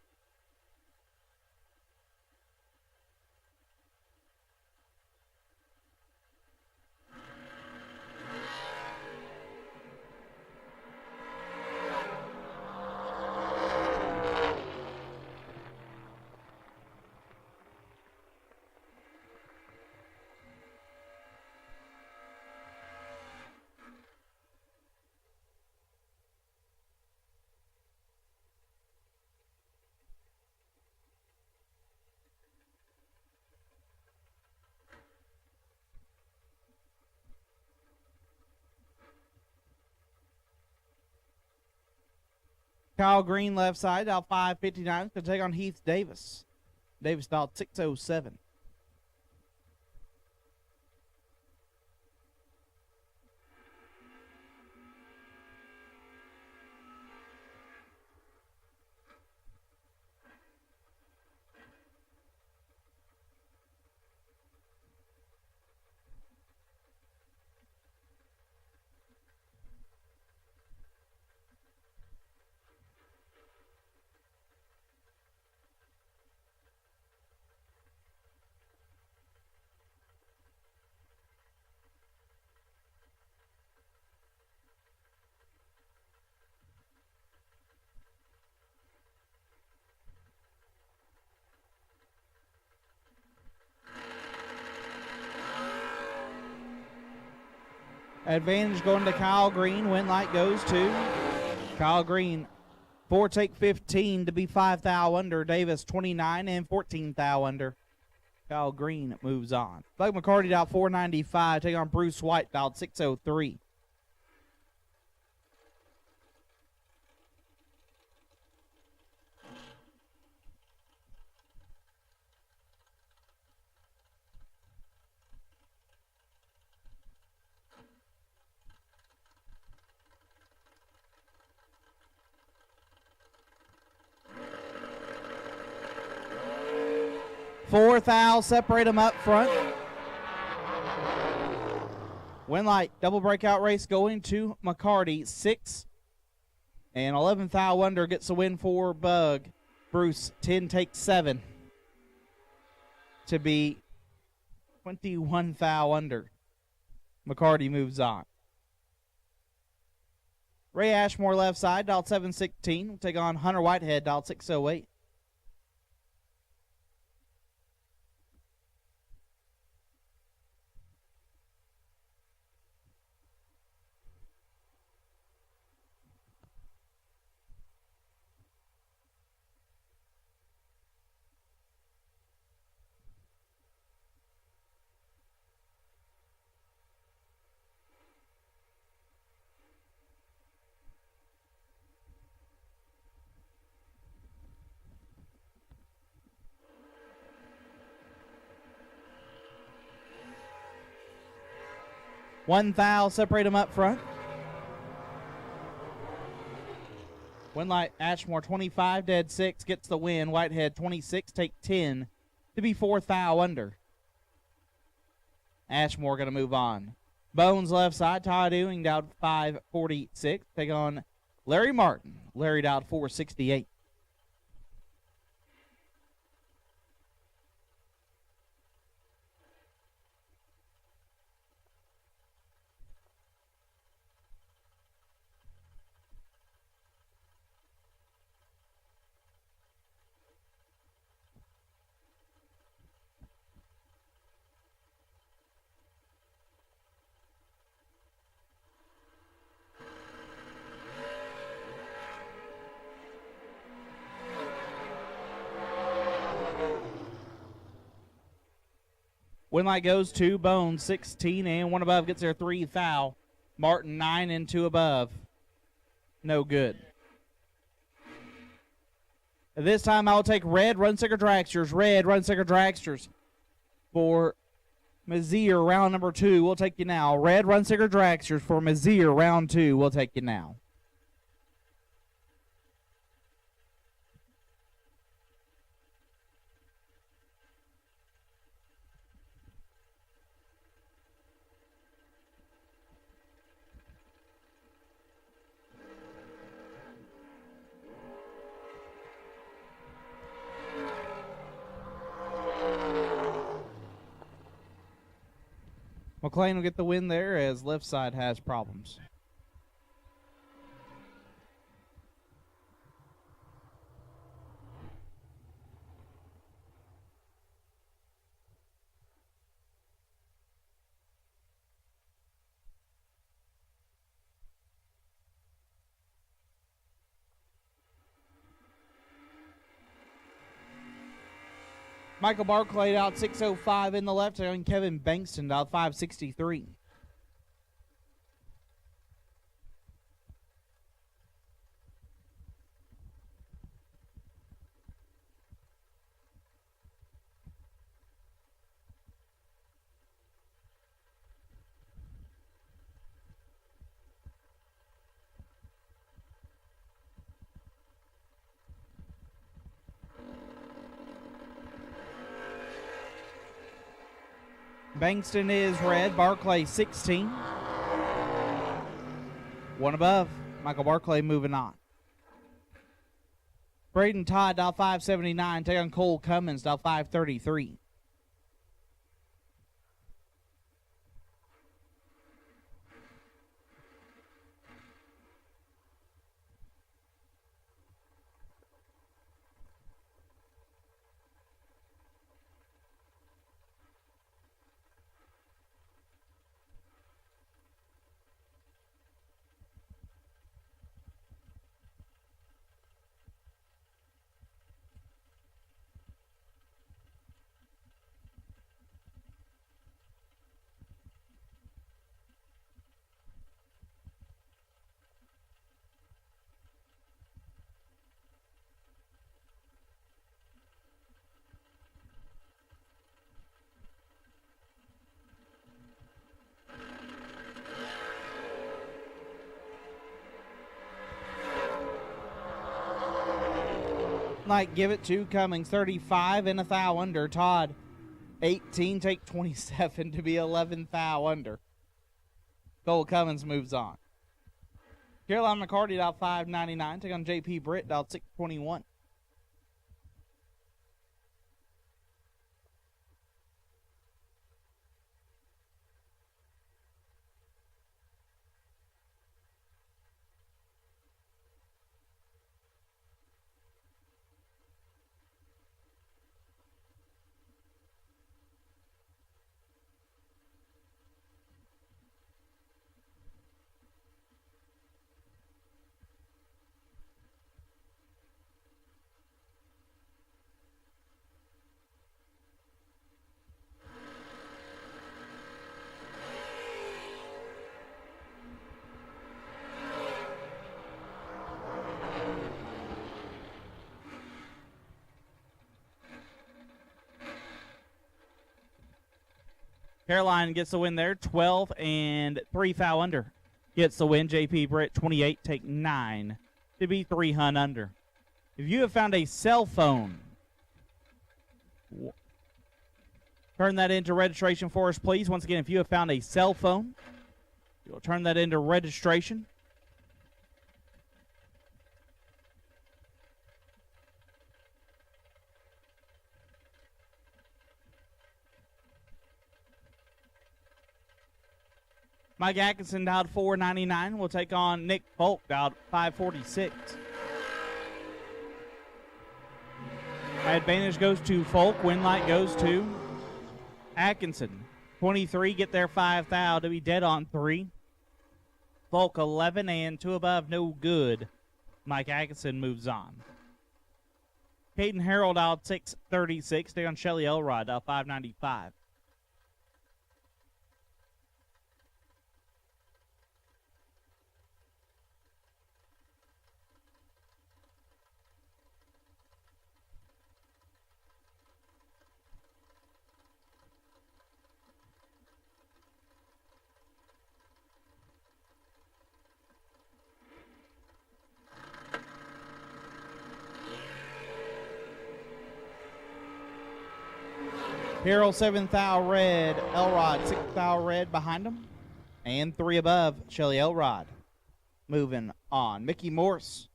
Kyle Green left side, out 5:59 to take on Heath Davis. Davis about 6:07. Advantage going to Kyle Green. Win light goes to Kyle Green. 4 take 15 to be 5 thou under. Davis 29 and 14 thou under. Kyle Green moves on. Doug McCarty out 495. Take on Bruce White out 603. Fourth thou, separate them up front. Winlight double breakout race going to McCarty. 6 and 11 thou under gets the win for Bug. Bruce 10 takes 7 to be 21 thou under. McCarty moves on. Ray Ashmore left side, dialed 716. Will take on Hunter Whitehead, dialed 608. One thou, separate them up front. Winlight Ashmore 25, dead 6, gets the win. Whitehead 26, take 10 to be 4 thou under. Ashmore going to move on. Bones left side, Todd Ewing down 546. Take on Larry Martin. Larry down 468. Winlight goes to Bones, 16 and 1 above, gets there 3 thou. Martin 9 and 2 above. No good. This time I'll take Red Runsicker Dragsters. Red Runsicker Dragsters for Messier, round number 2. We'll take you now. Red Runsicker Dragsters for Messier, round 2. We'll take you now. McLean will get the win there as left side has problems. Michael Barclay out 605 in the left, and Kevin Bankston out 563. Bankston is red. Barclay 16. One above. Michael Barclay moving on. Braden Todd, dial 579. Take on Cole Cummings, dial 533. Knight give it to Cummings, 35 and a thou under. Todd, 18, take 27 to be 11 thou under. Cole Cummings moves on. Caroline McCarty, dial 599. Take on JP Britt, dial 621. Caroline gets the win there, 12 and 3 foul under. Gets the win, JP Britt, 28, take 9 to be 3 hun under. If you have found a cell phone, turn that into registration for us, please. Once again, if you have found a cell phone, you'll turn that into registration. Mike Atkinson dialed 499. We'll take on Nick Folk, dialed 546. Advantage goes to Folk. Win light goes to Atkinson. 23, get there 5 thou to be dead on 3. Folk 11 and 2 above, no good. Mike Atkinson moves on. Caden Harold dialed 636. Stay on Shelly Elrod, dialed 595. Harold 7 thou red, Elrod 6 thou red behind him, and 3 above, Shelly Elrod. Moving on. Mickey Morse,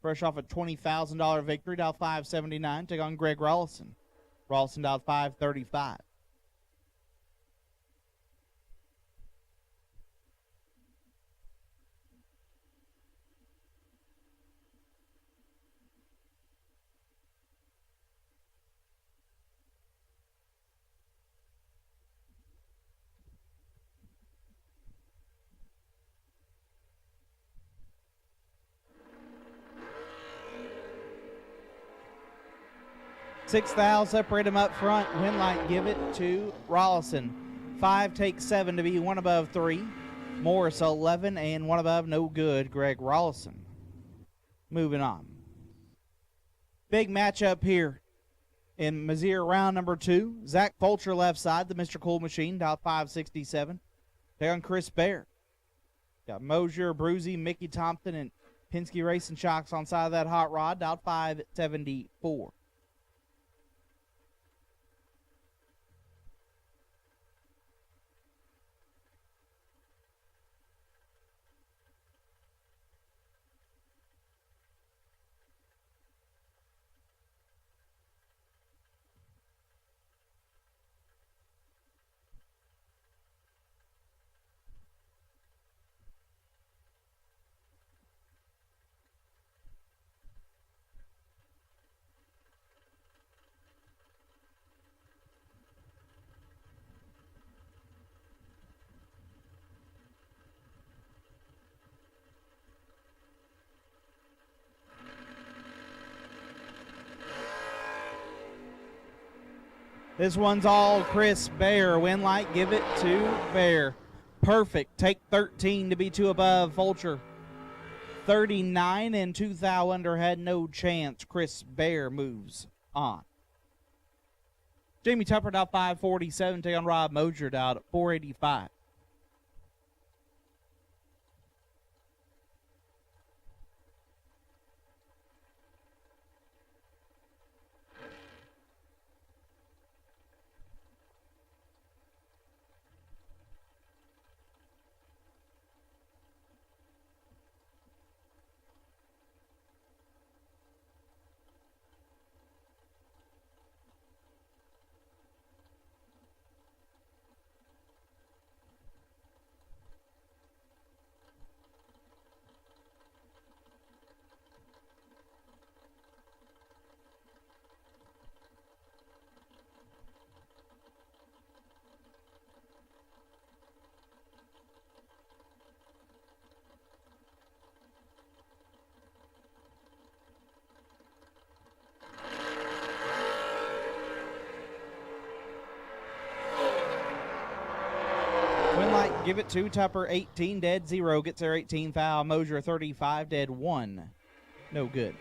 fresh off a $20,000 victory, dial 579, take on Greg Rolson. Rolson dialed 535. Six thou, separate him up front. Winlight give it to Rolson. 5 take 7 to be 1 above 3. Morris 11 and 1 above, no good. Greg Rolson. Moving on. Big matchup here in Messier round number 2. Zach Fulcher left side, the Mr. Cool Machine, dial 567. They're on Chris Bear. Got Mosier, Bruzy, Mickey Thompson, and Penske Racing Shocks on side of that hot rod, dial 574. This one's all Chris Bear. Win light, give it to Bear. Perfect. Take 13 to be 2 above. Fulcher 39 and 2 thou under, had no chance. Chris Bear moves on. Jamie Tupper out 547, take on Rob Mosier out at 485. Give it to Tupper, 18 dead, 0 gets their 18 foul. Mosier 35 dead, 1 no good.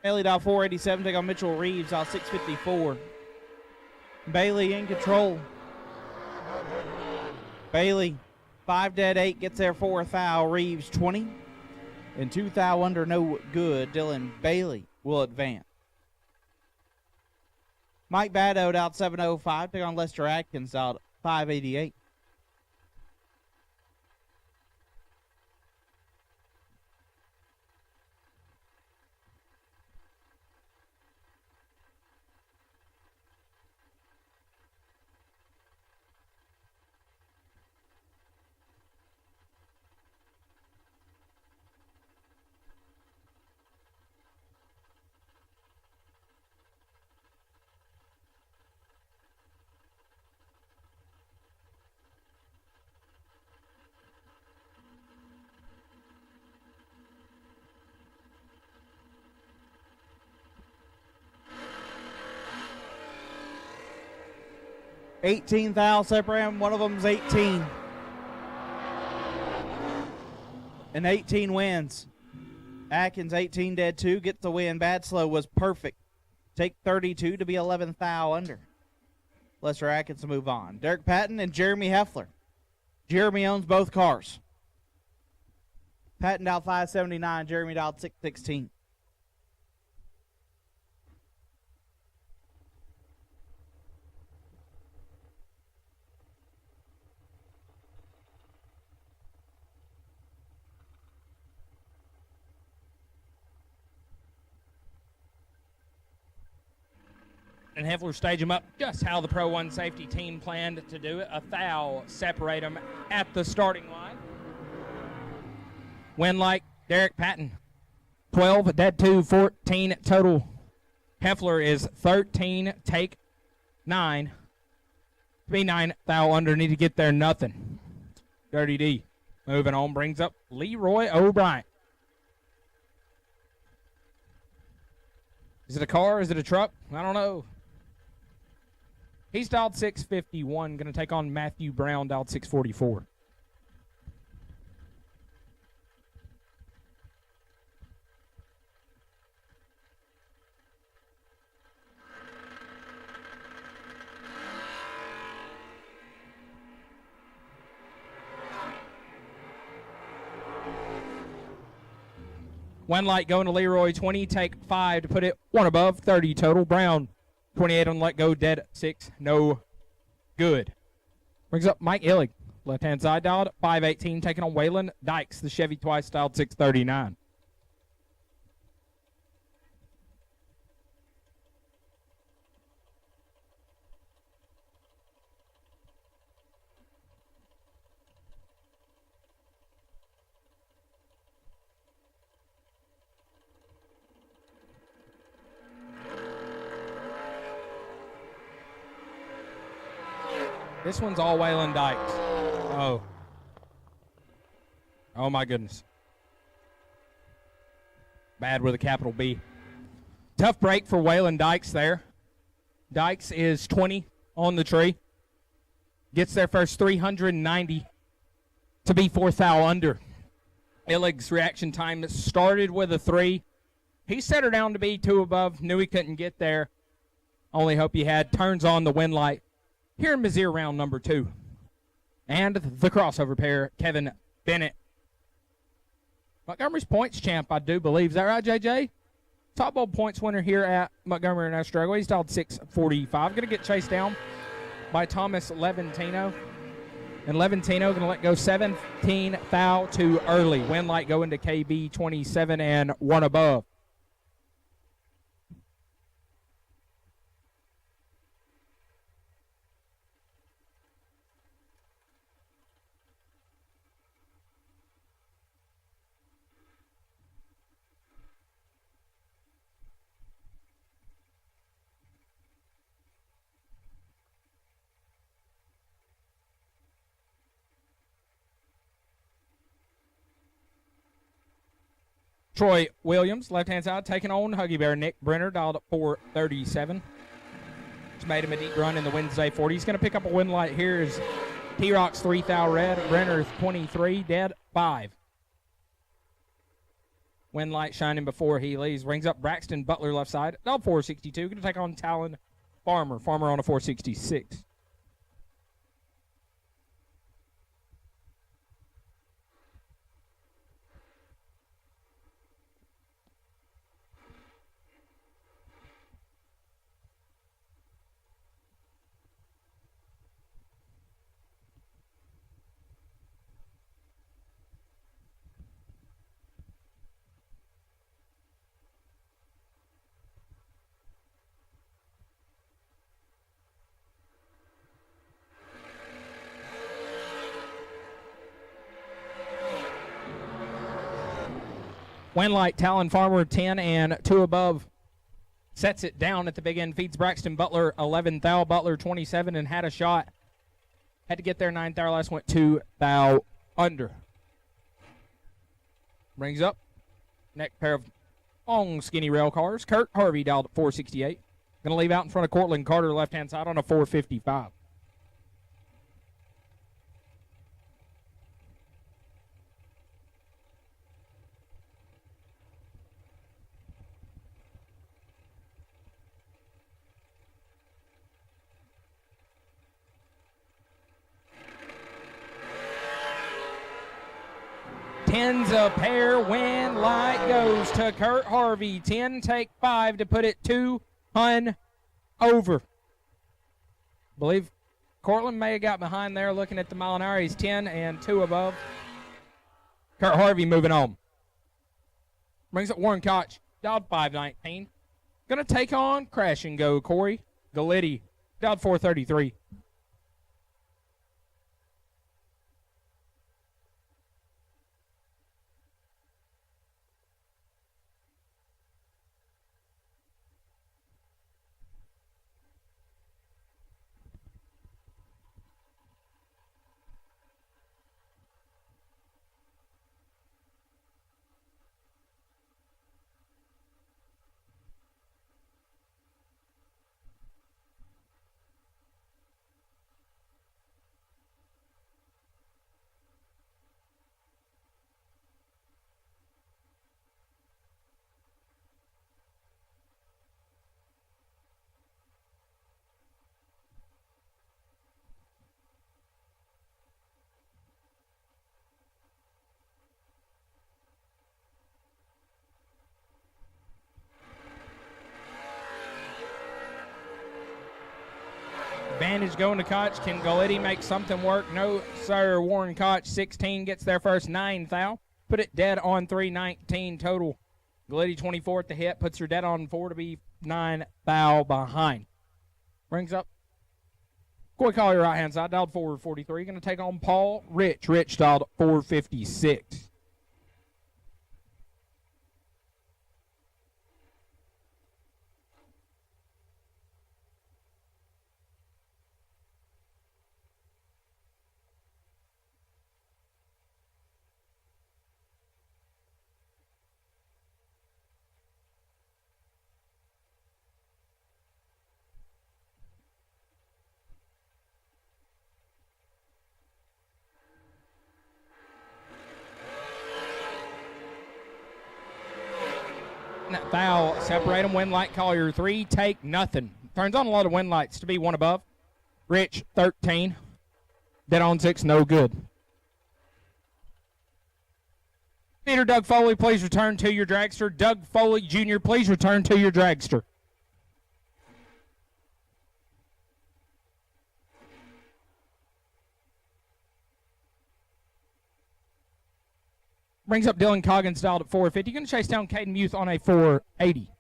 Bailey dial 487, take on Mitchell Reeves dial 654. Bailey in control. Bailey 5 dead, 8 gets there 4 thou. Reeves 20 and 2 thou under, no good. Dylan Bailey will advance. Mike Badeau out 705, take on Lester Atkins out 588. $18 thou separate them. One of them's 18. And 18 wins. Atkins 18 dead 2 gets the win. Bad slow was perfect. Take 32 to be 11 thou under. Lester Atkins to move on. Derek Patton and Jeremy Heffler. Jeremy owns both cars. Patton dialed 579. Jeremy dialed 616. And Heffler stage them up just how the Pro 1 safety team planned to do it. A thou separate them at the starting line. Win like Derek Patton. 12, dead 2, 14 total. Heffler is 13, take 9. Be 9 thou under, need to get there, nothing. Dirty D. Moving on, brings up Leroy O'Brien. Is it a car? Is it a truck? I don't know. He's dialed 651, going to take on Matthew Brown, dialed 644. One light going to Leroy, 20, take 5 to put it 1 above, 30 total. Brown, 28 on let go, dead 6, no Good. Brings up Mike Illig. Left-hand side dialed, 518, taking on Waylon Dykes, the Chevy twice dialed, 639. This one's all Waylon Dykes. Oh. Oh, my goodness. Bad with a capital B. Tough break for Waylon Dykes there. Dykes is 20 on the tree. Gets their first 390 to be 4th thou under. Illig's reaction time started with a 3. He set her down to be 2 above. Knew he couldn't get there. Only hope he had. Turns on the wind light here in Mizzier round number 2. And the crossover pair, Kevin Bennett. Montgomery's points champ, I do believe. Is that right, JJ? Top bowl points winner here at Montgomery International Dragway. He's dialed 645. Going to get chased down by Thomas Levantino. And Levantino going to let go 17 thou too early. Wind light going to KB 27 and 1 above. Troy Williams, left-hand side, taking on Huggy Bear Nick Brenner, dialed up 437. Just made him a deep run in the Wednesday 40. He's going to pick up a win light here as T-Rock's 3 thou red, Brenner 23, dead 5. Wind light shining before he leaves. Brings up Braxton Butler left side, dialed 462. Going to take on Talon Farmer. Farmer on a 466. Wind light, Talon Farmer 10 and 2 above. Sets it down at the big end. Feeds Braxton Butler 11 thou. Butler 27 and had a shot. Had to get there 9 thou. Last went 2 thou under. Brings up next pair of long skinny rail cars. Kurt Harvey dialed at 468. Going to leave out in front of Cortland Carter left hand side on a 455. Tens a pair, wind light goes to Kurt Harvey. 10 take 5 to put it 2 over. Believe Cortland may have got behind there looking at the mile an hour. He's 10 and 2 above. Kurt Harvey moving on. Brings up Warren Koch, dialed 519. Going to take on Crash and Go Corey Galitti, dialed 433. advantage going to Koch. Can Galletti make something work? No, sir. Warren Koch, 16, gets their first 9 thou. Put it dead on 3:19 total. Galletti 24 at the hit, puts her dead on 4 to be 9 thou behind. Brings up Coy Collier right hand side, dialed 443. Going to take on Paul Rich. Rich dialed 456. Foul, separate them, win light Collier 3, take nothing. Turns on a lot of win lights to be one above. Rich 13, dead on 6, no good. Peter Doug Foley, please return to your dragster. Doug Foley Jr., please return to your dragster. Brings up Dylan Coggins, dialed at 450. Going to chase down Caden Muth on a 480.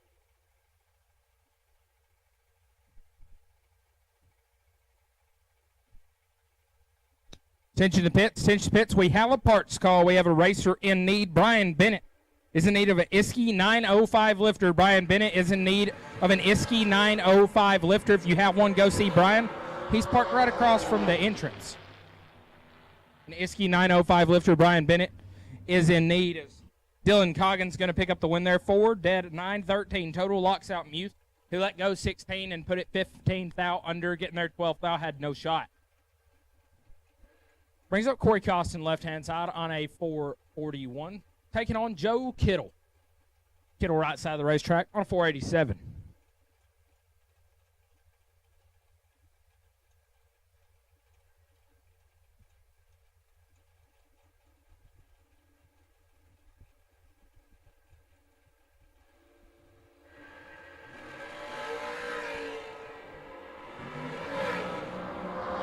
Cinch in the pits. Cinch the pits. We have a parts call. We have a racer in need. Brian Bennett is in need of an Iski 905 lifter. Brian Bennett is in need of an Iski 905 lifter. If you have one, go see Brian. He's parked right across from the entrance. An Iski 905 lifter, Brian Bennett, is in need. As Dylan Coggins going to pick up the win there. 4, dead 9-13. Total locks out Muth, who let go 16 and put it 15 thou under, getting their 12th thou, had no shot. Brings up Corey Costin, left-hand side on a 441. Taking on Joe Kittle. Kittle right side of the racetrack on a 487.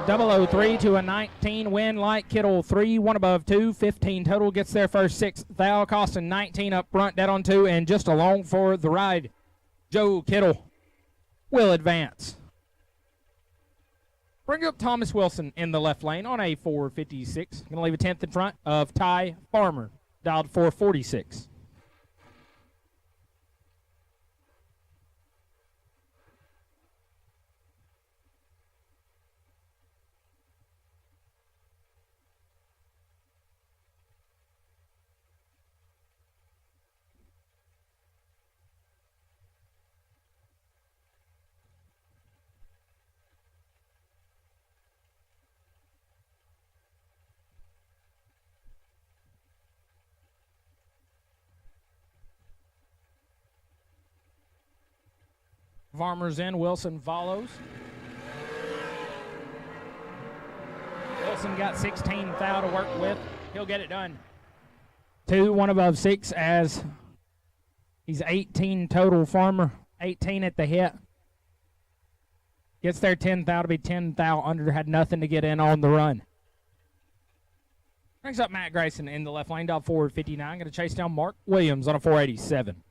Double 03 to a 19 win. Light Kittle 3, 1 above 2, 15 total. Gets their first 6 thou. Costing 19 up front, dead on 2, and just along for the ride. Joe Kittle will advance. Bring up Thomas Wilson in the left lane on a 456. Going to leave a 10th in front of Ty Farmer, dialed 446. Farmer's in, Wilson follows. Wilson got 16 thou to work with. He'll get it done. 2, 1 above 6 as he's 18 total. Farmer, 18 at the hit. Gets their 10 thou to be 10 thou under. Had nothing to get in on the run. Brings up Matt Grayson in the left lane, dial 459. Going to chase down Mark Williams on a 487.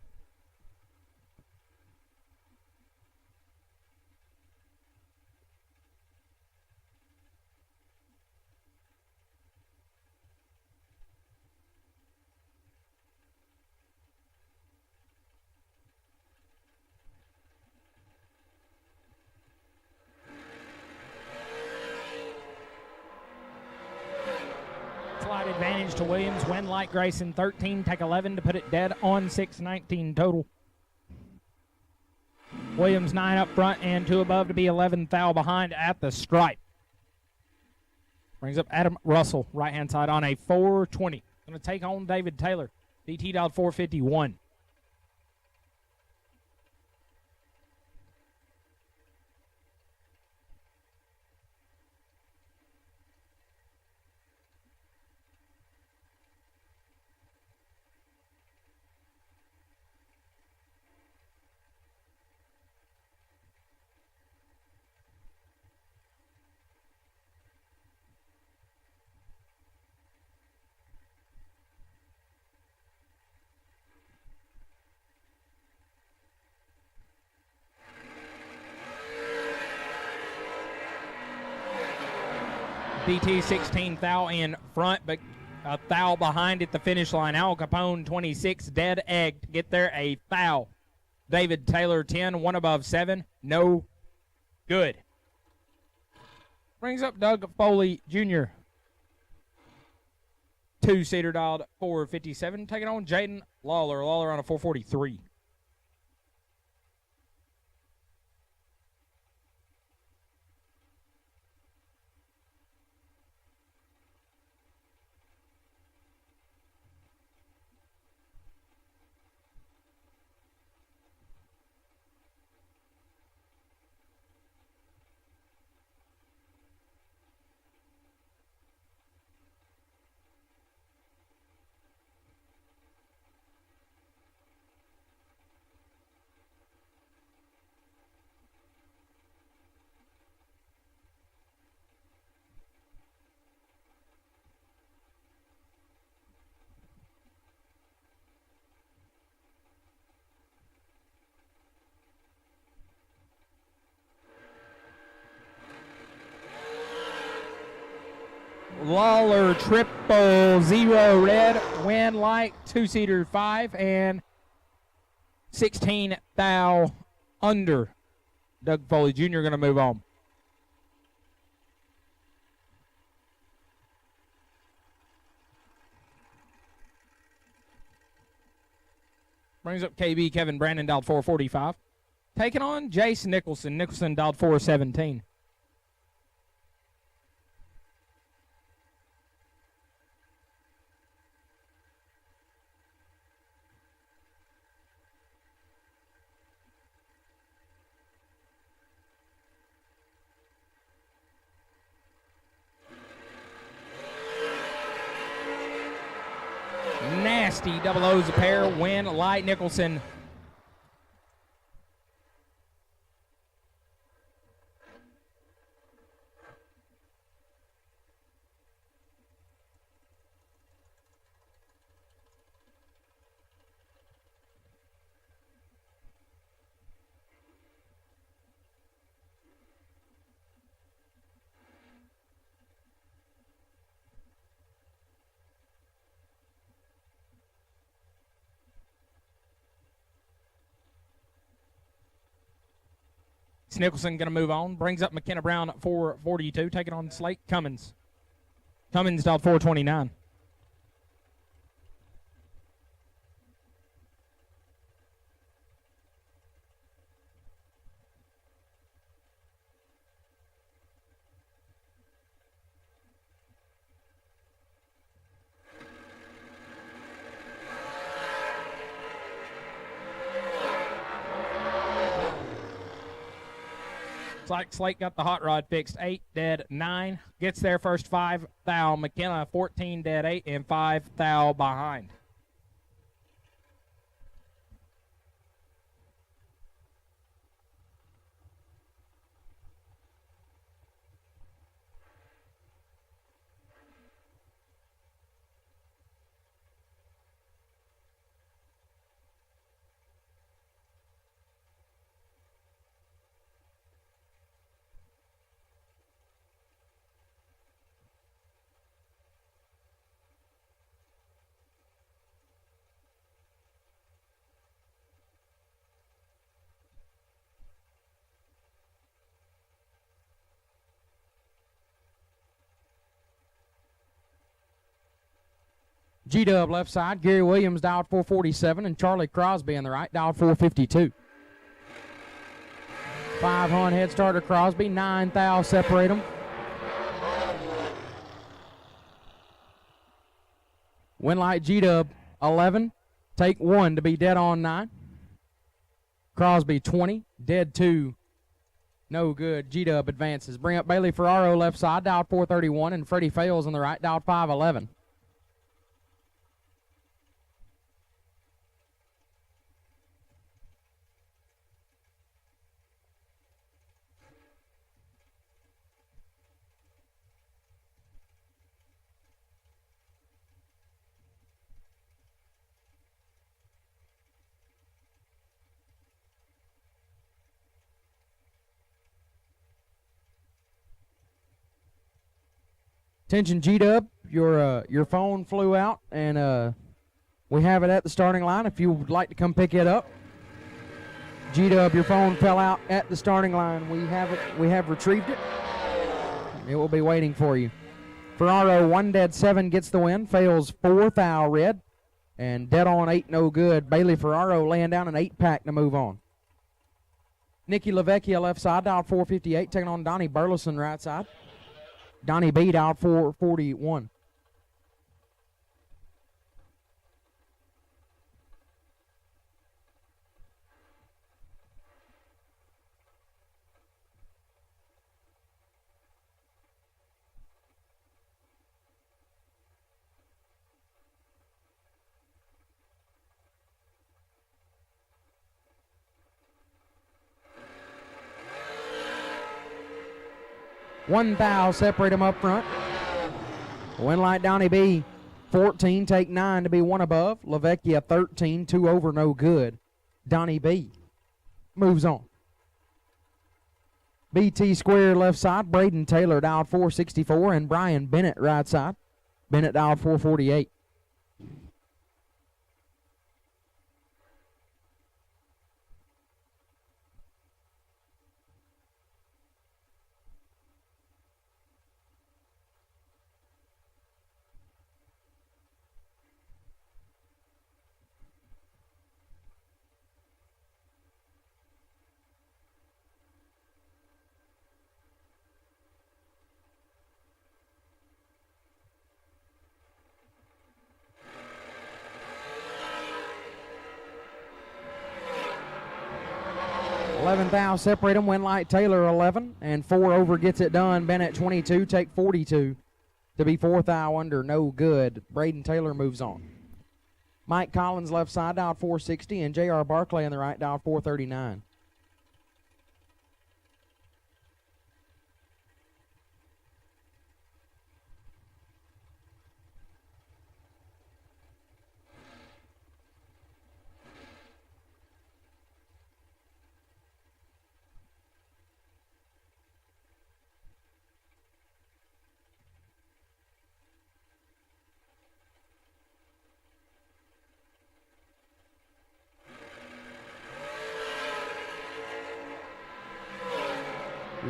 Advantage to Williams. Win Light Grayson 13, take 11 to put it dead on 6-19 total. Williams 9 up front and 2 above to be 11 thou behind at the stripe. Brings up Adam Russell, right hand side on a 420. Going to take on David Taylor. DT dialed 451. DT 16 thou in front, but a thou behind at the finish line. Al Capone 26 dead egg to get there, a foul. David Taylor 10, one above 7, no good. Brings up Doug Foley Jr. Two-seater dialed 457. Taking on Jaden Lawler. Lawler on a 443. Lawler 000 red, win light, two-seater 5, and 16 thou under. Doug Foley Jr. going to move on. Brings up KB Kevin Brandon, dialed 445. Taking on Jace Nicholson. Nicholson dialed 417. Nasty double O's a pair, win light. Nicholson. Nicholson going to move on. Brings up McKenna Brown at 442, taking on Slate Cummings. Cummings dialed 429. Like Slate got the hot rod fixed. 8 dead 9. Gets there first 5 thou. McKenna 14 dead 8 and 5 thou behind. G-Dub left side. Gary Williams dialed 447 and Charlie Crosby in the right dialed 452. 5 head starter Crosby. 9 thou separate them. Win light G-Dub 11. Take 1 to be dead on 9. Crosby 20. Dead 2. No good. G-Dub advances. Bring up Bailey Ferraro left side. Dialed 431 and Freddie Fales on the right. Dialed 511. Attention G-Dub, your phone flew out, and we have it at the starting line if you would like to come pick it up. G-Dub, your phone fell out at the starting line. We have retrieved it. It will be waiting for you. Ferraro, 1 dead 7 gets the win, fails 4 thou red, and dead on 8 no good. Bailey Ferraro laying down an 8-pack to move on. Nikki LaVecchia left side, dialed 458, taking on Donnie Burleson right side. Donnie B dialed 441. One thou separate them up front. Win light Donnie B, 14, take 9 to be 1 above. LaVecchia 13, 2 over, no good. Donnie B moves on. BT square left side, Braden Taylor dialed 464, and Brian Bennett right side. Bennett dialed 448. Thou separate them. Win light Taylor 11 and 4 over gets it done. Bennett 22, take 42 to be 4 thou under, no good. Braden Taylor moves on. Mike Collins left side dialed 460 and J.R. Barclay in the right dialed 439.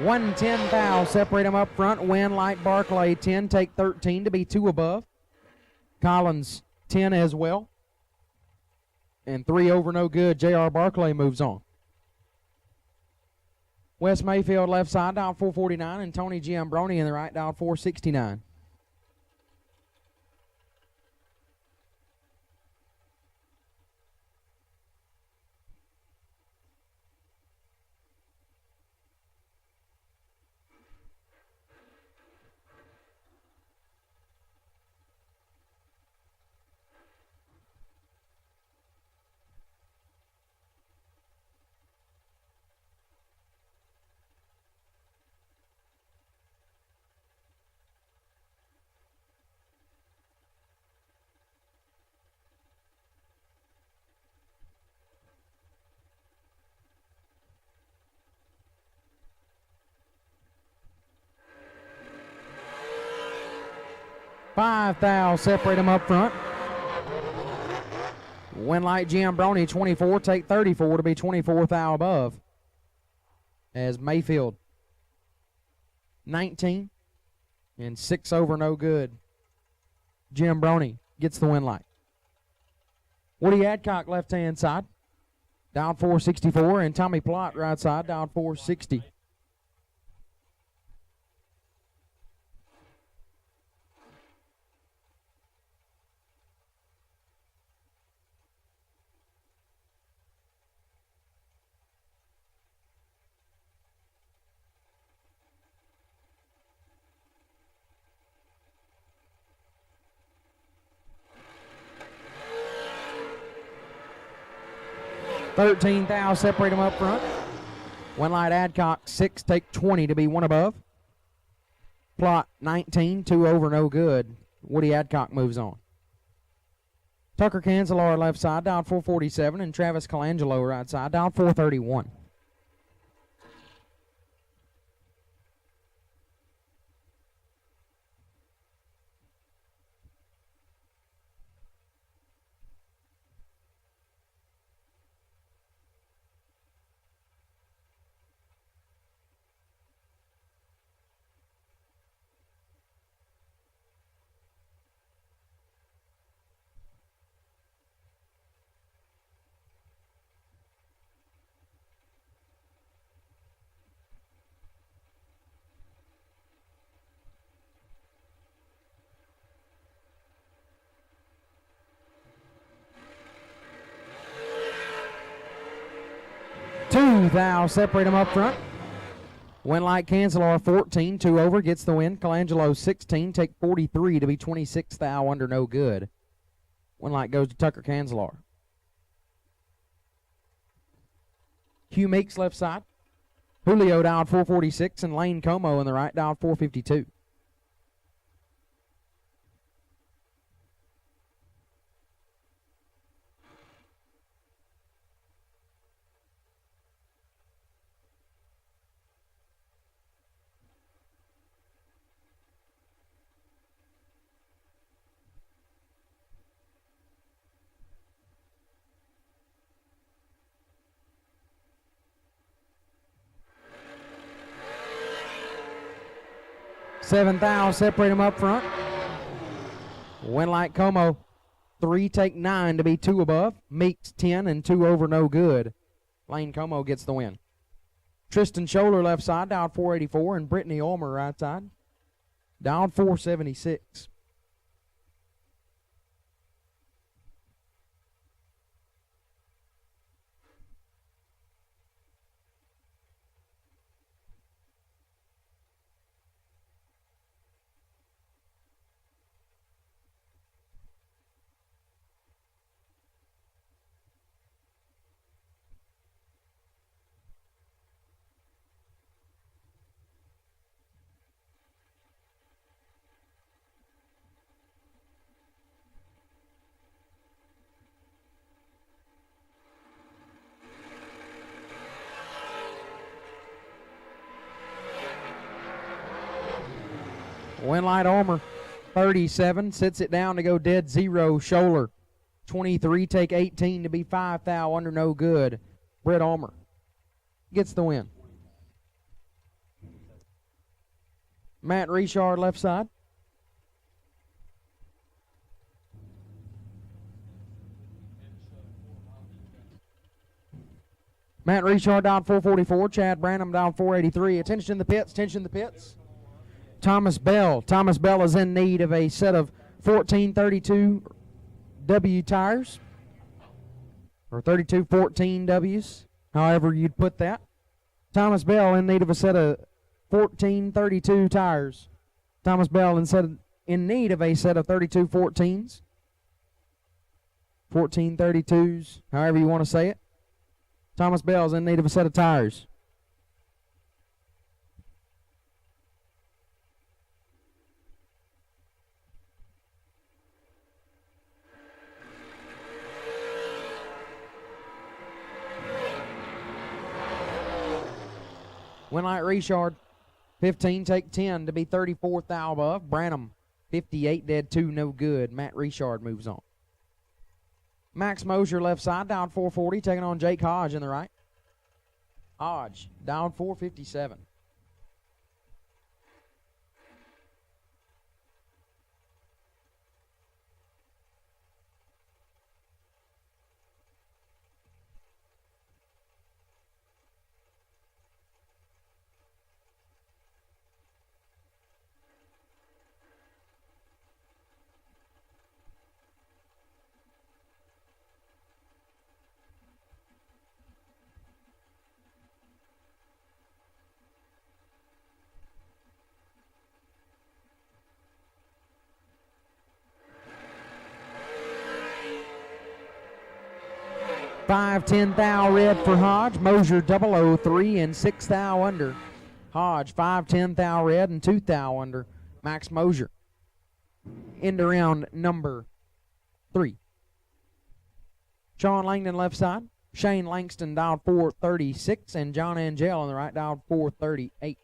One 10 thou separate them up front. Win light Barclay 10, take 13 to be 2 above. Collins 10 as well. And 3 over, no good. J.R. Barclay moves on. Wes Mayfield left side dialed 449 and Tony Giambroni in the right dialed 469. Five thou separate them up front. Win light Giambroni 24, take 34 to be 24 thou above. As Mayfield 19 and 6 over, no good. Giambroni gets the win light. Woody Adcock left hand side dialed 464 and Tommy Plott right side dialed 460. $13 thou separate them up front. One light Adcock 6, take 20 to be 1 above. Plot 19, 2 over, no good. Woody Adcock moves on. Tucker Cancelar left side dialed 447 and Travis Colangelo right side dialed 431. 2 thou, separate them up front. Winlight Cancelar 14, 2 over, gets the win. Colangelo 16, take 43 to be 26 thou under, no good. Winlight goes to Tucker Cancelar. Hugh Meeks left side. Julio dialed 446 and Lane Como in the right dialed 452. Seven thou, separate them up front. Winlight Como 3, take 9 to be 2 above. Meeks 10 and 2 over, no good. Lane Como gets the win. Tristan Scholler left side, dialed 484, and Brittany Ulmer right side, dialed 476. Winlight Ulmer, 37, sits it down to go dead 0. Scholler, 23, take 18 to be 5 thou under, no good. Britt Ulmer gets the win. Matt Richard left side. Matt Richard down 444. Chad Branham down 483. Attention to the pits. Attention to the pits. Thomas Bell. Thomas Bell is in need of a set of 1432 W tires, or 3214 Ws, however you'd put that. Thomas Bell in need of a set of 1432 tires. Thomas Bell in need of a set of 3214s, 1432s, however you want to say it. Thomas Bell is in need of a set of tires. Winlight Richard, 15, take 10 to be 34 thou above. Branham, 58, dead 2, no good. Matt Richard moves on. Max Mosier left side, down 440, taking on Jake Hodge in the right. Hodge, down 457. Five, 10 thou red for Hodge. Mosier 003 and 6 thou under. Hodge 5, 10 thou red and 2 thou under. Max Mosier. Into round number 3. Sean Langdon left side. Shane Langston dialed 436 and John Angel on the right dialed 438.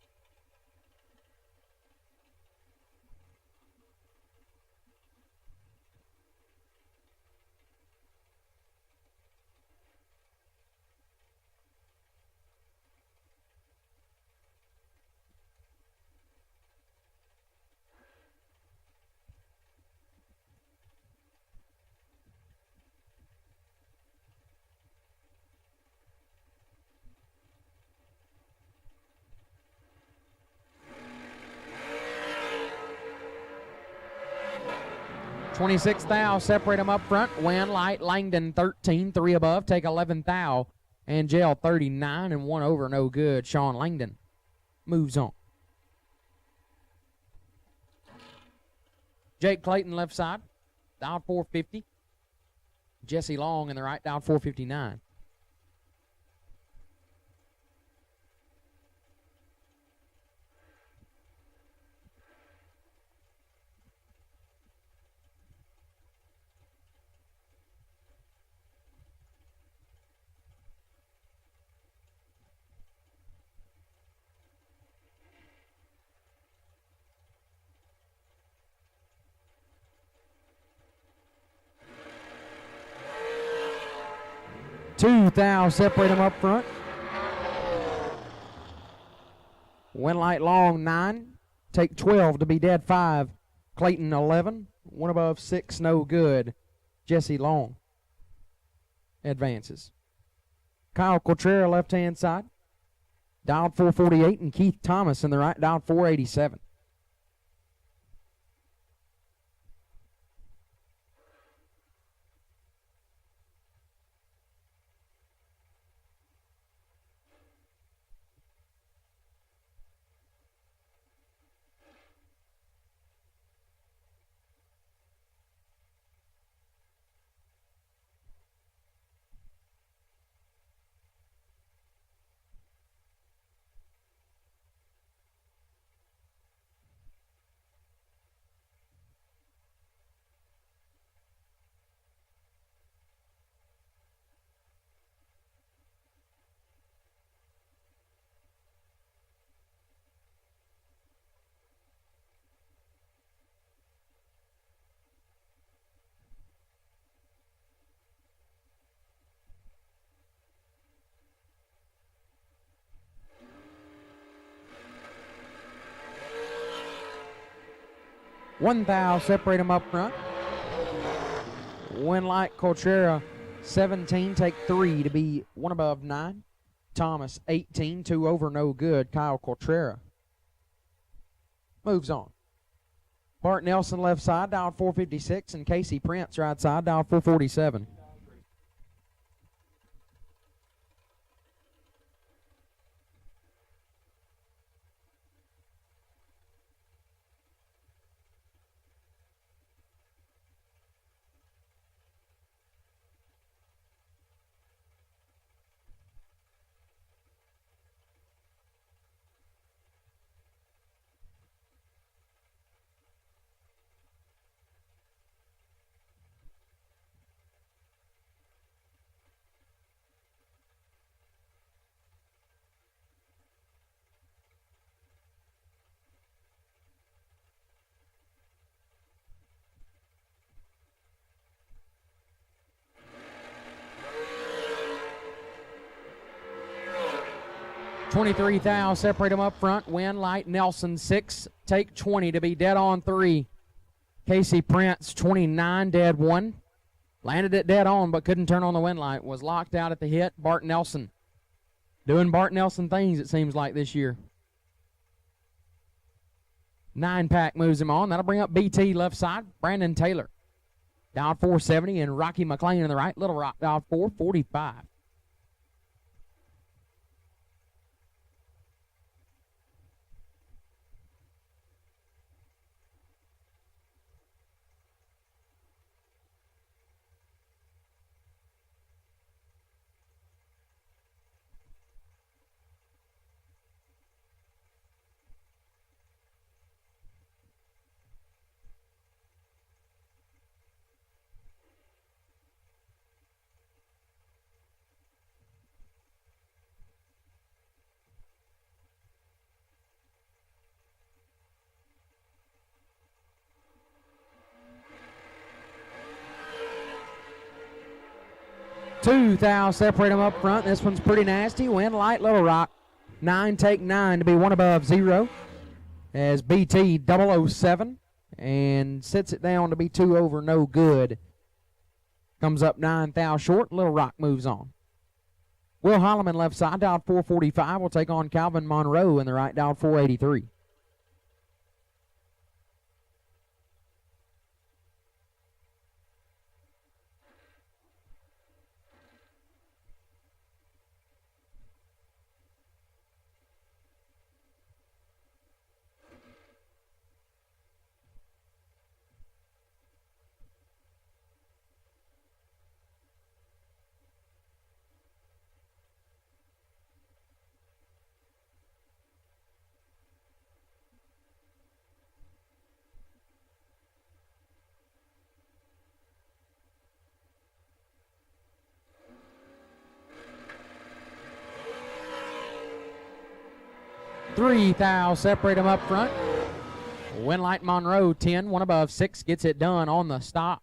$26 thou, separate them up front. Winlight Langdon 13, 3 above, take 11 thou And jail 39 and 1 over, no good. Sean Langdon moves on. Jake Clayton left side, dialed 450. Jesse Long in the right, dialed 459. Two thou separate them up front. Winlight Long 9. Take 12 to be dead 5. Clayton 11. One above 6, no good. Jesse Long advances. Kyle Cotrera left hand side. Dialed 448 and Keith Thomas in the right, dialed 487. One thou separate them up front. Winlight Cotrera 17, take 3 to be 1 above 9. Thomas 18, 2 over, no good. Kyle Cotrera moves on. Bart Nelson left side, dialed 456, and Casey Prince right side, dialed 447. $23 thou separate them up front. Winlight Nelson 6, take 20 to be dead on 3. Casey Prince 29, dead 1. Landed it dead on but couldn't turn on the Winlight. Was locked out at the hit. Bart Nelson doing Bart Nelson things, it seems like, this year. 9-pack moves him on. That'll bring up BT left side. Brandon Taylor dialed 470 and Rocky McLean in the right. Little Rock dialed 445. Two thou separate them up front. This one's pretty nasty. Winlight Little Rock 9, take 9 to be 1 above 0 as BT 007 and sits it down to be 2 over, no good. Comes up 9 thou short. Little Rock moves on. Will Holloman left side, dialed 445, will take on Calvin Monroe in the right, dialed 483. 3 thou separate them up front. Winlight Monroe 10, one above 6 gets it done on the stop.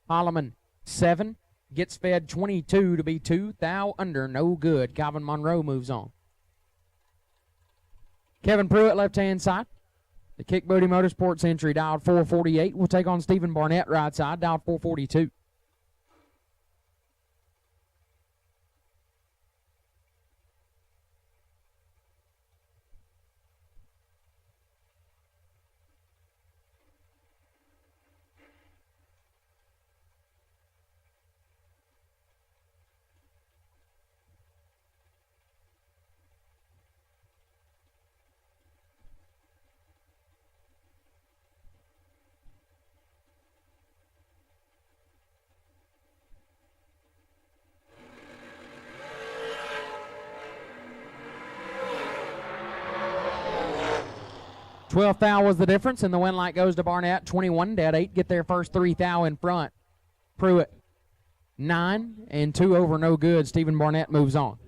Holloman 7 gets fed 22 to be 2 thou under, no good. Calvin Monroe moves on. Kevin Pruitt left hand side. The Kick Booty Motorsports entry dialed 448 will take on Stephen Barnett right side, dialed 442. Twelfth thou was the difference, and the win light goes to Barnett. 21, dead 8, get their first 3 thou in front. Pruitt 9 and 2 over, no good. Stephen Barnett moves on.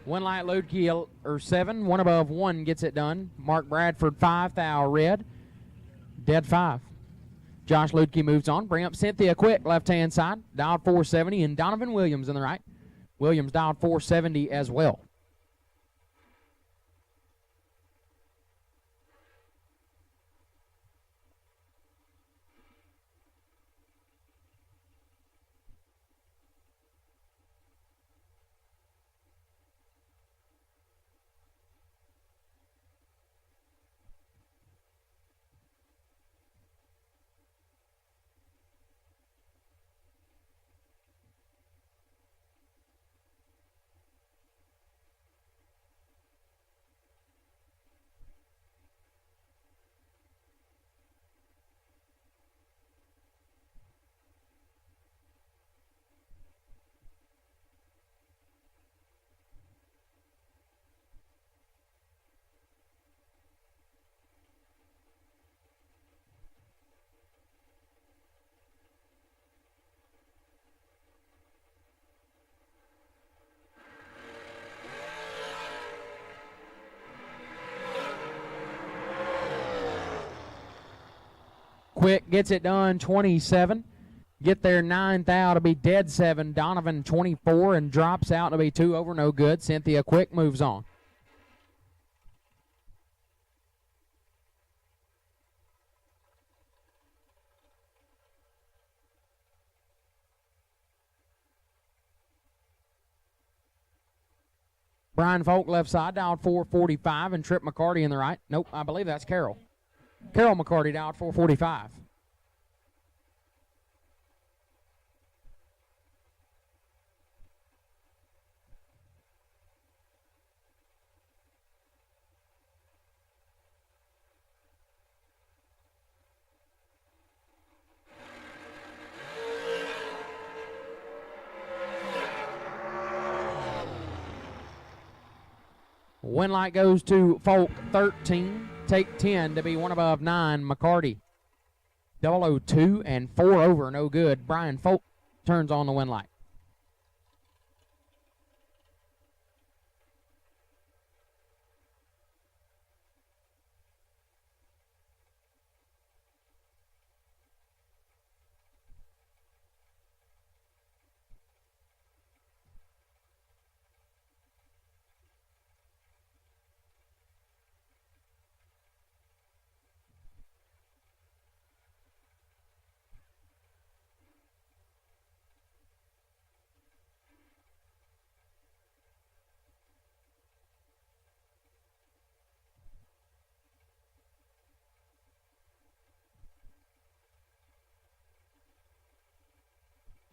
One light load key or 7, one above 1 gets it done. Mark Bradford 5 thou red, dead 5. Josh Ludke moves on. Bring up Cynthia Quick left hand side, dialed 470, and Donovan Williams in the right. Williams dialed 470 as well. Quick gets it done, 27. Get there 9 thou to be dead 7. Donovan 24 and drops out to be 2 over, no good. Cynthia Quick moves on. Brian Folk left side, dialed 445, and Trip McCarty in the right. Nope, I believe that's Carol. Carol McCarty dialed 445. Win light goes to Folk 13. Take 10 to be 1 above 9. McCarty 002 and 4 over, no good. Brian Folk turns on the win light.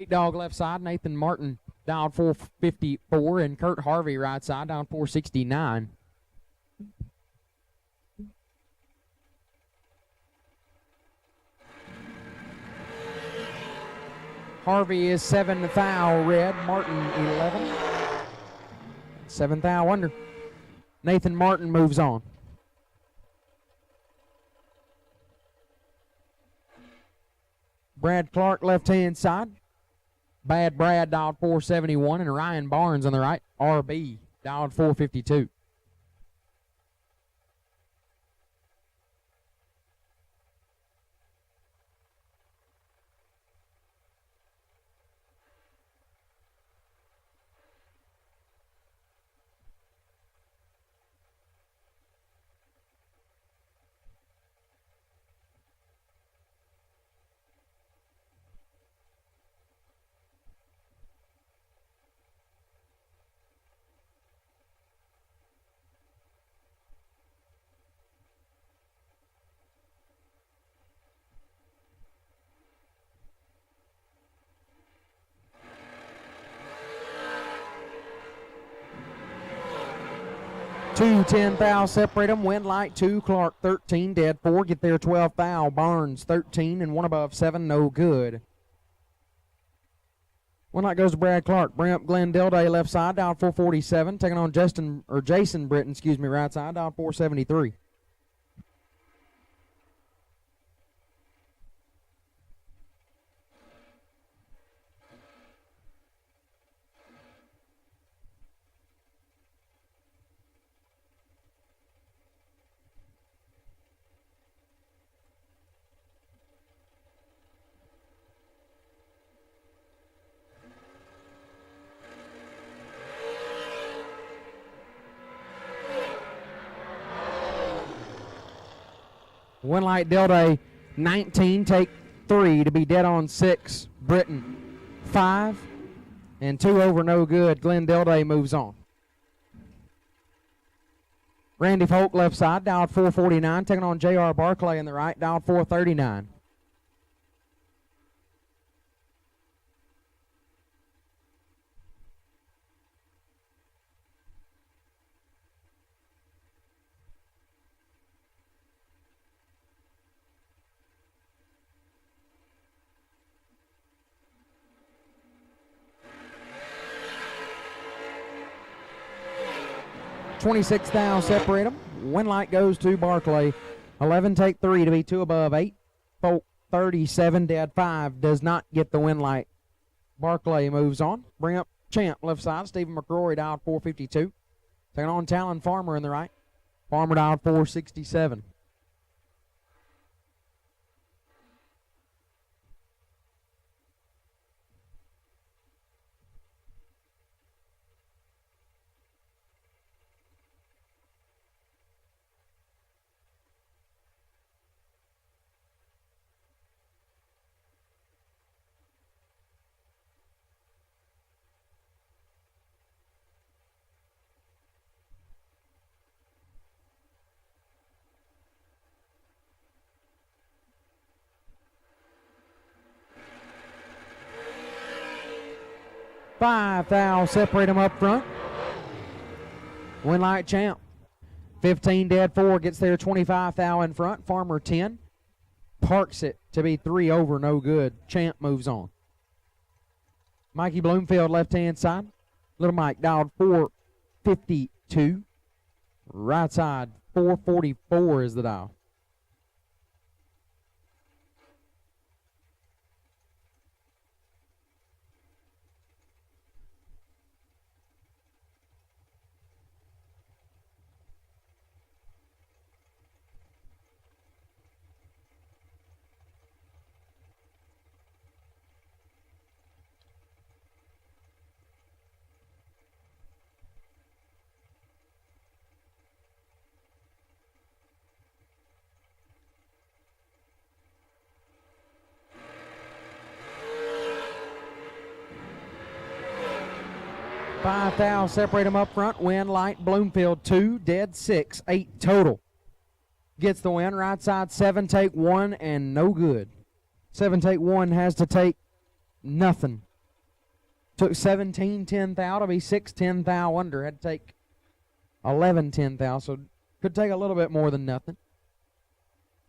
Dog left side, Nathan Martin down 454, and Kurt Harvey right side down 469. Harvey is 7 thou red, Martin 11. 7 thou under. Nathan Martin moves on. Brad Clark left-hand side. Bad Brad dialed 471, and Ryan Barnes on the right. RB dialed 452. Two 10 thou separate them. Win light 2, Clark 13, dead 4. Get there 12 thou. Barnes 13, and one above 7, no good. One light goes to Brad Clark. Bring up Glenn Dilday left side, down 447. Taking on Jason Britton, right side, down 473. One light Dilday, 19, take 3 to be dead on 6. Britton, 5, and 2 over, no good. Glenn Dilday moves on. Randy Folk left side, dialed 449, taking on J.R. Barclay in the right, dialed 439. $26 thou separate them. Win light goes to Barclay. 11 take 3 to be 2 above 8. Folk 37 dead 5 does not get the win light. Barclay moves on. Bring up Champ left side. Stephen McCrory dialed 452. Taking on Talon Farmer in the right. Farmer dialed 467. $5 thou separate them up front. Win light Champ. 15 dead 4 gets there 25 thou in front. Farmer 10. Parks it to be 3 over, no good. Champ moves on. Mikey Bloomfield left hand side. Little Mike dialed 452. Right side 444 is the dial. $5 thou separate them up front. Win light Bloomfield 2, dead 6, 8 total. Gets the win. Right side 7 take 1 and no good. 7 take 1 has to take nothing Took 17 10 thou to be 6 10 thou under. Had to take 11 10 thou, so could take a little bit more than nothing.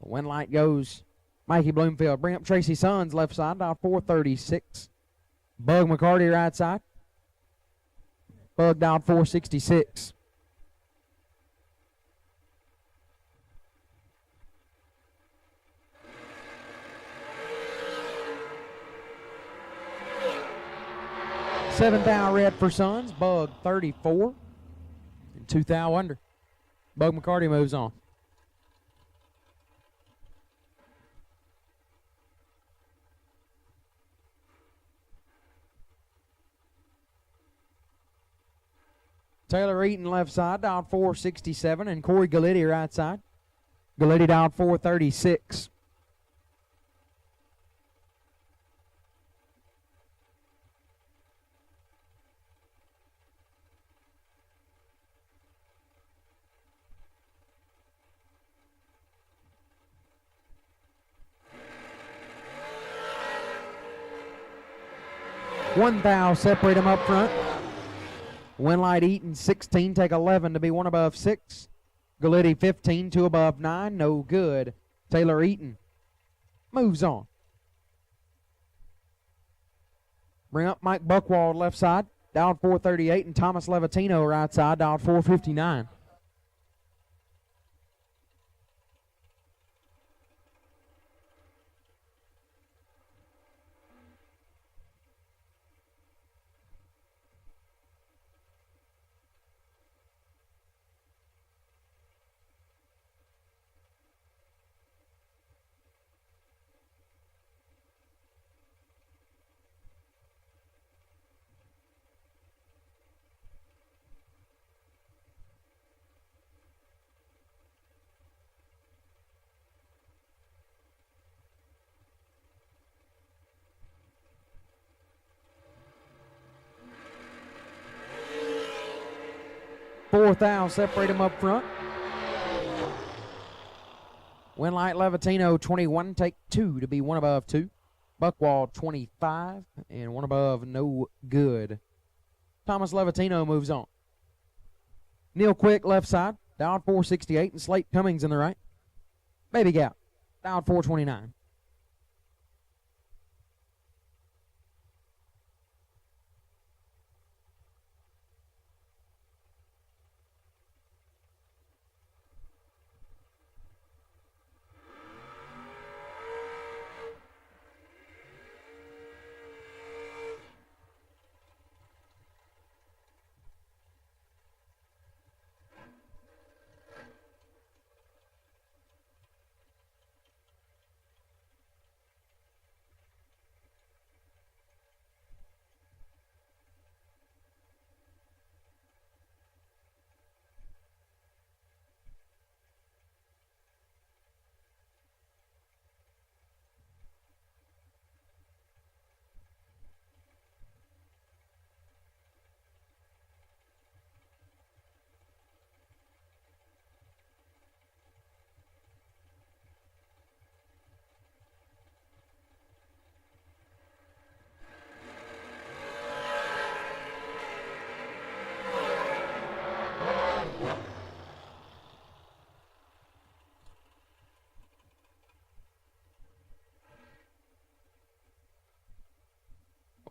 The win light goes Mikey Bloomfield. Bring up Tracy Sons left side, dial 436. Bug McCarty right side. Bug dialed 466. Seventh thou red for Sons. Bug 34. And 2 thou under. Bug McCarty moves on. Taylor Eaton left side, dialed 467, and Corey Galletti right side. Galletti dialed 436. One thou separate them up front. Winlight Eaton 16, take 11 to be 1 above 6. Galletti 15, 2 above 9, no good. Taylor Eaton moves on. Bring up Mike Buckwald left side, dialed 438, and Thomas Levatino right side, dialed 459. Fourth thou, separate them up front. Winlight Levatino 21, take 2 to be 1 above 2. Buckwald 25, and 1 above, no good. Thomas Levatino moves on. Neil Quick left side, dialed 468, and Slate Cummings in the right. Baby Gap, dialed 429.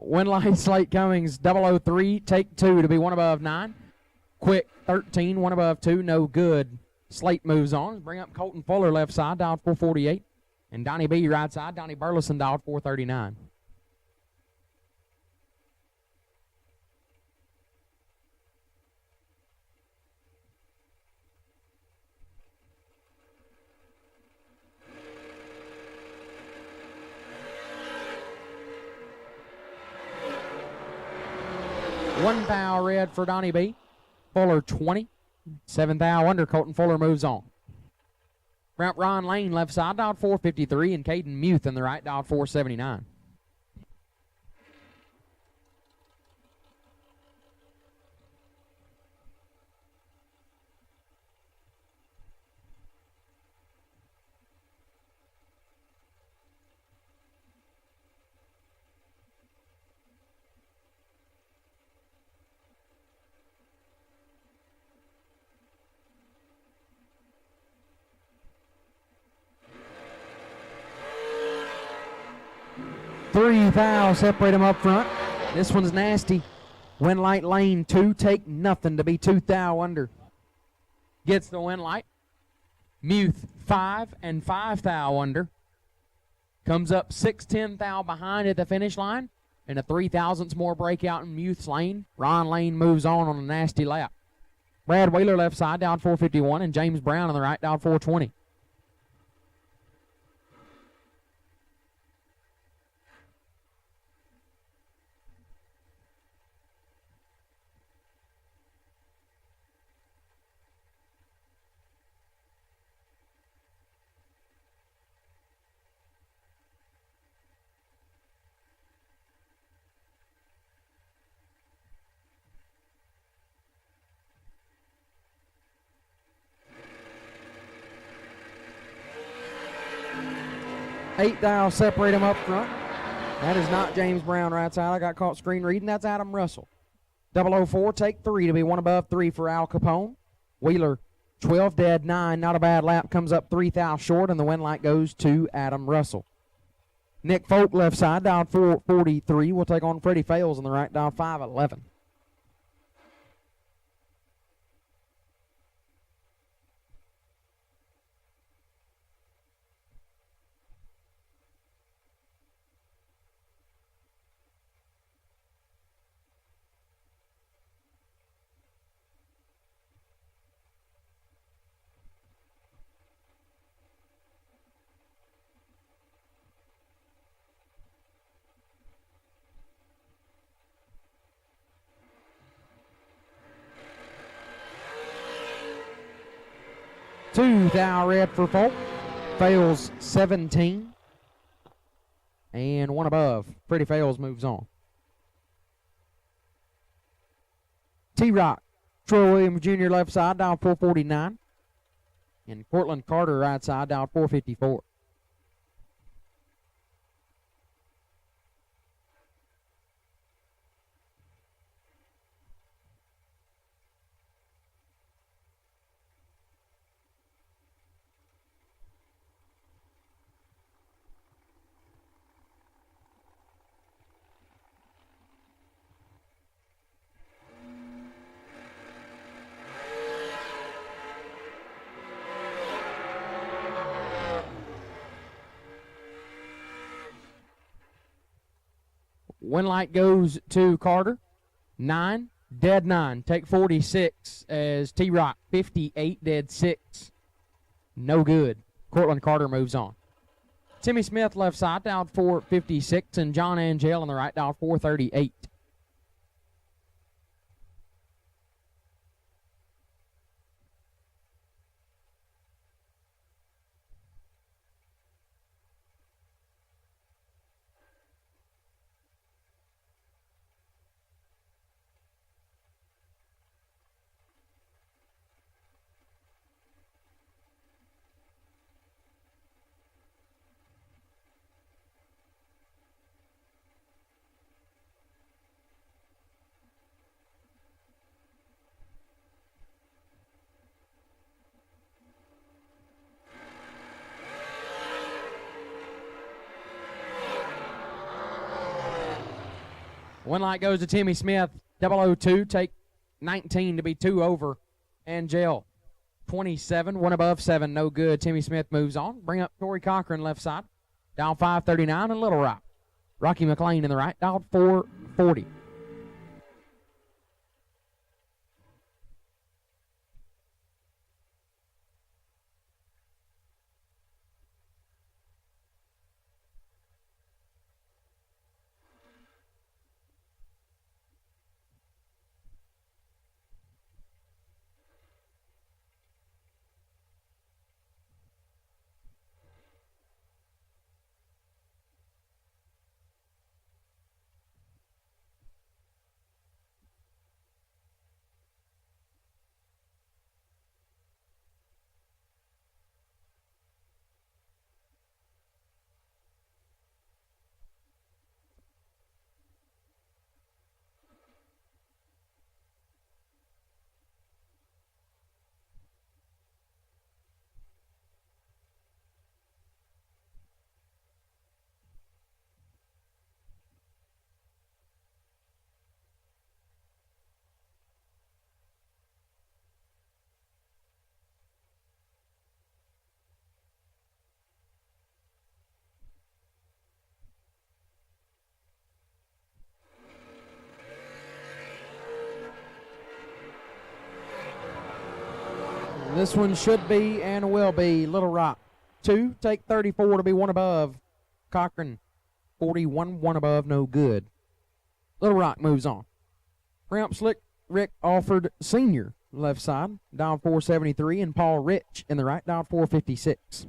Winlight Slate Cummings 003, take 2 to be 1 above 9. Quick 13, 1 above 2, no good. Slate moves on. Bring up Colton Fuller left side, dialed 448. And Donnie B right side, Donnie Burleson dialed 439. One thou red for Donnie B. Fuller 20. 7 thou under. Colton Fuller moves on. Route Ron Lane left side, dialed 453, and Caden Muth in the right, dialed 479. 3 thou, separate them up front. This one's nasty. Winlight lane 2, take nothing to be 2 thou under. Gets the Winlight. Muth 5 and 5 thou under. Comes up 6-10 thou behind at the finish line. And a 3,000ths more breakout in Muth's lane. Ron Lane moves on a nasty lap. Brad Wheeler left side down 451 and James Brown on the right down 420. Eight thou, separate him up front. That is not James Brown right side. I got caught screen reading. That's Adam Russell. 004, take 3 to be 1 above 3 for Al Capone. Wheeler, 12 dead 9. Not a bad lap. Comes up 3 thou short, and the Winlight goes to Adam Russell. Nick Folk left side down 443. We'll take on Freddie Fales on the right down 511. Two thou red for Folk. Fails 17. And 1 above. Freddie Fales moves on. T-Rock. Troy Williams Jr. left side down 449. And Cortland Carter right side down 454. Winlight goes to Carter. 9, dead 9. Take 46 as T-Rock. 58, dead 6. No good. Cortland Carter moves on. Timmy Smith left side down 456 and John Angel on the right down 438. Winlight goes to Timmy Smith. 002, take 19 to be 2 over. Angel, 27, 1 above 7, no good. Timmy Smith moves on. Bring up Corey Cochran left side. Down 539 and Little Rock. Rocky McLean in the right, down 440. This one should be and will be Little Rock. 2, take 34 to be one above. Cochran, 41, one above, no good. Little Rock moves on. Ramp Slick Rick Alford Sr., left side, dialed 473, and Paul Rich in the right, dialed 456.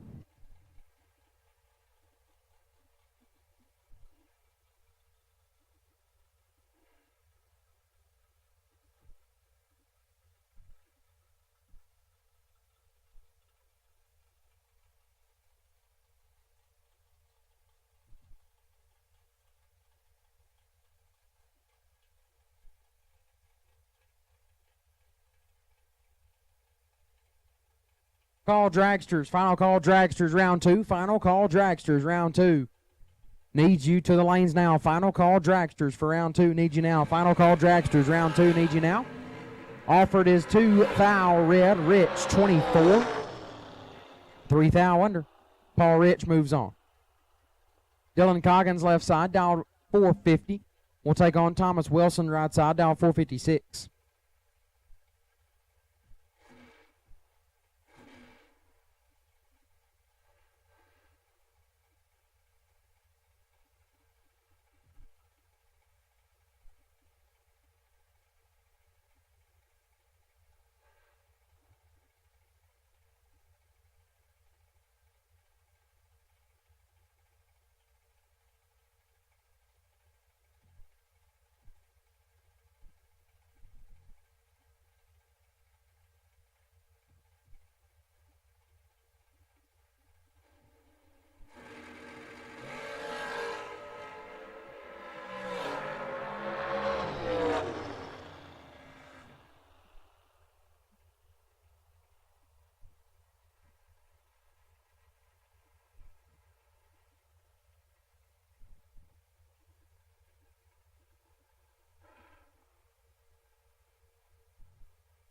Call Dragsters, final call Dragsters, round 2. Final call Dragsters, round 2. Needs you to the lanes now. Final call Dragsters for round 2. Need you now. Final call Dragsters, round 2. Need you now. Offered is 2 thou red. Rich, 24. 3 thou under. Paul Rich moves on. Dylan Coggins left side, dialed 450. We'll take on Thomas Wilson right side, dialed 456.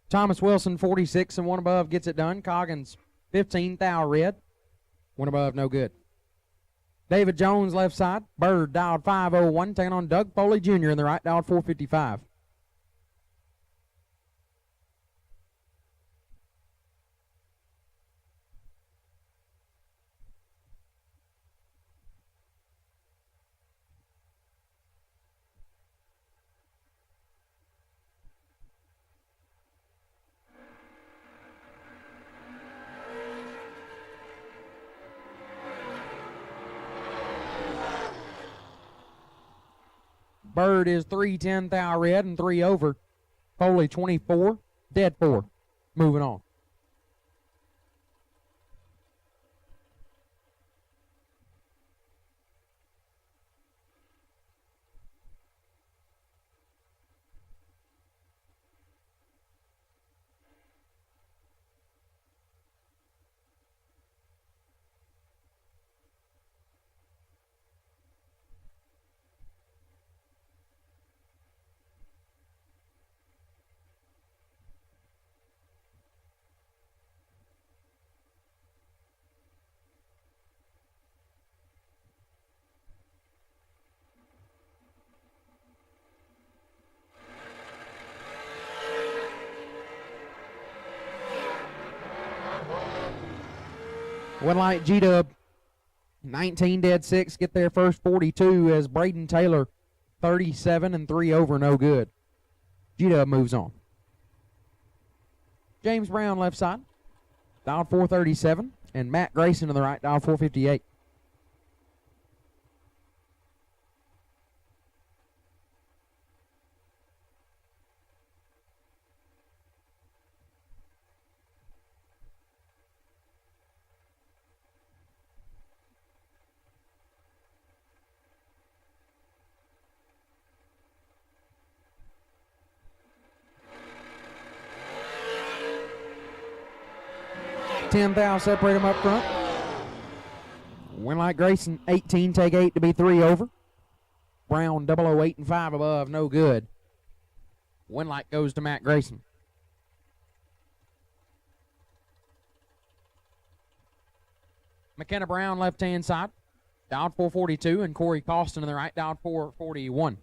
Thomas Wilson, 46 and one above, gets it done. Coggins, 15 thou red. One above, no good. David Jones, left side. Bird, dialed 501, taking on Doug Foley Jr. in the right, dialed 455. Bird is 310 thou red and 3 over. Foley 24, dead 4. Moving on. One light G-Dub, 19 dead 6, get their first 42 as Braden Taylor, 37 and 3 over, no good. G-Dub moves on. James Brown left side, dialed 437, and Matt Grayson to the right, dialed 458. Ten thou, separate them up front. Winlight Grayson, 18, take 8 to be 3 over. Brown, 008 and 5 above, no good. Winlight goes to Matt Grayson. McKenna Brown, left-hand side, dialed 442, and Corey Costin to the right, dialed 441.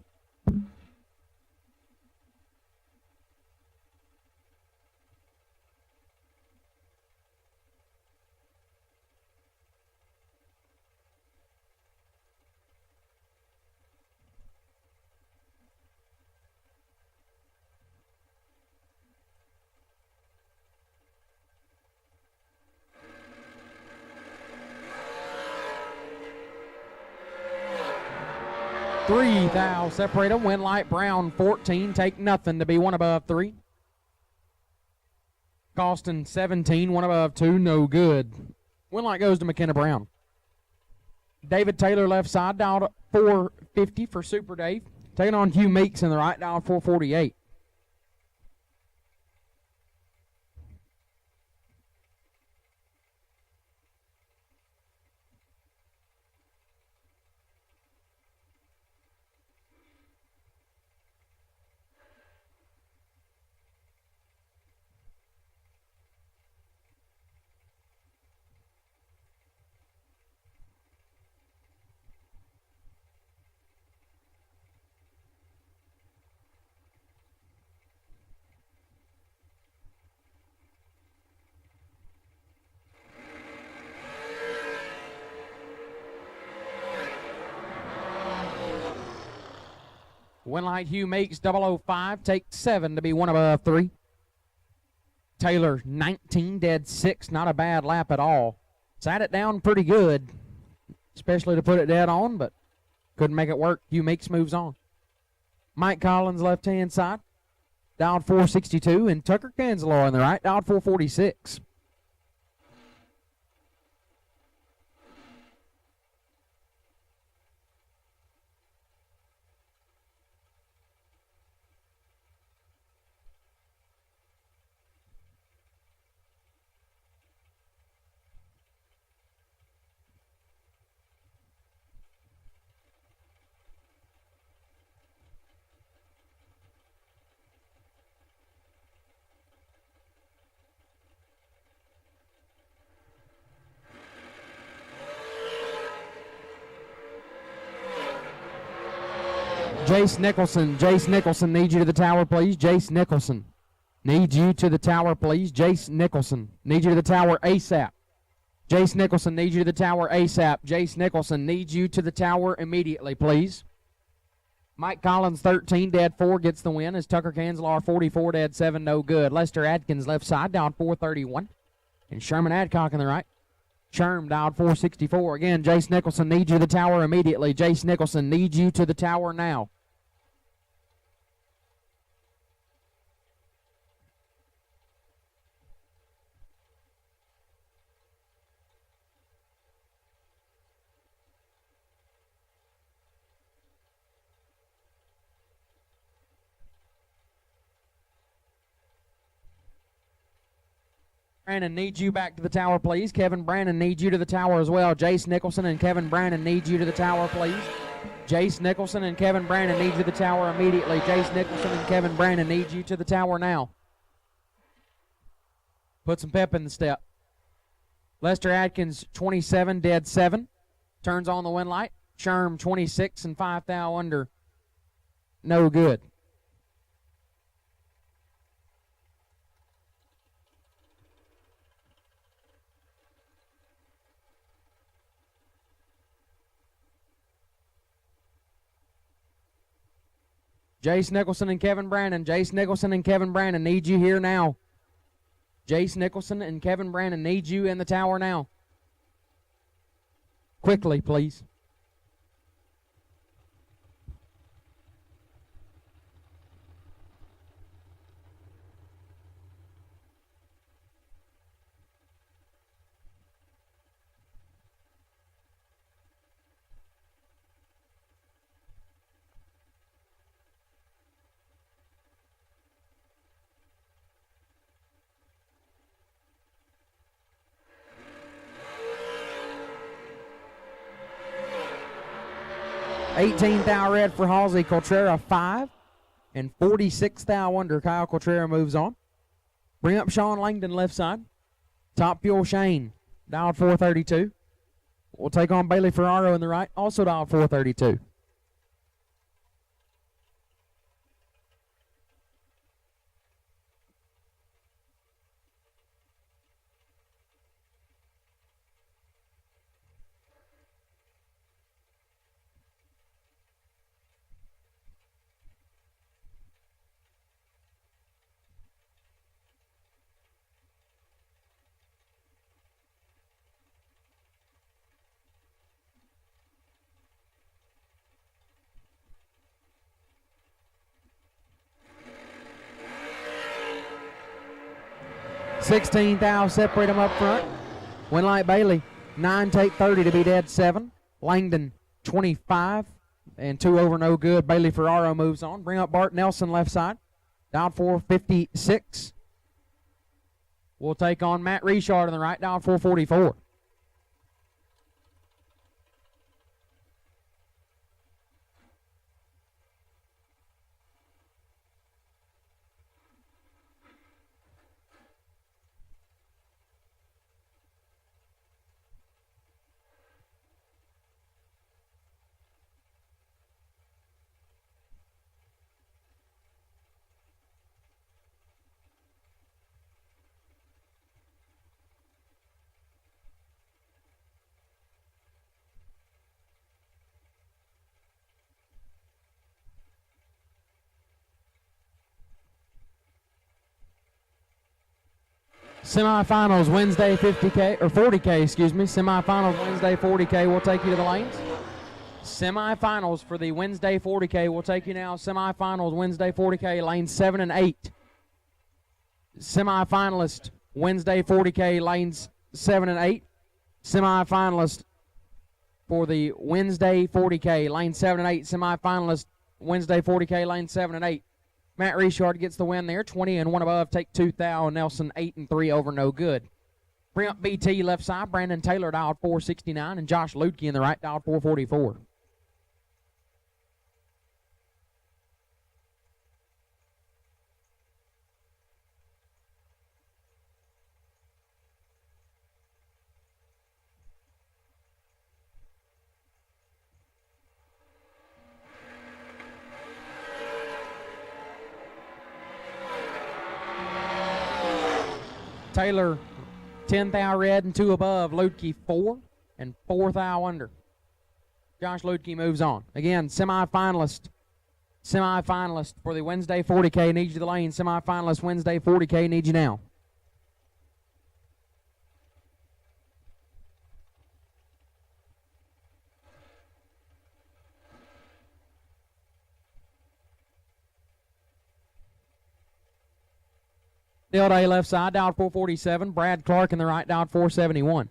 3 thou separate them. Win light brown 14. Take nothing to be one above 3. Costing 17. One above 2. No good. Win light goes to McKenna Brown. David Taylor left side. Dialed 450 for Super Dave. Taking on Hugh Meeks in the right. Dialed 448. Winlight Hugh Meeks 005. Take 7 to be one above 3. Taylor 19, dead 6. Not a bad lap at all. Sat it down pretty good, especially to put it dead on, but couldn't make it work. Hugh Meeks moves on. Mike Collins left-hand side. Dialed 462. And Tucker Canzalor on the right. Dialed 446. Jace Nicholson needs you to the tower, please. Jace Nicholson needs you to the tower, please. Jace Nicholson needs you to the tower ASAP. Jace Nicholson needs you to the tower ASAP. Jace Nicholson needs you to the tower immediately, please. Mike Collins, 13, dead 4, gets the win. As Tucker Canzalor, 44, dead 7, no good. Lester Adkins, left side, down 431. And Sherman Adcock in the right. Sherm dialed 464. Again, Jace Nicholson needs you to the tower immediately. Jace Nicholson needs you to the tower now. Brandon needs you back to the tower, please. Kevin Brandon needs you to the tower as well. Jace Nicholson and Kevin Brandon needs you to the tower, please. Jace Nicholson and Kevin Brandon need you to the tower immediately. Jace Nicholson and Kevin Brandon need you to the tower now. Put some pep in the step. Lester Adkins, 27, dead 7. Turns on the win light. Sherm, 26 and 5 thou under. No good. Jace Nicholson and Kevin Brandon. Jace Nicholson and Kevin Brandon need you here now. Jace Nicholson and Kevin Brandon need you in the tower now. Quickly, please. $18 thou red for Halsey Coltrera 5 and 46 thou under. Kyle Coltrera moves on. Bring up Sean Langdon left side. Top Fuel Shane dialed 432. We'll take on Bailey Ferraro in the right, also dialed 432. 16 thou separate them up front. Winlight Bailey, 9 take 30 to be dead 7. Langdon, 25 and 2 over, no good. Bailey Ferraro moves on. Bring up Bart Nelson left side. Dialed 456. We'll take on Matt Richard on the right, dialed 444. Semifinals Wednesday 50K, or 40K, excuse me. Semifinals Wednesday 40K will take you to the lanes. Semifinals for the Wednesday 40K will take you now. Semifinals Wednesday 40K, lanes 7 and 8. Semifinalist Wednesday 40K, lanes 7 and 8. Semifinalist for the Wednesday 40K, lane 7 and 8. Semifinalist Wednesday 40K, lane 7 and 8. Matt Richard gets the win there. 20 and 1 above. Take 2 thou. Nelson 8 and 3 over. No good. Bring up BT left side. Brandon Taylor dialed 469 and Josh Lutke in the right dialed 444. Taylor, 10 thou red and 2 above. Lutke 4 and 4 thou under. Josh Lutke moves on. Again, semifinalist for the Wednesday 40K needs you to the lane. Semifinalist Wednesday 40K needs you now. Field A left side, dialed 447. Brad Clark in the right, dialed 471.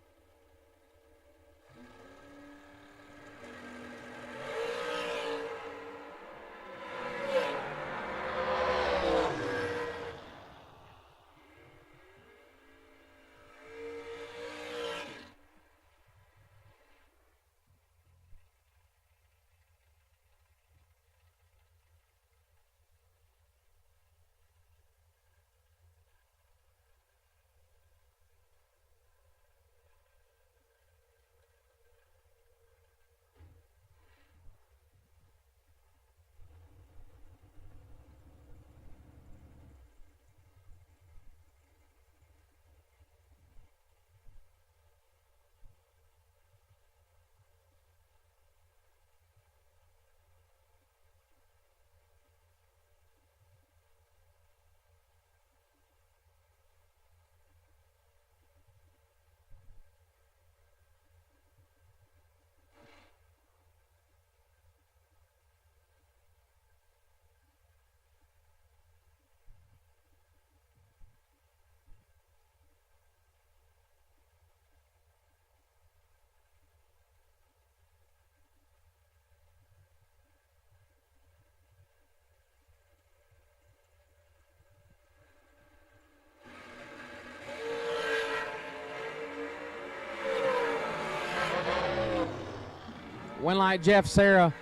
Winlight Jeff Sarah,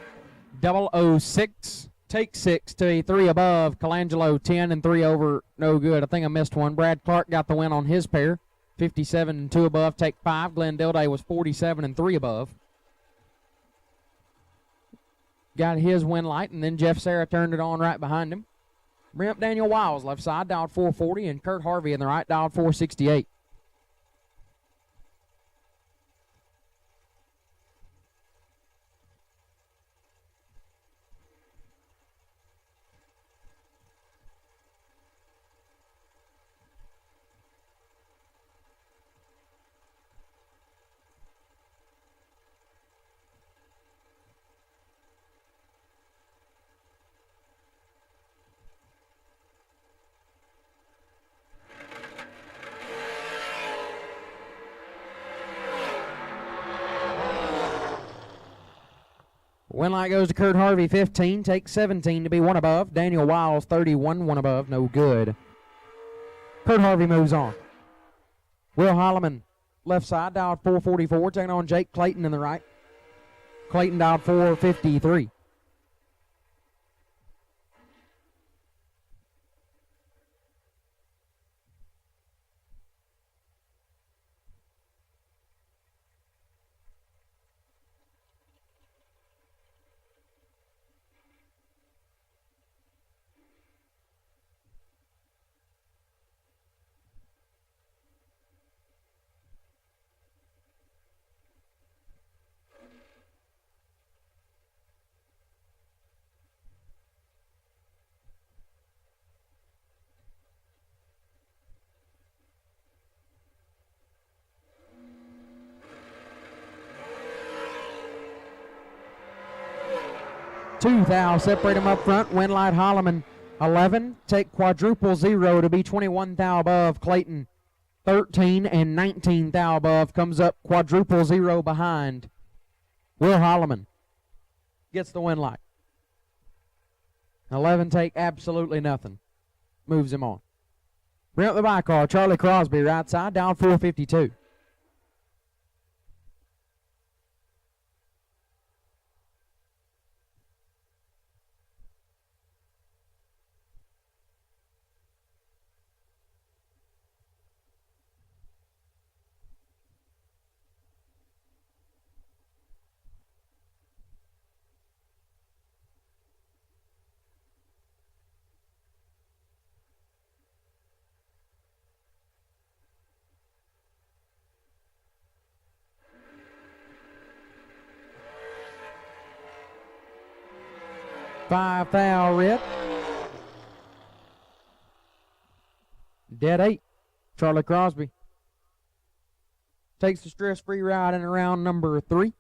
006, take 6 to a 3 above. Colangelo, 10 and 3 over, no good. I think I missed one. Brad Clark got the win on his pair, 57 and 2 above, take 5. Glenn Dilday was 47 and 3 above. Got his Winlight, and then Jeff Sarah turned it on right behind him. Bring up Daniel Wiles, left side, dialed 440, and Kurt Harvey in the right, dialed 468. Win light goes to Kurt Harvey, 15. Take 17 to be one above. Daniel Wiles, 31, one above. No good. Kurt Harvey moves on. Will Holloman, left side, dialed 444. Taking on Jake Clayton in the right. Clayton dialed 453. Two thou separate them up front. Winlight Holloman 11. Take quadruple 0 to be 21 thou above. Clayton 13 and 19 thou above. Comes up quadruple 0 behind. Will Holloman gets the Winlight. 11 take absolutely nothing. Moves him on. Bring up the by car. Charlie Crosby right side down 452. Five thou red. Dead 8. Charlie Crosby takes the stress-free ride in round number 3.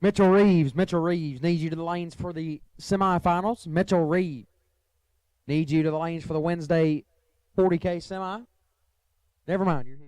Mitchell Reeves needs you to the lanes for the semifinals. Mitchell Reeves needs you to the lanes for the Wednesday 40K semi. Never mind, you're here.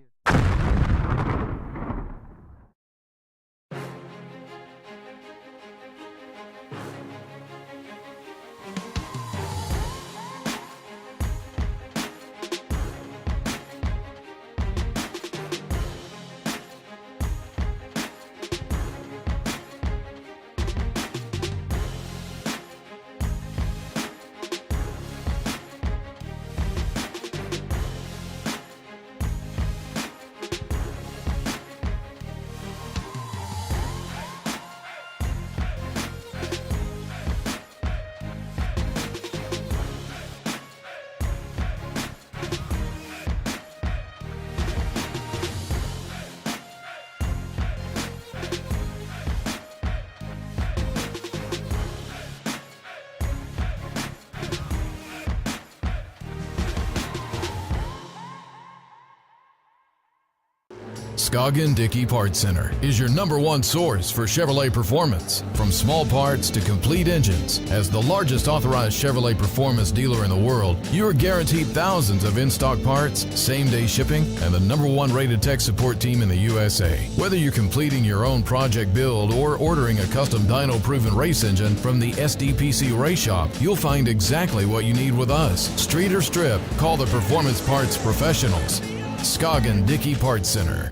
Scoggin Dickey Parts Center is your #1 source for Chevrolet performance. From small parts to complete engines, as the largest authorized Chevrolet performance dealer in the world, you are guaranteed thousands of in-stock parts, same-day shipping, and the #1 rated tech support team in the USA. Whether you're completing your own project build or ordering a custom dyno-proven race engine from the SDPC Race Shop, you'll find exactly what you need with us. Street or strip, call the Performance Parts Professionals. Scoggin Dickey Parts Center.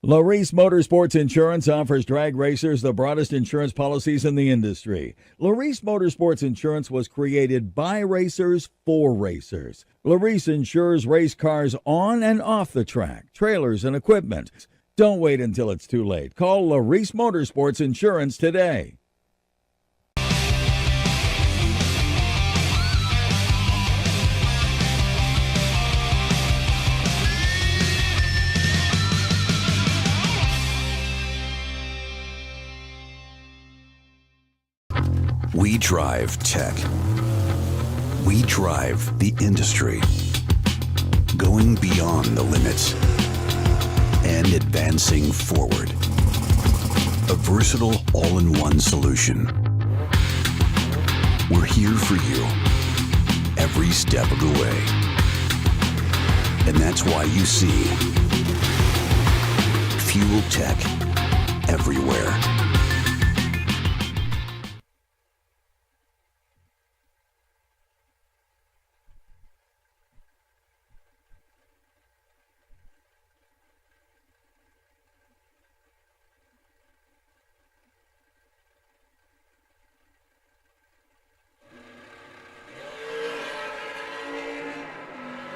Larice Motorsports Insurance offers drag racers the broadest insurance policies in the industry. Larice Motorsports Insurance was created by racers for racers. Larice insures race cars on and off the track, trailers, and equipment. Don't wait until it's too late. Call Larice Motorsports Insurance today. We drive tech. We drive the industry. Going beyond the limits and advancing forward. A versatile all-in-one solution. We're here for you every step of the way. And that's why you see fuel tech everywhere.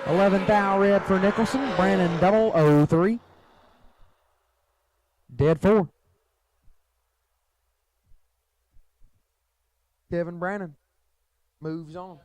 Eleventh thou red for Nicholson. Brandon 003. Dead 4. Kevin Brannon moves on.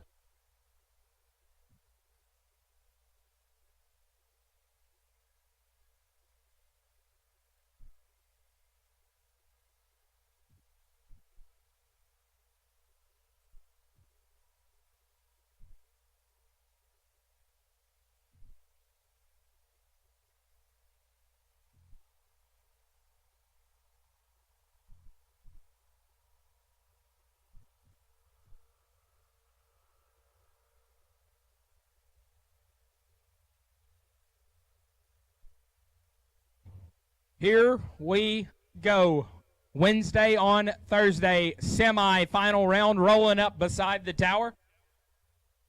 Here we go. Wednesday on Thursday, semi-final round rolling up beside the tower.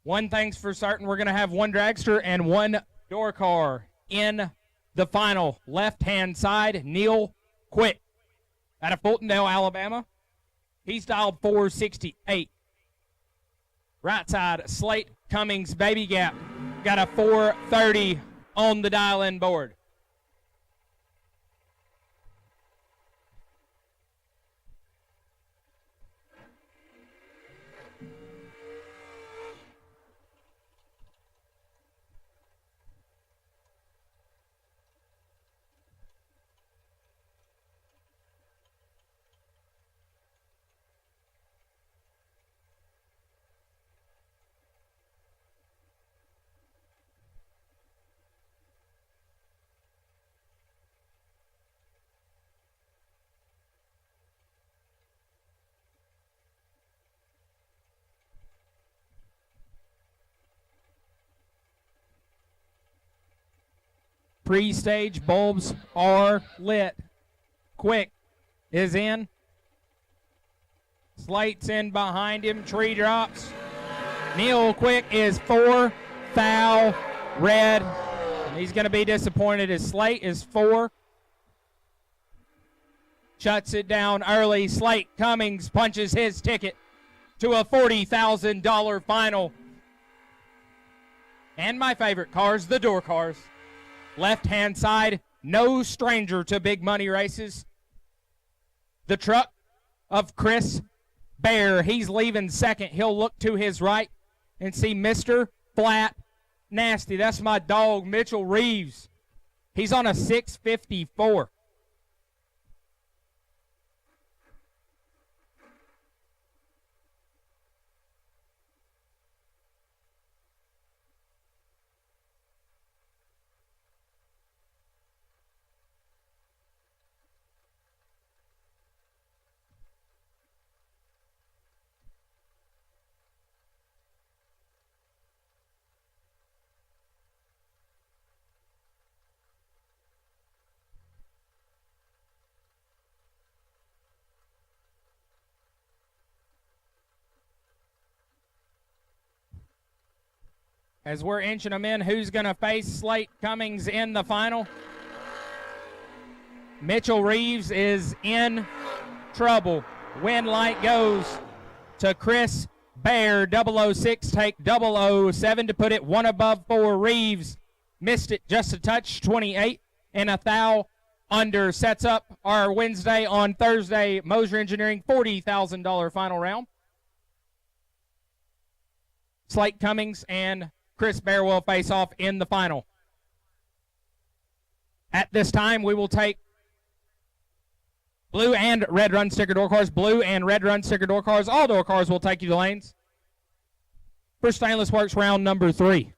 One thing's for certain, we're going to have one dragster and one door car in the final. Left-hand side, Neil Quick out of Fultondale, Alabama. He's dialed 468. Right side, Slate Cummings, Baby Gap. Got a 430 on the dial-in board. Pre-stage bulbs are lit. Quick is in. Slate's in behind him. Tree drops. Neil Quick is 4 foul red. And he's going to be disappointed as Slate is 4. Shuts it down early. Slate Cummings punches his ticket to a $40,000 final. And my favorite cars, the door cars. Left-hand side, no stranger to big money races. The truck of Chris Bear. He's leaving second. He'll look to his right and see Mr. Flat Nasty. That's my dog, Mitchell Reeves. He's on a 654. As we're inching them in, who's going to face Slate Cummings in the final? Mitchell Reeves is in trouble. Win light goes to Chris Bear. 006 take 007 to put it one above 4. Reeves missed it just a touch. 28 and a thou under. Sets up our Wednesday on Thursday Moser Engineering $40,000 final round. Slate Cummings and Chris Bear will face off in the final. At this time, we will take blue and red run sticker door cars. Blue and red run sticker door cars. All door cars will take you to lanes for Stainless Works round number 3.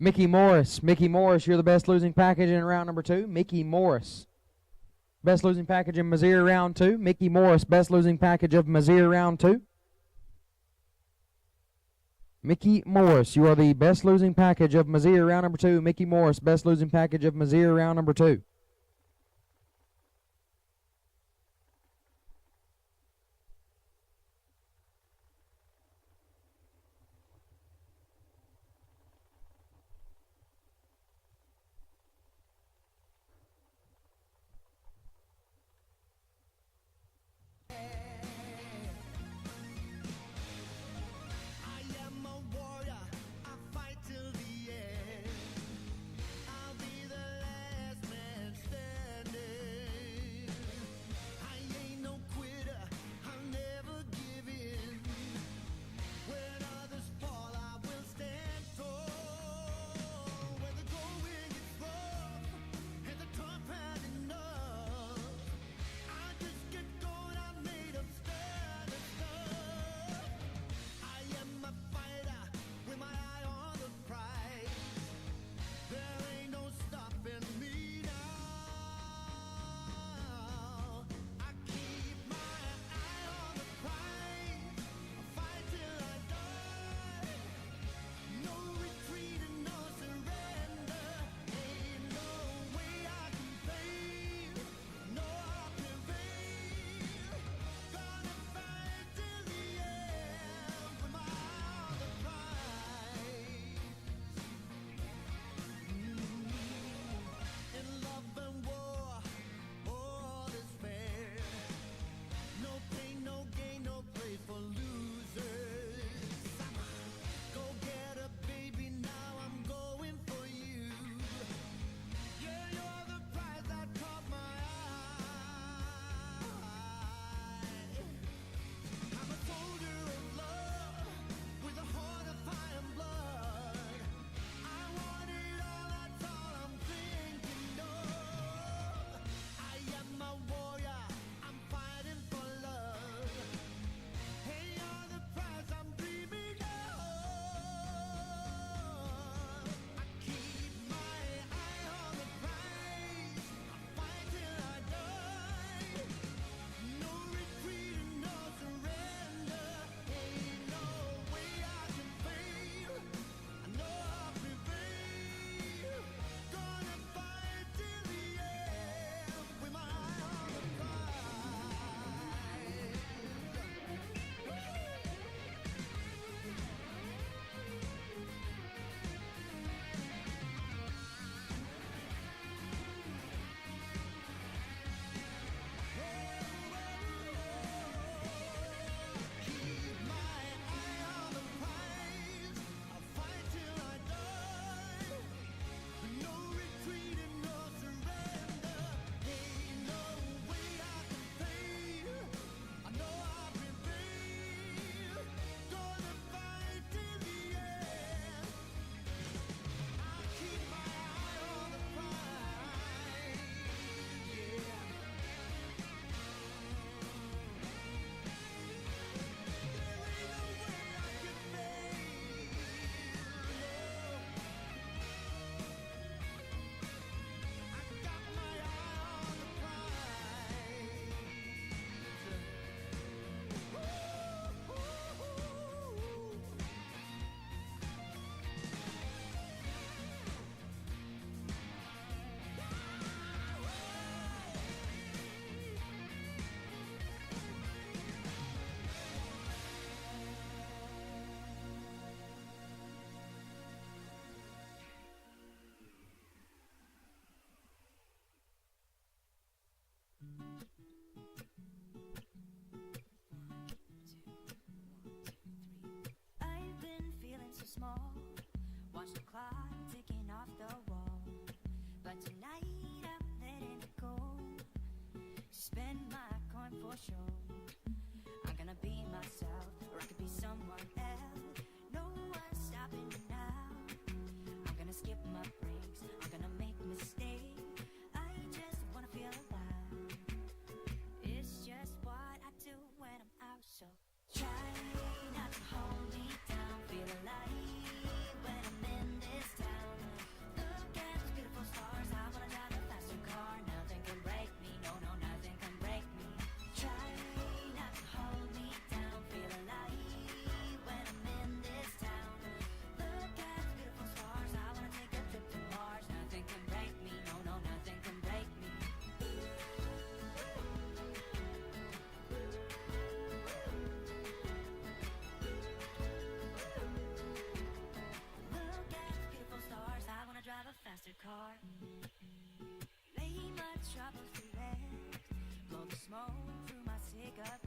Mickey Morris, you're the best losing package in round number 2. Mickey Morris, best losing package in Missouri round 2. Mickey Morris, best losing package of Missouri round 2. Mickey Morris, you are the best losing package of Missouri round number 2. Mickey Morris, best losing package of Missouri round number 2. car. Lay my troubles to rest. Blow the smoke through my cigarette.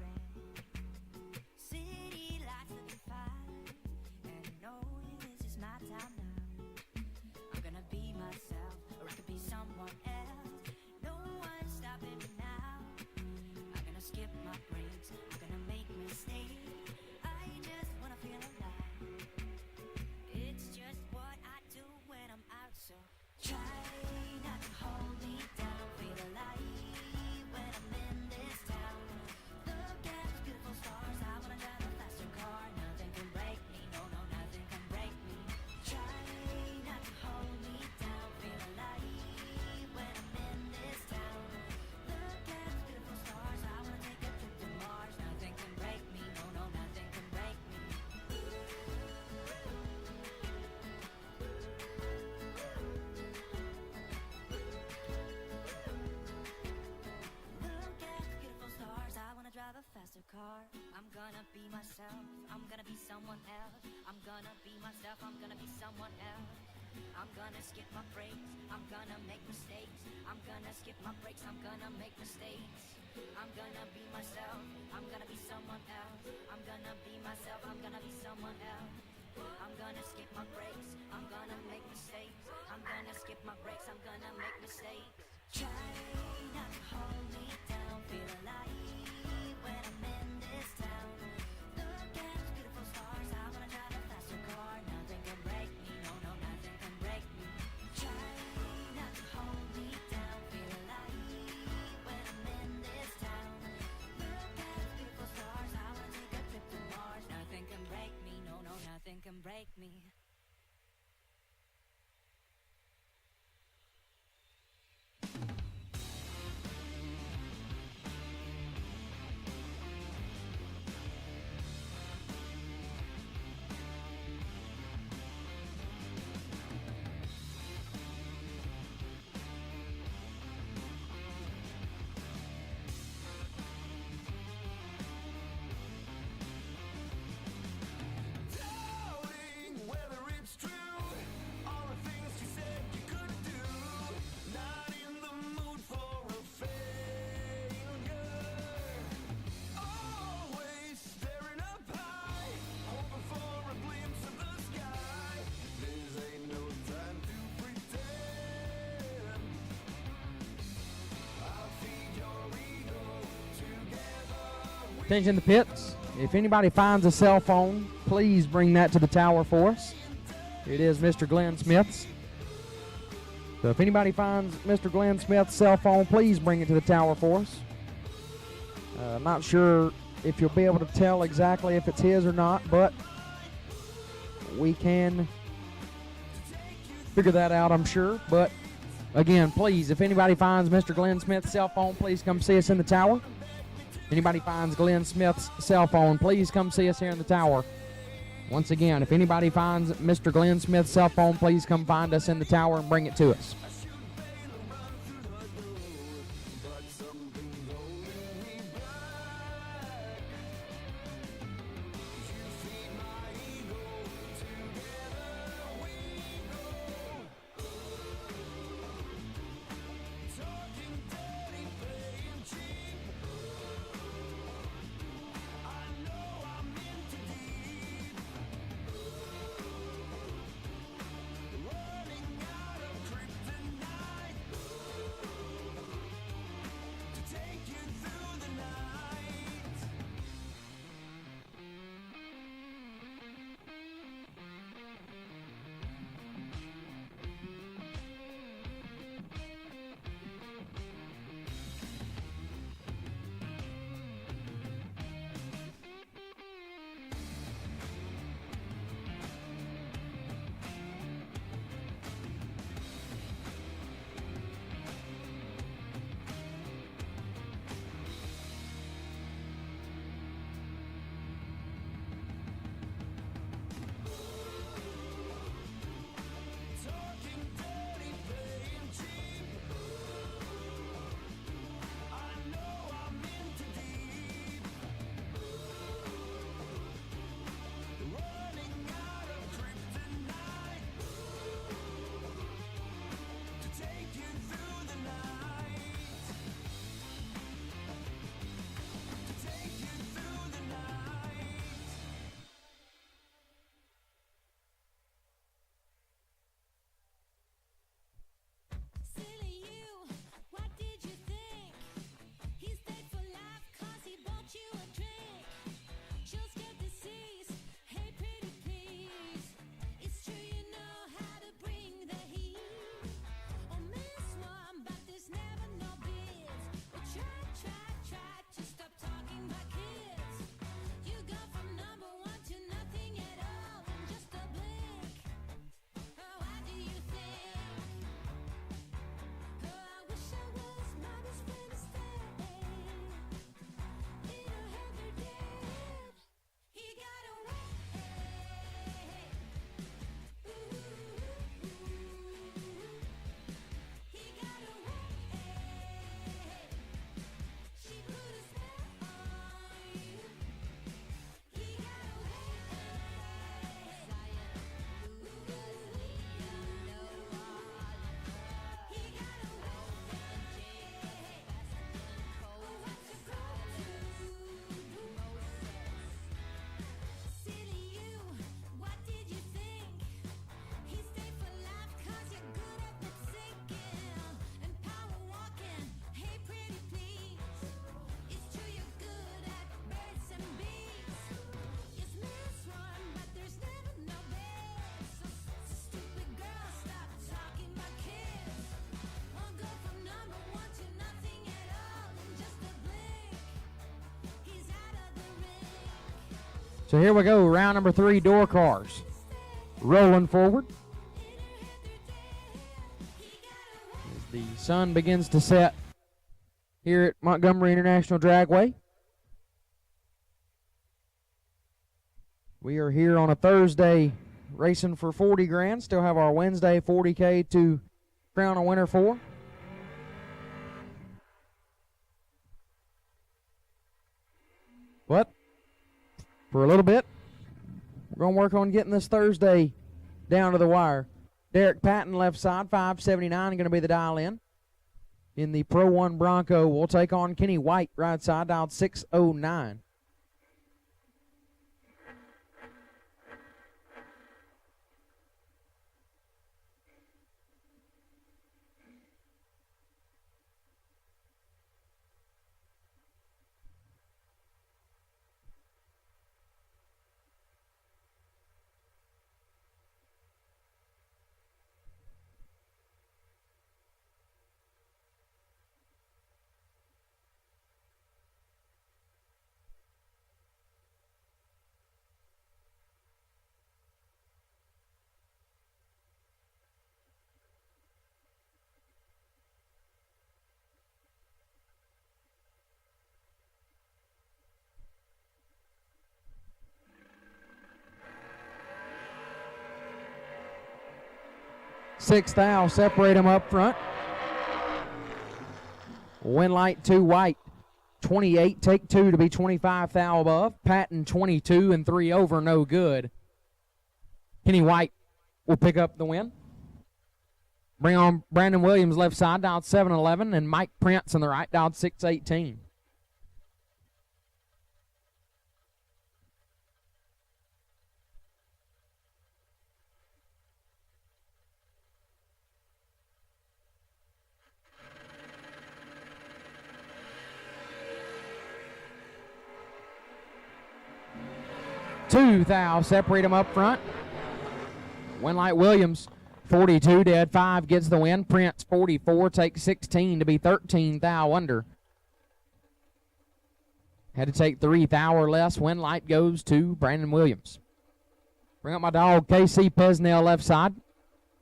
City lights looking fine, and I know this is my time now. I'm gonna be myself, or I could be someone else. No one's stopping me now. I'm gonna skip my breaks. I'm gonna make mistakes. I just wanna feel alive. It's just what I do when I'm out, so try not to hold me down. Feel alive when I'm in this town. Look at those beautiful stars. I wanna drive a faster car. Nothing can break me. No, no, nothing can break me. Try not to hold me down. Feel alive when I'm in this town. Look at those beautiful stars. I wanna take a trip to Mars. Nothing can break me. No, no, nothing can break me. Look at the beautiful stars. I wanna drive a faster car. I'm gonna be myself. I'm gonna be someone else. I'm gonna be myself. I'm gonna be someone else. I'm gonna skip my breaks. I'm gonna make mistakes. I'm gonna skip my breaks. I'm gonna make mistakes. I'm gonna be myself. I'm gonna be someone else. I'm gonna be myself. I'm gonna be someone else. I'm gonna skip my breaks. I'm gonna make mistakes. I'm gonna skip my breaks. I'm gonna make mistakes. Try not to hold me down. Feel alive when I'm in this town. Look at those beautiful stars. I wanna drive a faster car. Nothing can break me. No, no, nothing can break me. Try not to hold me down. Feel alive when I'm in this town. Look at those beautiful stars. I wanna take a trip to Mars. Nothing can break me. No, no, nothing can break me. Attention the pits. If anybody finds a cell phone, please bring that to the tower for us. It is Mr. Glenn Smith's. So if anybody finds Mr. Glenn Smith's cell phone, please bring it to the tower for us. Not sure if you'll be able to tell exactly if it's his or not, but we can figure that out, I'm sure. But again, please, if anybody finds Mr. Glenn Smith's cell phone, please come see us in the tower. Anybody finds Glenn Smith's cell phone, please come see us here in the tower. Once again, if anybody finds Mr. Glenn Smith's cell phone, please come find us in the tower and bring it to us. So here we go, round number 3, door cars. Rolling forward. As the sun begins to set here at Montgomery International Dragway. We are here on a Thursday racing for 40 grand. Still have our Wednesday 40K to crown a winner for. But for a little bit, we're going to work on getting this Thursday down to the wire. Derek Patton, left side, 579, going to be the dial in. In the Pro 1 Bronco, we'll take on Kenny White, right side, dialed 609. Sixth thou, separate them up front. Win light 2 White. 28, take 2 to be 25 thou above. Patton 22 and 3 over, no good. Kenny White will pick up the win. Bring on Brandon Williams, left side, dialed 711, and Mike Prince on the right, dialed 618. Two thou, separate them up front. Winlight Williams, 42, dead 5, gets the win. Prince, 44, takes 16 to be 13 thou under. Had to take 3 thou or less. Winlight goes to Brandon Williams. Bring up my dog, KC Pesnell, left side.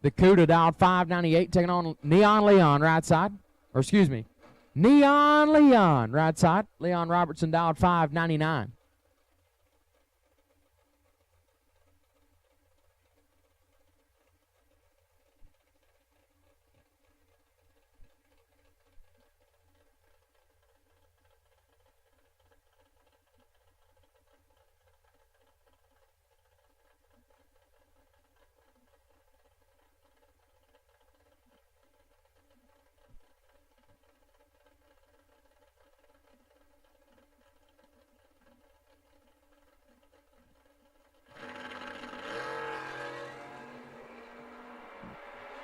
The Cuda dialed 598, taking on Neon Leon, right side. Or excuse me, Neon Leon, right side. Leon Robertson dialed 599.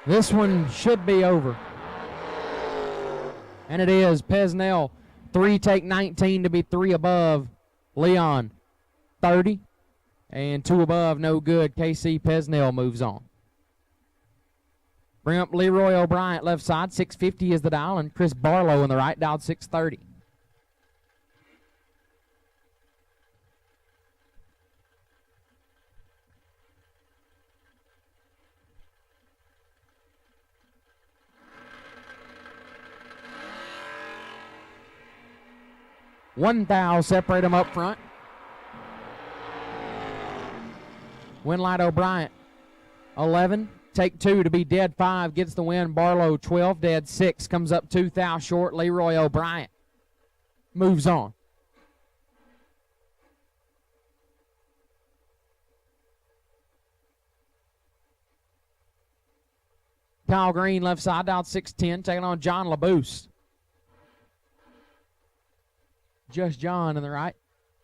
This one should be over. And it is. Pesnell, 3, take 19 to be 3 above. Leon, 30. And 2 above, no good. KC Pesnell moves on. Bring up Leroy O'Brien, left side. 650 is the dial. And Chris Barlow on the right, dialed 630. One thou, separate them up front. Winlight O'Brien, 11, take 2 to be dead 5, gets the win. Barlow, 12, dead 6, comes up 2 thou short. Leroy O'Brien moves on. Kyle Green, left side, dialed 610, taking on John LaBouse. Just John on the right,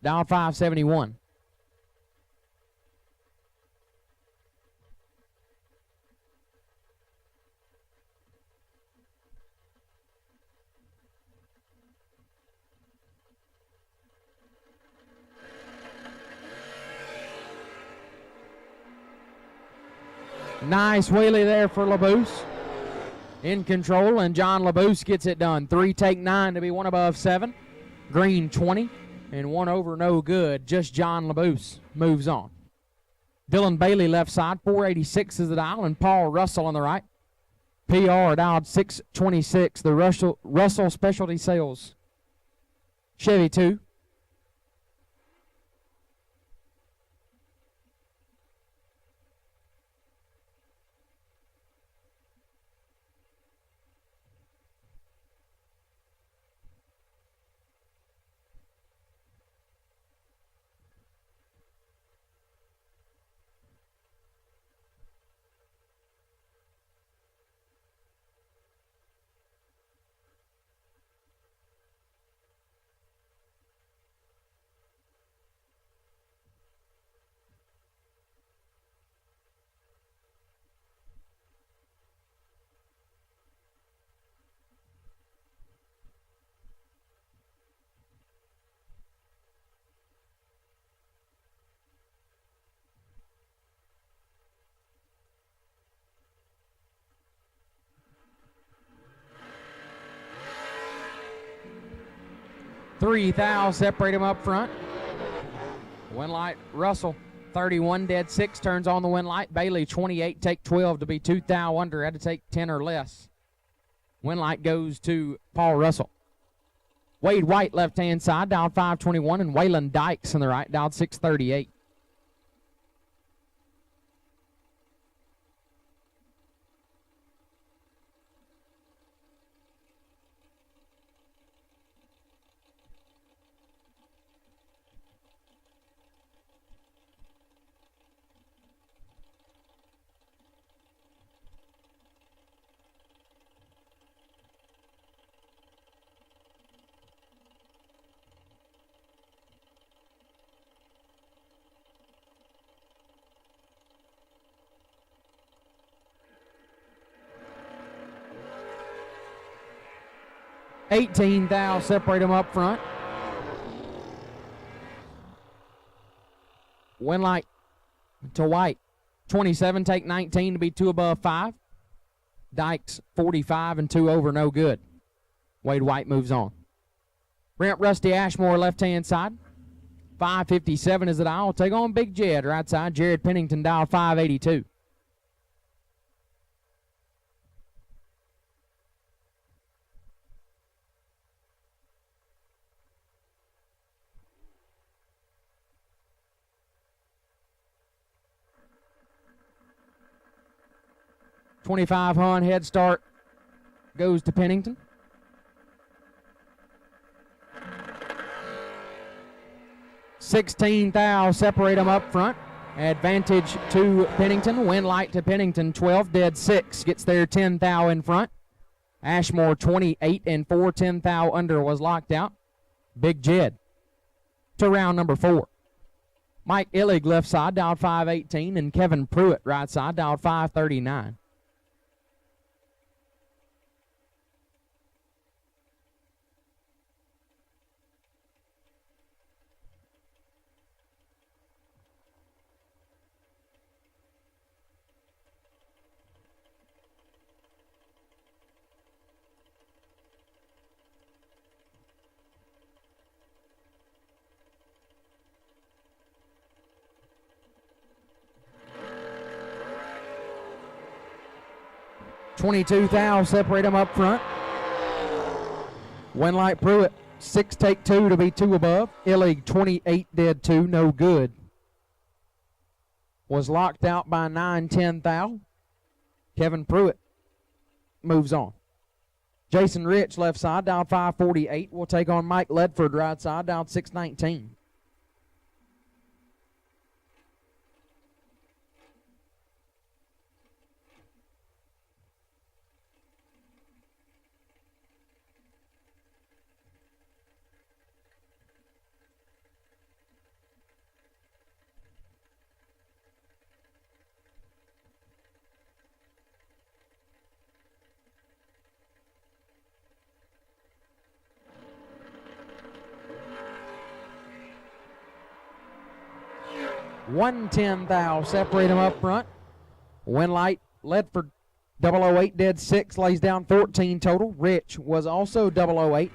dialed 571. Nice wheelie there for LaBouse. In control, and John LaBouse gets it done. 3, take 9 to be 1 above 7. Green, 20. and one over, no good. Just John LeBouse moves on. Dylan Bailey left side, 486 is the dial, and Paul Russell on the right. PR dialed 626, the Russell Specialty Sales Chevy 2. Three thou separate them up front. Win light, Russell, 31 dead 6, turns on the win light. Bailey, 28, take 12 to be 2 thou under, had to take 10 or less. Win light goes to Paul Russell. Wade White, left-hand side, dialed 521, and Waylon Dykes on the right, dialed 638. $18 thou separate them up front. Win light to White. 27 take 19 to be 2 above 5. Dykes 45 and 2 over, no good. Wade White moves on. Brent Rusty Ashmore, left-hand side. 557 is the dial. Take on Big Jed, right side. Jared Pennington, dial 582. $25 Hun head start goes to Pennington. $16 thou separate them up front. Advantage to Pennington. Win light to Pennington. 12 dead 6 gets there. 10 thou in front. Ashmore 28 and 4. 10 thou under was locked out. Big Jed to round number 4. Mike Illig left side, dialed 518, and Kevin Pruitt right side, dialed 539. $22 thou separate them up front. Win light Pruitt, 6 take 2 to be 2 above. Illig 28 dead 2, no good. Was locked out by 9-10 thou. Kevin Pruitt moves on. Jason Rich left side, dialed 548. Will take on Mike Ledford right side, dialed 619. $110 thou separate them up front. Win light Ledford 008 dead 6 lays down 14 total. Rich was also 008.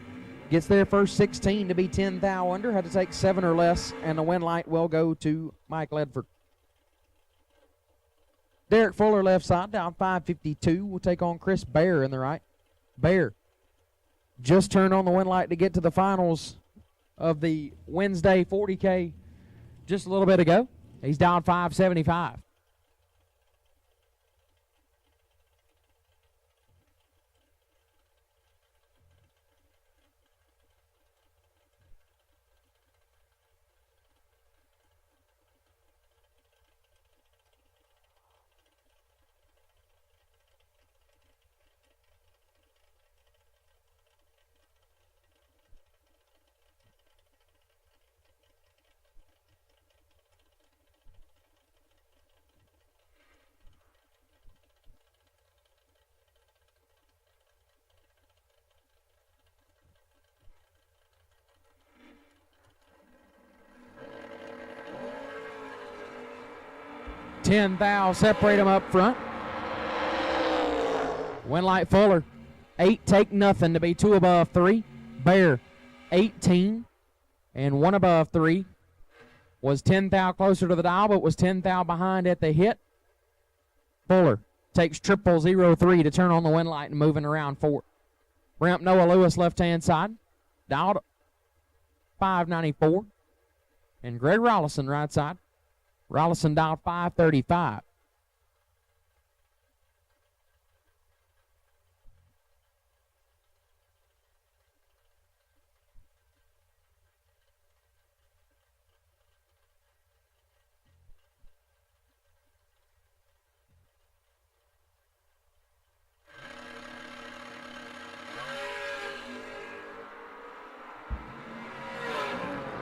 Gets there first 16 to be 10 thou under. Had to take 7 or less, and the win light will go to Mike Ledford. Derek Fuller left side, down 552. Will take on Chris Bear in the right. Bear just turned on the win light to get to the finals of the Wednesday 40K just a little bit ago. He's down 575. Ten thou separate them up front. Winlight Fuller, 8 take nothing to be 2 above 3. Bear, 18 and 1 above 3. Was 10 thou closer to the dial, but was 10 thou behind at the hit. Fuller takes 003 to turn on the win light and moving around 4. Ramp Noah Lewis left-hand side, dialed 594. And Greg Rolson right side. Rolson dialed 535.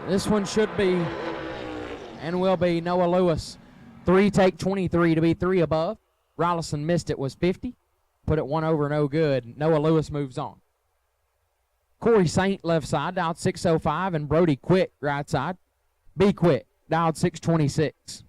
This one should be and will be Noah Lewis. 3 take 23 to be 3 above. Rolson missed it, was 50. Put it 1 over, no good. Noah Lewis moves on. Corey Saint left side, dialed 605, and Brody Quick right side. Be Quick, dialed 626.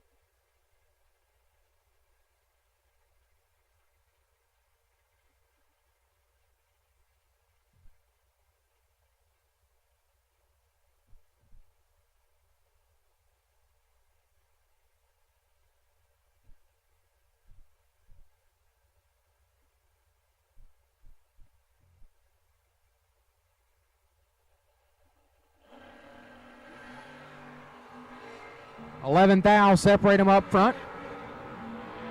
$11 thou, separate them up front.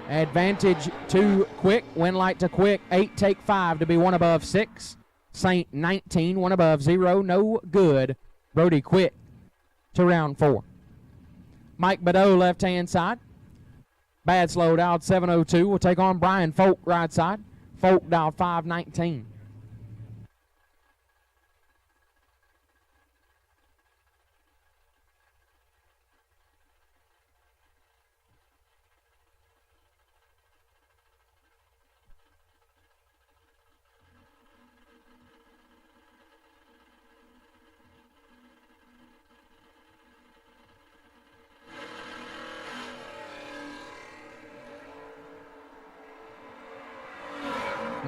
Advantage to Quick, win light to Quick. 8 take 5 to be 1 above 6. Saint 19, 1 above 0, no good. Brody Quick to round 4. Mike Badeau left hand side. Bad slow dialed 702. Will take on Brian Folk right side. Folk dialed 519.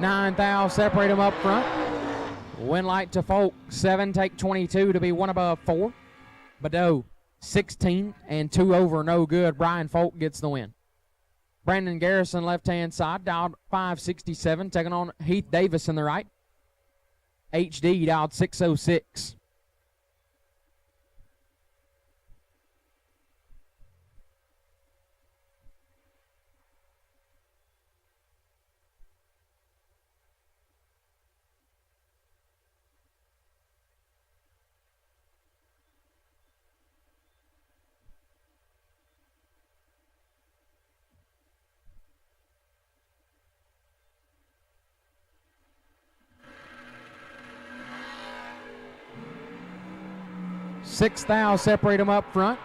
$9 thou, separate them up front. Win light to Folk, 7 take 22 to be 1 above 4. Badeau, 16 and 2 over, no good. Brian Folk gets the win. Brandon Garrison left hand side, dialed 567, taking on Heath Davis in the right. HD dialed 606. $6 thou, separate them up front.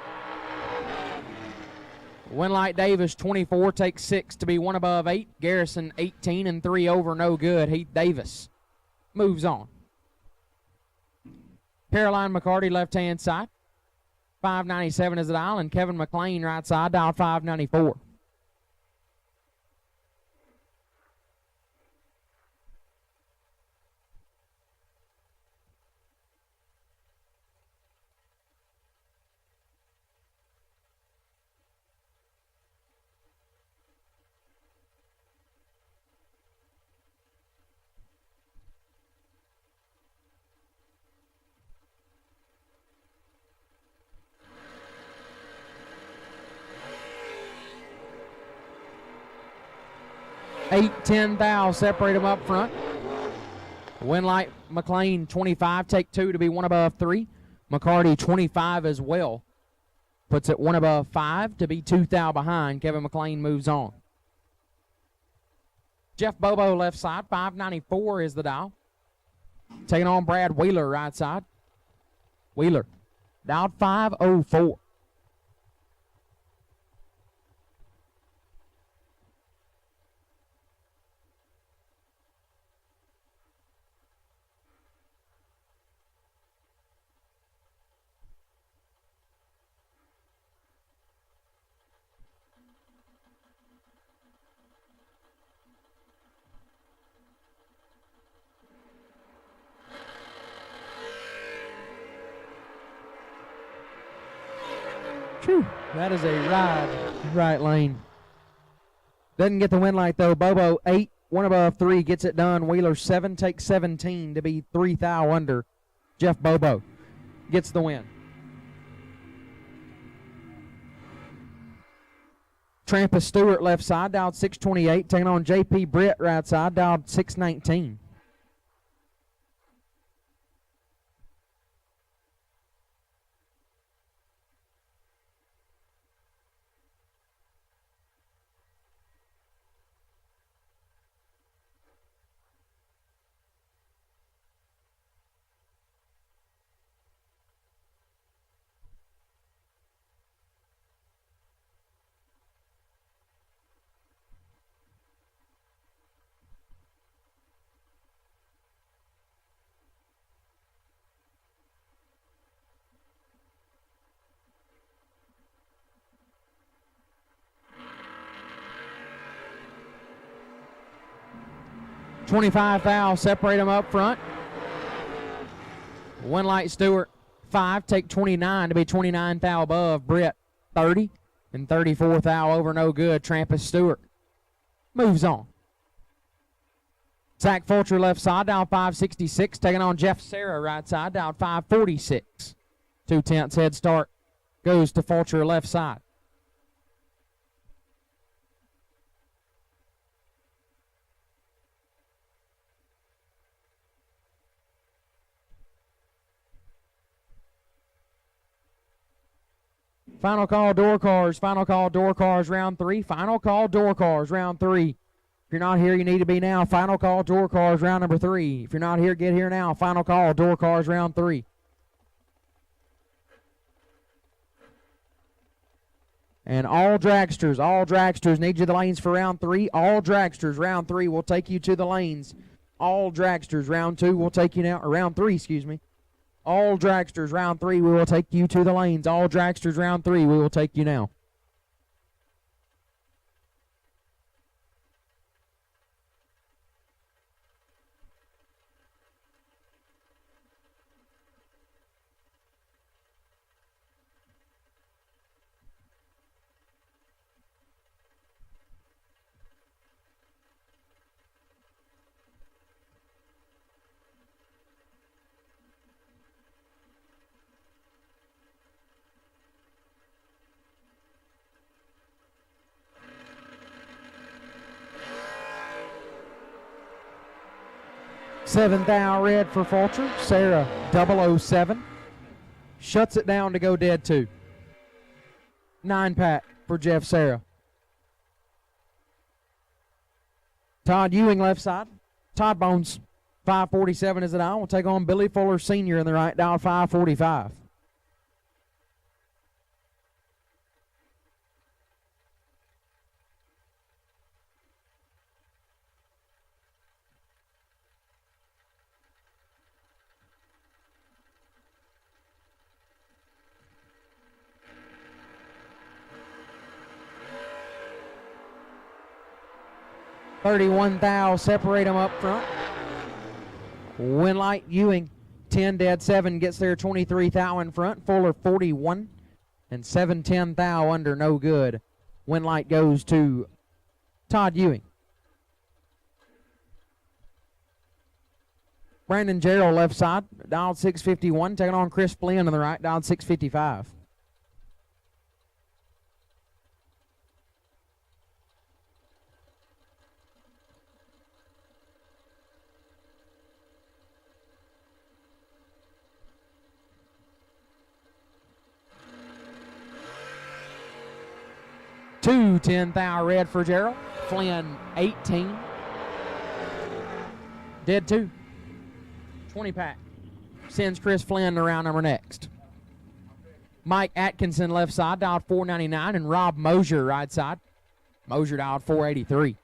Winlight Davis, 24, takes 6 to be 1 above 8. Garrison, 18 and 3 over, no good. Heath Davis moves on. Caroline McCarty, left-hand side. 597 is the dial, and Kevin McLean, right side, dial 594. 8-10 thou, separate them up front. Winlight McLean 25, take 2 to be 1 above 3. McCarty 25 as well. Puts it 1 above 5 to be 2 thou behind. Kevin McLean moves on. Jeff Bobo left side, 594 is the dial. Taking on Brad Wheeler right side. Wheeler dialed 504. Whew, that is a ride right lane. Doesn't get the win light though. Bobo 8, 1 above 3 gets it done. Wheeler 7 takes 17 to be 3 thou under. Jeff Bobo gets the win. Trampus Stewart left side, dialed 628, taking on JP Britt right side, dialed 619. $25 thou, separate them up front. Winlight Stewart 5, take 29 to be 29 thou above. Britt 30 and 34 thou over, no good. Trampus Stewart moves on. Zach Fulcher left side, down 566, taking on Jeff Serra right side, down 546. 2/10 head start goes to Fulcher left side. Final call, door cars. Final call, door cars, round 3. Final call, door cars, round 3. If you're not here, you need to be now. Final call, door cars, round number 3. If you're not here, get here now. Final call, door cars, round 3. And all dragsters need you the lanes for round 3. All dragsters, round 3 will take you to the lanes. All dragsters, round 2 will take you now, or round 3, excuse me. All dragsters, round 3, we will take you to the lanes. All dragsters, round 3, we will take you now. Seven thou red for Fulcher. Sarah 007. Shuts it down to go dead 2. 9-pack for Jeff Sarah. Todd Ewing left side. Todd Bones 547 is it on. We'll take on Billy Fuller Sr. in the right, down 545. $31 thou, separate them up front. Winlight Ewing 10 dead 7 gets there 23 thou in front. Fuller 41 and 7-10 thou under, no good. Winlight goes to Todd Ewing. Brandon Gerald left side, dialed 651, taking on Chris Flynn on the right, dialed 655. 2 10-thou red for Gerald. Flynn 18. Dead 2. 20 pack. Sends Chris Flynn to round number next. Mike Atkinson left side, dialed 499, and Rob Mosier right side. Mosier dialed 483.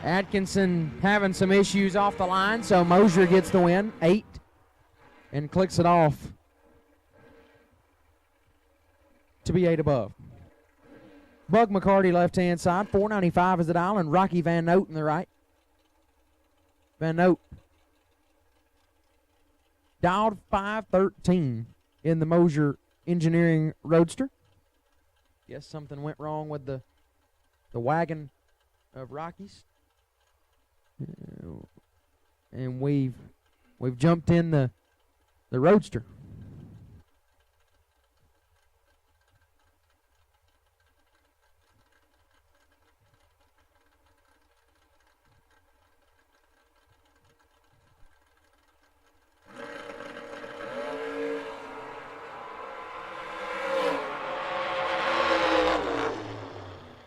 Atkinson having some issues off the line, so Mosier gets the win, 8, and clicks it off to be 8 above. Bug McCarty left-hand side, 495 is the dial, and Rocky Van Note in the right. Van Note dialed 513 in the Mosier Engineering Roadster. Guess something went wrong with the wagon of Rockies. And we've jumped in the Roadster.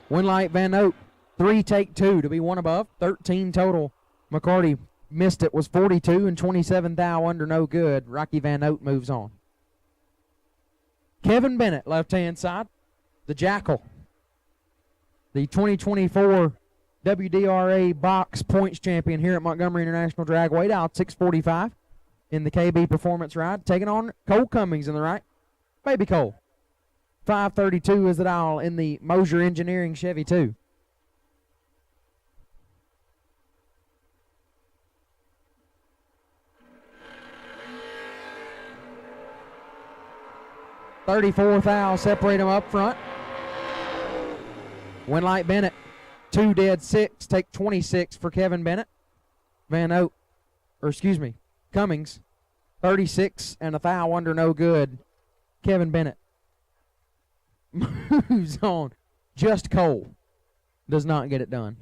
Winlight Van Note, 3 take 2 to be 1 above, 13 total. McCarty missed it, was 42 and 27 thou under, no good. Rocky Van Note moves on. Kevin Bennett, left-hand side, the Jackal. The 2024 WDRA box points champion here at Montgomery International Dragway, dialed 645 in the KB Performance Ride, taking on Cole Cummings in the right. Baby Cole. 532 is the dial in the Mosier Engineering Chevy 2. $34 thou separate them up front. Winlight Bennett, 2 dead 6, take 26 for Kevin Bennett. Cummings, 36 and a thou under, no good. Kevin Bennett moves on. Just Cole does not get it done.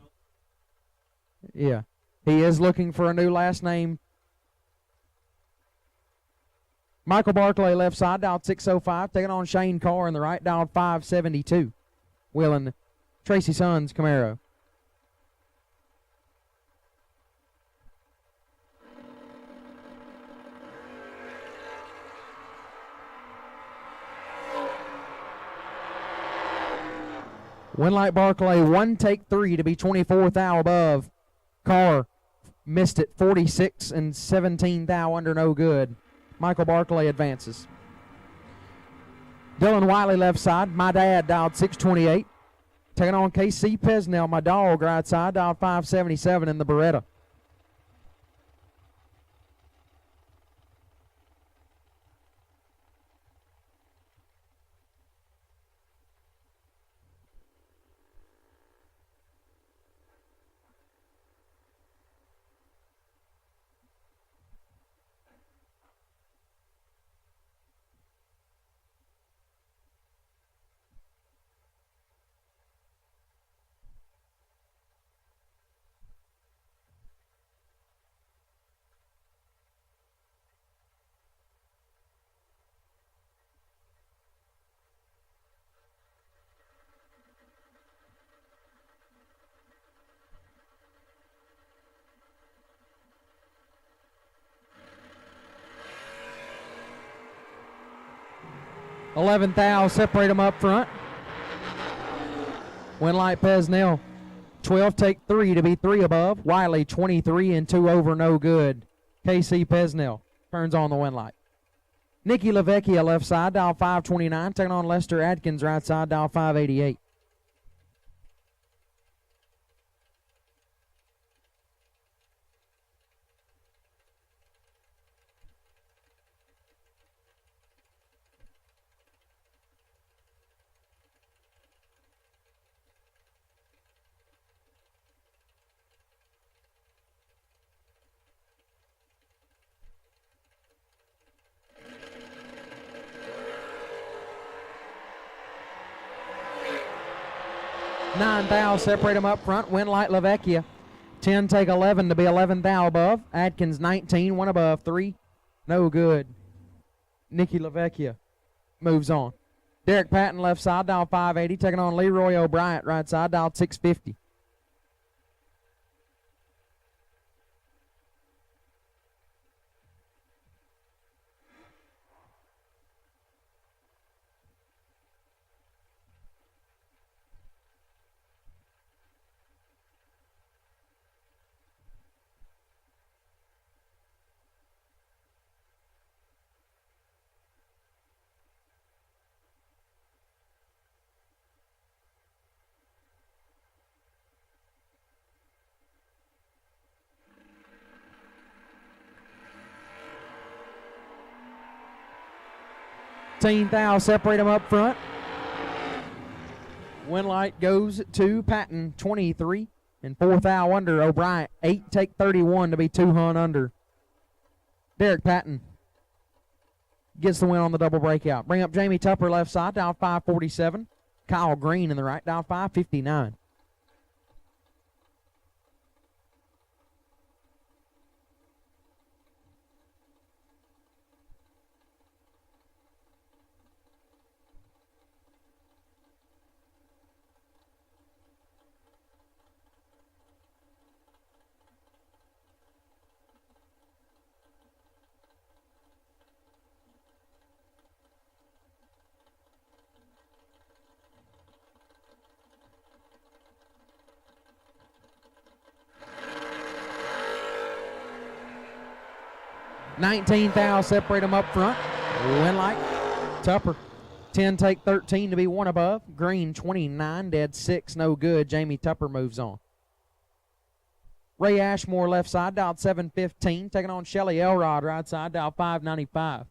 Yeah, he is looking for a new last name. Michael Barclay left side, dialed 605, taking on Shane Carr in the right, dialed 572. Willing Tracy Sons Camaro. Winlight Barclay, 1 take 3 to be 24 thou above. Carr missed it, 46 and 17 thou under, no good. Michael Barclay advances. Dylan Wiley left side. My dad dialed 628. Taking on KC Pesnell, my dog right side, dialed 577 in the Beretta. $11 thou separate them up front. Winlight Pesnell, 12 take 3 to be 3 above. Wiley, 23 and 2 over, no good. KC Pesnell turns on the Winlight. Nicky LaVecchia left side, dial 529, taking on Lester Adkins right side, dial 588. 9 thou separate them up front. Winlight Lavecchia. 10 take 11 to be 11 thou above. Adkins 19, 1 above, 3. No good. Nikki Lavecchia moves on. Derek Patton left side, dialed 580, taking on Leroy O'Brien right side, dialed 650. Thou separate them up front. Winlight goes to Patton, 23, and 4 thou under. O'Brien, 8 take 31 to be 2 hun under. Derek Patton gets the win on the double breakout. Bring up Jamie Tupper left side, down 547. Kyle Green in the right, down 559. Thou separate them up front. Winlight, Tupper, 10 take 13 to be 1 above. Green, 29, dead 6, no good. Jamie Tupper moves on. Ray Ashmore left side, dialed 715, taking on Shelly Elrod right side, dialed 595.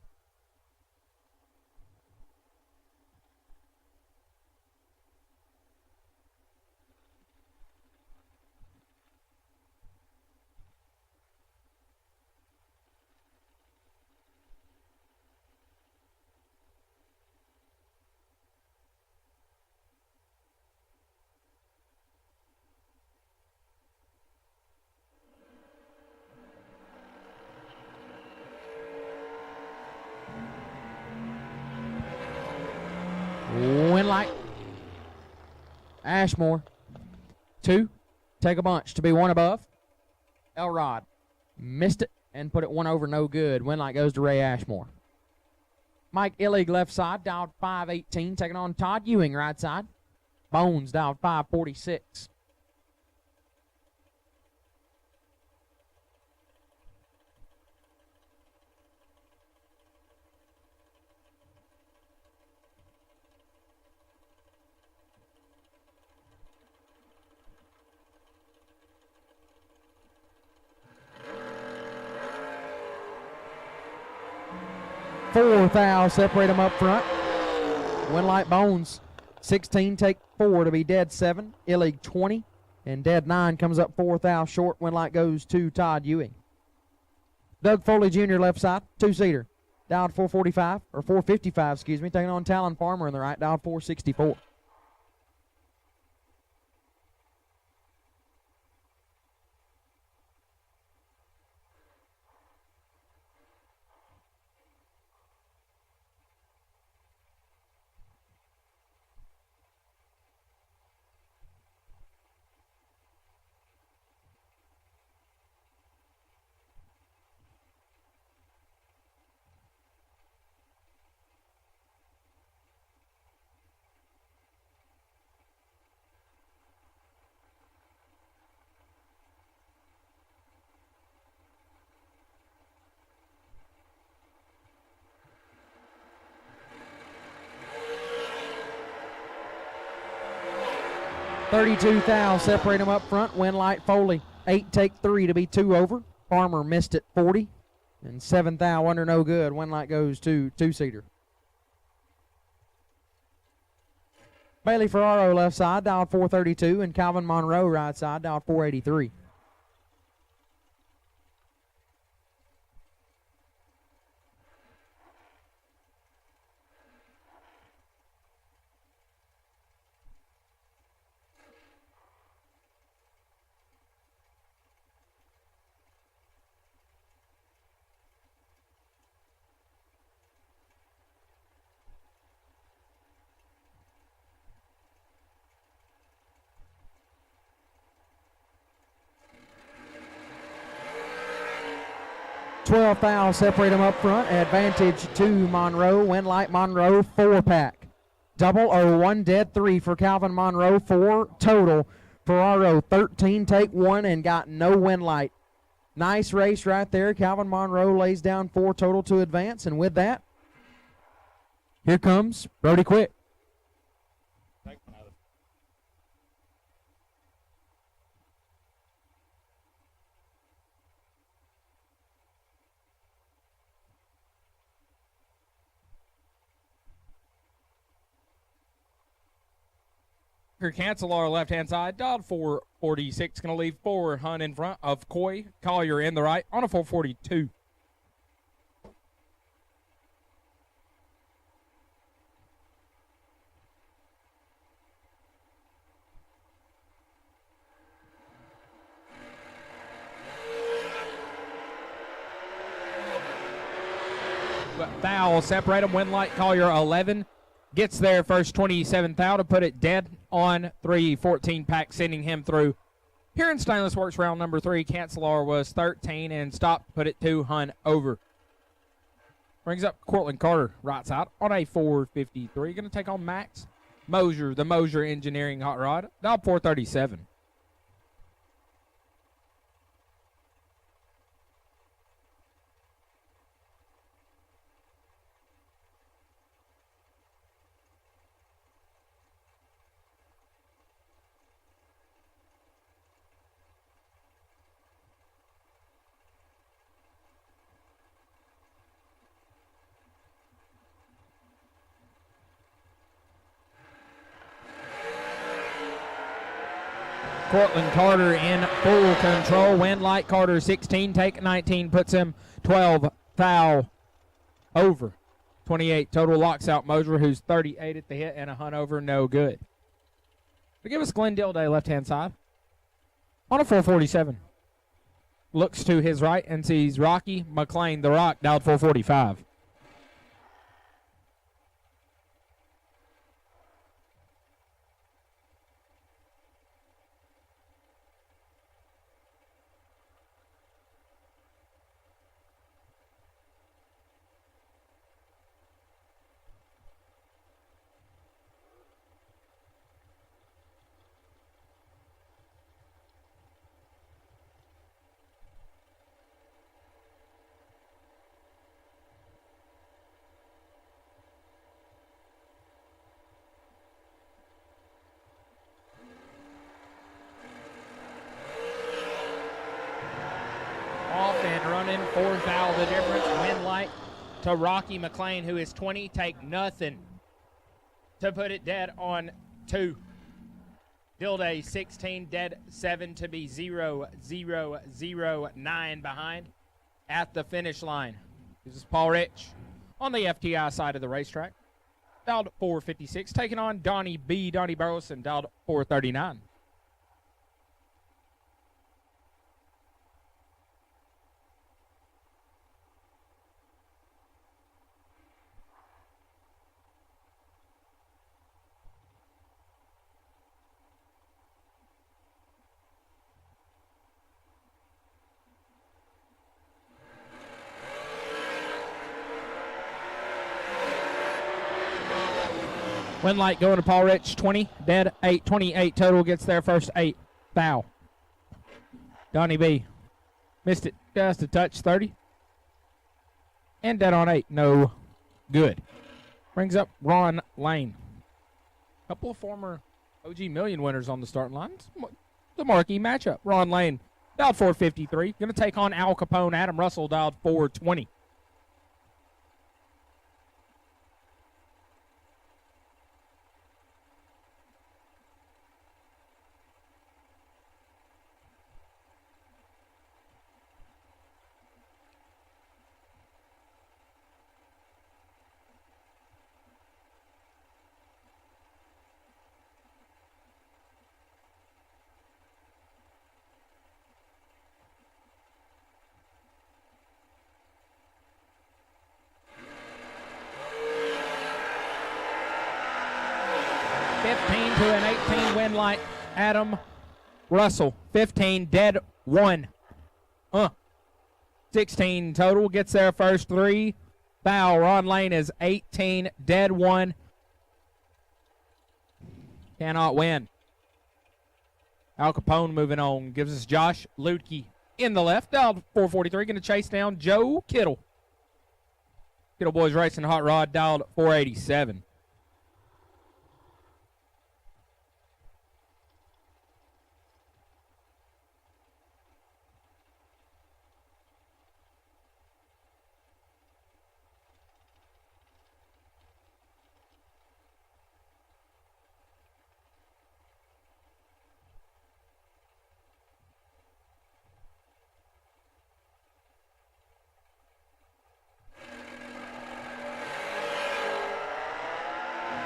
Winlight. Ashmore. 2. Take a bunch to be 1 above. Elrod missed it and put it 1 over, no good. Winlight goes to Ray Ashmore. Mike Illig left side, dialed 518, taking on Todd Ewing right side. Bones dialed 546. Thou separate them up front. Winlight Bones, 16 take 4 to be dead 7. Illig 20 and dead 9 comes up 4 thou short. Winlight goes to Todd Ewing. Doug Foley Jr. left side, 2-seater. Dialed 445, or 455, excuse me, taking on Talon Farmer in the right, dialed 464. Thou separate them up front. Winlight Foley, 8 take 3 to be 2 over. Farmer missed it 40. And 7 thou under, no good. Winlight goes to 2-seater. Bailey Ferraro left side, dialed 432. And Calvin Monroe right side, dialed 483. 12 thou separate them up front. Advantage to Monroe. Winlight Monroe 4-pack. 001 dead 3 for Calvin Monroe. 4 total. Ferraro 13 take 1 and got no Winlight. Nice race right there. Calvin Monroe lays down 4 total to advance, and with that, here comes Brody Quick. Cancelar left-hand side, dialed 446, going to leave 4 Hunt in front of Coy. Collier in the right on a 442. Foul, separate them. Winlight Collier 11. Gets there first 27 thou to put it dead on 314 pack, sending him through. Here in Stainless Works round number 3, Cancelar was 13 and stopped, put it 2 Hunt over. Brings up Cortland Carter, right side on a 453. Going to take on Max Mosier, the Mosier Engineering Hot Rod, dial 437. Cortland Carter in full control. Winlight Carter 16, take 19, puts him 12 thou over. 28 total, locks out Mosier, who's 38 at the hit, and a Hunt over, no good. But give us Glenn Dilday left-hand side on a 447. Looks to his right and sees Rocky McLean, the Rock, dialed 445. Running 4 thou the difference. Winlight to Rocky McLean, who is 20, take nothing to put it dead on 2. Dilday 16, dead 7 to be 0-0-0-9 behind at the finish line. This is Paul Rich on the FTI side of the racetrack. Dialed 456, taking on Donnie B. Donnie Burleson, dialed 439. Winlight going to Paul Rich, 20, dead 8, 28 total, gets there first 8 thou. Donnie B missed it just a touch, 30. And dead on 8, no good. Brings up Ron Lane. Couple of former OG Million winners on the starting line. The marquee matchup. Ron Lane, dialed 453. Going to take on Al Capone. Adam Russell, dialed 420. To an 18 Winlight, Adam Russell, 15, dead 1. 16 total. Gets there first 3. Foul. Ron Lane is 18, dead 1. Cannot win. Al Capone moving on. Gives us Josh Ludke in the left. Dialed 443. Going to chase down Joe Kittle. Kittle Boys Racing Hot Rod. Dialed 487.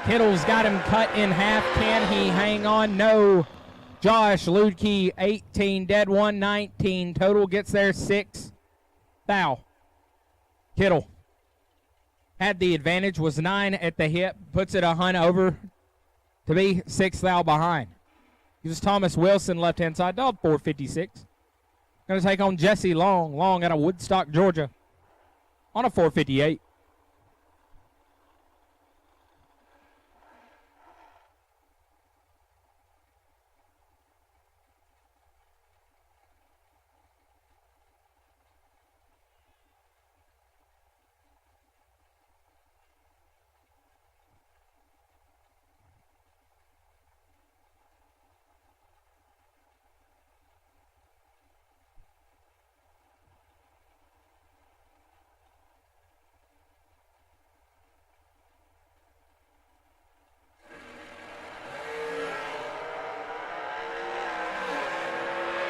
Kittle's got him cut in half. Can he hang on? No. Josh Ludke, 18, dead 1, 19 total. Gets there 6. Foul. Kittle had the advantage, was 9 at the hip, puts it a hunt over to be 6 foul behind. This is Thomas Wilson, left-hand side, dog 456. Going to take on Jesse Long. Long out of Woodstock, Georgia, on a 458.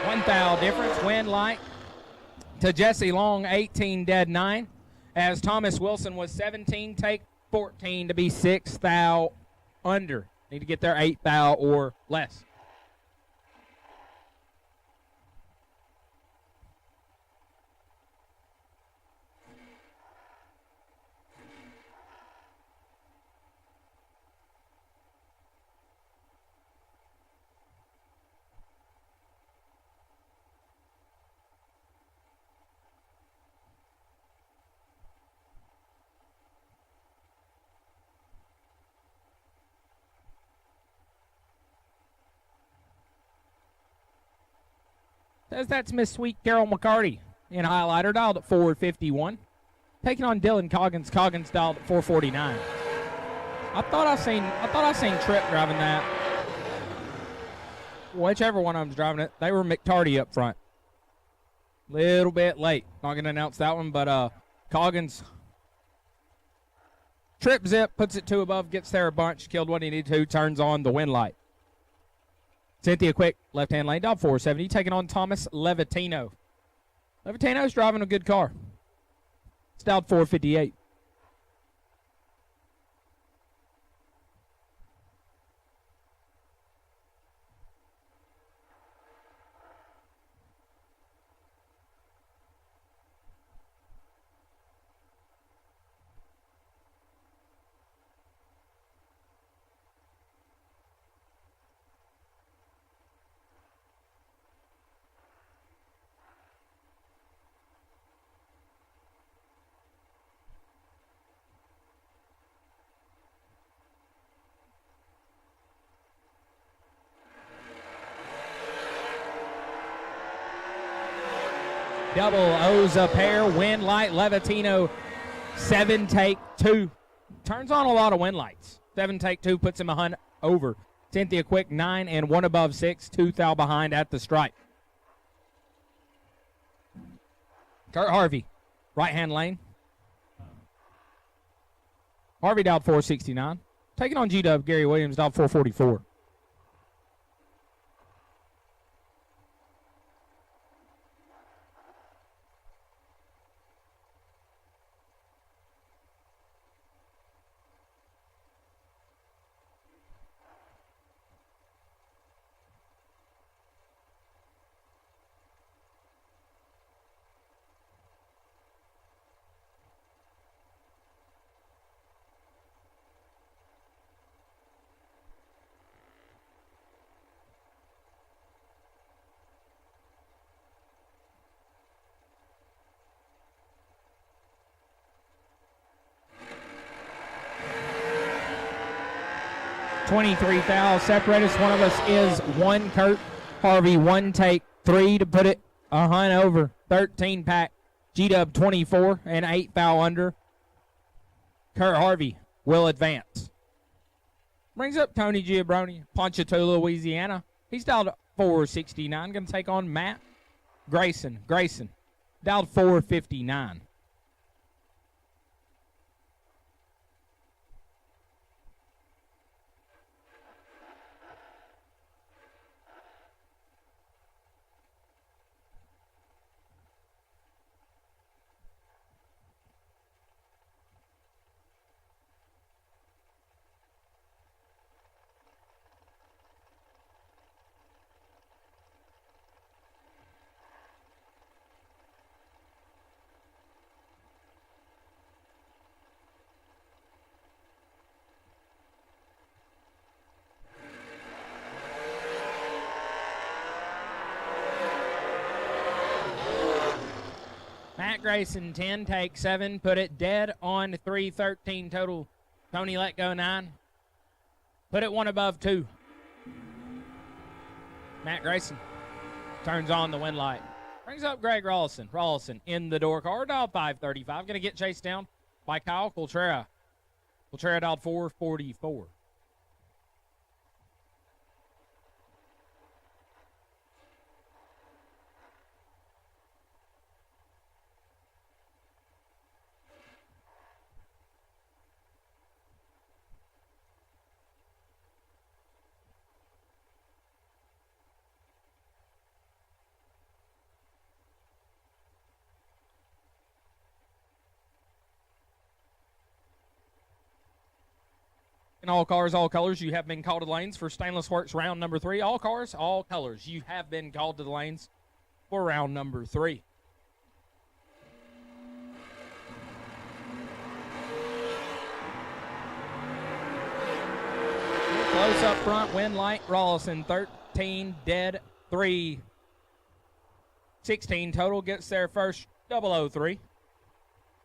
One foul difference. Win light to Jesse Long, 18, dead 9. As Thomas Wilson was 17, take 14 to be 6 foul under. Need to get their 8 foul or less. Says that's Miss Sweet Carol McCarty in highlighter, dialed at 451. Taking on Dylan Coggins. Coggins dialed at 449. I thought I seen Tripp driving that. Whichever one of them's driving it. They were McTardy up front. Little bit late. Not gonna announce that one, but Coggins Tripp zip, puts it 2 above, gets there a bunch, killed what he needed to, turns on the wind light. Cynthia Quick, left-hand lane, dog 470, taking on Thomas Levitino. Levitino's driving a good car. It's dialed 458. Double O's a pair, wind light, Levitino, 7 take 2. Turns on a lot of wind lights. 7 take 2 puts him a hunt over. Cynthia Quick, 9 and 1 above 6, 2 thou behind at the stripe. Kurt Harvey, right-hand lane. Harvey dialed 469. Taking on G-Dub, Gary Williams, dialed 444. 23 fouls separate us. One of us is one Kurt Harvey, one take, 3 to put it a hunt over. 13 pack. G-Dub 24 and 8 foul under. Kurt Harvey will advance. Brings up Tony Giabroni, Ponchatoula, Louisiana. He's dialed 469. Going to take on Matt Grayson. Grayson dialed 459. Matt Grayson, 10, take 7, put it dead on 3, 13 total. Tony let go 9. Put it 1 above 2. Matt Grayson turns on the win light. Brings up Greg Rolson. Rolson in the door car, dialed 535. Going to get chased down by Kyle Coltrera. Coltrera dialed 444. In all cars, all colors, you have been called to the lanes for Stainless Works round number 3. All cars, all colors, you have been called to the lanes for round number 3. Close up front, win light, Rolson, 13, dead, 3. 16 total, gets there first, 003.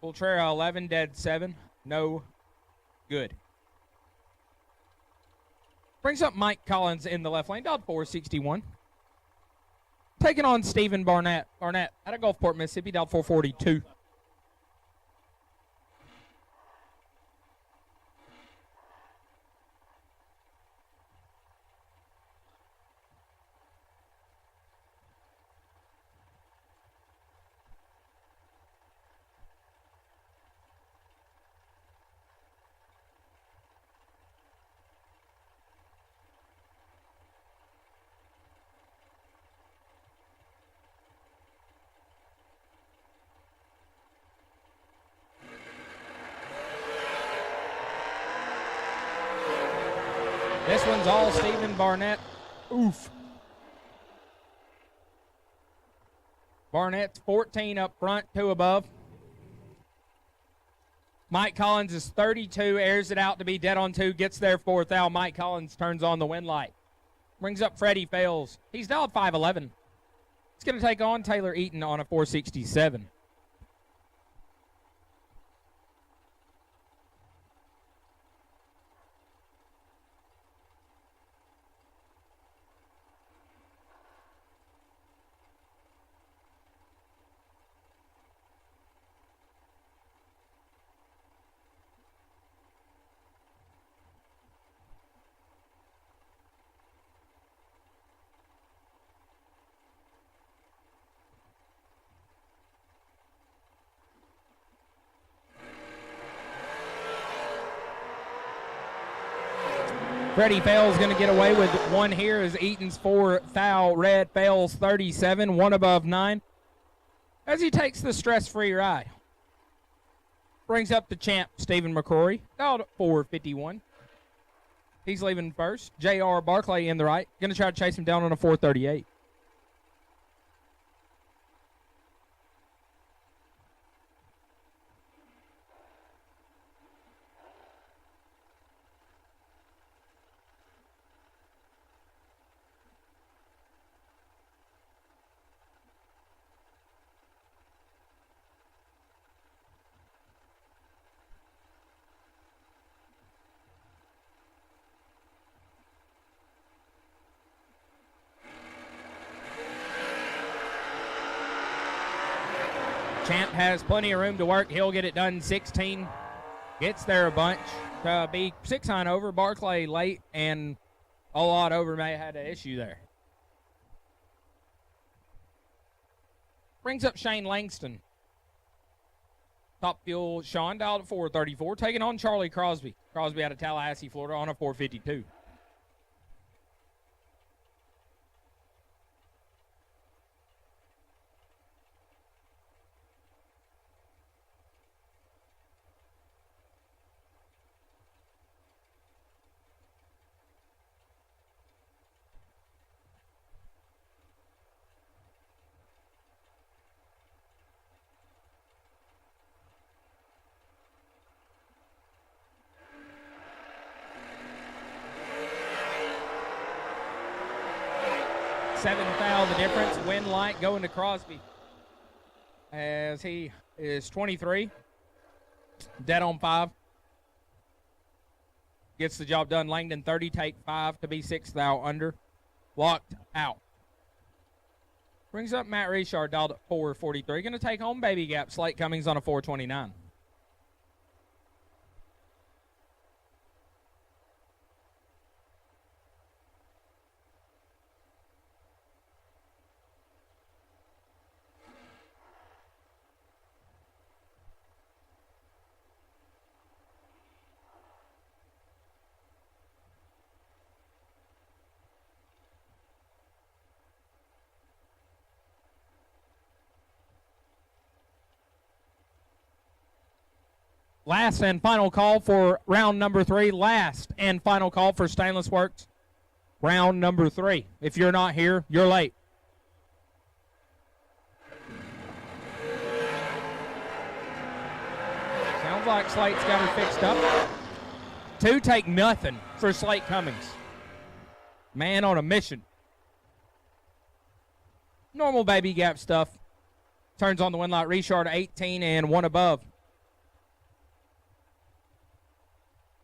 Coltrera, 11, dead, 7, no good. Brings up Mike Collins in the left lane, dialed 461. Taking on Stephen Barnett. Barnett out of Gulfport, Mississippi, dialed 442. This one's all Stephen Barnett. Oof. Barnett's 14 up front, 2 above. Mike Collins is 32, airs it out to be dead on 2, gets there 4th out. Mike Collins turns on the win light. Brings up Freddie Fales. He's dialed 511. He's going to take on Taylor Eaton on a 467. Freddie Fales going to get away with 1 here as Eaton's 4 foul red. Fales 37, 1 above 9. As he takes the stress-free ride. Brings up the champ, Stephen McCrory, out at 451. He's leaving first. J.R. Barclay in the right. Going to try to chase him down on a 438. Champ has plenty of room to work. He'll get it done. 16 gets there a bunch to be 6-9 over. Barclay late and a lot over may have had an issue there. Brings up Shane Langston. Top fuel, Sean dialed at 434, taking on Charlie Crosby. Crosby out of Tallahassee, Florida on a 452. Seventh foul, the difference. Wind light going to Crosby as he is 23. Dead on 5. Gets the job done. Langdon 30, take 5 to be 6 thou under. Locked out. Brings up Matt Richard, dialed at 443. Going to take home Baby Gap. Slate Cummings on a 429. Last and final call for round number 3. Last and final call for Stainless Works. Round number 3. If you're not here, you're late. Sounds like Slate's got her fixed up. 2 take nothing for Slate Cummings. Man on a mission. Normal Baby Gap stuff. Turns on the wind light. Richard 18 and 1 above.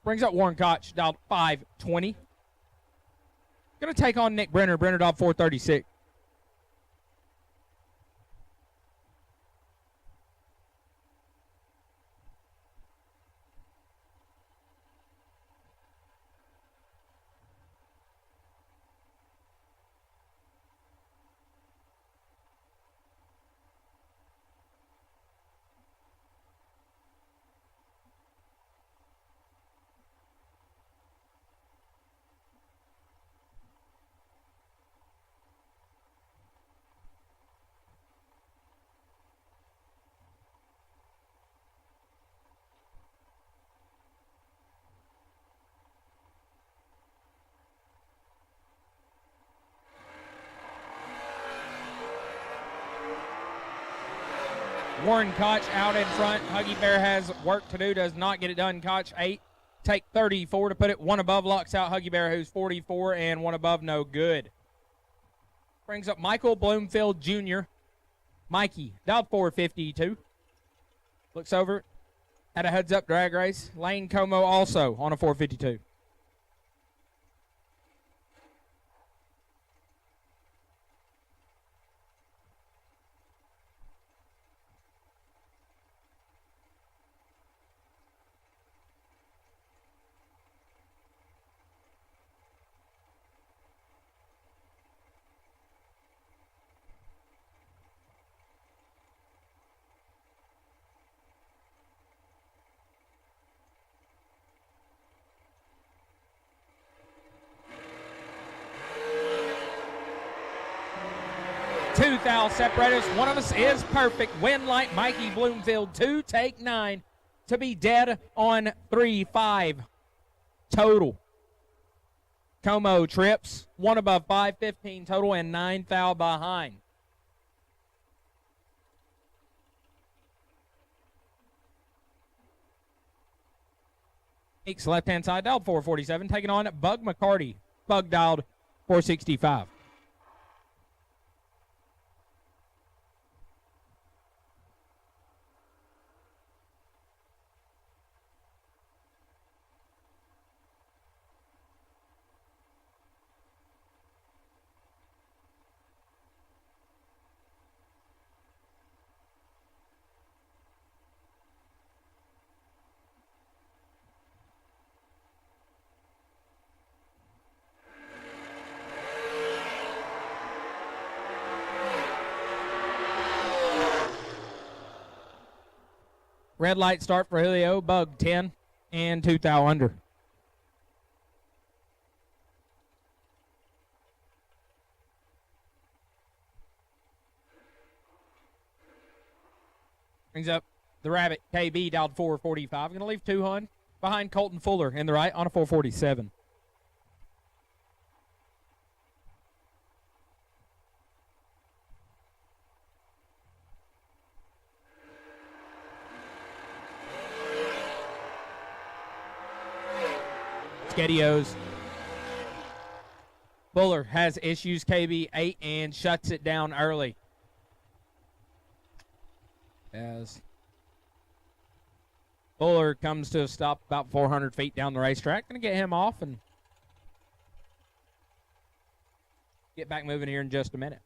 Brings up Warren Koch, dialed 520. Going to take on Nick Brenner. Brenner dialed 436. Warren Koch out in front. Huggy Bear has work to do, does not get it done. Koch 8, take 34 to put it 1 above, locks out Huggy Bear, who's 44 and 1 above, no good. Brings up Michael Bloomfield Jr. Mikey, dialed 452. Looks over at a heads-up drag race. Lane Como also on a 452. Two thou separate us. One of us is perfect. Win light Mikey Bloomfield 2, take 9 to be dead on 3-5 total. Como trips 1 above 5-15 total and 9 thou behind. Meeks left hand side dialed 447, taking on Bug McCarty. Bug dialed 465. Red light start for Julio. Bug 10 and 2 thou under. Brings up the Rabbit. KB dialed 445. Going to leave 200 behind Colton Fuller in the right on a 447. Skedios. Fuller has issues. KB 8 and shuts it down early. As Fuller comes to a stop about 400 feet down the racetrack. Going to get him off and get back moving here in just a minute.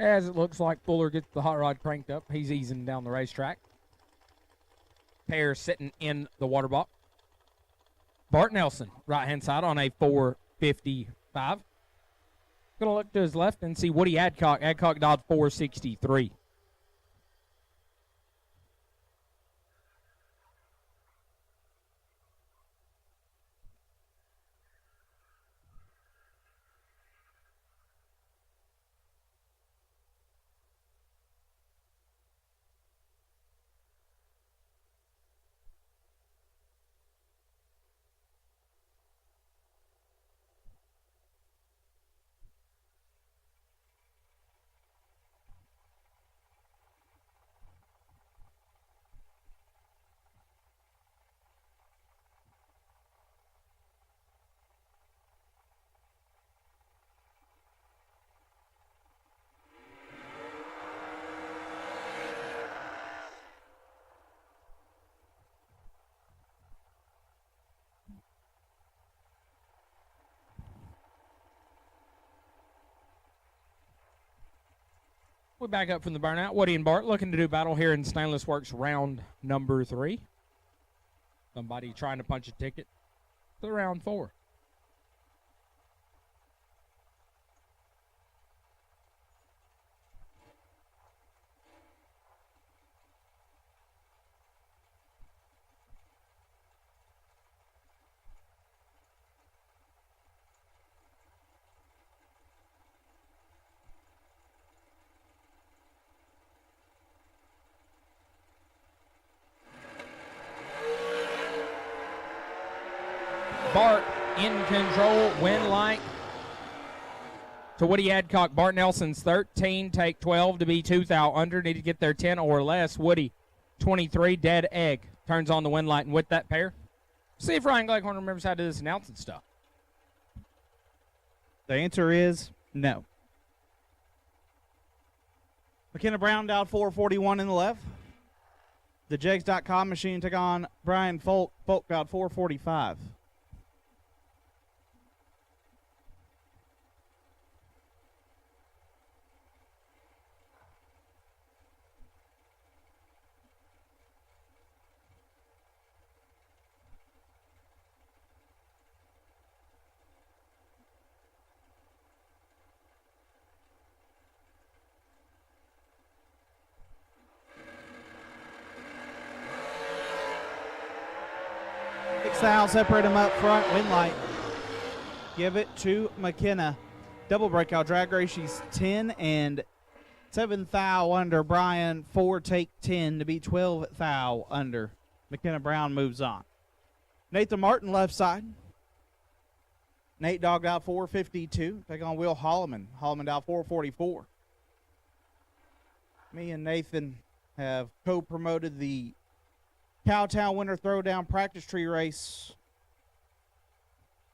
As it looks like Fuller gets the hot rod cranked up, he's easing down the racetrack. Pair sitting in the water box. Bart Nelson, right-hand side on a 455. Going to look to his left and see Woody Adcock. Adcock dialed 463. We're back up from the burnout. Woody and Bart looking to do battle here in Stainless Works round number 3. Somebody trying to punch a ticket to round 4. Bart in control, win light to Woody Adcock. Bart Nelson's 13, take 12 to be 2 thou under. Need to get there 10 or less. Woody, 23, dead egg. Turns on the win light, and with that pair, see if Ryan Gleghorn remembers how to do this announcing stuff. The answer is no. McKenna Brown dialed 441 in the left. The Jegs.com machine took on Brian Folk. Folk dialed 445. Thou, separate him up front, win light. Give it to McKenna. Double breakout drag race. She's 10 and 7 thou under. Brian 4 take 10 to be 12 thou under. McKenna Brown moves on. Nathan Martin left side. Nate Dogg out 452. Take on Will Holloman. Holloman out 444. Me and Nathan have co-promoted the Cowtown Winter Throwdown Practice Tree Race.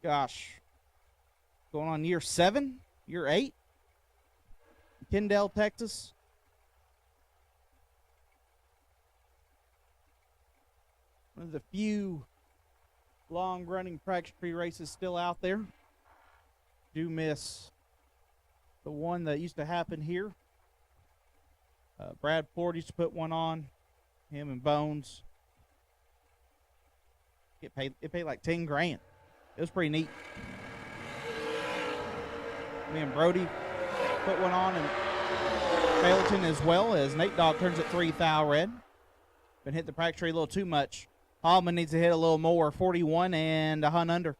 Gosh, going on year 7, year 8. Kendall, Texas. One of the few long-running practice tree races still out there. Do miss the one that used to happen here. Brad Ford used to put one on, him and Bones. It paid like 10 grand. It was pretty neat. Me and Brody put one on in Fayetteville as well, as Nate Dogg turns it 3 thou red. Been hitting the practice tree a little too much. Allman needs to hit a little more, 41 and a hunt under.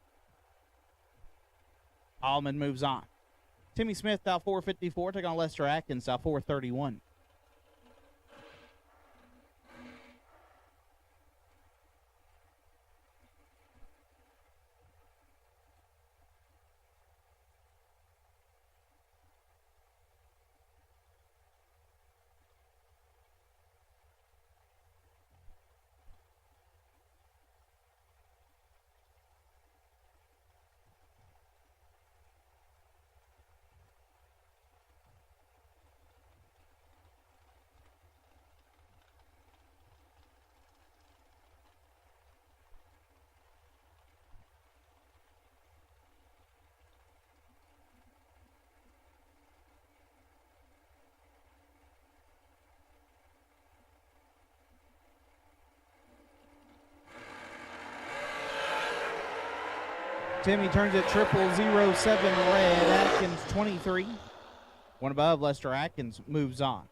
Allman moves on. Timmy Smith out 454, take on Lester Atkins out 431. Timmy turns it 0007 red. Atkins 23. One above, Lester Atkins moves on.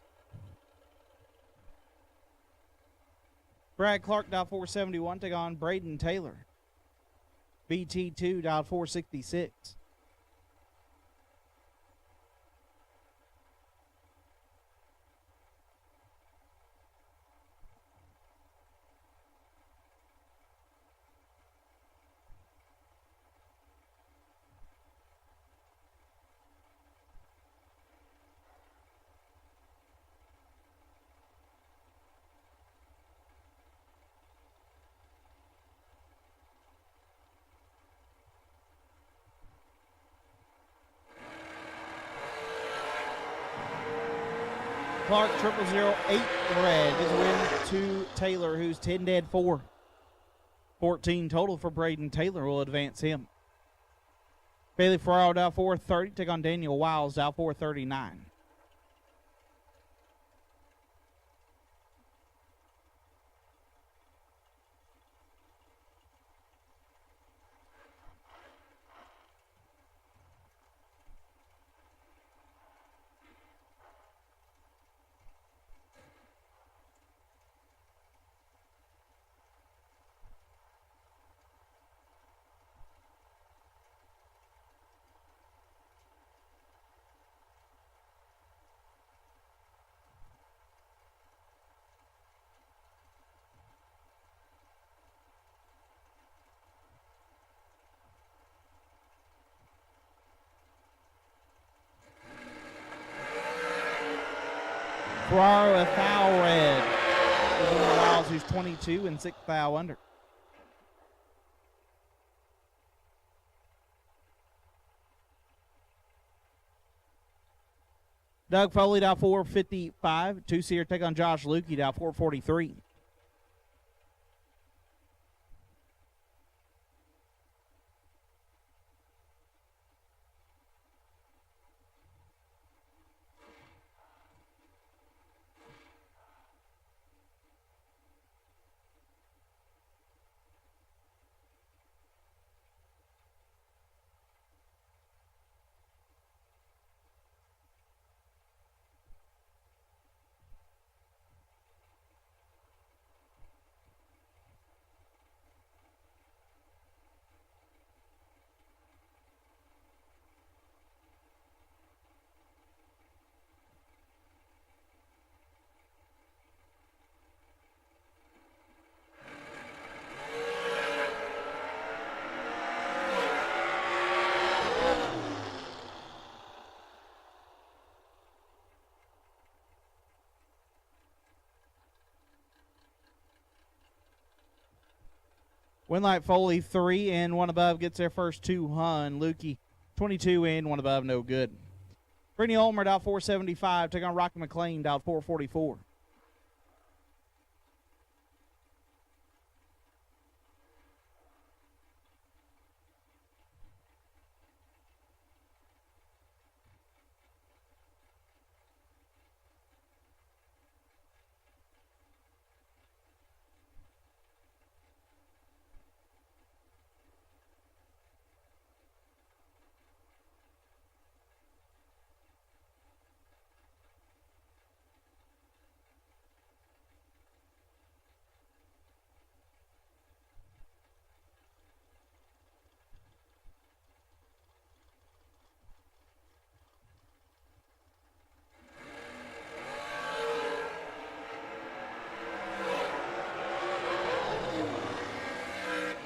Brad Clark dial 471, take on Braden Taylor. BT2 dial 466. Clark 0008 red gives a win to Taylor, who's 10 dead 4. 14 total for Braden Taylor will advance him. Bailey Ferraro down 430, take on Daniel Wiles down 439. Ferraro a foul red. Wiles, who's 22 and 6 foul under. Doug Foley down 455. Two-seater take on Josh Lukey down 443. Winlight Foley 3 and 1 above gets their first 2. Hun Lukey 22 and 1 above, no good. Brittany Ulmer dialed 475, taking on Rocky McLean dialed 444.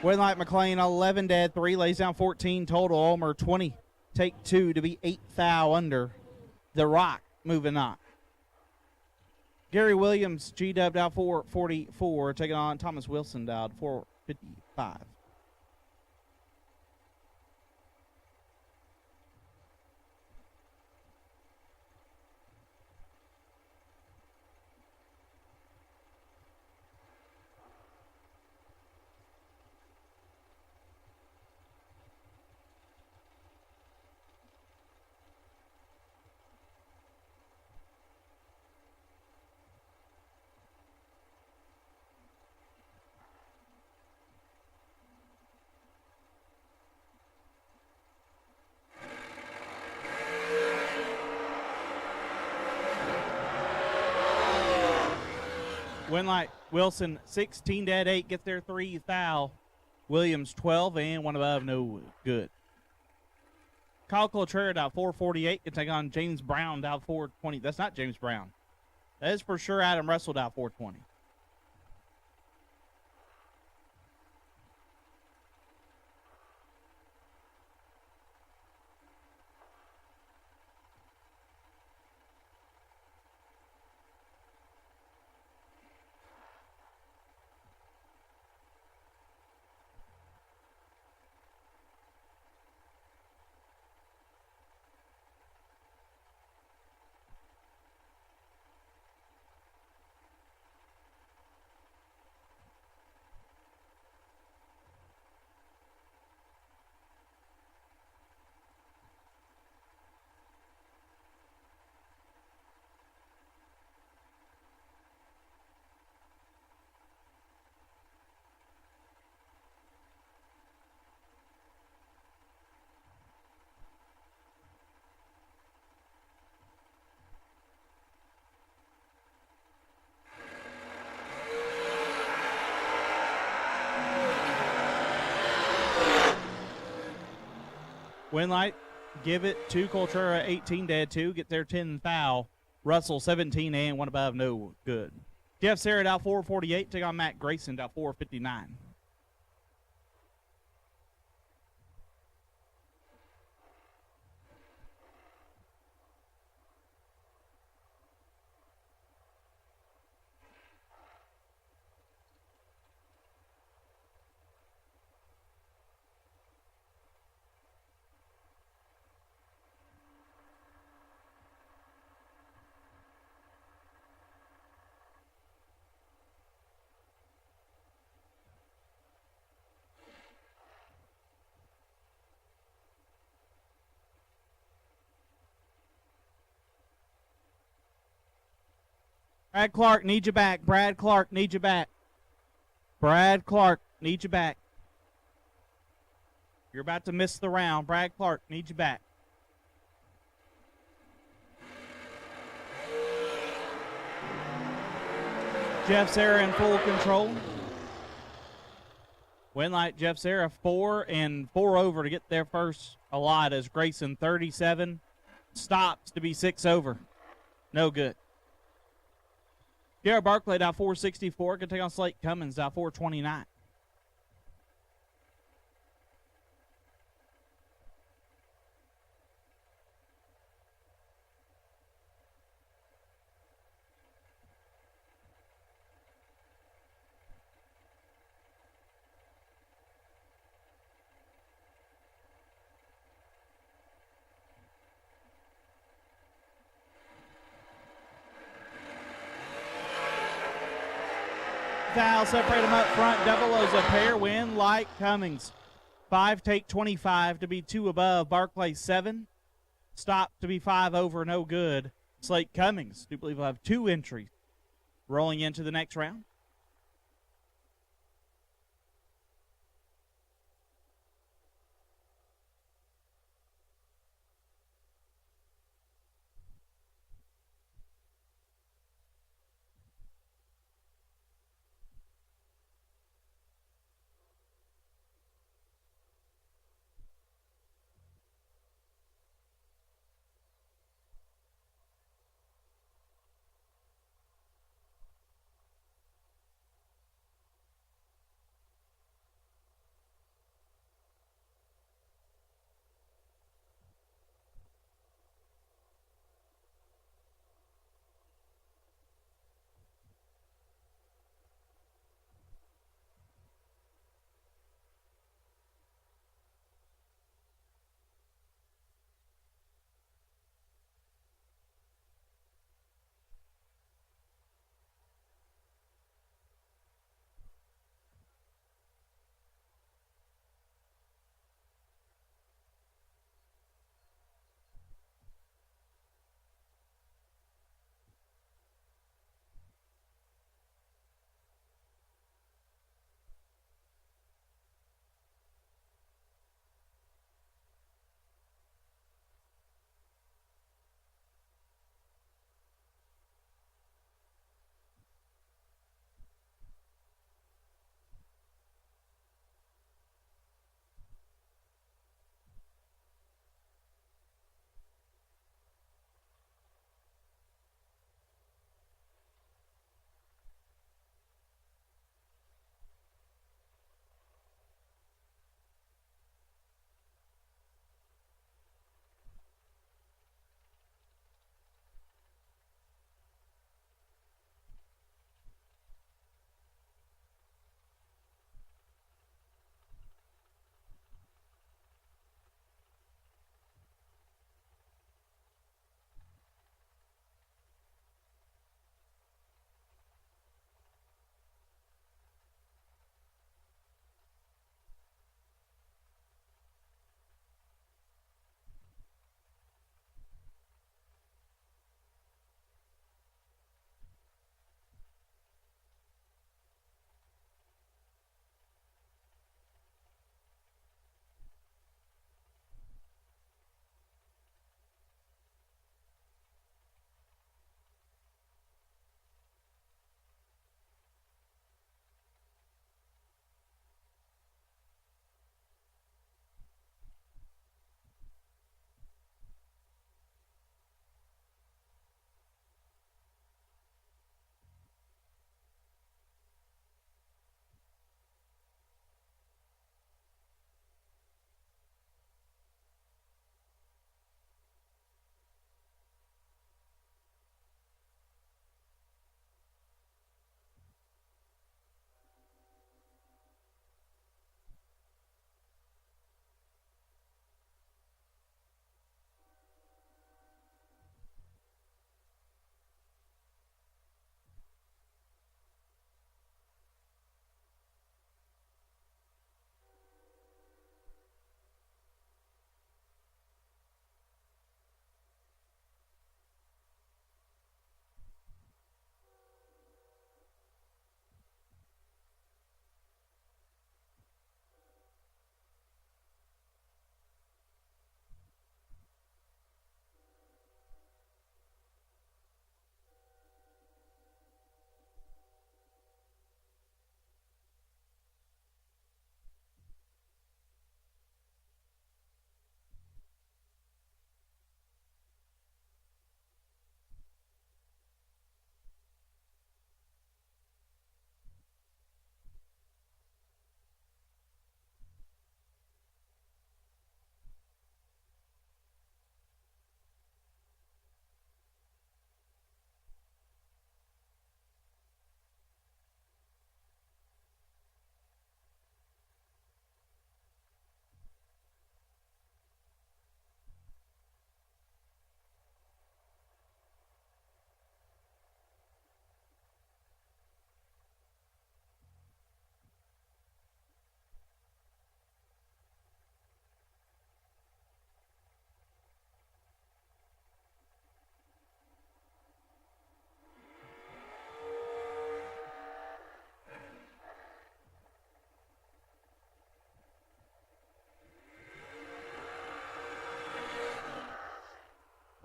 Winlight McLean 11 dead, 3 lays down 14 total. Ulmer 20, take 2 to be 8 thou under. The Rock moving on. Gary Williams G-Dub dialed 444, taking on Thomas Wilson dialed 455. Winlight Wilson 16 dead, 8 gets their 3 thou. Williams 12 and 1 above, no good. Kyle Contreras dialed 448 can take on James Brown dialed 420. That's not James Brown. That is for sure Adam Russell dialed 420. Winlight give it to Contreras 18 dead, 2 get their 10 thou. Russell 17 and 1 above, no good. Jeff Sarah dialed 448 take on Matt Grayson dialed 459. Brad Clark needs you back. Brad Clark needs you back. Brad Clark needs you back. You're about to miss the round. Brad Clark needs you back. Jeff Sarah in full control. Winlight Jeff Sarah 4 and 4 over to get their first a lot as Grayson 37 stops to be 6 over. No good. Garrett Barclay dialed 464 can take on Slate Cummings dialed 429. thou. Separate them up front. Double O's a pair. Win like Cummings. 5 take 25 to be 2 above. Barclay 7. Stop to be 5 over. No good. Slate Cummings. Do believe we'll have 2 entries rolling into the next round.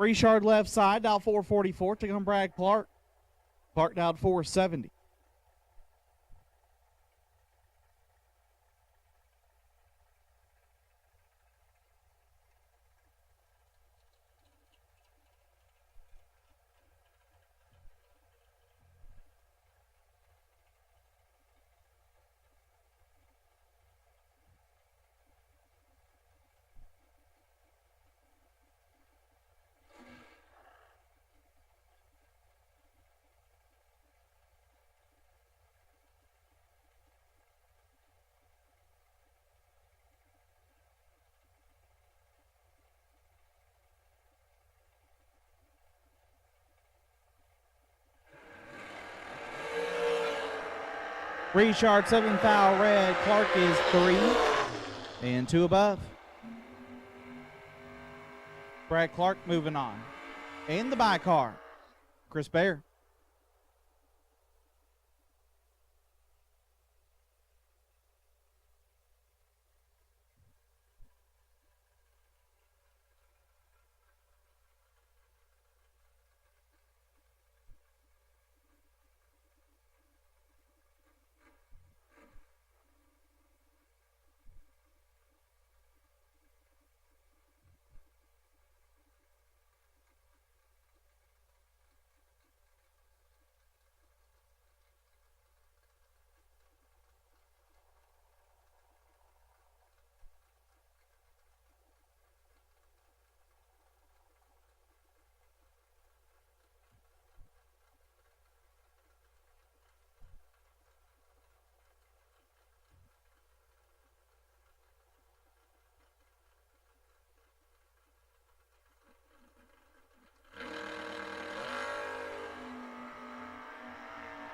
Richard left side, dial 444. Take on Brad Clark. Clark dialed 470. Richard 7 foul red. Clark is 3 and 2 above. Brad Clark moving on. And the by car, Chris Bear.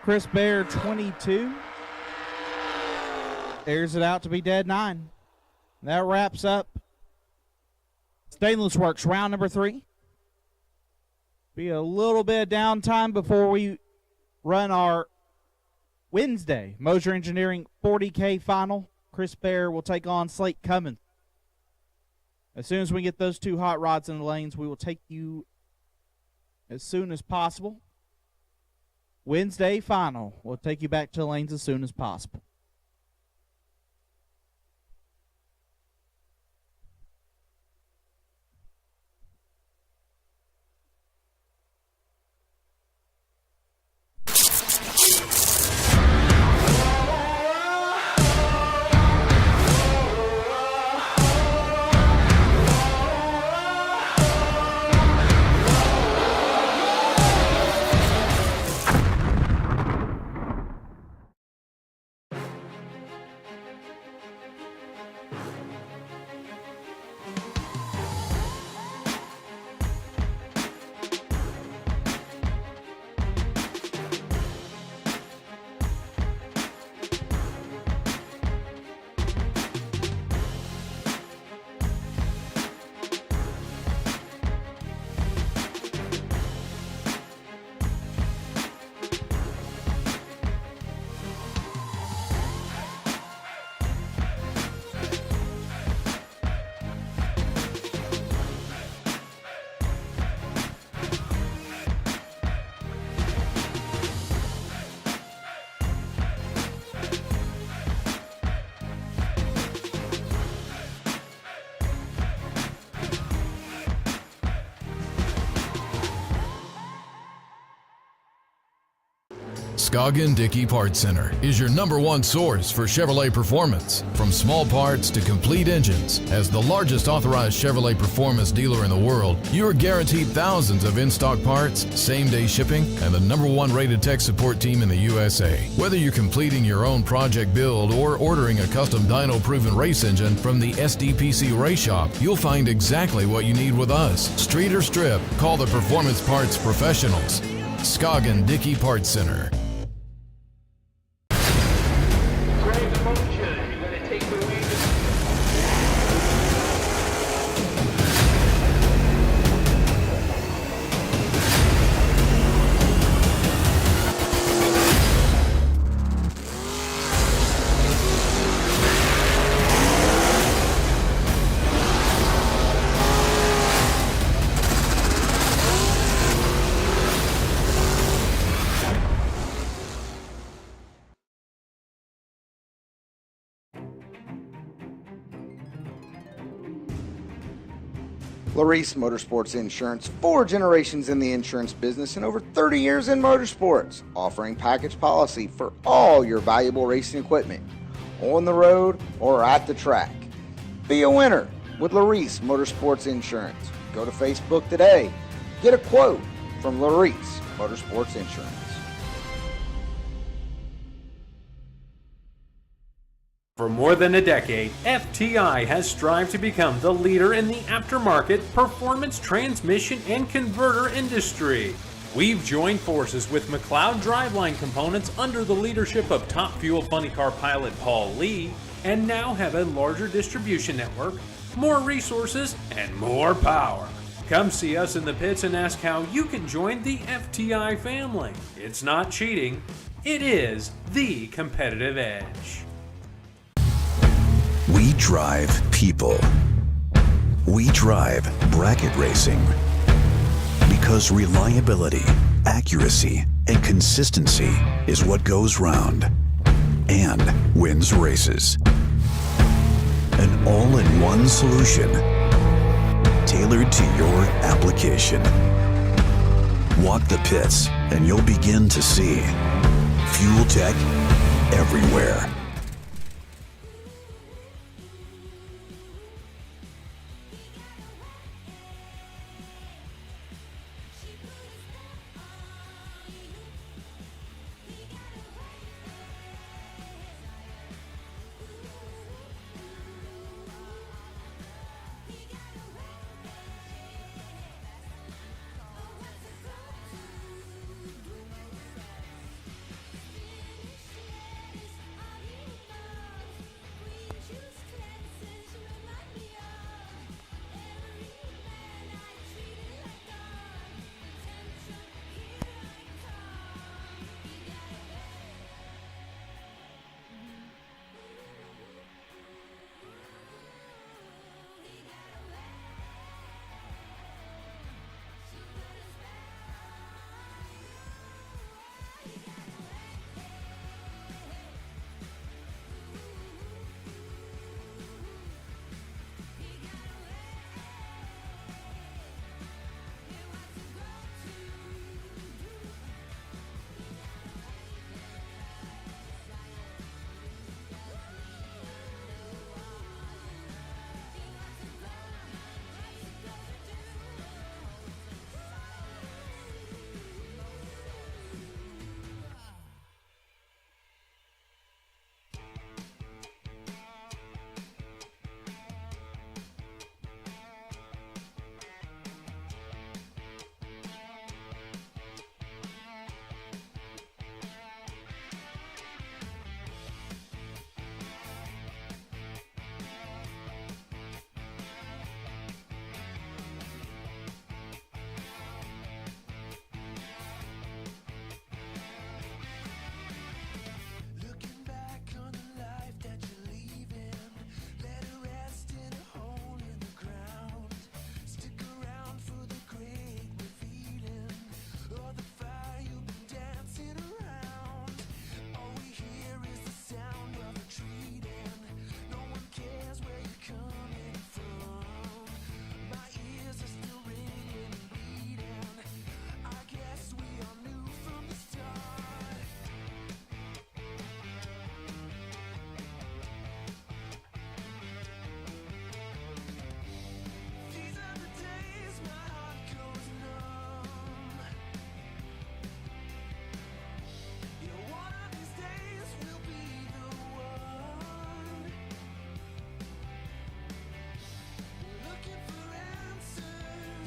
Chris Bear 22. Airs it out to be dead 9. That wraps up Stainless Works round number 3. Be a little bit of downtime before we run our Wednesday Moser Engineering 40K final. Chris Bear will take on Slate Cummings. As soon as we get those two hot rods in the lanes, we will take you as soon as possible. Wednesday final. We'll take you back to the lanes as soon as possible. Scoggin Dickey Parts Center is your #1 source for Chevrolet performance. From small parts to complete engines, as the largest authorized Chevrolet performance dealer in the world, you are guaranteed thousands of in-stock parts, same-day shipping, and the #1 rated tech support team in the USA. Whether you're completing your own project build or ordering a custom dyno-proven race engine from the SDPC Race Shop, you'll find exactly what you need with us. Street or strip, call the Performance Parts Professionals. Scoggin Dickey Parts Center. Larice Motorsports Insurance, 4 generations in the insurance business and over 30 years in motorsports, offering package policy for all your valuable racing equipment, on the road or at the track. Be a winner with Larice Motorsports Insurance. Go to Facebook today. Get a quote from Larice Motorsports Insurance. For more than a decade, FTI has strived to become the leader in the aftermarket performance transmission and converter industry. We've joined forces with McLeod Driveline Components under the leadership of Top Fuel Funny Car pilot Paul Lee, and now have a larger distribution network, more resources, and more power. Come see us in the pits and ask how you can join the FTI family. It's not cheating, it is the competitive edge. We drive people. We drive bracket racing. Because reliability, accuracy, and consistency is what goes round and wins races. An all-in-one solution tailored to your application. Walk the pits and you'll begin to see fuel tech everywhere.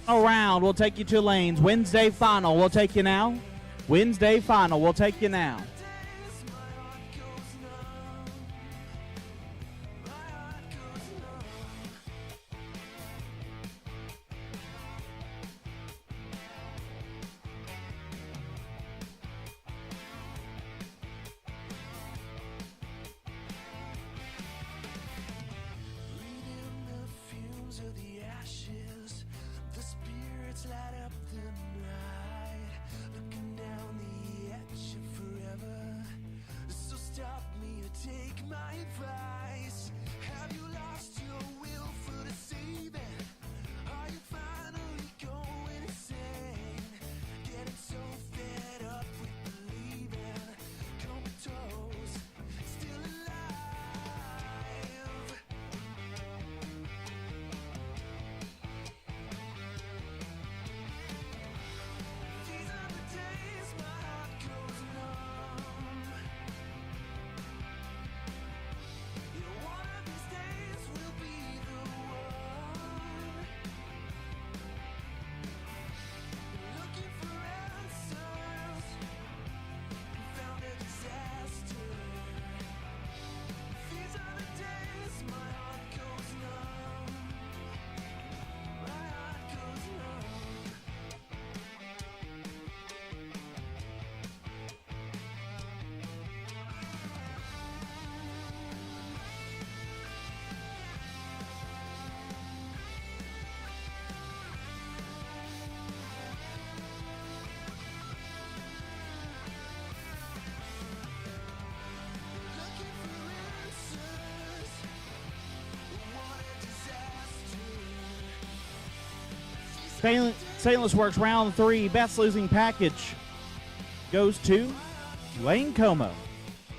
Round, we'll take you to lanes. Wednesday final, we'll take you now. Wednesday final, we'll take you now. Light up the night, looking down the edge of forever. Stainless Works round 3, best losing package goes to Lane Como.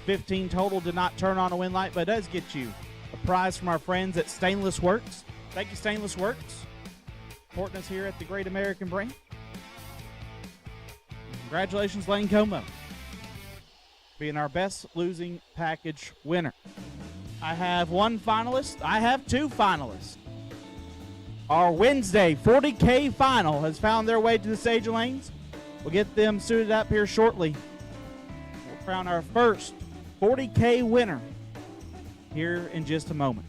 15 total, did not turn on a win light, but does get you a prize from our friends at Stainless Works. Thank you, Stainless Works, supporting us here at the Great American Brand. Congratulations, Lane Como, being our best losing package winner. I have one finalist. I have two finalists. Our Wednesday 40K final has found their way to the stage of lanes. We'll get them suited up here shortly. We'll crown our first 40K winner here in just a moment.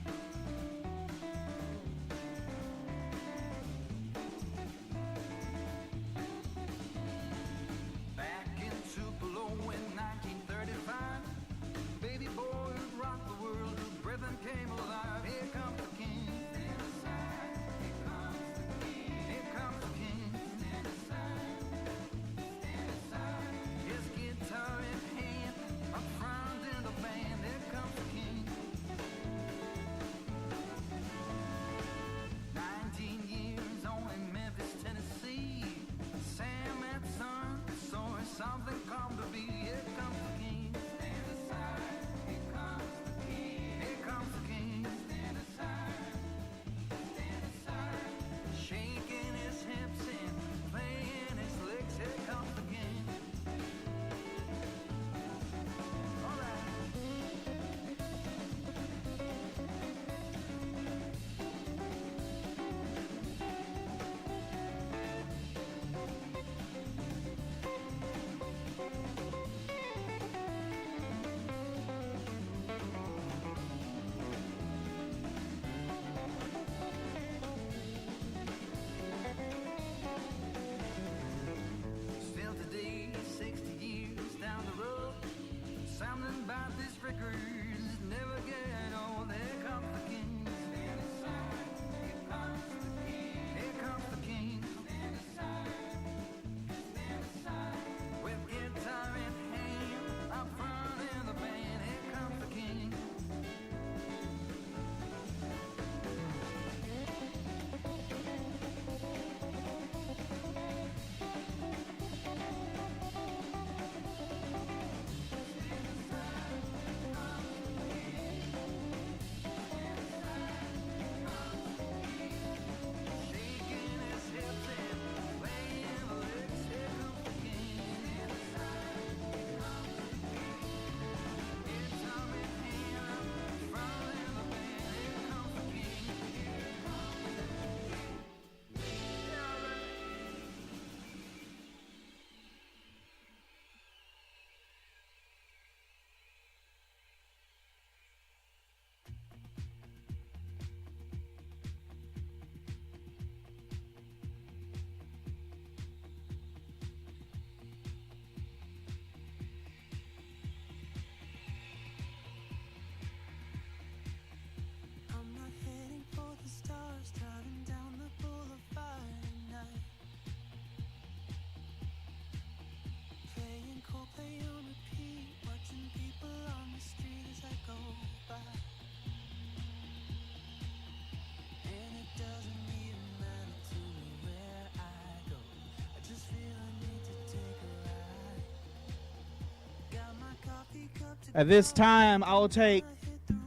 At this time, I will take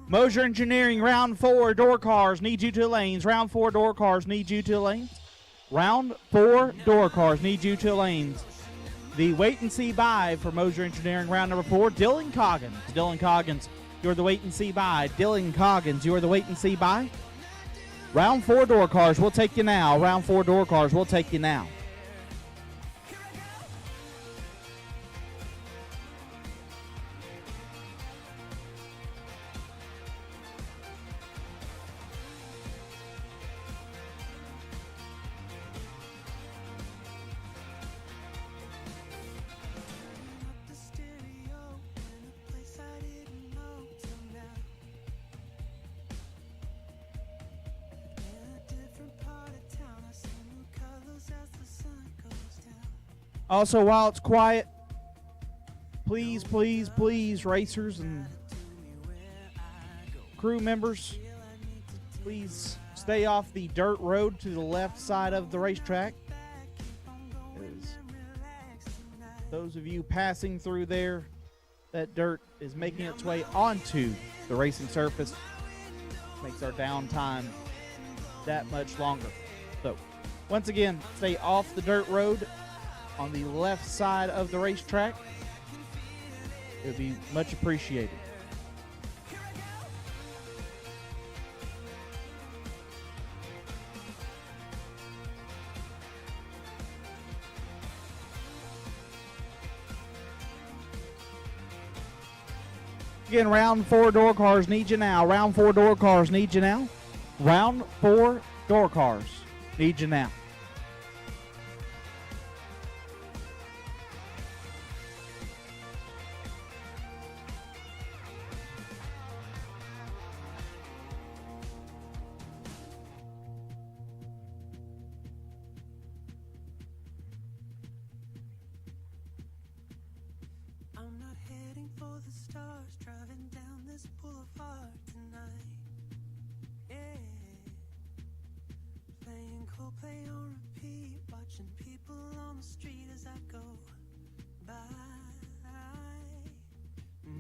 Mosier Engineering Round 4 door cars, need you to lanes. Round 4 door cars, need you to lanes. Round 4 door cars, need you to lanes. The wait and see buy for Mosier Engineering round number 4, Dylan Coggins. Dylan Coggins, you're the wait and see buy. Dylan Coggins, you're the wait and see buy. Round 4 door cars, we'll take you now. Round 4 door cars, we'll take you now. Also, while it's quiet, please, please, please, racers and crew members, please stay off the dirt road to the left side of the racetrack. As those of you passing through there, that dirt is making its way onto the racing surface. Makes our downtime that much longer. So, once again, stay off the dirt road on the left side of the racetrack. It would be much appreciated. Again, round 4 door cars need you now. Round 4 door cars need you now. Round 4 door cars need you now. I'm not heading for the stars, driving down this boulevard tonight. Yeah, playing Coldplay on repeat, watching people on the street as I go by.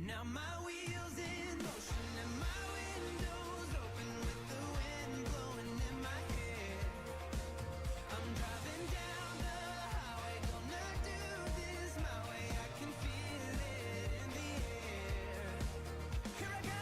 Now my wheels in motion and my windows open with the wind blowing in my hair. I'm driving down the highway, gonna do this my way. I can feel it in the air. Here I go.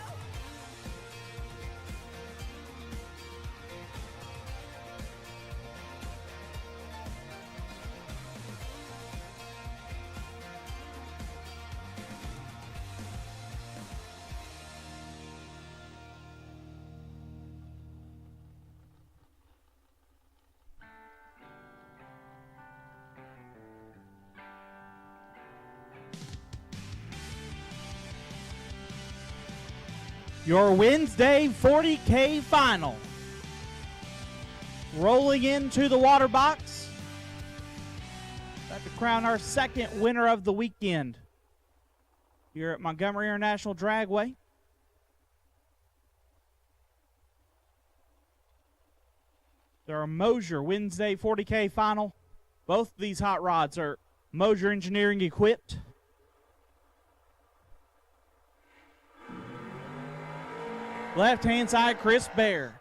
Your Wednesday 40K final. Rolling into the water box. About to crown our second winner of the weekend here at Montgomery International Dragway. Our Mosier Wednesday 40K final. Both of these hot rods are Mosier Engineering equipped. Left-hand side, Chris Bear.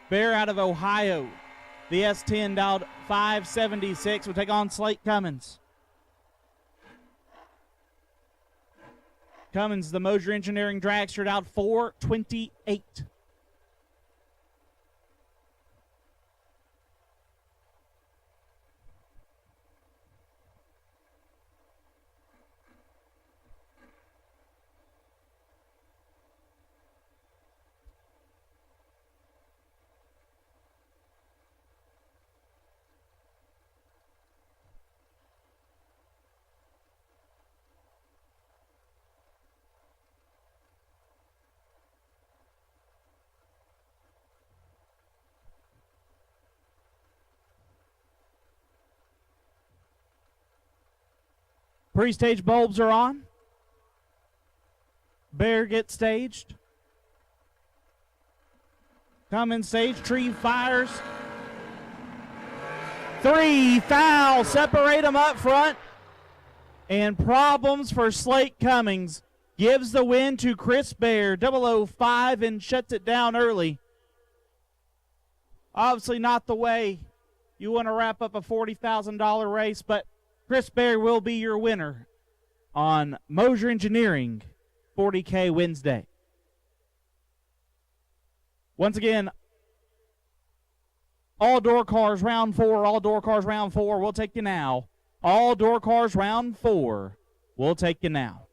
Bear out of Ohio. The S10 dialed 576 will take on Slate Cummings. Cummings, the Mosier Engineering dragster, dialed 428. Pre-stage bulbs are on. Bear gets staged. Cummings stage, tree fires. 3 foul, separate them up front. And problems for Slate Cummings. Gives the win to Chris Bear, 005, and shuts it down early. Obviously not the way you want to wrap up a $40,000 race, but Chris Bear will be your winner on Mosier Engineering 40K Wednesday. Once again, all door cars round 4, all door cars round 4, we'll take you now. All door cars round 4, we'll take you now.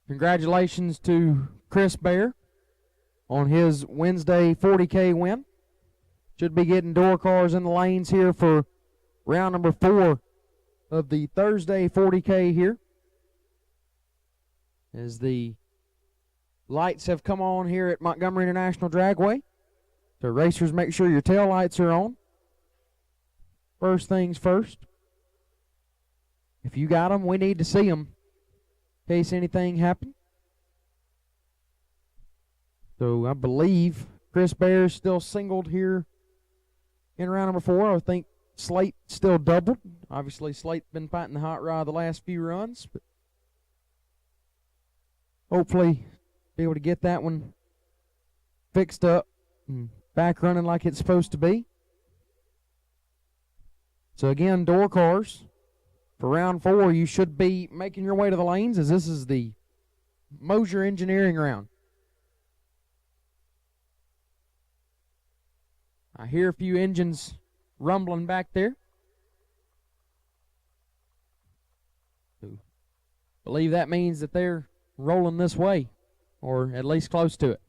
Congratulations to Chris Bear on his Wednesday 40K win. Should be getting door cars in the lanes here for round number 4 of the Thursday 40K here. As the lights have come on here at Montgomery International Dragway. So racers, make sure your tail lights are on. First things first. If you got them, we need to see them in case anything happens. So I believe Chris Bear is still singled here in round number 4. I think Slate still doubled. Obviously, Slate's been fighting the hot rod the last few runs, but hopefully be able to get that one fixed up and back running like it's supposed to be. So again, door cars for round 4. You should be making your way to the lanes, as this is the Mosier Engineering round. I hear a few engines rumbling back there. Believe that means that they're rolling this way, or at least close to it.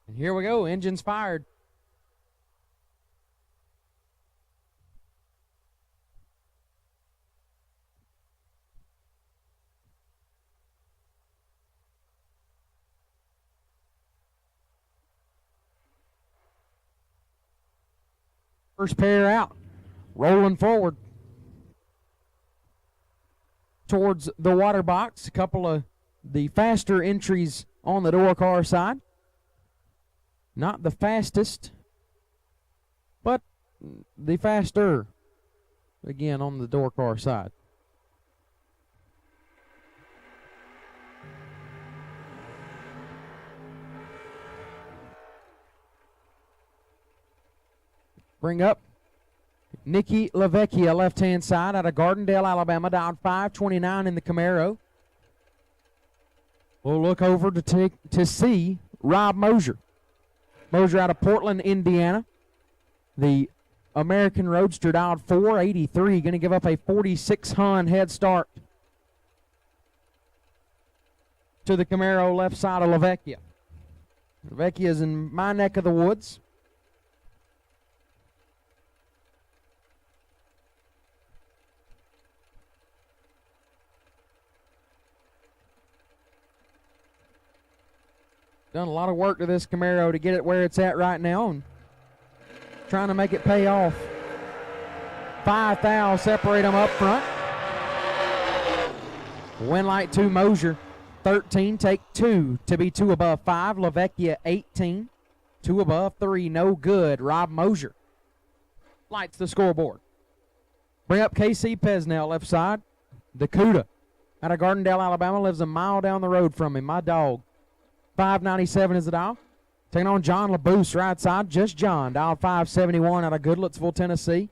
And here we go, engines fired. First pair out, rolling forward towards the water box. A couple of the faster entries on the door car side. Not the fastest, but the faster, again, on the door car side. Bring up Nikki LaVecchia, left-hand side, out of Gardendale, Alabama, down 529 in the Camaro. We'll look over to see Rob Mosier. Mosier out of Portland, Indiana. The American Roadster dialed 483, going to give up a 46 Hun head start to the Camaro left side of LaVecchia. LaVecchia is in my neck of the woods. Done a lot of work to this Camaro to get it where it's at right now, and trying to make it pay off. 5 thou separate them up front. Win light 2 Mosier, 13, take 2 to be 2 above 5. LaVecchia 18, 2 above 3, no good. Rob Mosier lights the scoreboard. Bring up KC Pesnell, left side. Dakota out of Gardendale, Alabama, lives a mile down the road from him, my dog. 597 is the dial. Taking on John LaBoose, right side. Just John, dial 571 out of Goodlettsville, Tennessee.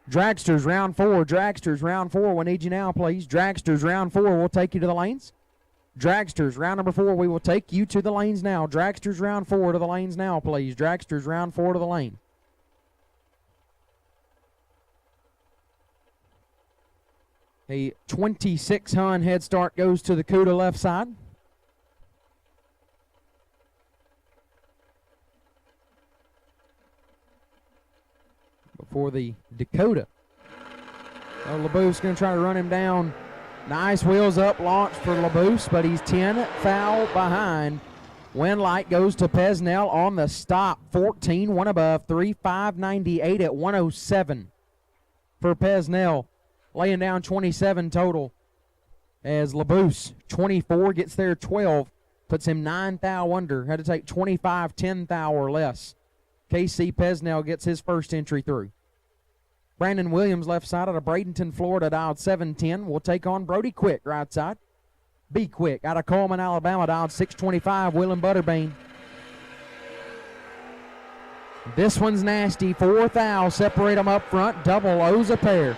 Dragsters, round 4. Dragsters, round 4. We need you now, please. Dragsters, round 4. We'll take you to the lanes. Dragsters, round number 4. We will take you to the lanes now. Dragsters, round 4 to the lanes now, please. Dragsters, round 4 to the lane. A 26 Hun head start goes to the CUDA left side. For the Dakota. LaBoose going to try to run him down. Nice wheels up launch for LaBoose, but he's 10 foul behind. Win light goes to Pesnell on the stop. 14, 1 above 3, 598 at 107 for Pesnell. Laying down 27 total as LaBoose, 24, gets there 12, puts him 9 thou under. Had to take 25, 10 thou or less. KC Pesnell gets his first entry through. Brandon Williams, left side, out of Bradenton, Florida, dialed 710. Will take on Brody Quick, right side. Be Quick, out of Coleman, Alabama, dialed 625. Willem Butterbane. This one's nasty. 4 thou separate them up front. Double O's a pair.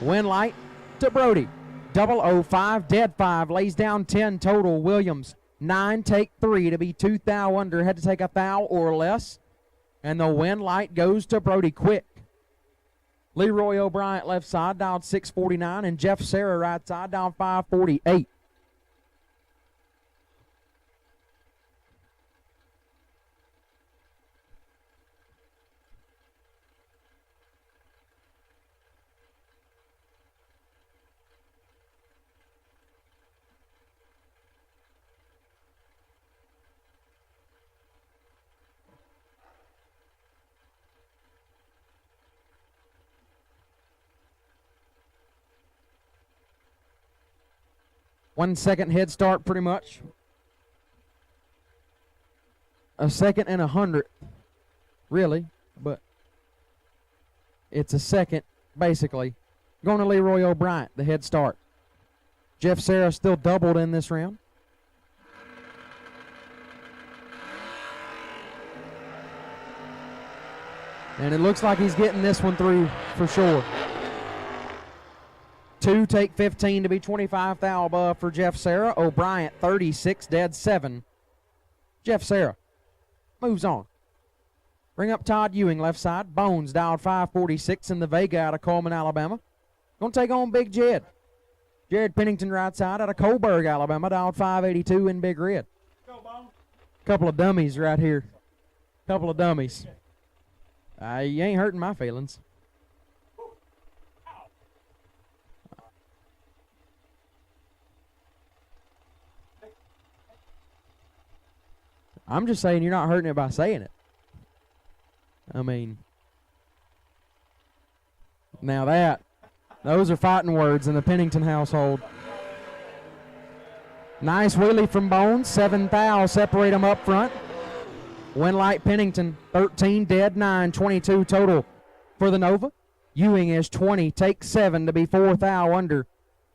Win light to Brody. 005, dead 5, lays down 10 total. Williams, 9, take 3 to be 2 thou under. Had to take a thou or less. And the win light goes to Brody quick. Leroy O'Brien left side, dialed 649, and Jeff Serra right side, dialed 548. One second head start, pretty much. A second and 100th, really, but it's a second, basically. Going to Leroy O'Brien, the head start. Jeff Serra still doubled in this round. And it looks like he's getting this one through for sure. 2, take 15 to be 25 thou above for Jeff Serra. O'Brien, 36, dead 7. Jeff Serra moves on. Bring up Todd Ewing, left side. Bones, dialed 546 in the Vega out of Coleman, Alabama. Going to take on Big Jed. Jared Pennington, right side out of Coburg, Alabama, dialed 582 in Big Red. Couple of dummies right here. Couple of dummies. You ain't hurting my feelings. I'm just saying you're not hurting it by saying it. I mean, now those are fighting words in the Pennington household. Nice wheelie from Bones. 7 thou, separate them up front. Winlight Pennington, 13, dead 9, 22 total for the Nova. Ewing is 20, take 7 to be 4 thou under.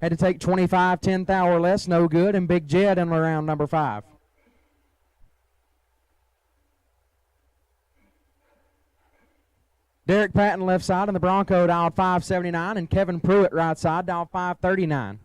Had to take 25, 10 thou or less, no good. And Big Jed in round number 5. Derek Patton left side in the Bronco, dialed 579, and Kevin Pruitt right side, dialed 539.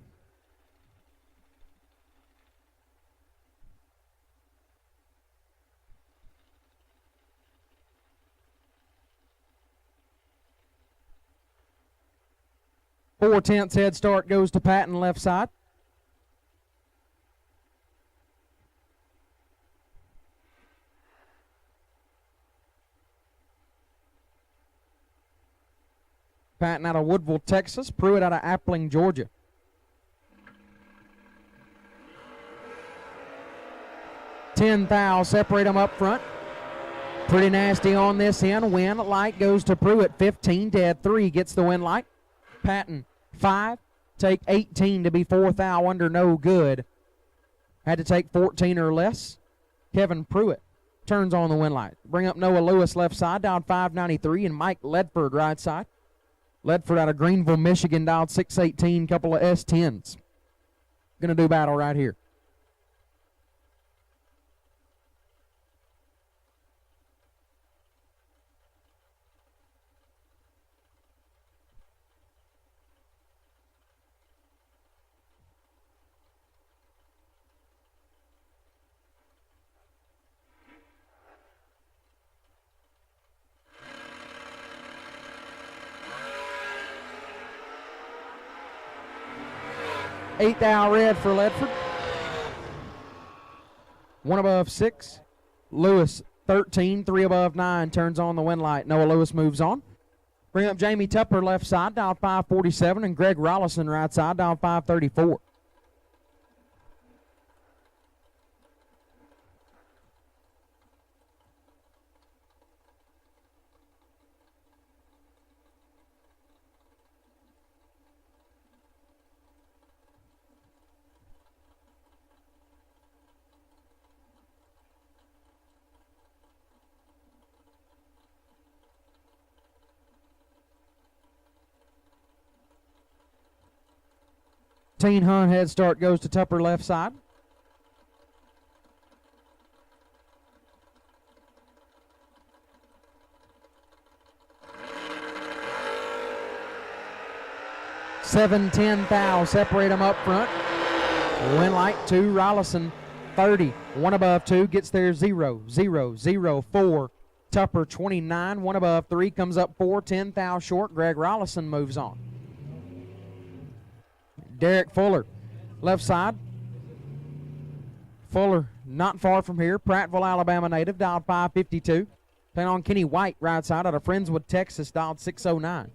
Four-tenths head start goes to Patton left side. Patton out of Woodville, Texas. Pruitt out of Appling, Georgia. Ten thou, separate them up front. Pretty nasty on this end. Win light goes to Pruitt. 15, dead 3, gets the win light. Patton, 5, take 18 to be 4 thou under, no good. Had to take 14 or less. Kevin Pruitt turns on the win light. Bring up Noah Lewis left side, down 593, and Mike Ledford right side. Ledford out of Greenville, Michigan, dialed 618, couple of S10s. Going to do battle right here. Eight thou red for Ledford. 1 above 6. Lewis 13, 3 above 9, turns on the win light. Noah Lewis moves on. Bring up Jamie Tupper left side, dial 547, and Greg Rollison right side, dial 534. Teen Hunt head start goes to Tupper left side. 7-10 thou. Separate them up front. Win light 2, Rolson 30. 1 above 2 gets there 0, 0, 0, 4. Tupper 29. 1 above 3 comes up 4. 10 thou short. Greg Rolson moves on. Derek Fuller, left side. Fuller not far from here. Prattville, Alabama native, dialed 552. Playing on Kenny White, right side out of Friendswood, Texas, dialed 609.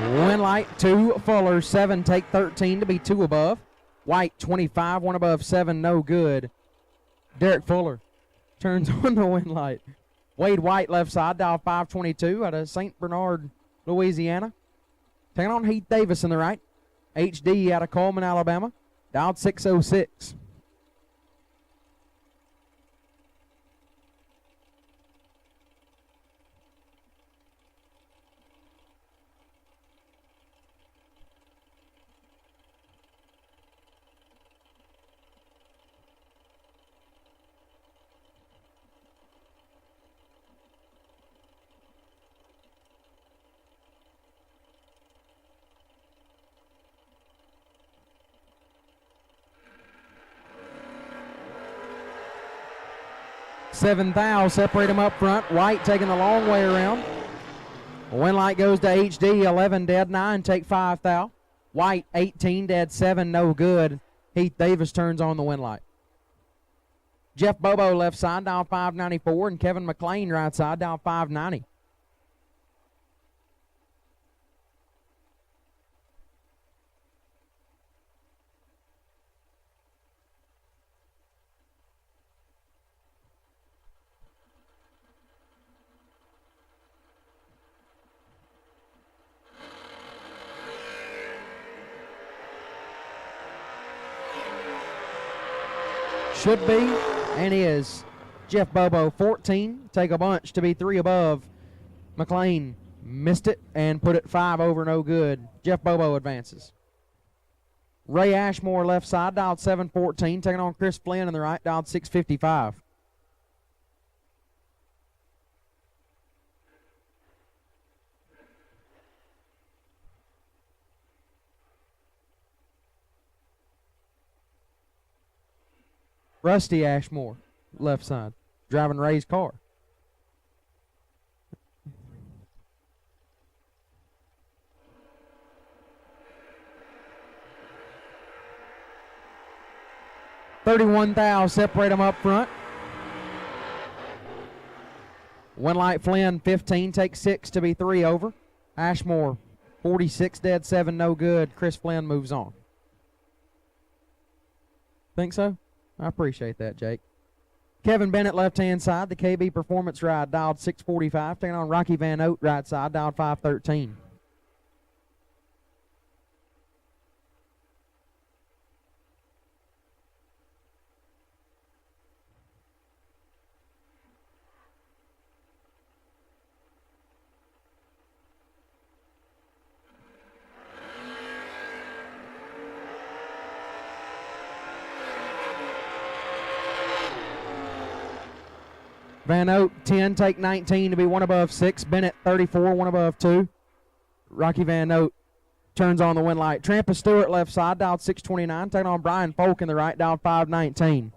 Win light 2, Fuller 7, take 13 to be 2 above. White 25, 1 above 7, no good. Derek Fuller turns on the win light. Wade White left side, dial 522 out of St. Bernard, Louisiana. Taking on Heath Davis in the right. HD out of Coleman, Alabama, dialed 606. Seven thou, separate them up front. White taking the long way around. Win light goes to HD, 11 dead, 9, take 5 thou. White 18 dead, 7, no good. Heath Davis turns on the win light. Jeff Bobo left side, dial 594, and Kevin McLean right side, dial 590. Should be and is. Jeff Bobo 14, take a bunch to be 3 above. McLean missed it and put it 5 over, no good. Jeff Bobo advances. Ray Ashmore left side, dialed 714, taking on Chris Flynn in the right, dialed 655. Rusty Ashmore, left side, driving Ray's car. $31 thou, separate them up front. Win light Flynn, 15, take 6 to be 3 over. Ashmore, 46 dead, 7 no good. Chris Flynn moves on. Think so? I appreciate that, Jake. Kevin Bennett, left-hand side, the KB Performance ride, dialed 645. Taking on Rocky Van Oat, right side, dialed 513. Van Oak, 10, take 19 to be 1 above 6. Bennett, 34, 1 above 2. Rocky Van Oak turns on the win light. Trampa Stewart, left side, dialed 629. Taking on Brian Folk in the right, dialed 519.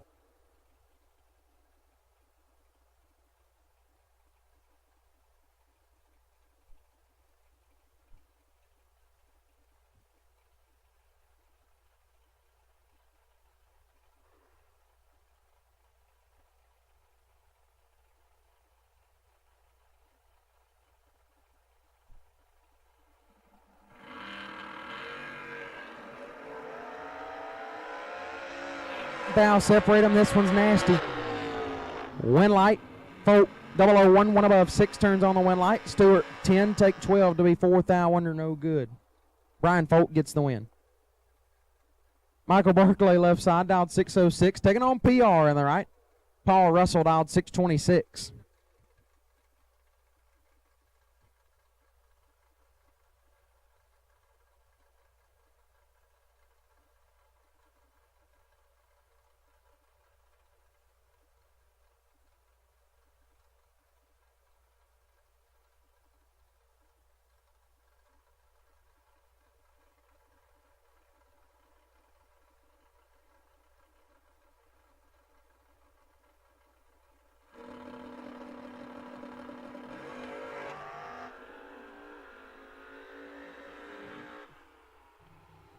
thou separate them. This one's nasty. Win light. Folk 001, one above, 6 turns on the win light. Stewart 10, take 12 to be 4 thou under, no good. Brian Folk gets the win. Michael Barclay left side, dialed 606, taking on PR in the right. Paul Russell dialed 626.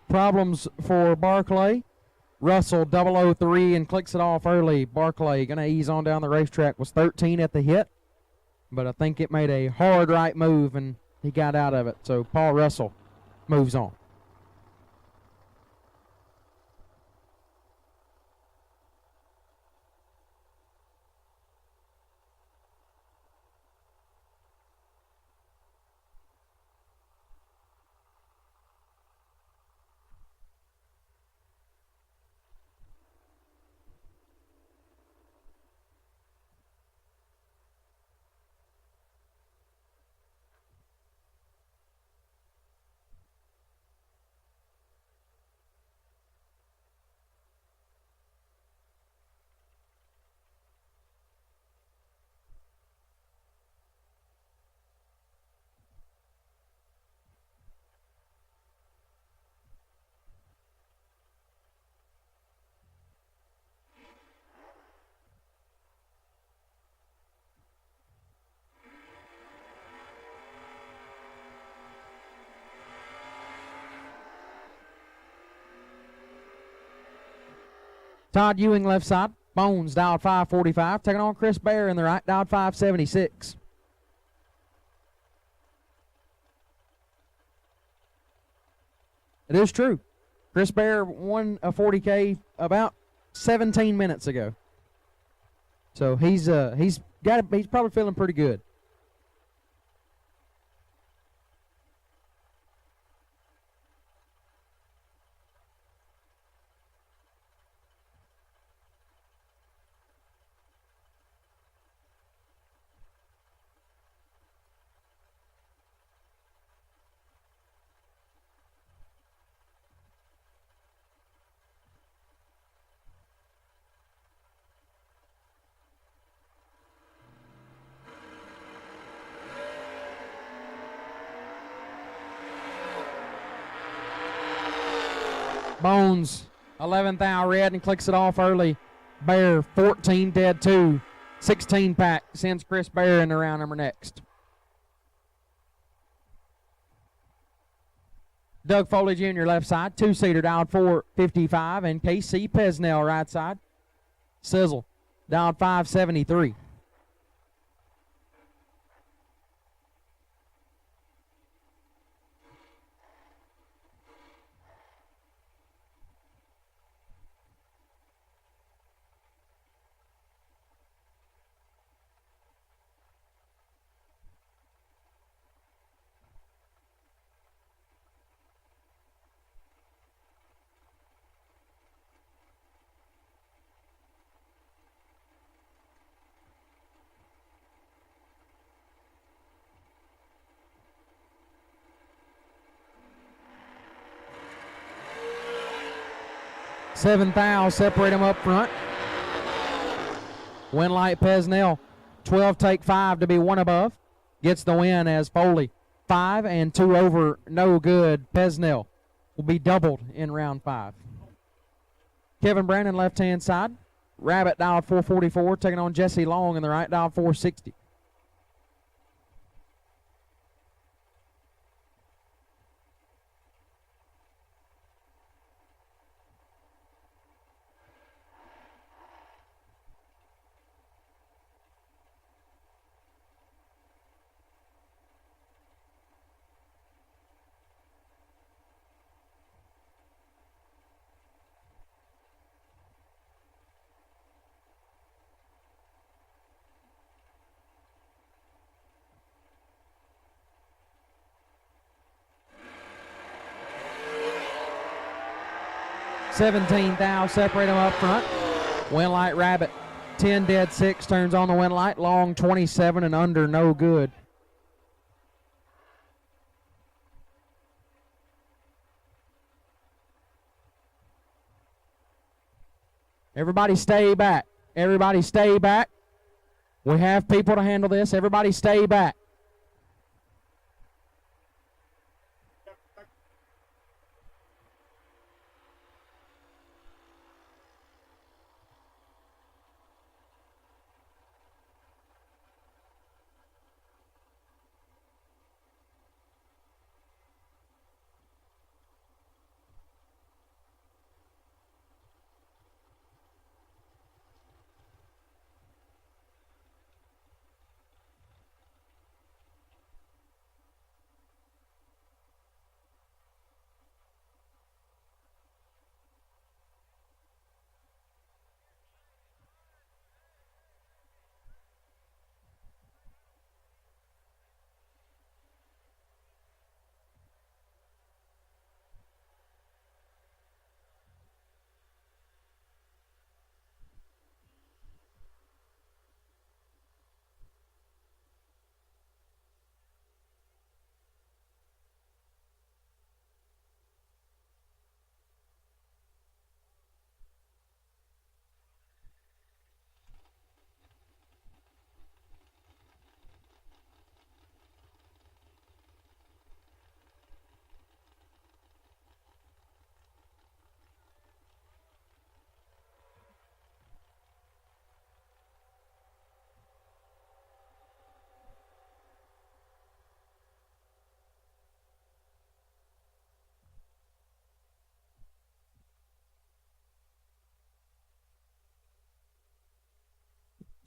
Problems for Barclay. Russell 003 and clicks it off early. Barclay going to ease on down the racetrack. Was 13 at the hit, but I think it made a hard right move and he got out of it. So Paul Russell moves on. Todd Ewing left side. Bones dialed 545. Taking on Chris Bear in the right, dialed 576. It is true. Chris Bear won a 40K about 17 minutes ago. So he's probably feeling pretty good. Bones, 11th hour red and clicks it off early. Bear, 14 dead 2. 16 pack sends Chris Bear in the round number next. Doug Foley Jr. left side, 2-seater dialed 455, and KC Pesnell right side. Sizzle dialed 573. Seventh thou, separate them up front. Win light Pesnell, 12 take 5 to be 1 above. Gets the win as Foley, 5 and 2 over, no good. Pesnell will be doubled in round 5. Kevin Brandon left-hand side. Rabbit dialed 444, taking on Jesse Long in the right, dialed 460. 17 thou, separate them up front. Winlight Rabbit, 10 dead 6, turns on the Winlight. Long 27 and under, no good. Everybody stay back. Everybody stay back. We have people to handle this. Everybody stay back.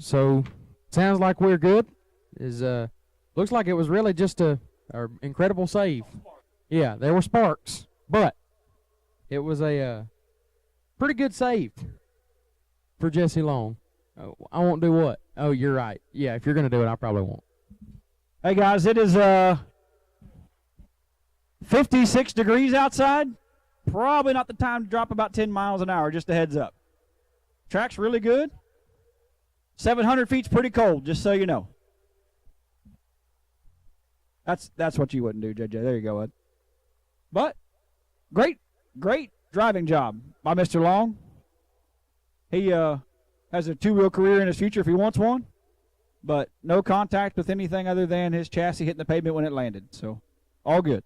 So, sounds like we're good. Looks like it was really just a incredible save. Yeah, there were sparks, but it was a pretty good save for Jesse Long. Oh, I won't do what? Oh, you're right. Yeah, if you're going to do it, I probably won't. Hey, guys, it is 56 degrees outside. Probably not the time to drop about 10 miles an hour, just a heads up. Track's really good. 700 feet's pretty cold, just so you know. That's what you wouldn't do, JJ. There you go, Ed. But great driving job by Mr. Long. He has a two-wheel career in his future if he wants one, but no contact with anything other than his chassis hitting the pavement when it landed. So all good.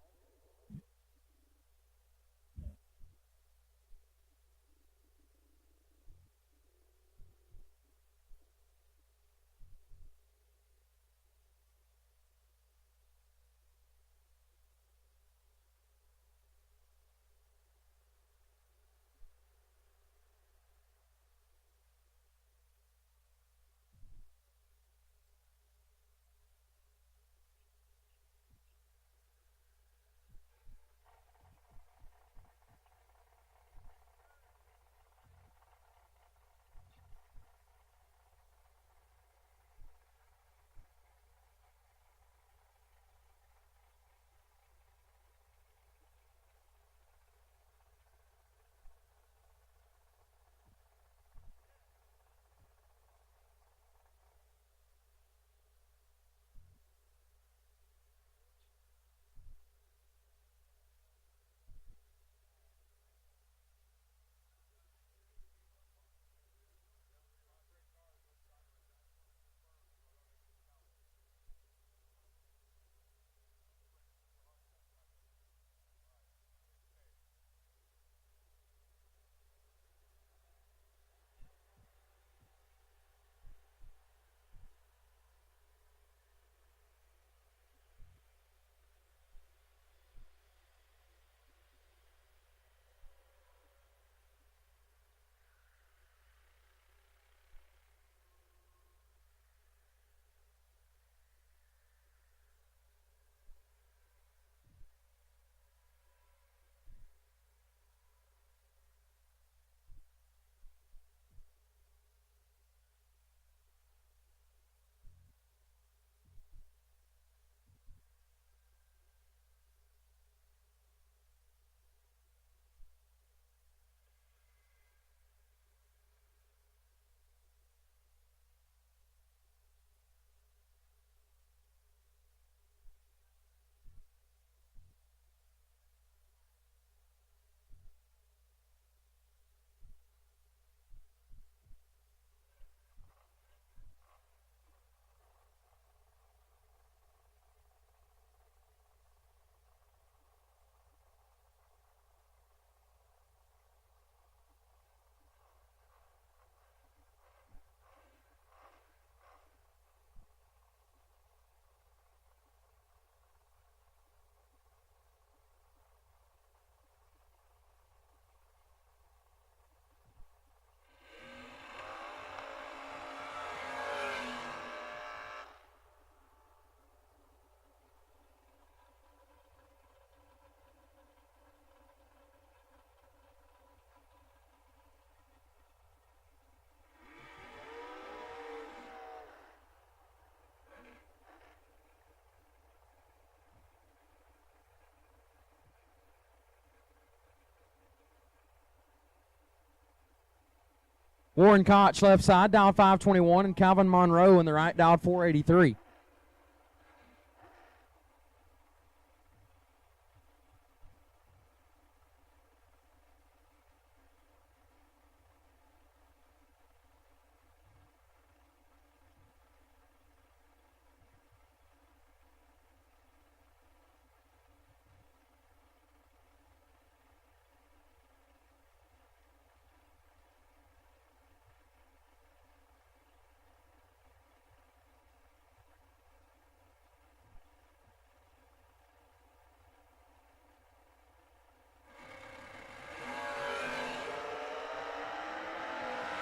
Warren Koch left side, dialed 521, and Calvin Monroe in the right, dialed 483.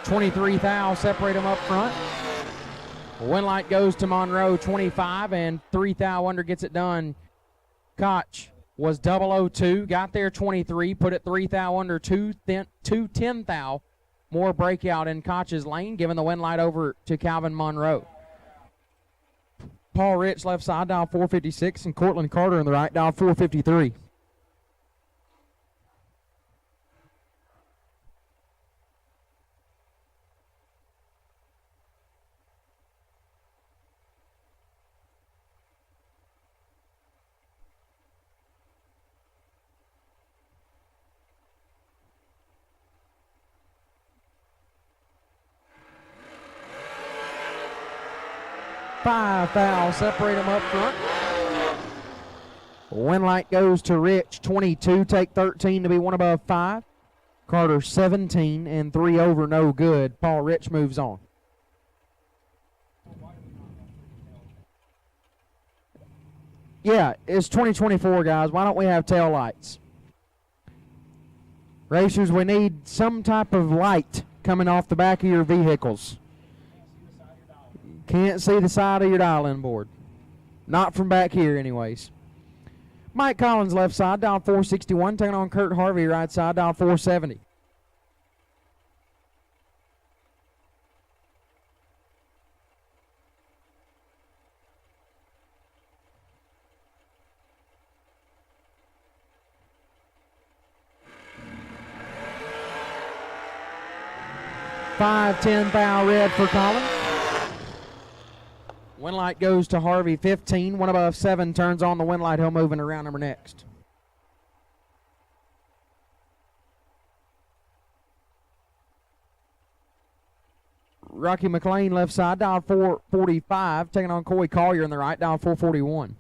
$23 thou, separate them up front. Win light goes to Monroe, 25, and 3 thou under gets it done. Koch was 002, got there 23, put it 3 thou under, 10 thou. More breakout in Koch's lane, giving the win light over to Calvin Monroe. Paul Rich left side, dial 456, and Cortland Carter in the right, dial 453. $5 thou, separate them up front. Win light goes to Rich, 22, take 13 to be 1 above 5. Carter, 17, and 3 over, no good. Paul Rich moves on. Yeah, it's 2024, guys. Why don't we have tail lights? Racers, we need some type of light coming off the back of your vehicles. Can't see the side of your dial-in board. Not from back here, anyways. Mike Collins, left side, dial 461. Taking on Kurt Harvey, right side, dial 470. $5-10 thou red for Collins. Win light goes to Harvey, 15. 1 above 7 turns on the win light. He'll move into round number next. Rocky McLean, left side, dial 445. Taking on Coy Collier in the right, dial 441.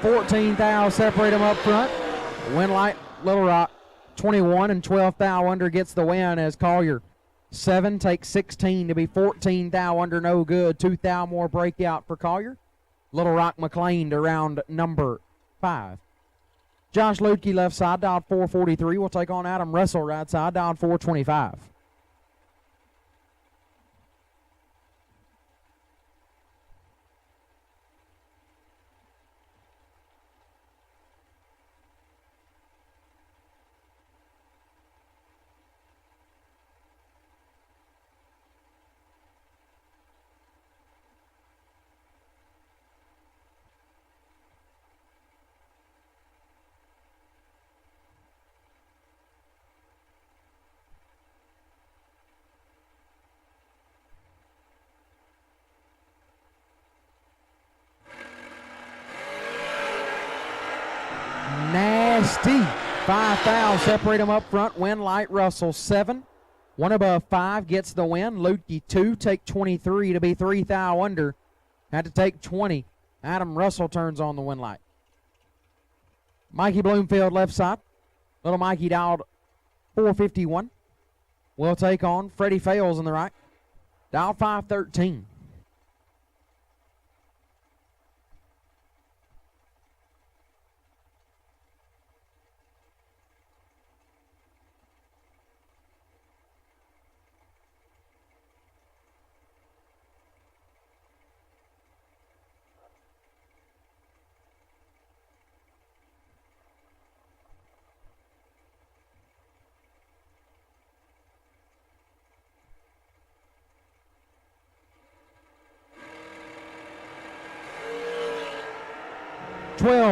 $14 thou, separate them up front. Win light, Little Rock, 21, and 12 thou under gets the win as Collier, 7, takes 16 to be 14 thou under, no good. 2 thou more breakout for Collier. Little Rock McLean to round number 5. Josh Lutke, left side, dialed 443. Will take on Adam Russell, right side, dialed 425. Nasty. 5 thou, separate them up front. Win light, Russell, 7. 1 above 5 gets the win. Lutke, 2, take 23 to be 3 thou under. Had to take 20 Adam Russell turns on the win light. Mikey Bloomfield left side. Little Mikey dialed 451. We'll take on Freddie Fales in the right. Dialed 513.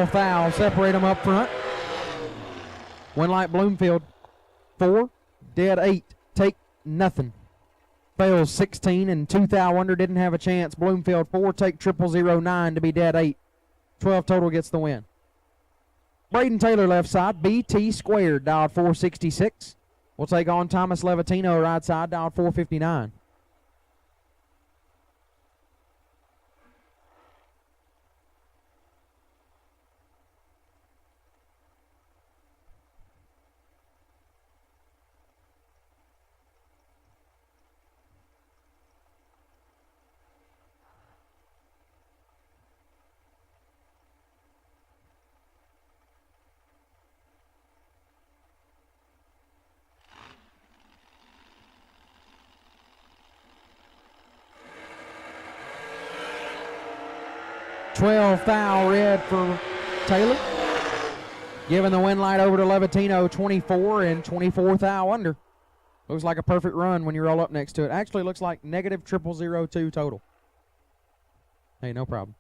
Foul, separate them up front. Winlight Bloomfield, 4, dead 8, take nothing. Fails 16 and 2 thou under, didn't have a chance. Bloomfield 4, take 0009 to be dead 8. 12 total gets the win. Braden Taylor left side, BT squared, dialed 466. We'll take on Thomas Levatino right side, dialed 459. Foul red for Taylor. Giving the win light over to Levatino, 24 and 24 thou under. Looks like a perfect run when you roll up next to it. Actually looks like negative 0002 total. Hey, no problem.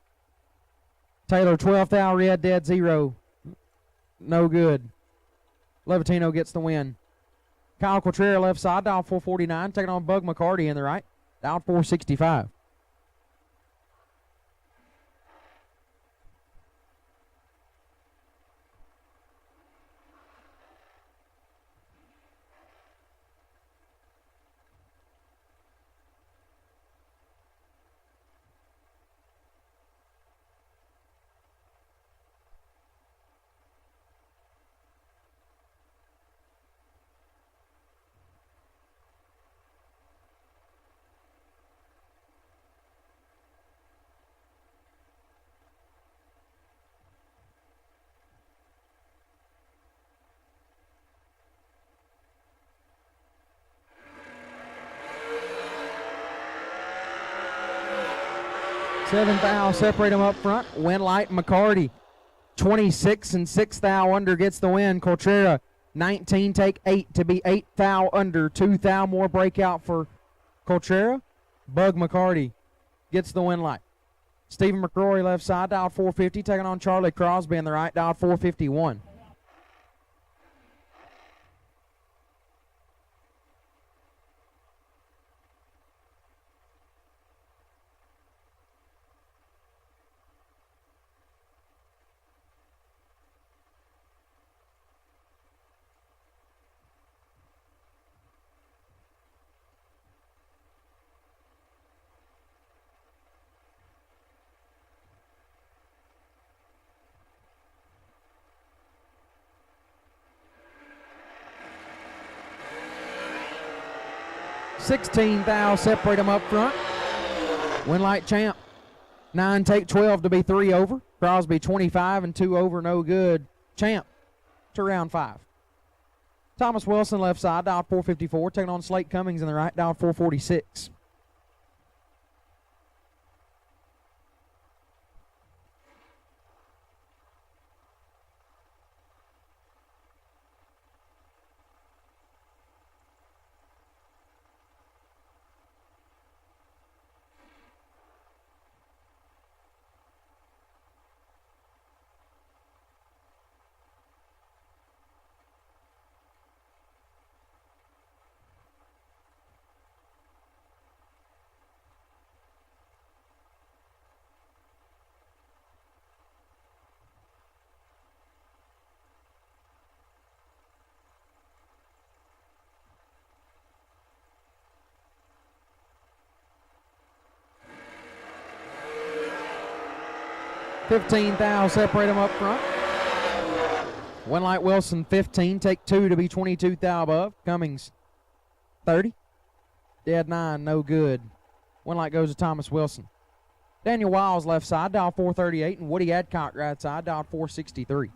Taylor, 12 thou red, dead 0. No good. Levatino gets the win. Kyle Quatrera left side, dial 449, taking on Bug McCarty in the right, dial 465. Seven thou, separate them up front. Winlight McCarty, 26 and 6 thou under gets the win. Coltrera, 19, take 8 to be 8 thou under. 2 thou more breakout for Coltrera. Bug McCarty gets the win light. Stephen McCrory left side, dialed 450, taking on Charlie Crosby in the right, dialed 451. $16 thou, separate them up front. Winlight Champ, 9 take 12 to be 3 over. Crosby 25 and 2 over, no good. Champ to round 5. Thomas Wilson left side, dialed 454, taking on Slate Cummings in the right, dialed 446. 15 thou, separate them up front. Winlight Wilson 15, take 2 to be 22 thou above. Cummings 30. Dead 9, no good. Winlight goes to Thomas Wilson. Daniel Wiles left side, dial 438, and Woody Adcock right side, dial 463.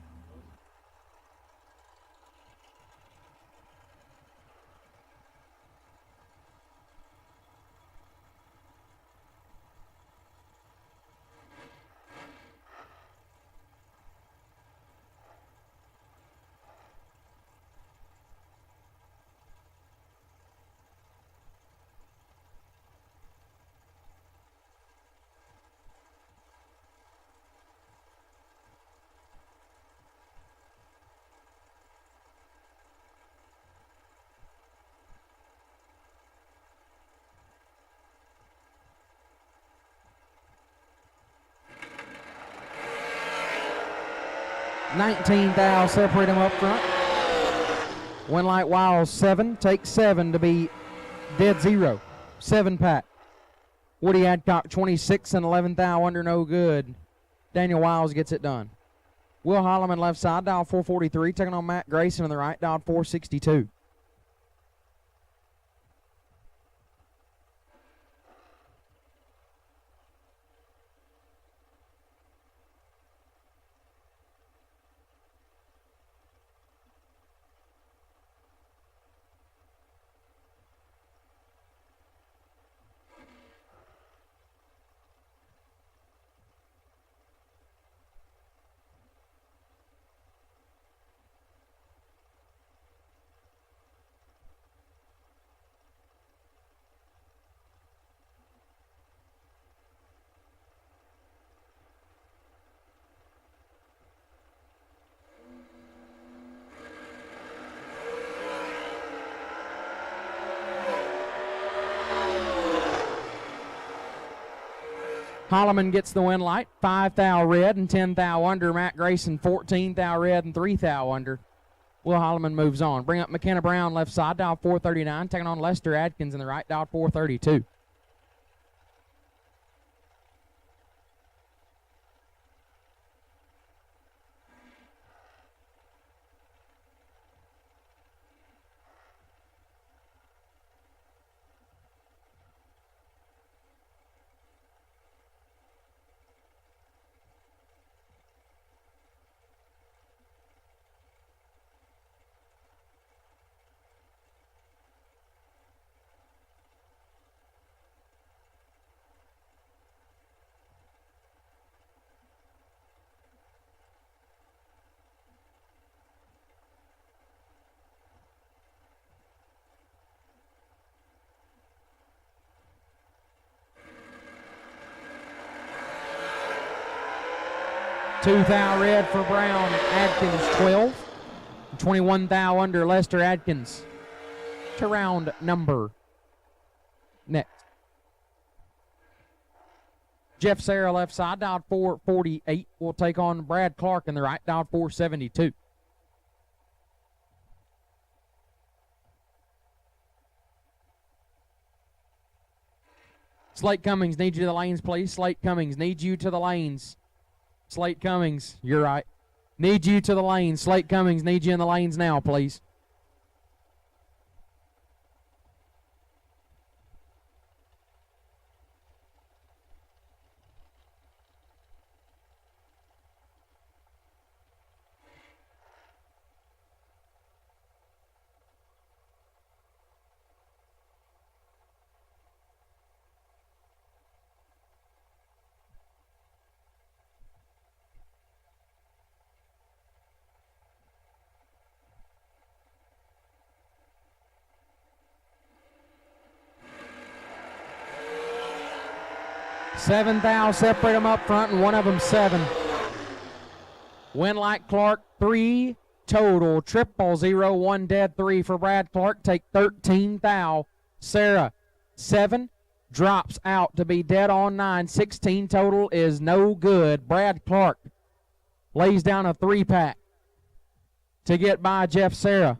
$19 thou, separate them up front. Winlight Wiles 7, take 7 to be dead 0. 7 pack. Woody Adcock 26 and 11 thou under, no good. Daniel Wiles gets it done. Will Holloman left side, dial 443, taking on Matt Grayson on the right, dial 462. Holloman gets the win light, 5 thou red and 10 thou under. Matt Grayson 14 thou red and 3 thou under. Will Holloman moves on. Bring up McKenna Brown left side, dial 439, taking on Lester Adkins in the right, dial 432. Two thou red for Brown, Adkins 12. 21 thou under Lester Adkins to round number next. Jeff Sarah left side, dialed 448, will take on Brad Clark in the right, dialed 472. Slate Cummings needs you to the lanes, please. Slate Cummings needs you to the lanes. Slate Cummings, you're right. Need you to the lanes. Slate Cummings needs you in the lanes now, please. Seven thou, separate them up front, and one of them 7. Win like Clark, 3 total. 000, 1 dead, 3 for Brad Clark. Take 13 thou. Sarah, 7. Drops out to be dead on 9. 16 total is no good. Brad Clark lays down a 3-pack to get by Jeff Sarah.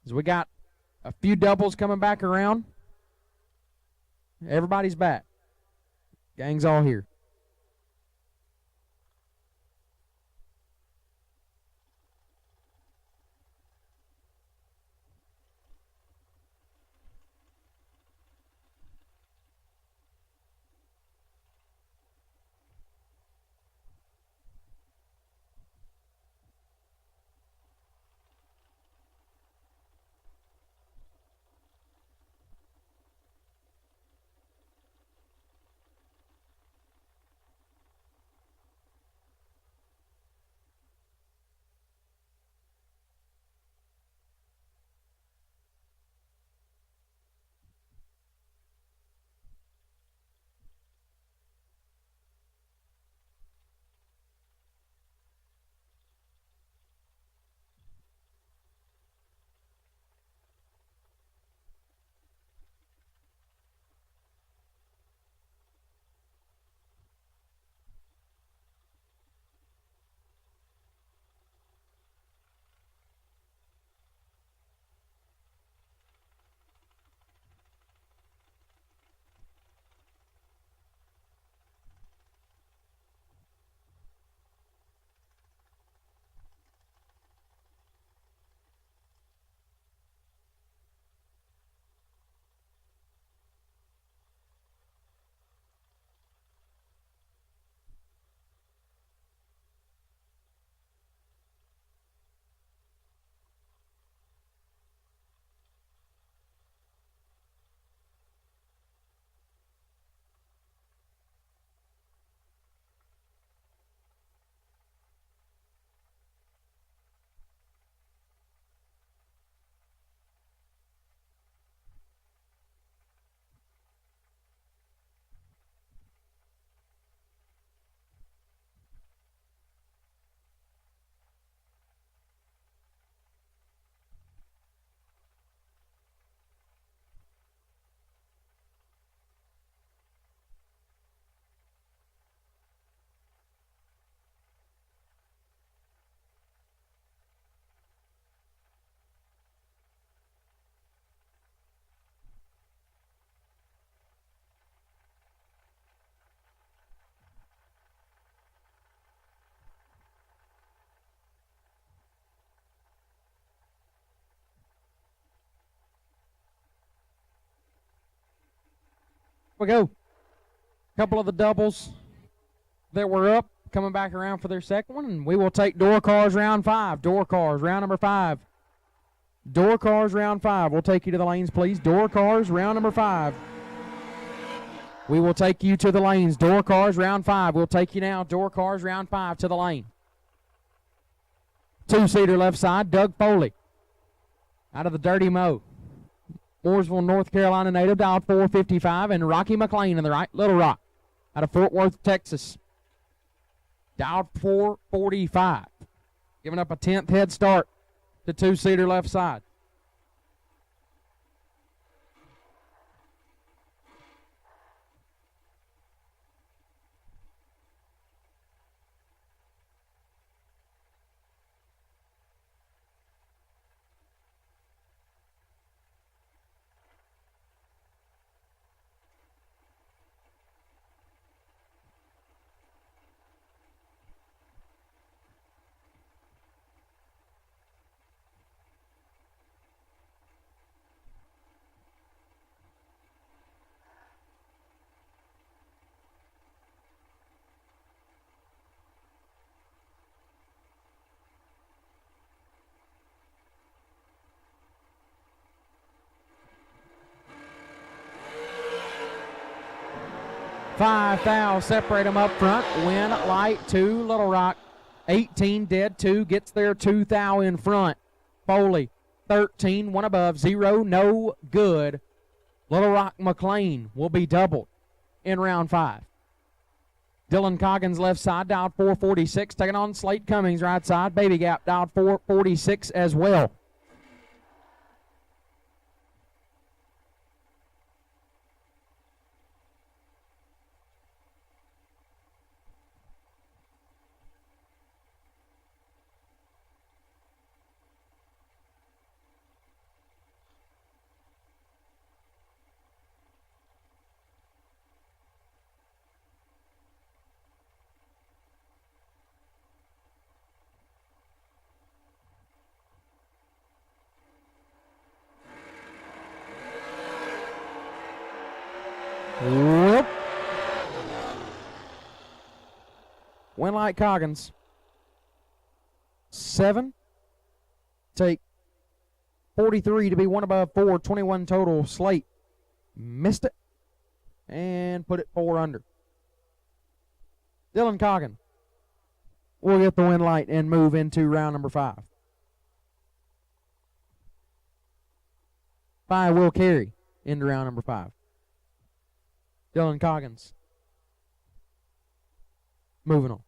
As we got a few doubles coming back around. Everybody's back. Gang's all here. We go. Couple of the doubles that were up coming back around for their second one, and we will take door cars round 5. Door cars round number 5. Door cars round 5. We'll take you to the lanes, please. Door cars round number 5. We will take you to the lanes. Door cars round 5. We'll take you now. Door cars round 5 to the lane. 2-seater left side, Doug Foley. Out of the Dirty Mo. Mooresville, North Carolina native, dialed 455. And Rocky McLean in the right, Little Rock. Out of Fort Worth, Texas. Dialed 445. Giving up a 10th head start to 2-seater left side. Five fouls separate them up front. Win light 2, Little Rock 18, dead 2, gets their 2 thou in front. Foley 13, 1 above, 0, no good. Little Rock McLean will be doubled in round 5. Dylan Coggins left side, dialed 446, taking on Slate Cummings right side. Baby Gap dialed 446 as well. Whoop. Winlight Coggins. 7. Take 43 to be 1 above 4. 21 total. Slate missed it and put it 4 under. Dylan Coggin will get the Winlight and move into round number 5. 5 will carry into round number 5. Dylan Coggins. Moving on.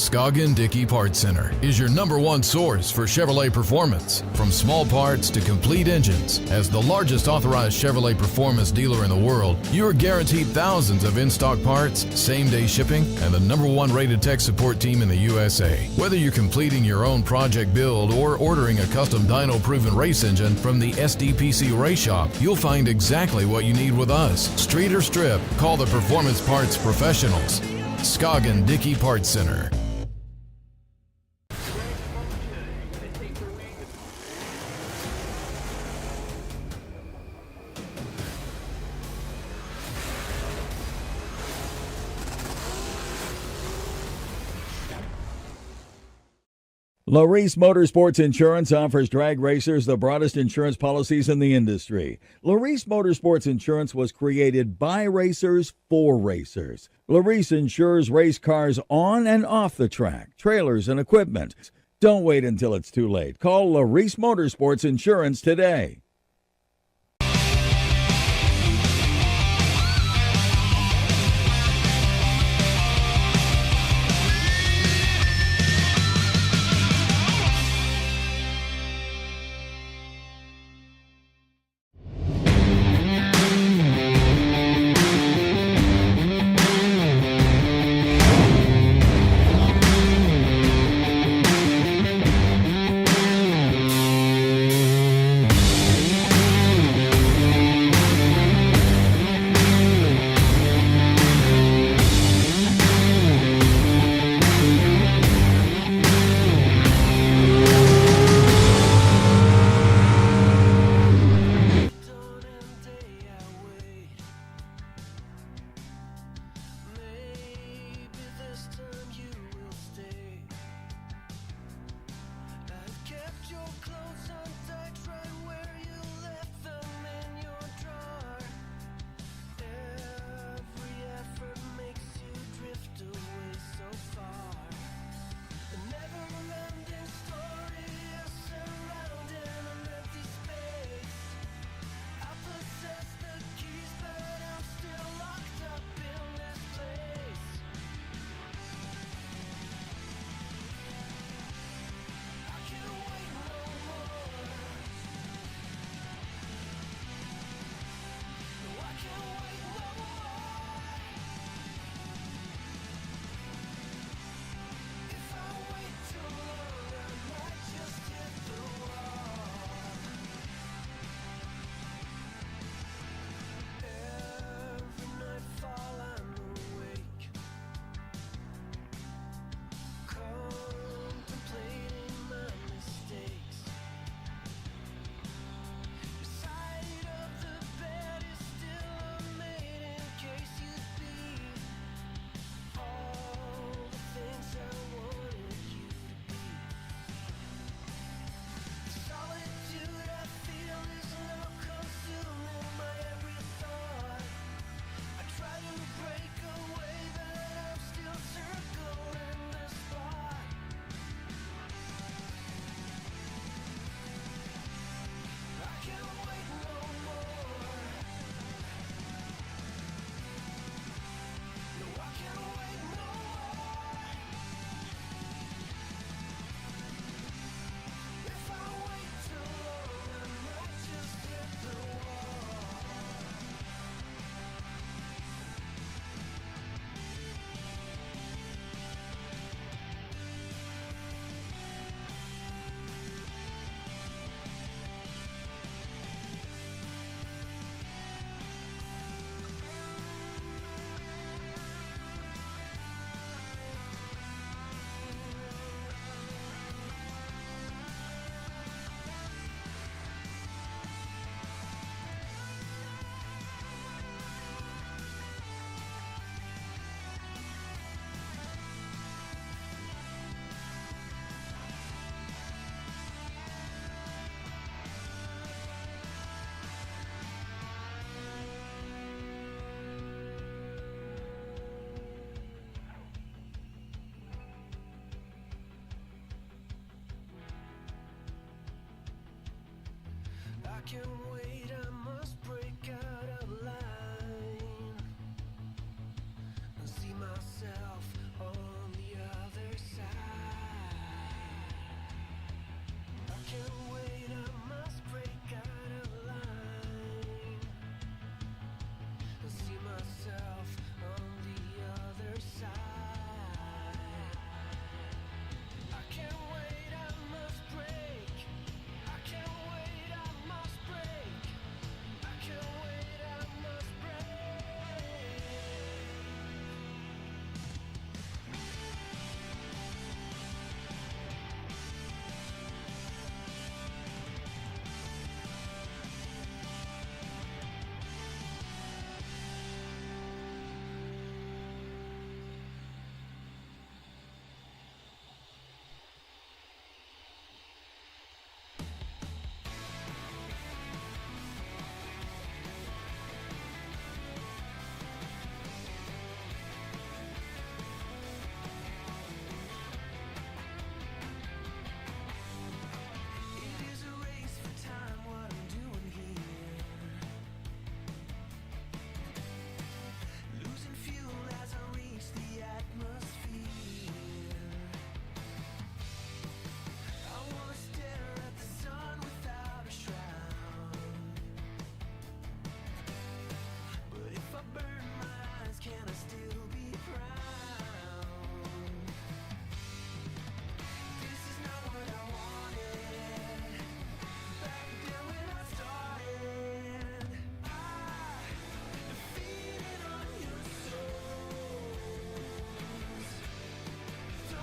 Scoggin Dickey Parts Center is your #1 source for Chevrolet performance. From small parts to complete engines, as the largest authorized Chevrolet performance dealer in the world, you are guaranteed thousands of in-stock parts, same-day shipping, and the #1 rated tech support team in the USA. Whether you're completing your own project build or ordering a custom dyno-proven race engine from the SDPC Race Shop, you'll find exactly what you need with us. Street or strip, call the Performance Parts Professionals. Scoggin Dickey Parts Center. Larice Motorsports Insurance offers drag racers the broadest insurance policies in the industry. Larice Motorsports Insurance was created by racers for racers. Larice insures race cars on and off the track, trailers, and equipment. Don't wait until it's too late. Call Larice Motorsports Insurance today. can't wait, I must break out of line and see myself on the other side.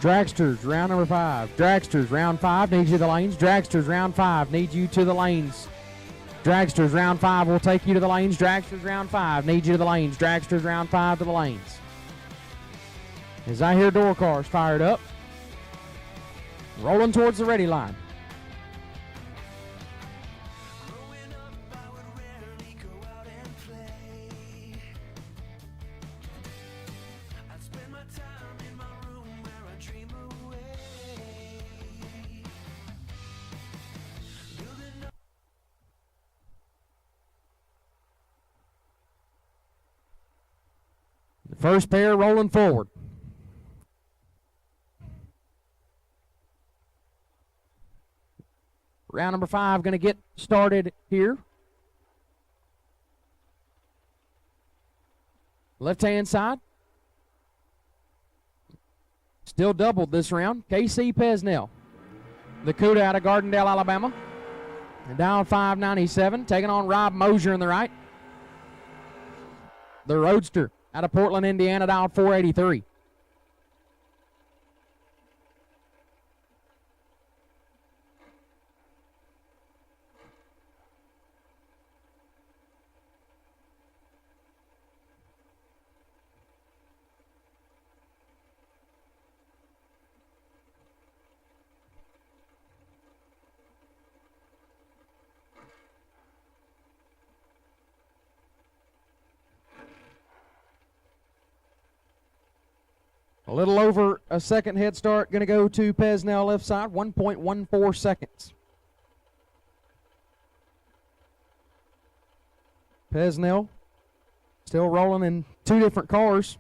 Dragsters, round number 5. Dragsters, round 5, needs you to the lanes. Dragsters, round 5, needs you to the lanes. Dragsters, round 5 will take you to the lanes. Dragsters, round 5, needs you to the lanes. Dragsters, round 5 to the lanes. As I hear door cars fired up, rolling towards the ready line. First pair rolling forward. Round number 5 going to get started here. Left-hand side. Still doubled this round. KC Pesnell. The Cuda out of Gardendale, Alabama. And down 597, taking on Rob Mosier in the right. The Roadster out of Portland, Indiana, down 483. A little over a second head start going to go to Pesnell left side, 1.14 seconds. Pesnell still rolling in 2 different cars.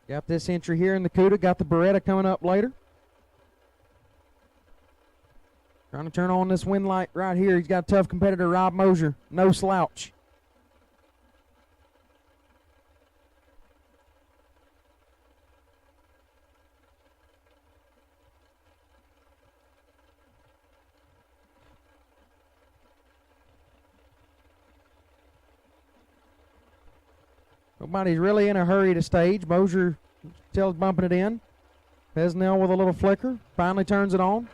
Got this entry here in the Cuda, got the Beretta coming up later. Trying to turn on this wind light right here. He's got a tough competitor, Rob Mosier, no slouch. Nobody's really in a hurry to stage. Mosier still bumping it in. Pesnell with a little flicker. Finally turns it on.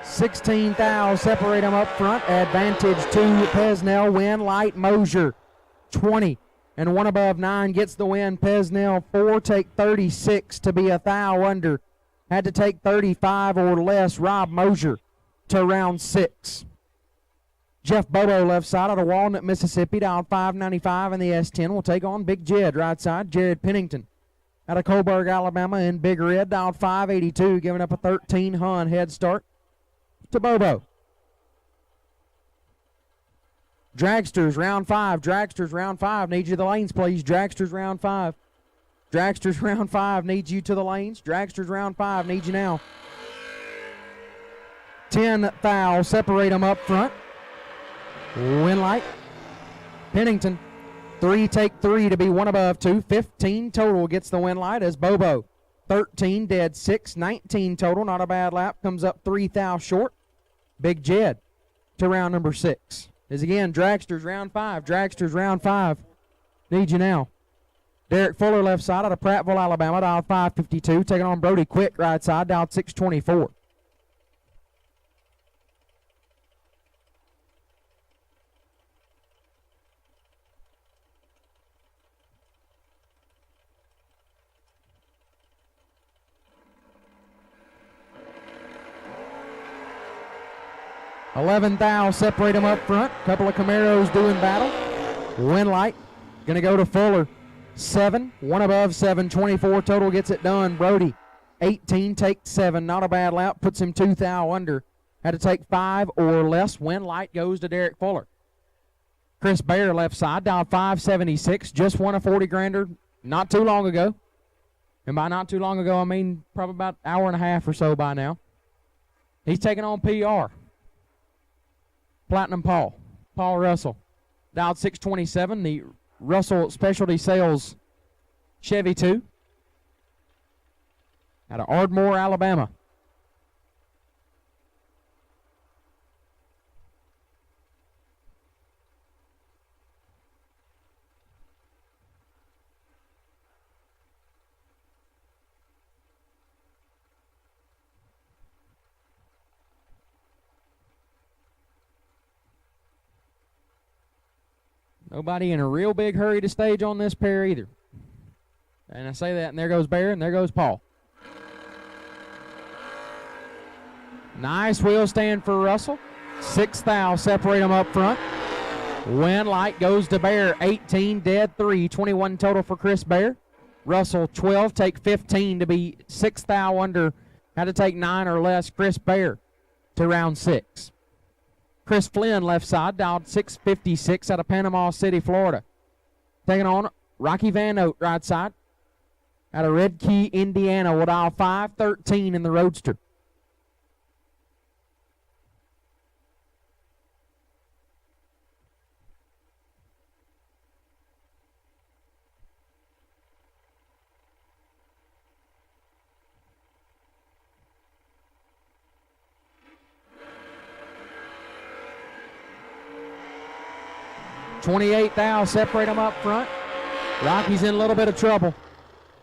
16 thou separate them up front. Advantage to Pesnell. Win light Mosier. 20 and 1 above 9 gets the win. Pesnell 4 take 36 to be a thou under. Had to take 35 or less. Rob Mosier to round 6. Jeff Bobo left side out of Walnut, Mississippi, down 595 in the S10 will take on Big Jed right side. Jared Pennington out of Coburg, Alabama in Big Red, down 582, giving up a 13 head start to Bobo. Dragsters, round 5. Dragsters, round 5. Need you to the lanes, please. Dragsters, round 5. Dragsters, round 5. Needs you to the lanes. Dragsters, round 5. Need you now. 10 thou. Separate them up front. Winlight. Pennington. 3 take 3 to be 1 above 2. 15 total gets the Winlight as Bobo. 13 dead 6. 19 total. Not a bad lap. Comes up 3 thou short. Big Jed to round number 6. Is again Dragsters round 5. Dragsters round 5. Need you now. Derek Fuller left side out of Prattville, Alabama, dialed 552. Taking on Brody Quick right side, dialed 624. $11,000 separate them up front. Couple of Camaros doing battle. Winlight going to go to Fuller. 7, 1 above 7, 24 total gets it done. Brody, 18, take 7. Not a bad lap. Puts him 2,000 under. Had to take 5 or less. Winlight goes to Derek Fuller. Chris Bear left side, dialed 576. Just won a 40 grander not too long ago. And by not too long ago, I mean probably about an hour and a half or so by now. He's taking on PR. Platinum Paul Russell, dialed 627, the Russell Specialty Sales Chevy 2 out of Ardmore, Alabama. Nobody in a real big hurry to stage on this pair either. And I say that, and there goes Bear, and there goes Paul. Nice wheel stand for Russell. 6,000 separate them up front. Winlight goes to Bear. 18, dead 3. 21 total for Chris Bear. Russell, 12, take 15 to be 6,000 under. Had to take 9 or less. Chris Bear to round 6. Chris Flynn left side, dialed 656 out of Panama City, Florida. Taking on Rocky Van Oat right side out of Red Key, Indiana. Will dial 513 in the Roadster. $28,000 separate them up front. Rocky's in a little bit of trouble.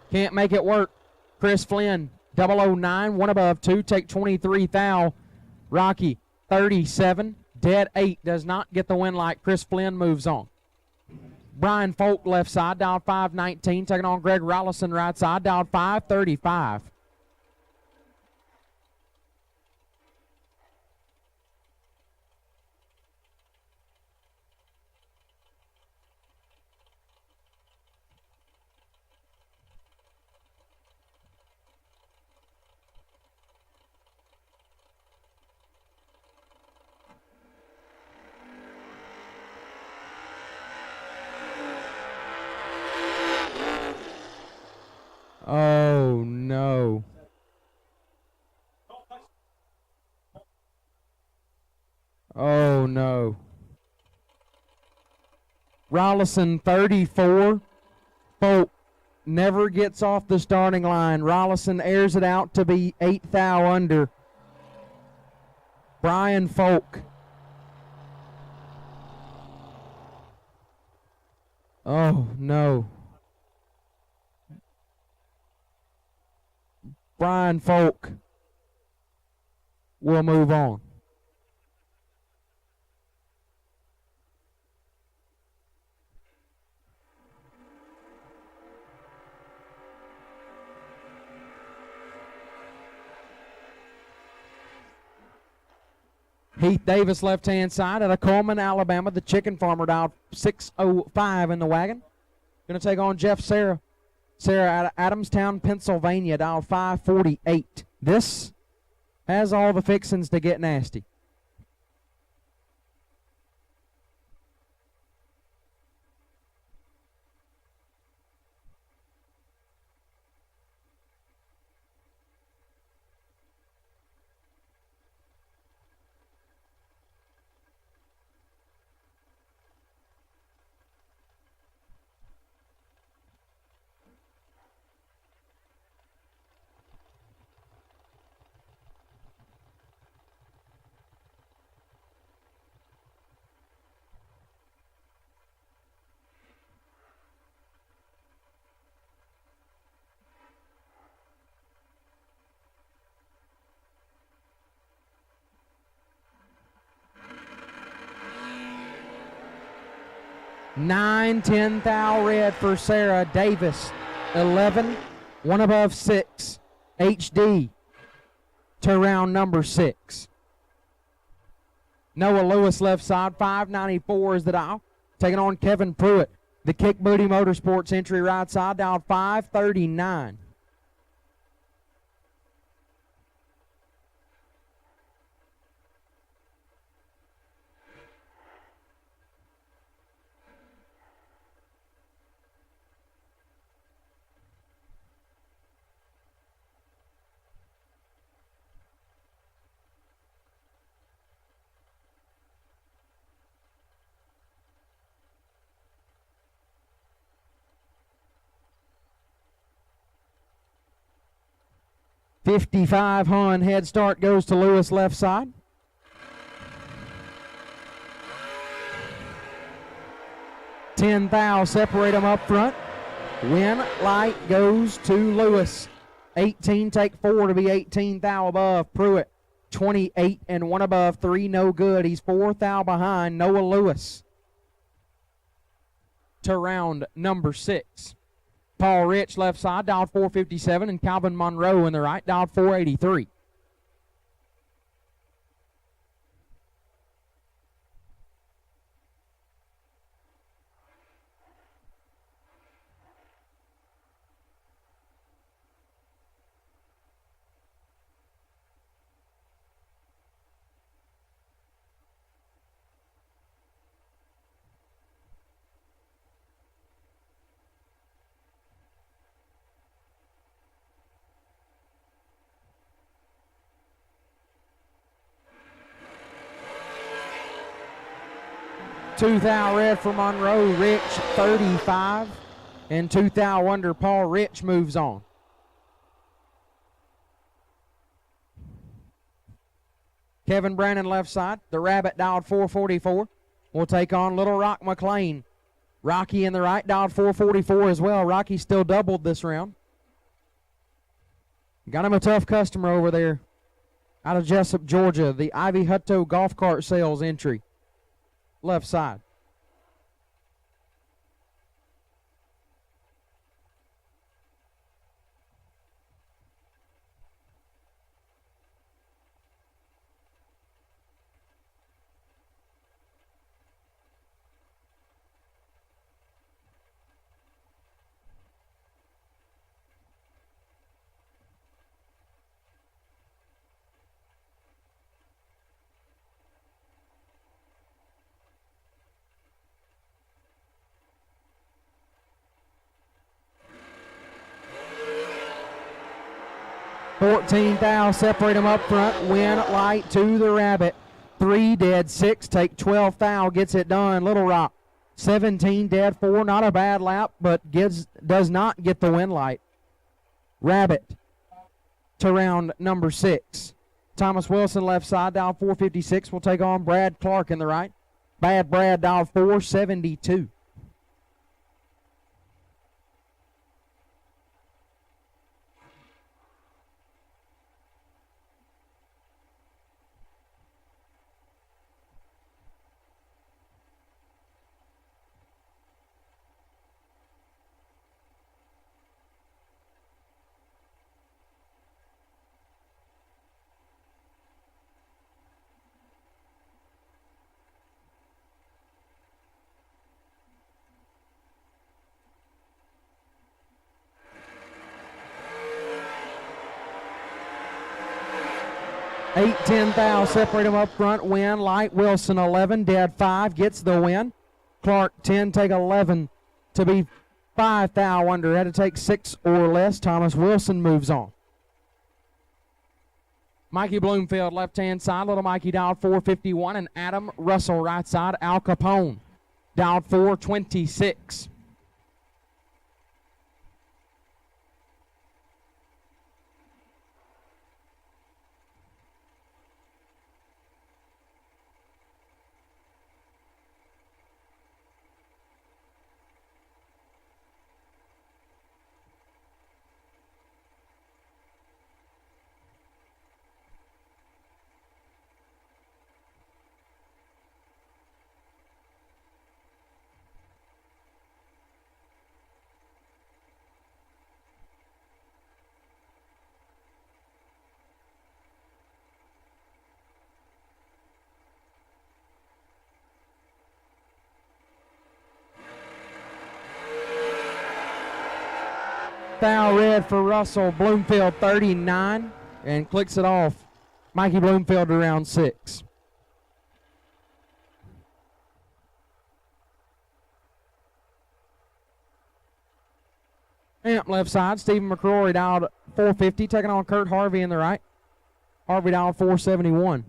Can't make it work. Chris Flynn, 009, 1 above 2, take 23,000. Rocky, 37, dead 8, does not get the Winlight. Chris Flynn moves on. Brian Folk left side, dialed 519, taking on Greg Rolson right side, dialed 535. Oh, no. Oh, no. Rolson, 34. Folk never gets off the starting line. Rolson airs it out to be 8,000 under. Brian Folk. Oh, no. Brian Folk will move on. Heath Davis left-hand side out of Coleman, Alabama. The chicken farmer dialed 605 in the wagon. Going to take on Jeff Sarah. Sarah out of Adamstown, Pennsylvania, dial 548. This has all the fixings to get nasty. 9, 10 thou red for Sarah Davis. 11, one above 6. HD to round number 6. Noah Lewis left side, 594 is the dial. Taking on Kevin Pruitt. The Kick Booty Motorsports entry right side, dialed 539. .55 Hun head start goes to Lewis left side. Ten thou separate them up front. Win light goes to Lewis. 18 take 4 to be 18 thou above Pruitt. 28 and 1 above, 3 no good. He's 4 thou behind Noah Lewis to round number 6. Paul Rich left side, dialed 457, and Calvin Monroe in the right, dialed 483. Two thou red for Monroe, Rich 35, and 2 thou under Paul Rich moves on. Kevin Brandon left side, the Rabbit dialed 444. Will take on Little Rock McLean. Rocky in the right, dialed 444 as well. Rocky still doubled this round. Got him a tough customer over there out of Jessup, Georgia, the Ivy Hutto Golf Cart Sales entry. Left side. $14 thou, separate them up front, win light to the Rabbit. 3 dead, 6, take 12 thou, gets it done. Little Rock, 17 dead, 4, not a bad lap, but does not get the win light. Rabbit to round number 6. Thomas Wilson left side, dial 456, will take on Brad Clark in the right. Bad Brad dial 472. Eight, 10 thou, separate them up front, win. Light Wilson 11, dead 5, gets the win. Clark 10, take 11 to be 5 thou under. Had to take 6 or less. Thomas Wilson moves on. Mikey Bloomfield left-hand side, Little Mikey dialed 451, and Adam Russell right side, Al Capone dialed 426. thou red for Russell. Bloomfield 39 and clicks it off. Mikey Bloomfield to round 6. Champ left side. Stephen McCrory dialed 450, taking on Kurt Harvey in the right. Harvey dialed 471.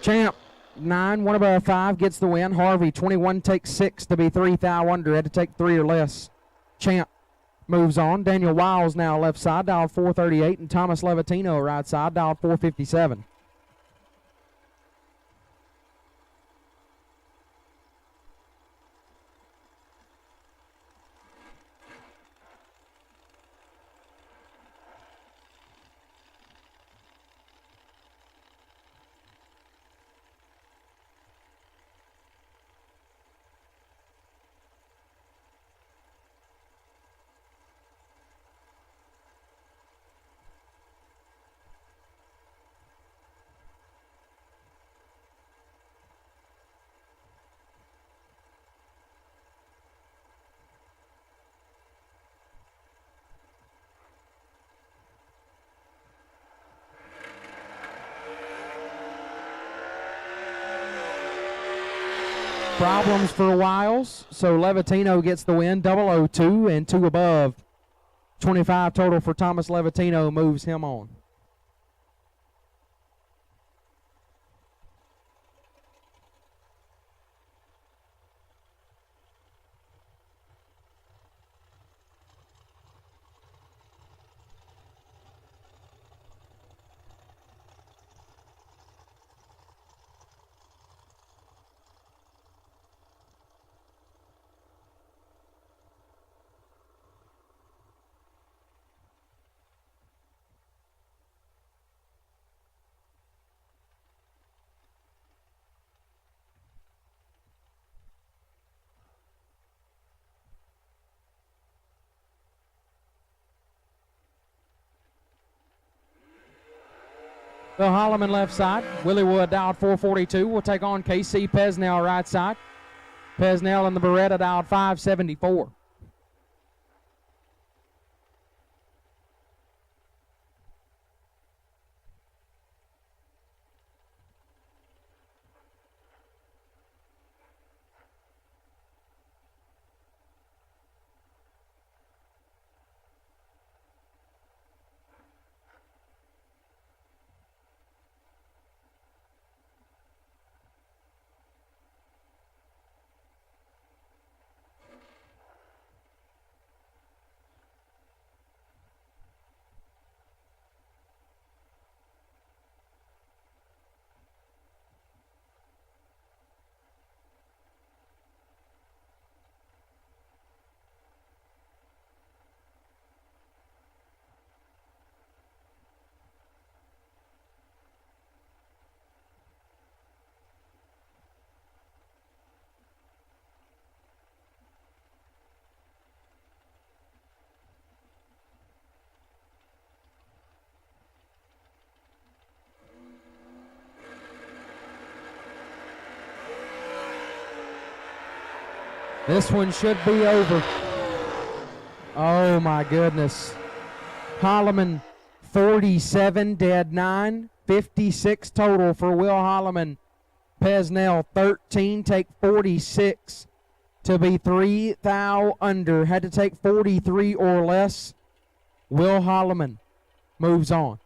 Champ, 9, 1 above 5, gets the win. Harvey, 21, takes 6 to be 3 thou under. Had to take 3 or less. Champ moves on. Daniel Wiles now left side, dialed 438, and Thomas Levatino right side, dialed 457. Problems for Wiles, so Levatino gets the win, 002 and 2 above. 25 total for Thomas Levatino, moves him on. Bill Holloman left side. Willie Wood dialed 442. Will take on KC Pesnell right side. Pesnell and the Beretta dialed 574. This one should be over. Oh my goodness. Holloman 47, dead 9, 56 total for Will Holloman. Pesnell 13, take 46 to be 3 thou under. Had to take 43 or less. Will Holloman moves on.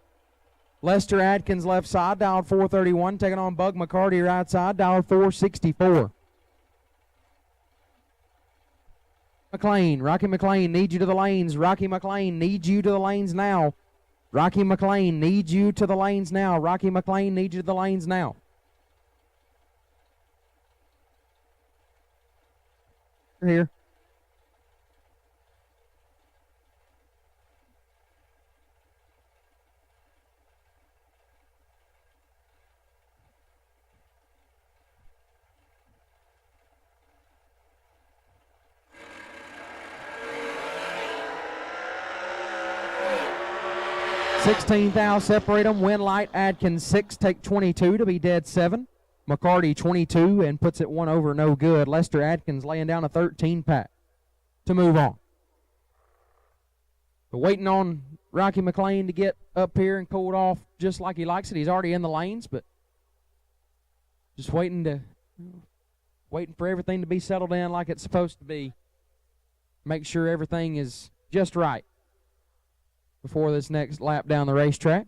Lester Adkins left side, dialed 431, taking on Bug McCarty right side, dialed 464. McLean, Rocky McLean needs you to the lanes. Rocky McLean needs you to the lanes now. Rocky McLean needs you to the lanes now. Rocky McLean needs you to the lanes now. here. $16,000 separate them. Win light, Adkins 6, take 22 to be dead 7. McCarty 22 and puts it 1 over, no good. Lester Adkins laying down a 13 pack to move on. But waiting on Rocky McLean to get up here and cool it off just like he likes it. He's already in the lanes, but just waiting for everything to be settled in like it's supposed to be. Make sure everything is just right before this next lap down the racetrack.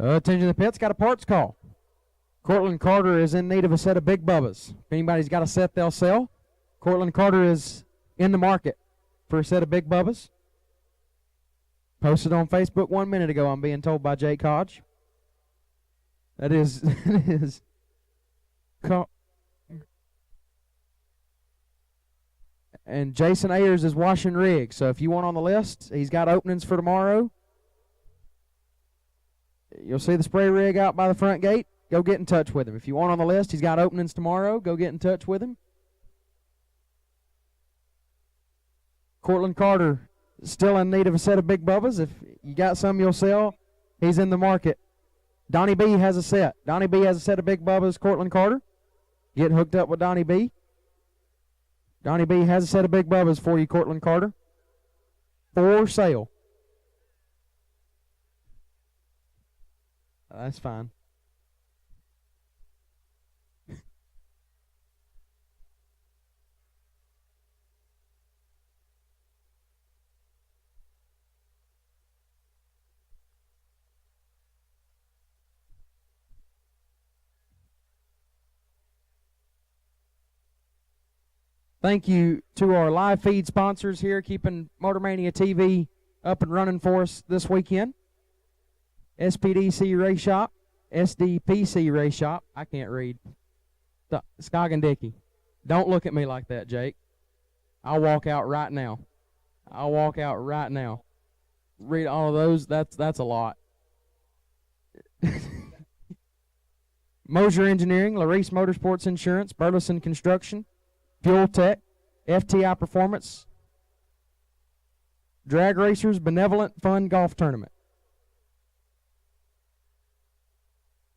Attention to the pits, got a parts call. Cortland Carter is in need of a set of Big Bubbas. If anybody's got a set they'll sell, Cortland Carter is in the market for a set of Big Bubbas. Posted on Facebook 1 minute ago, I'm being told by Jake Hodge. That is, and Jason Ayers is washing rigs. So if you want on the list, he's got openings for tomorrow. You'll see the spray rig out by the front gate. Go get in touch with him. If you want on the list, he's got openings tomorrow. Go get in touch with him. Cortland Carter still in need of a set of Big Bubbas. If you got some you'll sell, he's in the market. Donnie B has a set. Donnie B has a set of Big Bubbas. Cortland Carter. Get hooked up with Donnie B. Donnie B has a set of Big Bubbas for you, Cortland Carter. For sale. That's fine. Thank you to our live feed sponsors here, keeping Motor Mania TV up and running for us this weekend. SPDC Race Shop, SDPC Race Shop. I can't read. Scoggin Dickey. Don't look at me like that, Jake. I'll walk out right now. I'll walk out right now. Read all of those. That's a lot. Mosier Engineering, Larice Motorsports Insurance, Burleson Construction, Fuel Tech, FTI Performance, Drag Racers Benevolent Fund Golf Tournament.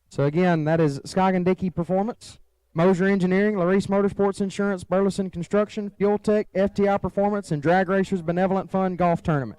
So again, that is Scoggin Dickey Performance, Mosier Engineering, Larice Motorsports Insurance, Burleson Construction, Fuel Tech, FTI Performance, and Drag Racers Benevolent Fund Golf Tournament.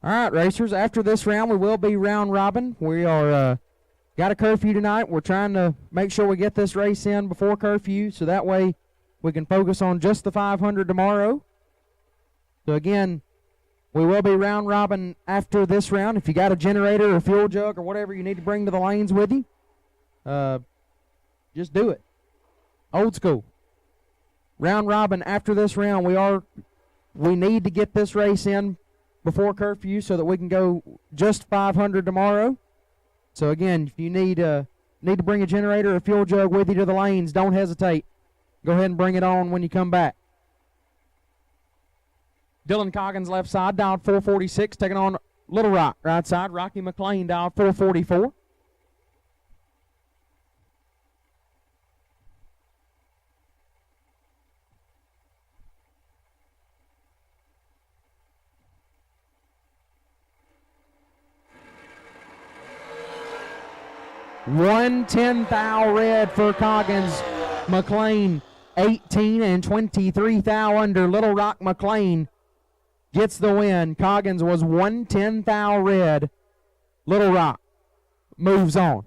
All right, racers, after this round, we will be round robin. We are got a curfew tonight. We're trying to make sure we get this race in before curfew, so that way we can focus on just the 500 tomorrow. So, again, we will be round robin after this round. If you got a generator or fuel jug or whatever you need to bring to the lanes with you, just do it. Old school. Round robin after this round. We need to get this race in before curfew so that we can go just 500 tomorrow. So again, if you need to bring a generator or fuel jug with you to the lanes, don't hesitate. Go ahead and bring it on when you come back. Dylan Coggins left side, dialed 446, taking on Little Rock. Right side, Rocky McLean, dialed 444. $110 thou red for Coggins. McLean 18 and 23 thou under. Little Rock McLean gets the win. Coggins was 110 thou red. Little Rock moves on.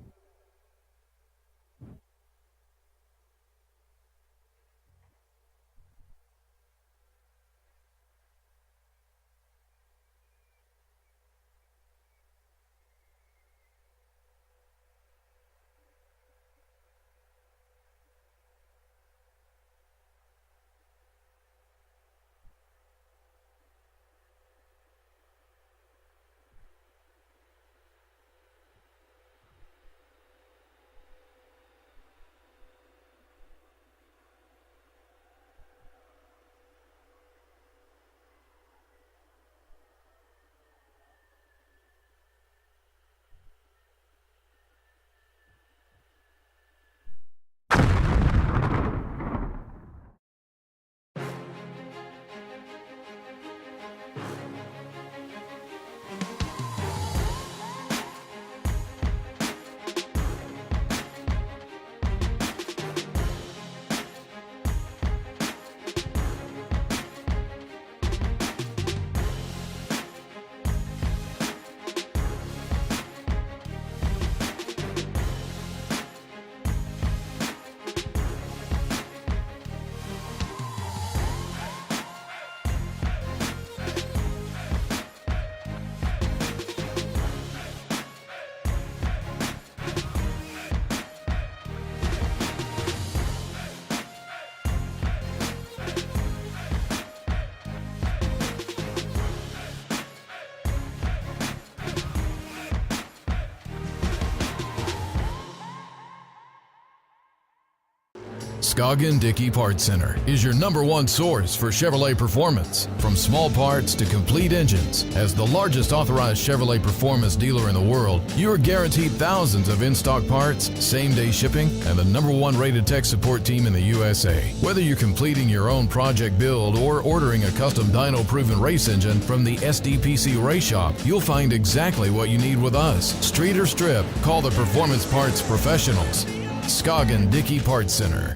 Scoggin Dickey Parts Center is your #1 source for Chevrolet performance. From small parts to complete engines, as the largest authorized Chevrolet performance dealer in the world, you are guaranteed thousands of in-stock parts, same-day shipping, and the #1 rated tech support team in the USA. Whether you're completing your own project build or ordering a custom dyno-proven race engine from the SDPC Race Shop, you'll find exactly what you need with us. Street or strip, call the Performance Parts Professionals. Scoggin Dickey Parts Center.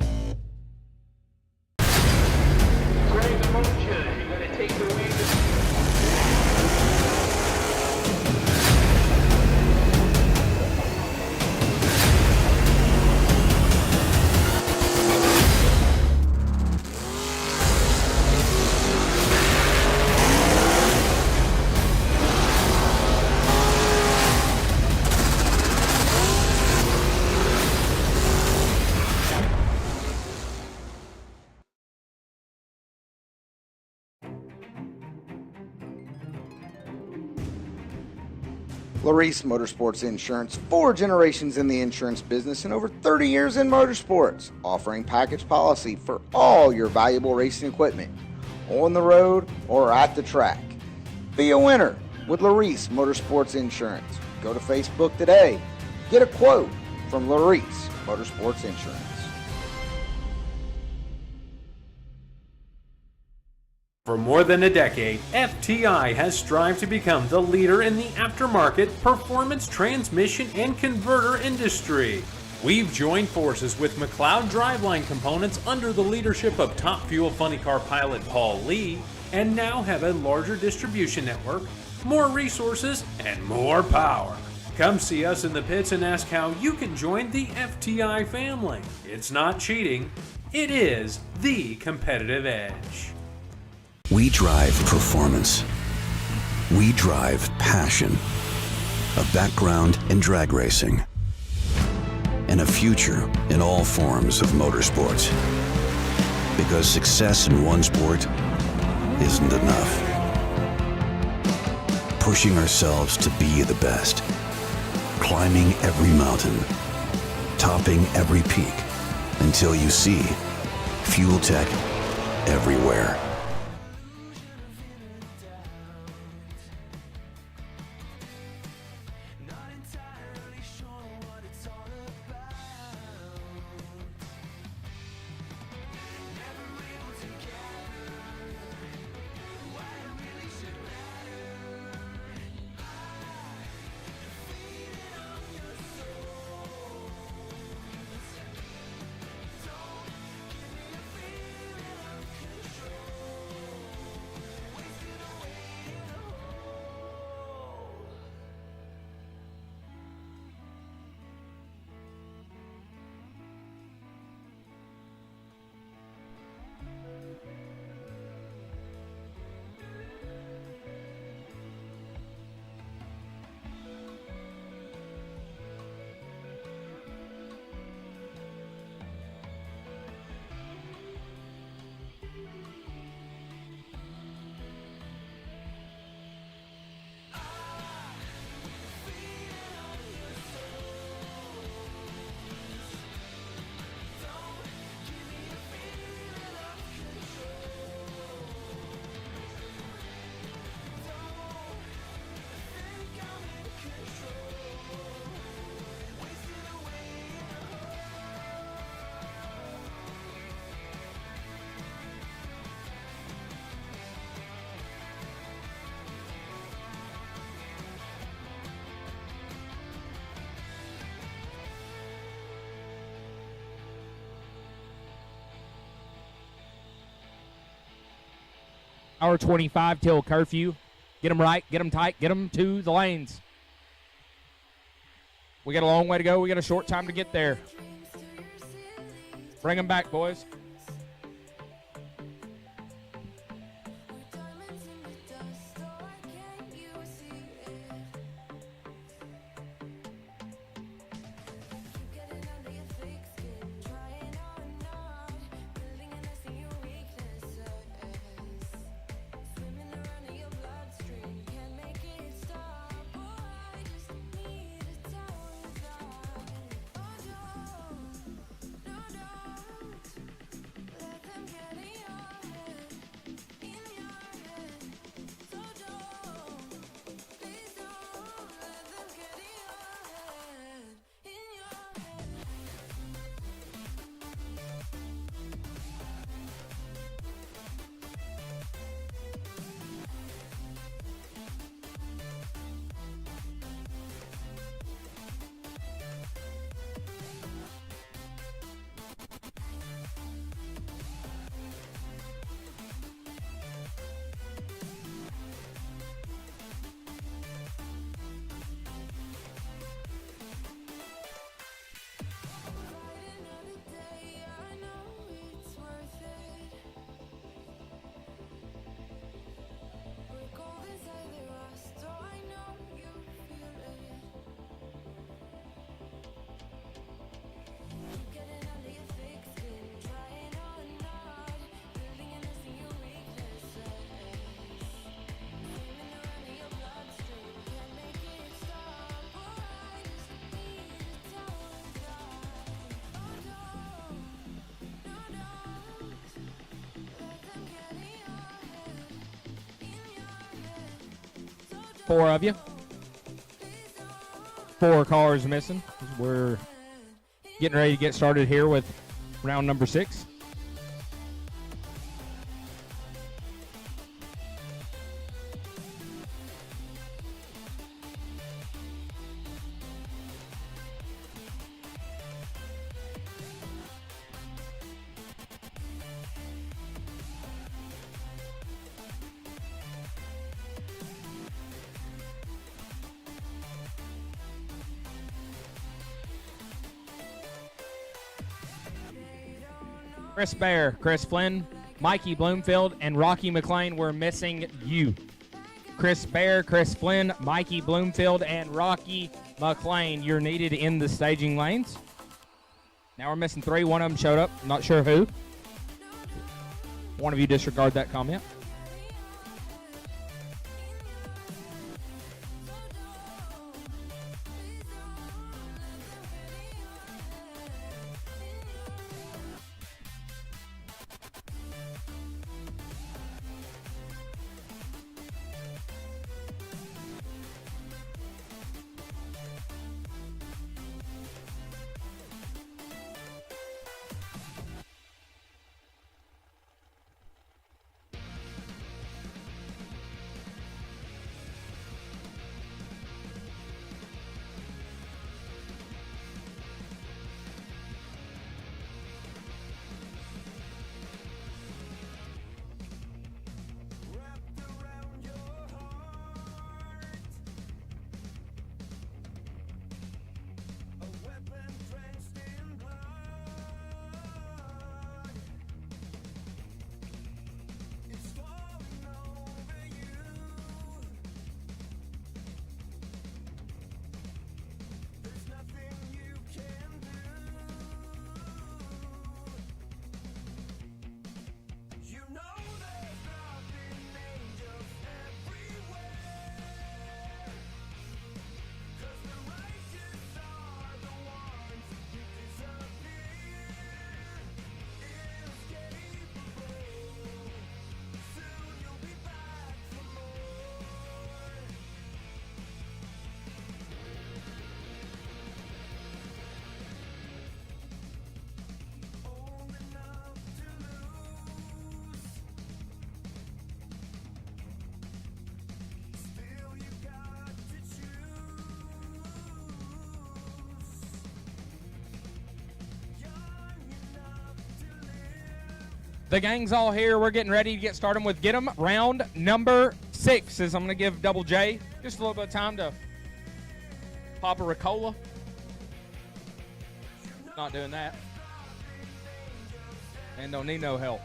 Larice Motorsports Insurance, 4 generations in the insurance business and over 30 years in motorsports, offering package policy for all your valuable racing equipment, on the road or at the track. Be a winner with Larice Motorsports Insurance. Go to Facebook today. Get a quote from Larice Motorsports Insurance. For more than a decade, FTI has strived to become the leader in the aftermarket performance transmission and converter industry. We've joined forces with McLeod Driveline Components under the leadership of Top Fuel Funny Car pilot Paul Lee, and now have a larger distribution network, more resources, and more power. Come see us in the pits and ask how you can join the FTI family. It's not cheating, it is the competitive edge. We drive performance. We drive passion. A background in drag racing. And a future in all forms of motorsports. Because success in one sport isn't enough. Pushing ourselves to be the best. Climbing every mountain. Topping every peak. Until you see fuel tech everywhere. Hour 25 till curfew. Get them right, get them tight, get them to the lanes. We got a long way to go. We got a short time to get there. Bring them back, boys. Four of you. 4 cars missing. We're getting ready to get started here with round number 6. Chris Bear, Chris Flynn, Mikey Bloomfield, and Rocky McLean, we're missing you. Chris Bear, Chris Flynn, Mikey Bloomfield, and Rocky McLean, you're needed in the staging lanes. Now we're missing 3. One of them showed up. Not sure who. One of you disregard that comment. The gang's all here. We're getting ready to get started with Get 'em round number 6. As I'm going to give Double J just a little bit of time to pop a Ricola. Not doing that. And don't need no help.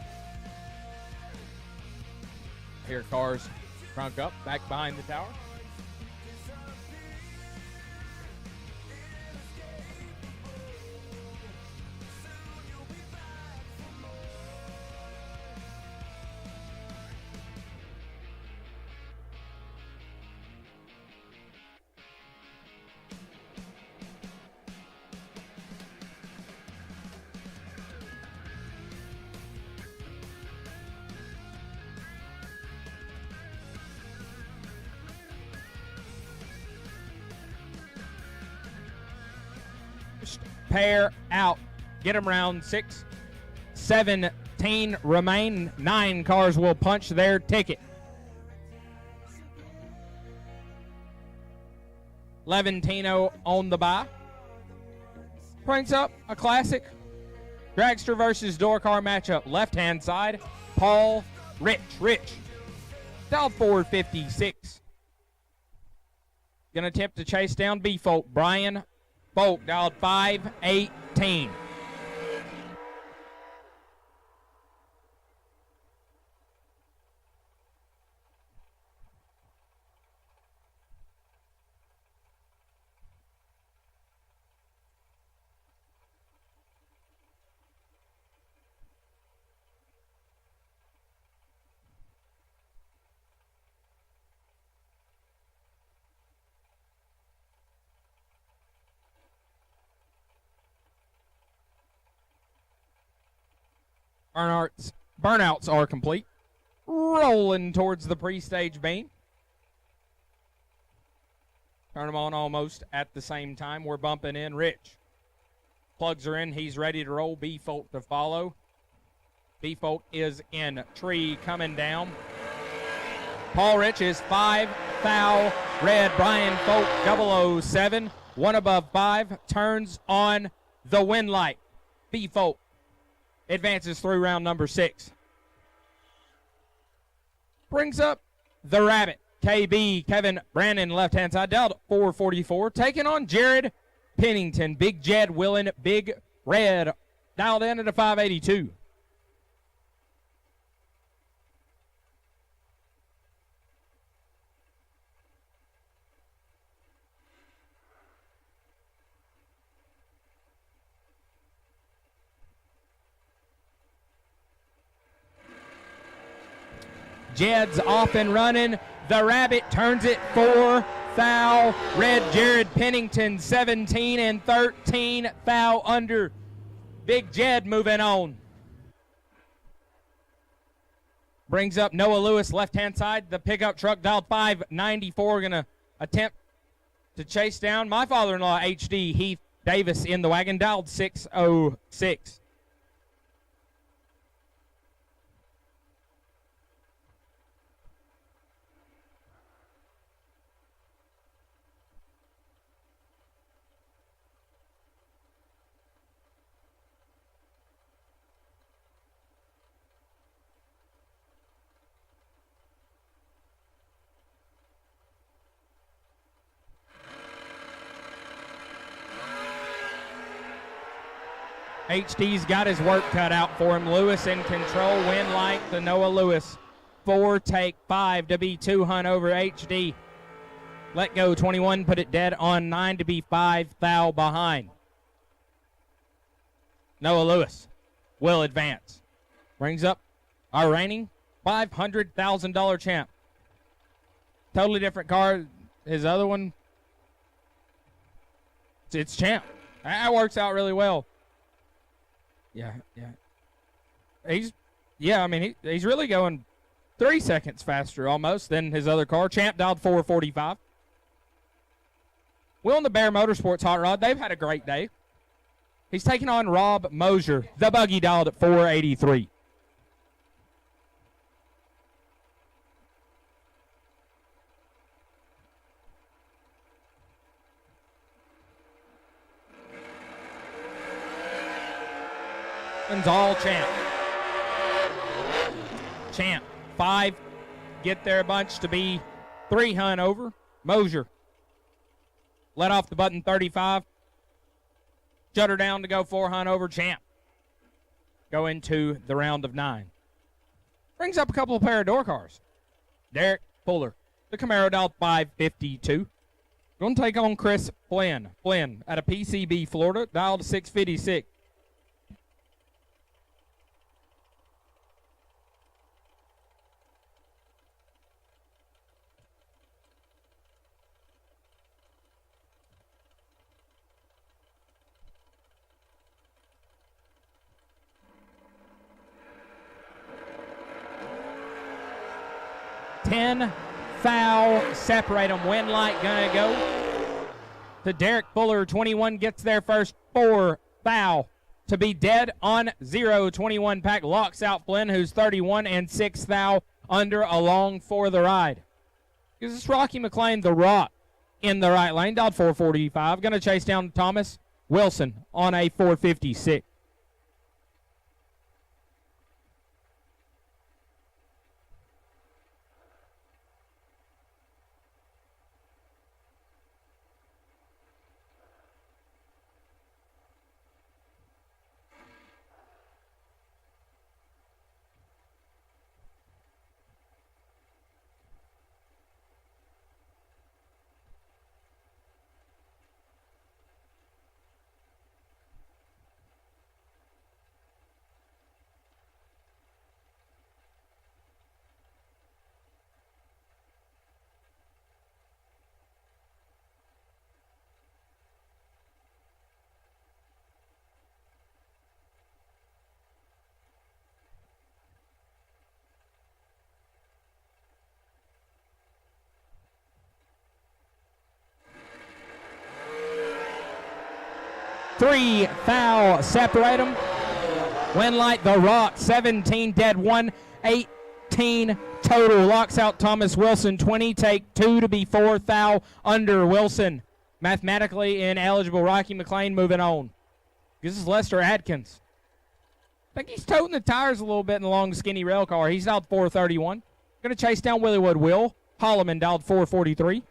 Here, cars crunk up back behind the tower. Pair out. Get 'em round 6. 17 remain. 9 cars will punch their ticket. Levantino on the bye. Brings up a classic dragster versus door car matchup. Left-hand side, Paul Rich. Dialed 456. Gonna attempt to chase down B-Folk. Brian Folk dialed 518. Burnouts are complete. Rolling towards the pre-stage beam. Turn them on almost at the same time. We're bumping in Rich. Plugs are in. He's ready to roll. B-Folk to follow. B-Folk is in. Tree coming down. Paul Rich is 5 foul red. Brian Folk 007. 1 above 5. Turns on the win light. B-Folk advances through round number 6. Brings up the Rabbit. KB, Kevin Brandon, left-hand side, dialed 444. Taking on Jared Pennington. Big Jed Willen, Big Red, dialed in at a 582. Jed's off and running. The Rabbit turns it 4, foul. Red Jared Pennington 17 and 13, foul under. Big Jed moving on. Brings up Noah Lewis, left-hand side. The pickup truck dialed 594, going to attempt to chase down my father-in-law, HD Heath Davis, in the wagon, dialed 606. HD's got his work cut out for him. Lewis in control, win light to Noah Lewis. 4, take 5 to be 2 hunt over HD. Let go 21, put it dead on 9 to be 5, foul behind. Noah Lewis will advance. Brings up our reigning $500,000 champ. Totally different car. His other one, it's champ. That works out really well. Yeah. He's really going 3 seconds faster almost than his other car. Champ dialed 445. Will and the Bear Motorsports Hot Rod, they've had a great day. He's taking on Rob Mosier. The buggy dialed at 483. All Champ. Champ, 5. Get there a bunch to be 3 hunt over. Mosier. Let off the button 35. Shut her down to go 4 hunt over. Champ. Go into the round of 9. Brings up a couple of pair of door cars. Derek Fuller. The Camaro dialed 552. Going to take on Chris Flynn. Flynn out of PCB, Florida. Dialed 656. Foul, separate them. Win light gonna go to Derek Fuller. 21 gets there first. 4, foul to be dead on 0. 21 pack locks out Flynn, who's 31, and 6 foul under along for the ride. This is Rocky McLean, the Rock, in the right lane. Dialed 445. Gonna chase down Thomas Wilson on a 456. Three foul, separate them. Win light, the Rock, 17 dead, 1, 18 total. Locks out Thomas Wilson, 20, take 2 to be 4, foul under Wilson. Mathematically ineligible. Rocky McLean moving on. This is Lester Adkins. I think he's toting the tires a little bit in the long, skinny rail car. He's dialed 431. Going to chase down Willywood Will. Holloman dialed 443.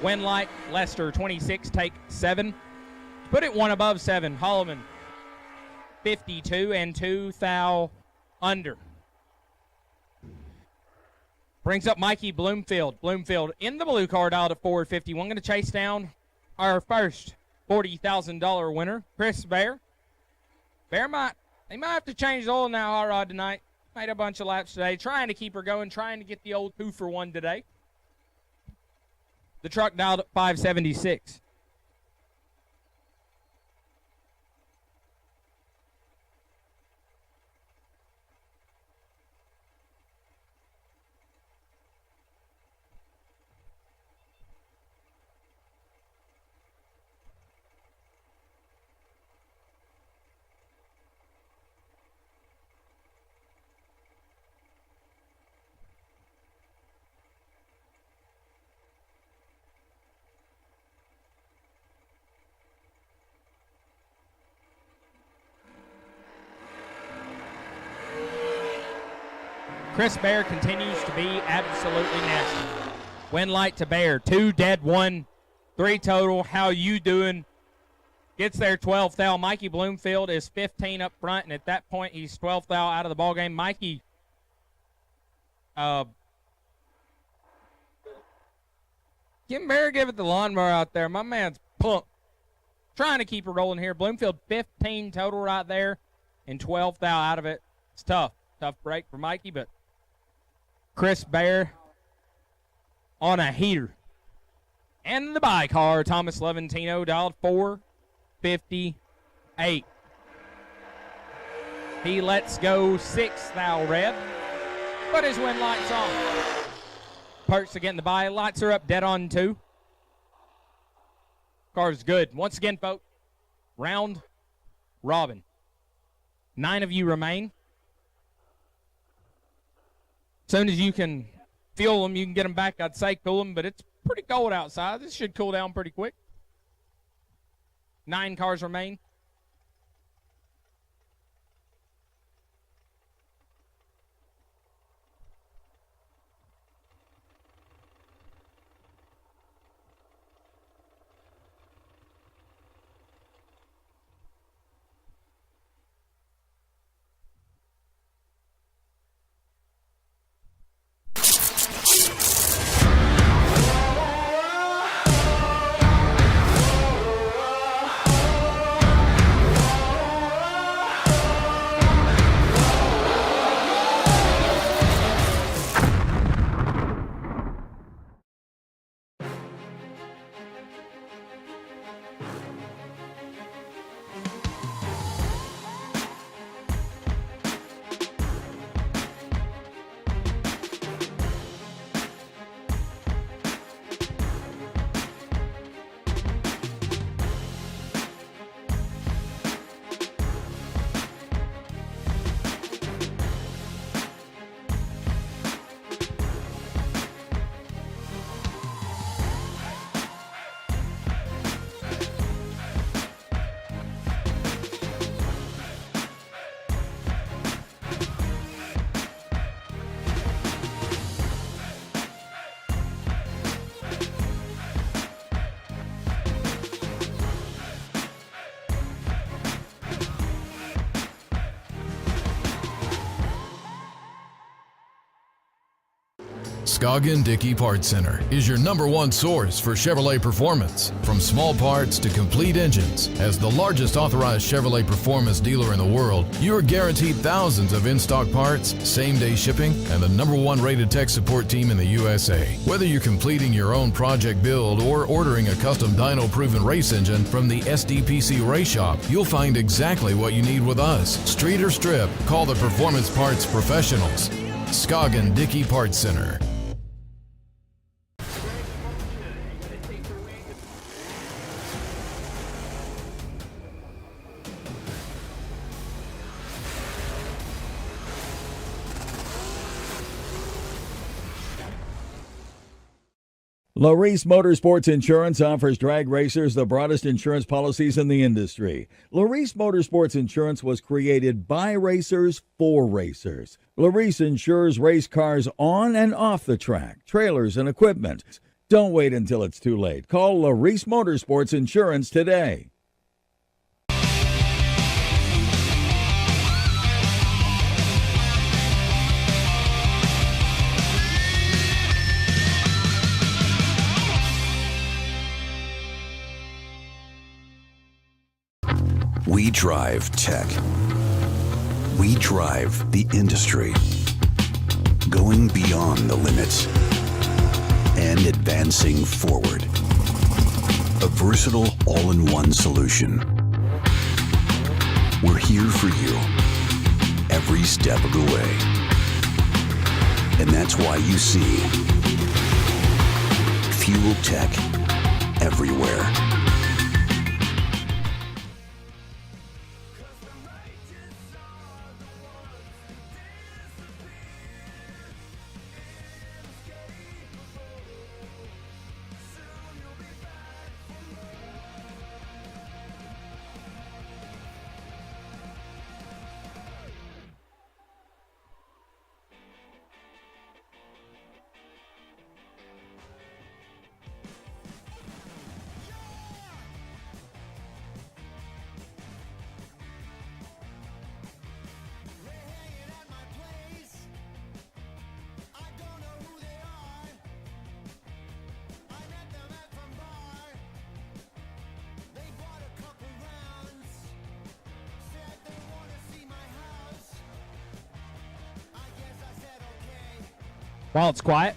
Win light, Lester 26, take 7. Put it 1 above 7. Holloman 52 and 2 thou under. Brings up Mikey Bloomfield. Bloomfield in the blue car dialed at 451. Going to chase down our first $40,000 winner, Chris Bear. Bear might have to change the oil in that hot rod tonight. Made a bunch of laps today, trying to keep her going, trying to get the old 2-for-1 today. The truck dialed at 576. Chris Bear continues to be absolutely nasty. Win light to Bear. 2 dead, 1, 3 total. How you doing? Gets there 12th thou. Mikey Bloomfield is 15 up front, and at that point he's 12th thou out of the ball game. Mikey, Kim Bear give it the lawnmower out there. My man's pumped. Trying to keep her rolling here. Bloomfield 15 total right there, and 12th thou out of it. It's tough. Tough break for Mikey, but Chris Bear on a heater. And the bye car, Thomas Levantino, dialed 458. He lets go 6 thou red, but his win light's on. Perks again the bye. Lights are up, dead on 2. Car's good. Once again, folks, round robin. 9 of you remain. As soon as you can fuel them, you can get them back. I'd say cool them, but it's pretty cold outside. This should cool down pretty quick. 9 cars remain. Scoggin Dickey Parts Center is your #1 source for Chevrolet performance. From small parts to complete engines, as the largest authorized Chevrolet performance dealer in the world, you are guaranteed thousands of in-stock parts, same-day shipping, and the #1 rated tech support team in the USA. Whether you're completing your own project build or ordering a custom dyno-proven race engine from the SDPC Race Shop, you'll find exactly what you need with us. Street or strip, call the Performance Parts Professionals. Scoggin Dickey Parts Center. Larice Motorsports Insurance offers drag racers the broadest insurance policies in the industry. Larice Motorsports Insurance was created by racers for racers. Larice insures race cars on and off the track, trailers and equipment. Don't wait until it's too late. Call Larice Motorsports Insurance today. We drive tech. We drive the industry. Going beyond the limits and advancing forward. A versatile all-in-one solution. We're here for you every step of the way. And that's why you see Fuel Tech everywhere. While it's quiet,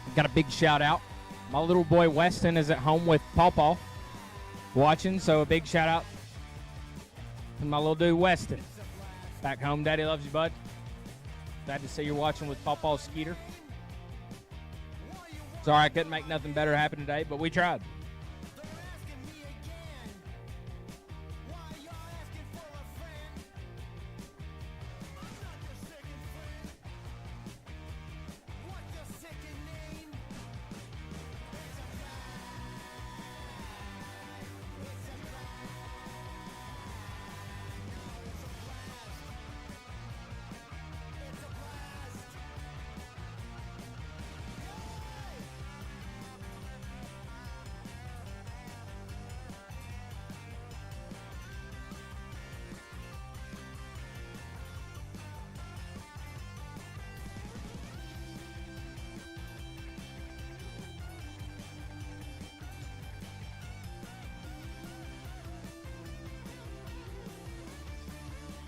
I've got a big shout out. My little boy Weston is at home with Pawpaw watching, so a big shout out to my little dude Weston. Back home, Daddy loves you, bud. Glad to see you're watching with Pawpaw's Skeeter. Sorry I couldn't make nothing better happen today, but we tried.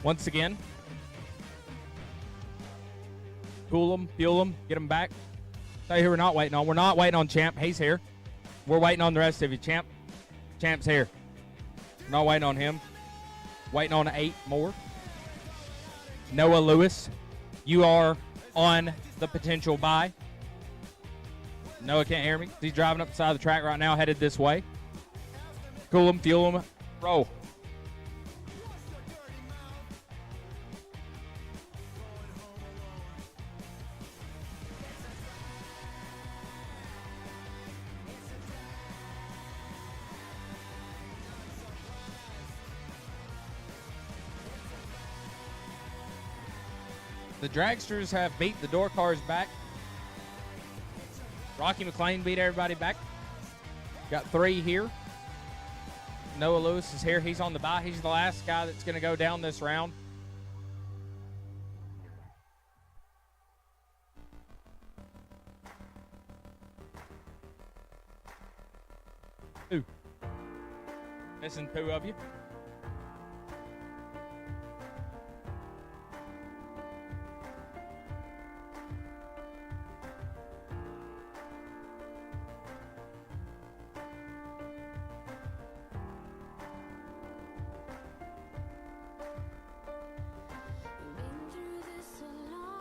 Once again, cool them, fuel them, get them back. Tell you who we're not waiting on. We're not waiting on Champ. He's here. We're waiting on the rest of you. Champ's here. We're not waiting on him. Waiting on 8 more. Noah Lewis, you are on the potential bye. Noah can't hear me. He's driving up the side of the track right now, headed this way. Cool them, fuel them, roll. The dragsters have beat the door cars back. Rocky McLean beat everybody back. Got 3 here. Noah Lewis is here. He's on the bye. He's the last guy that's going to go down this round. Two. Missing 2 of you.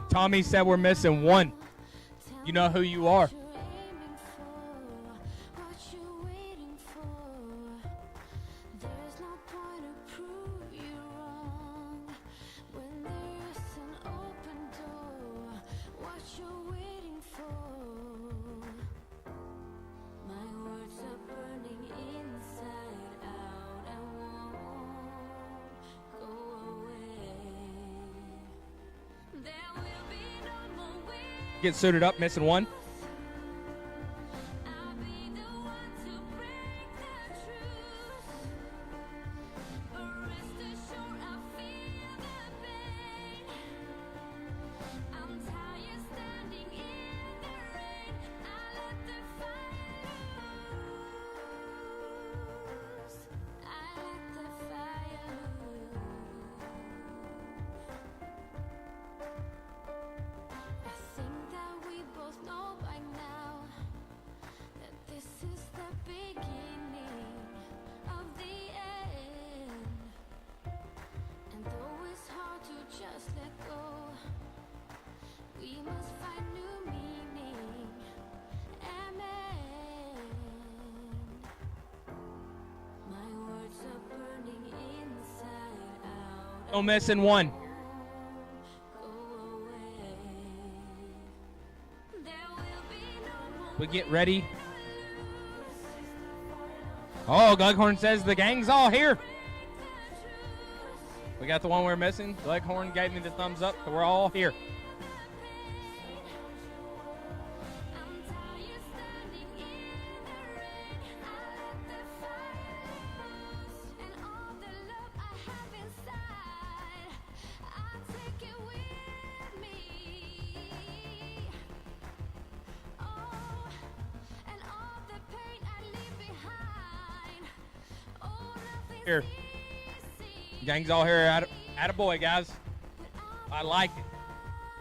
Tommy said we're missing 1. You know who you are. Get suited up, missing 1. must find new meaning and mend. My words are burning inside out. No missing one. Go away. There will be no more We get ready. Oh, Gleghorn says the gang's all here. We got the one we're missing. Gleghorn gave me the thumbs up, so we're all here. Here. Gang's all here. Attaboy, guys. I like it.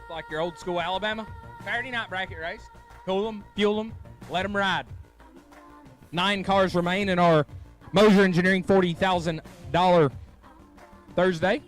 It's like your old school Alabama. Saturday night bracket race. Cool them, fuel them, let them ride. 9 cars remain in our Mosier Engineering $40,000 Thursday.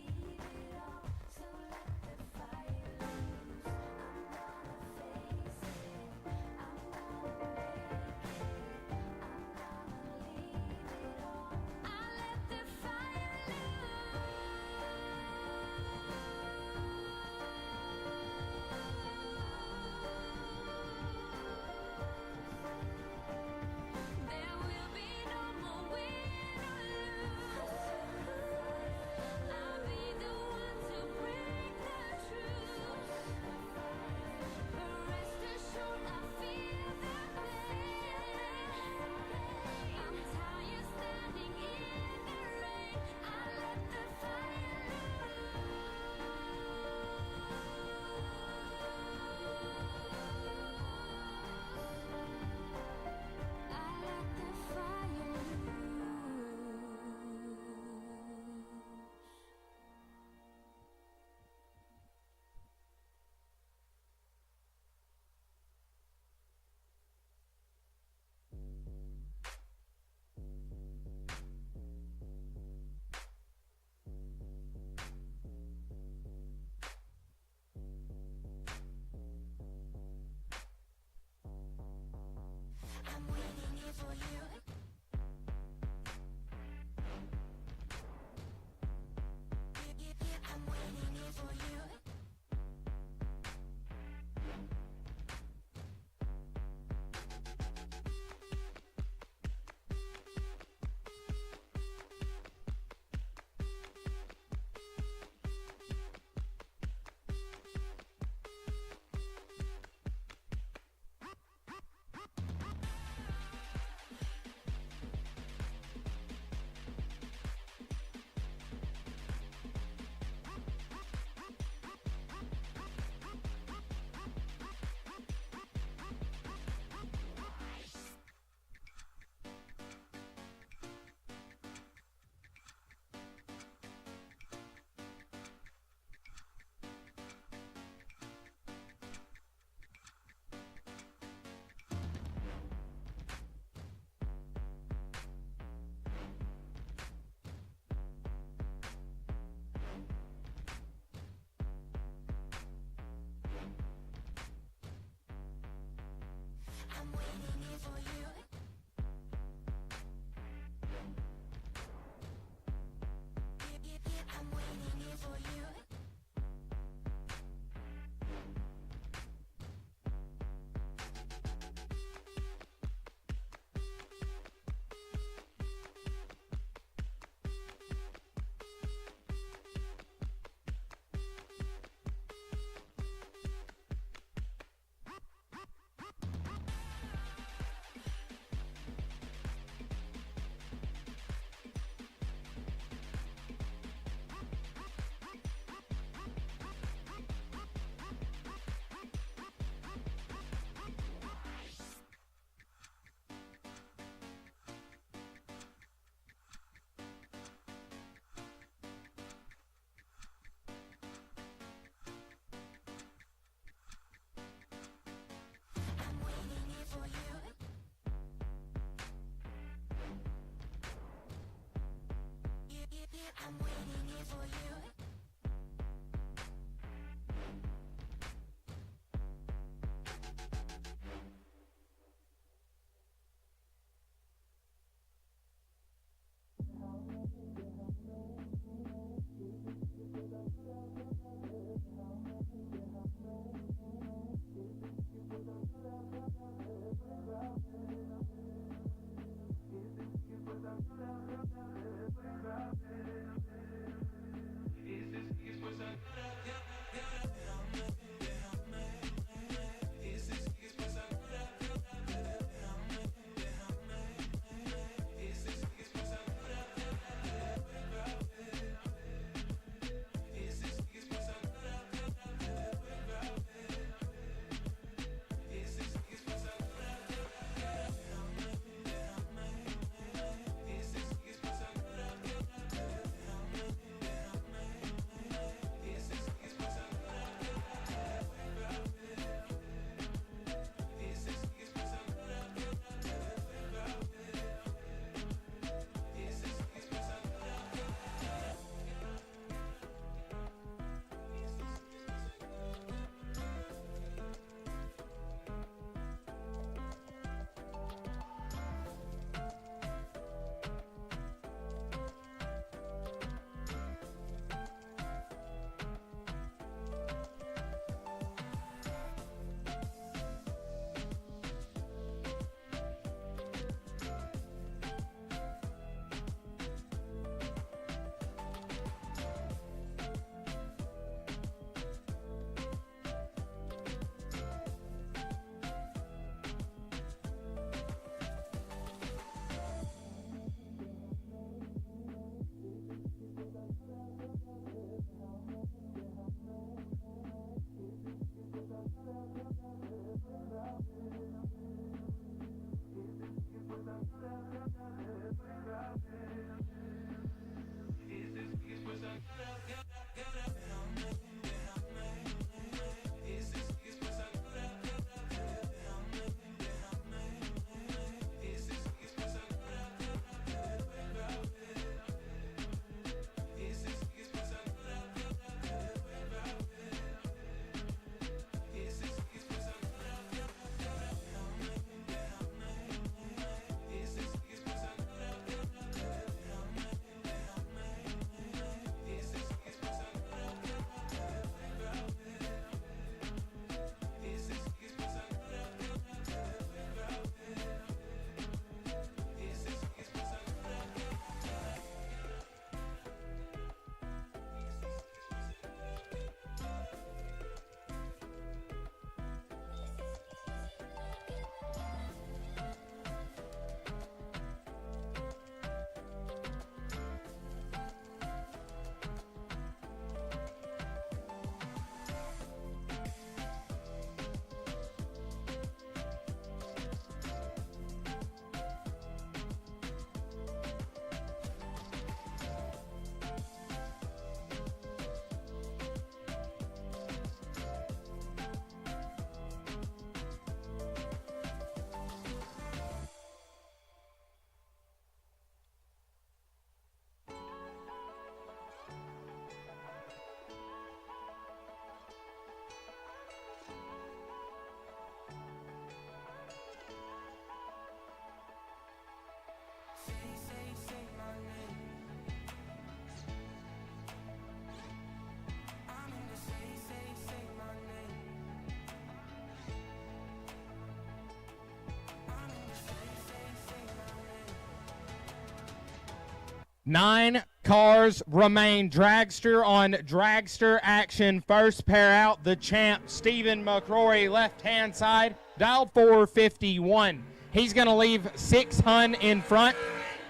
9 cars remain. Dragster on dragster action. First pair out, the champ, Stephen McCrory, left-hand side, dial 451. He's going to leave 600 in front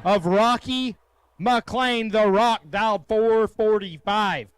of Rocky McLean, the Rock, dial 445.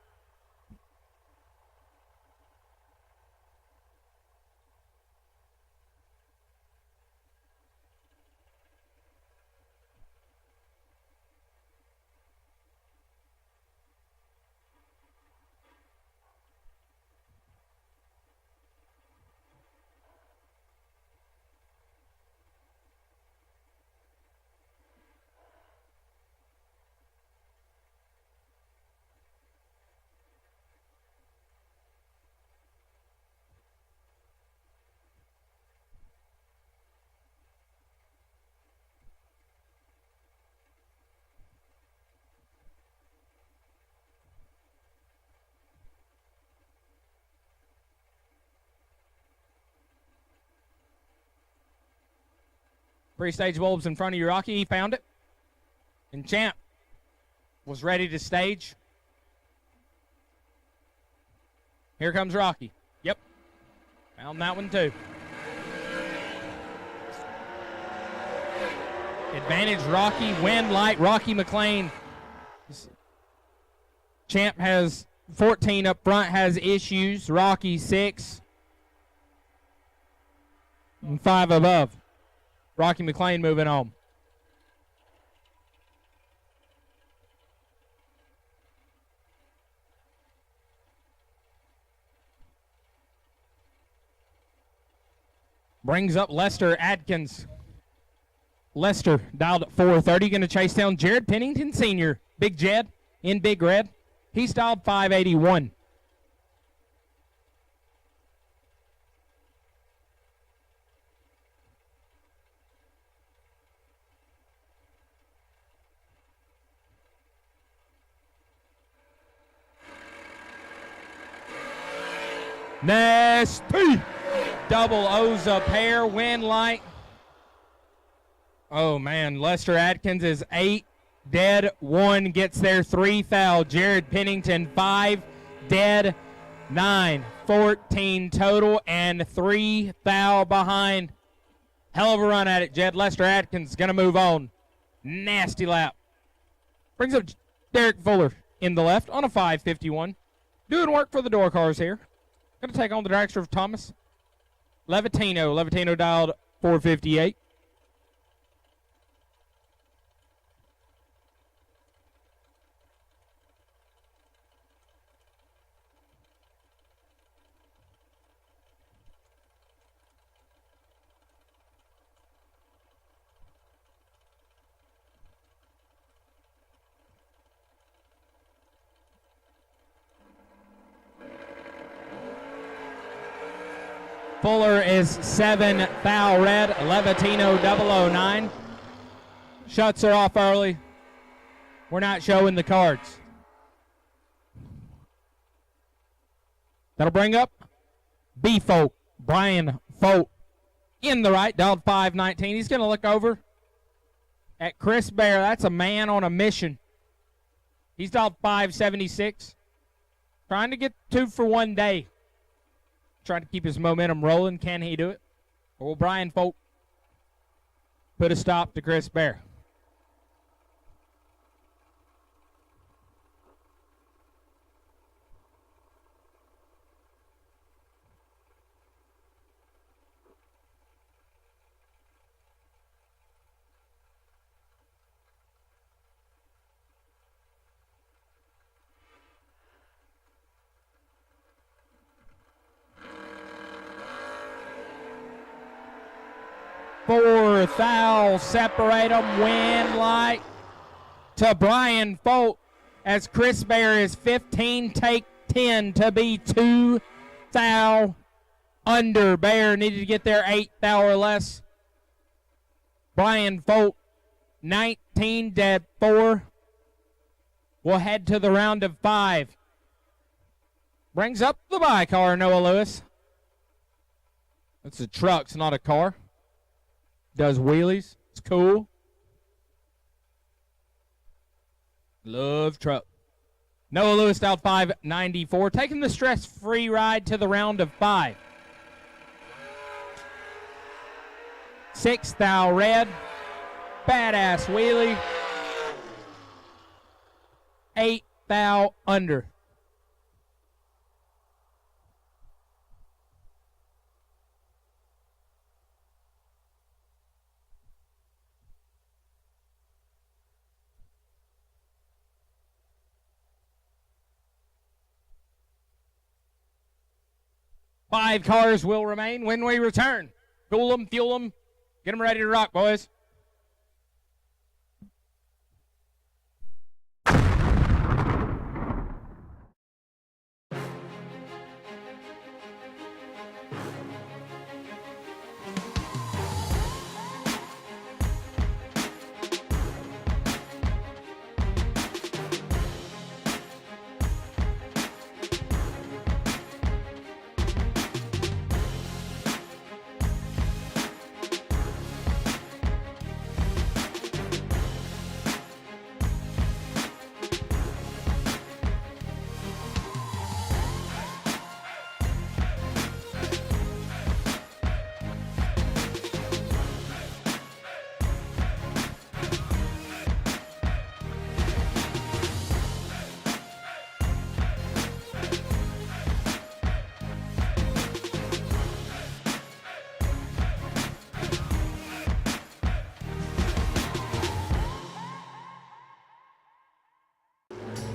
Pre-stage bulbs in front of you, Rocky. He found it. And Champ was ready to stage. Here comes Rocky. Yep. Found that one too. Advantage Rocky. Win light. Rocky McLean. Champ has 14 up front, has issues. Rocky 6. And 5 above. Rocky McLean moving on. Brings up Lester Adkins. Lester dialed at 430. Going to chase down Jared Pennington Sr. Big Jed in Big Red. He's dialed 581. Nasty. Double O's a pair. Win light. Oh, man. Lester Adkins is 8 dead. 1 gets there. 3 foul. Jared Pennington 5 dead. 9. 14 total and 3 foul behind. Hell of a run at it, Jed. Lester Adkins going to move on. Nasty lap. Brings up Derek Fuller in the left on a 551. Doing work for the door cars here. Going to take on the dragster of Thomas Levitino. Levitino dialed 458. Fuller is 7 foul red. Levitino 009. Shuts are off early. We're not showing the cards. That'll bring up B-Folk. Brian Folk in the right. Dialed 519. He's going to look over at Chris Bear. That's a man on a mission. He's dialed 576. Trying to get 2 for 1 day. Trying to keep his momentum rolling. Can he do it? Or will Brian Folk put a stop to Chris Bear? Four foul, separate them, win light to Brian Folk as Chris Bear is 15, take 10 to be 2 foul under. Bear needed to get there 8 foul or less. Brian Folk 19, dead 4. We'll head to the round of 5. Brings up the by car, Noah Lewis. It's a truck, it's not a car. Does wheelies. It's cool. Love truck. Noah Lewis style 594, taking the stress-free ride to the round of 5. 6 thou red. Badass wheelie. 8 thou under. Five cars will remain when we return. Cool them, fuel them, get them ready to rock, boys.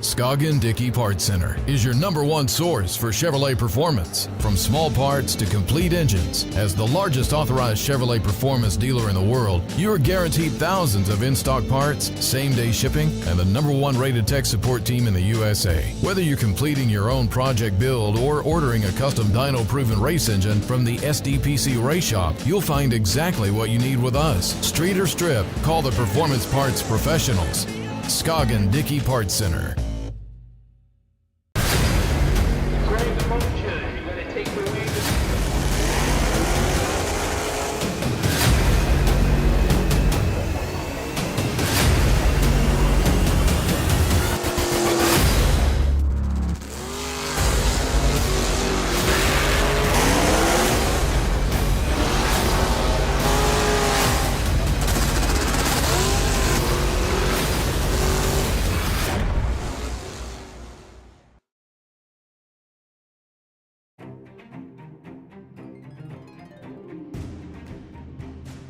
Scoggin Dickey Parts Center is your #1 source for Chevrolet performance. From small parts to complete engines, as the largest authorized Chevrolet performance dealer in the world, you are guaranteed thousands of in-stock parts, same-day shipping, and the #1 rated tech support team in the USA. Whether you're completing your own project build or ordering a custom dyno-proven race engine from the SDPC Race Shop, you'll find exactly what you need with us. Street or strip, call the Performance Parts Professionals. Scoggin Dickey Parts Center.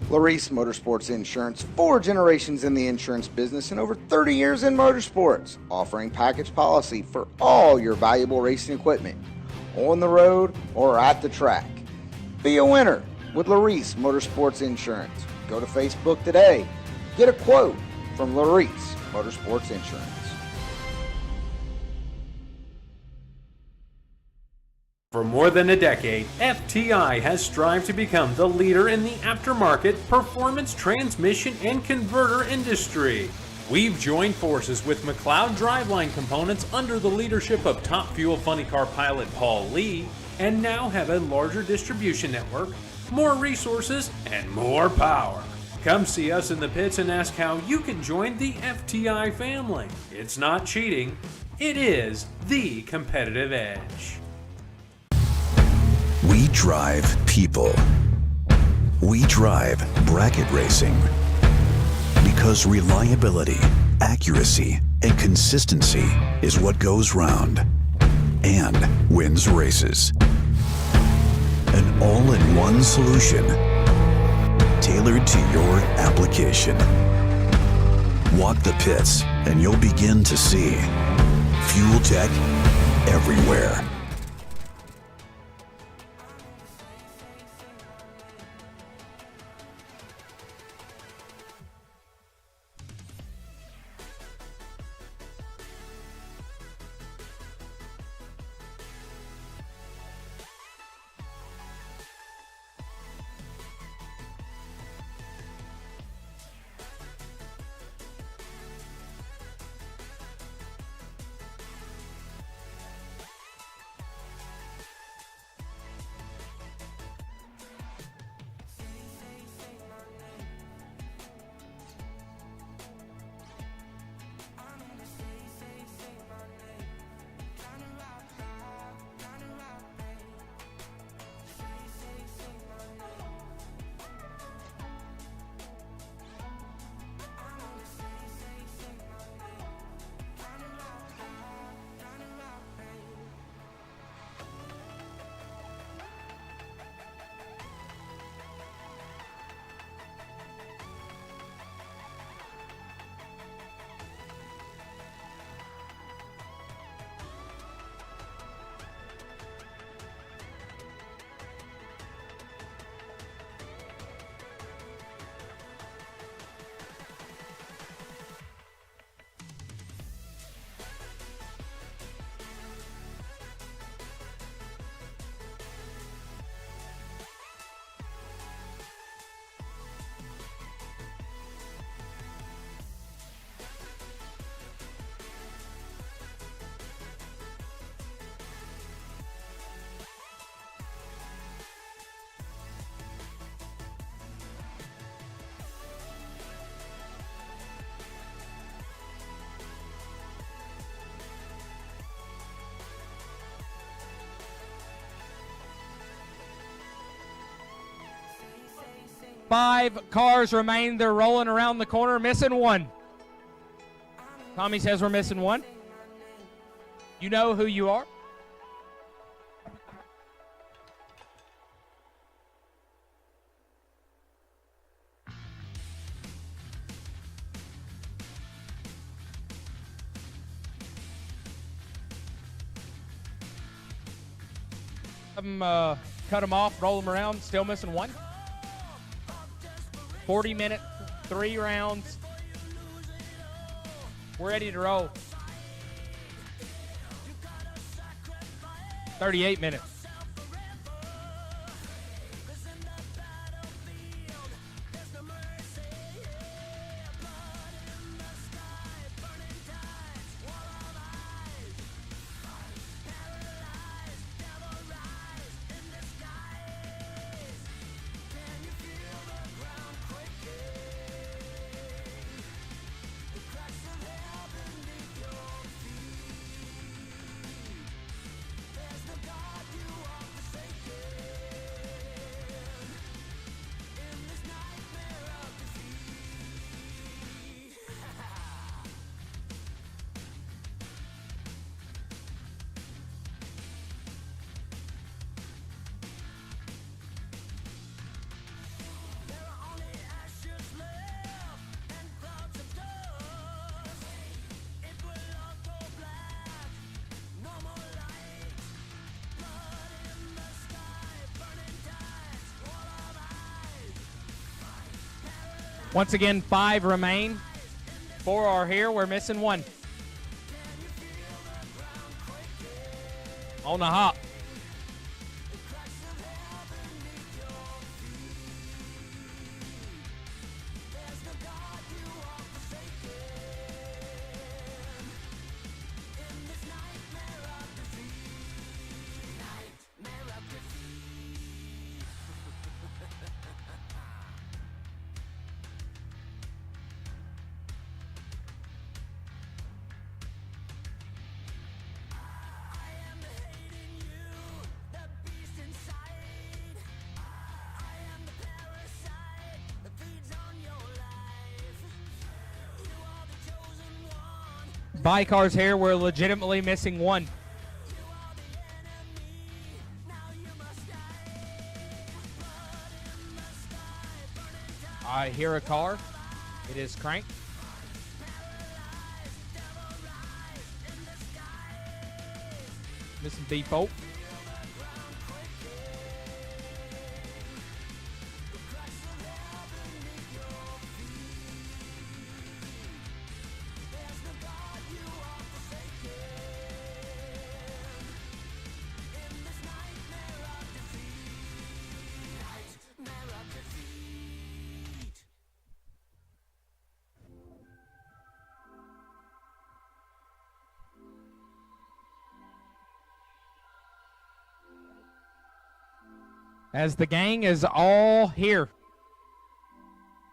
Larice Motorsports Insurance, 4 generations in the insurance business and over 30 years in motorsports, offering package policy for all your valuable racing equipment, on the road or at the track. Be a winner with Larice Motorsports Insurance. Go to Facebook today. Get a quote from Larice Motorsports Insurance. For more than a decade, FTI has strived to become the leader in the aftermarket performance transmission and converter industry. We've joined forces with McLeod Driveline Components under the leadership of Top Fuel Funny Car pilot Paul Lee, and now have a larger distribution network, more resources, and more power. Come see us in the pits and ask how you can join the FTI family. It's not cheating, it is the competitive edge. We drive people. We drive bracket racing. Because reliability, accuracy, and consistency is what goes round and wins races. An all-in-one solution tailored to your application. Walk the pits and you'll begin to see fuel tech everywhere. 5 cars remain. They're rolling around the corner, missing 1. Tommy says we're missing 1. You know who you are. Cut them off, roll them around, still missing 1. 40-minute, 3 rounds. We're ready to roll. 38 minutes. Once again, 5 remain. 4 are here. We're missing 1. On the hop. Cars here, we're legitimately missing 1. I hear a car. It is cranked. Missing default. As the gang is all here.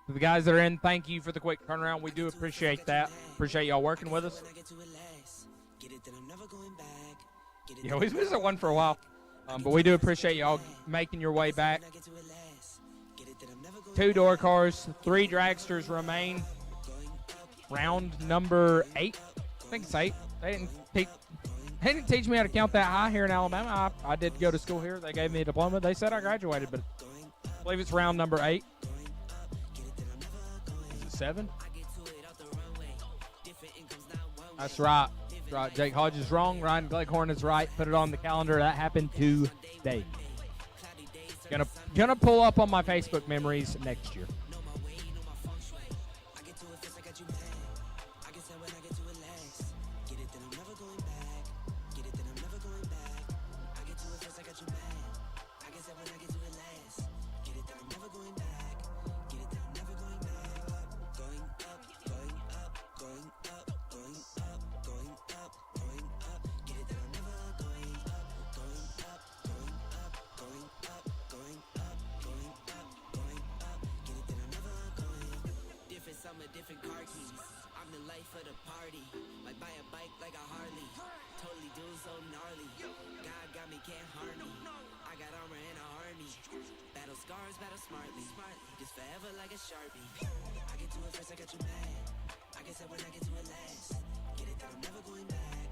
To the guys that are in, thank you for the quick turnaround. We do appreciate that. Appreciate y'all working with us. Yeah, we've missed 1 for a while. But we do appreciate y'all making your way back. 2 door cars, 3 dragsters remain. Round number 8. I think it's 8. They didn't teach me how to count that high here in Alabama. I did go to school here. They gave me a diploma. They said I graduated, but I believe it's round number 8. Is it 7? That's right. That's right. Jake Hodges is wrong. Ryan Gleghorn is right. Put it on the calendar. That happened today. Gonna pull up on my Facebook memories next year. Can't harm me. I got armor and a army. Battle scars, battle smartly. It's forever like a Sharpie. I get to it first, I got you mad. I guess that when I get to it last. Get it that I'm never going back.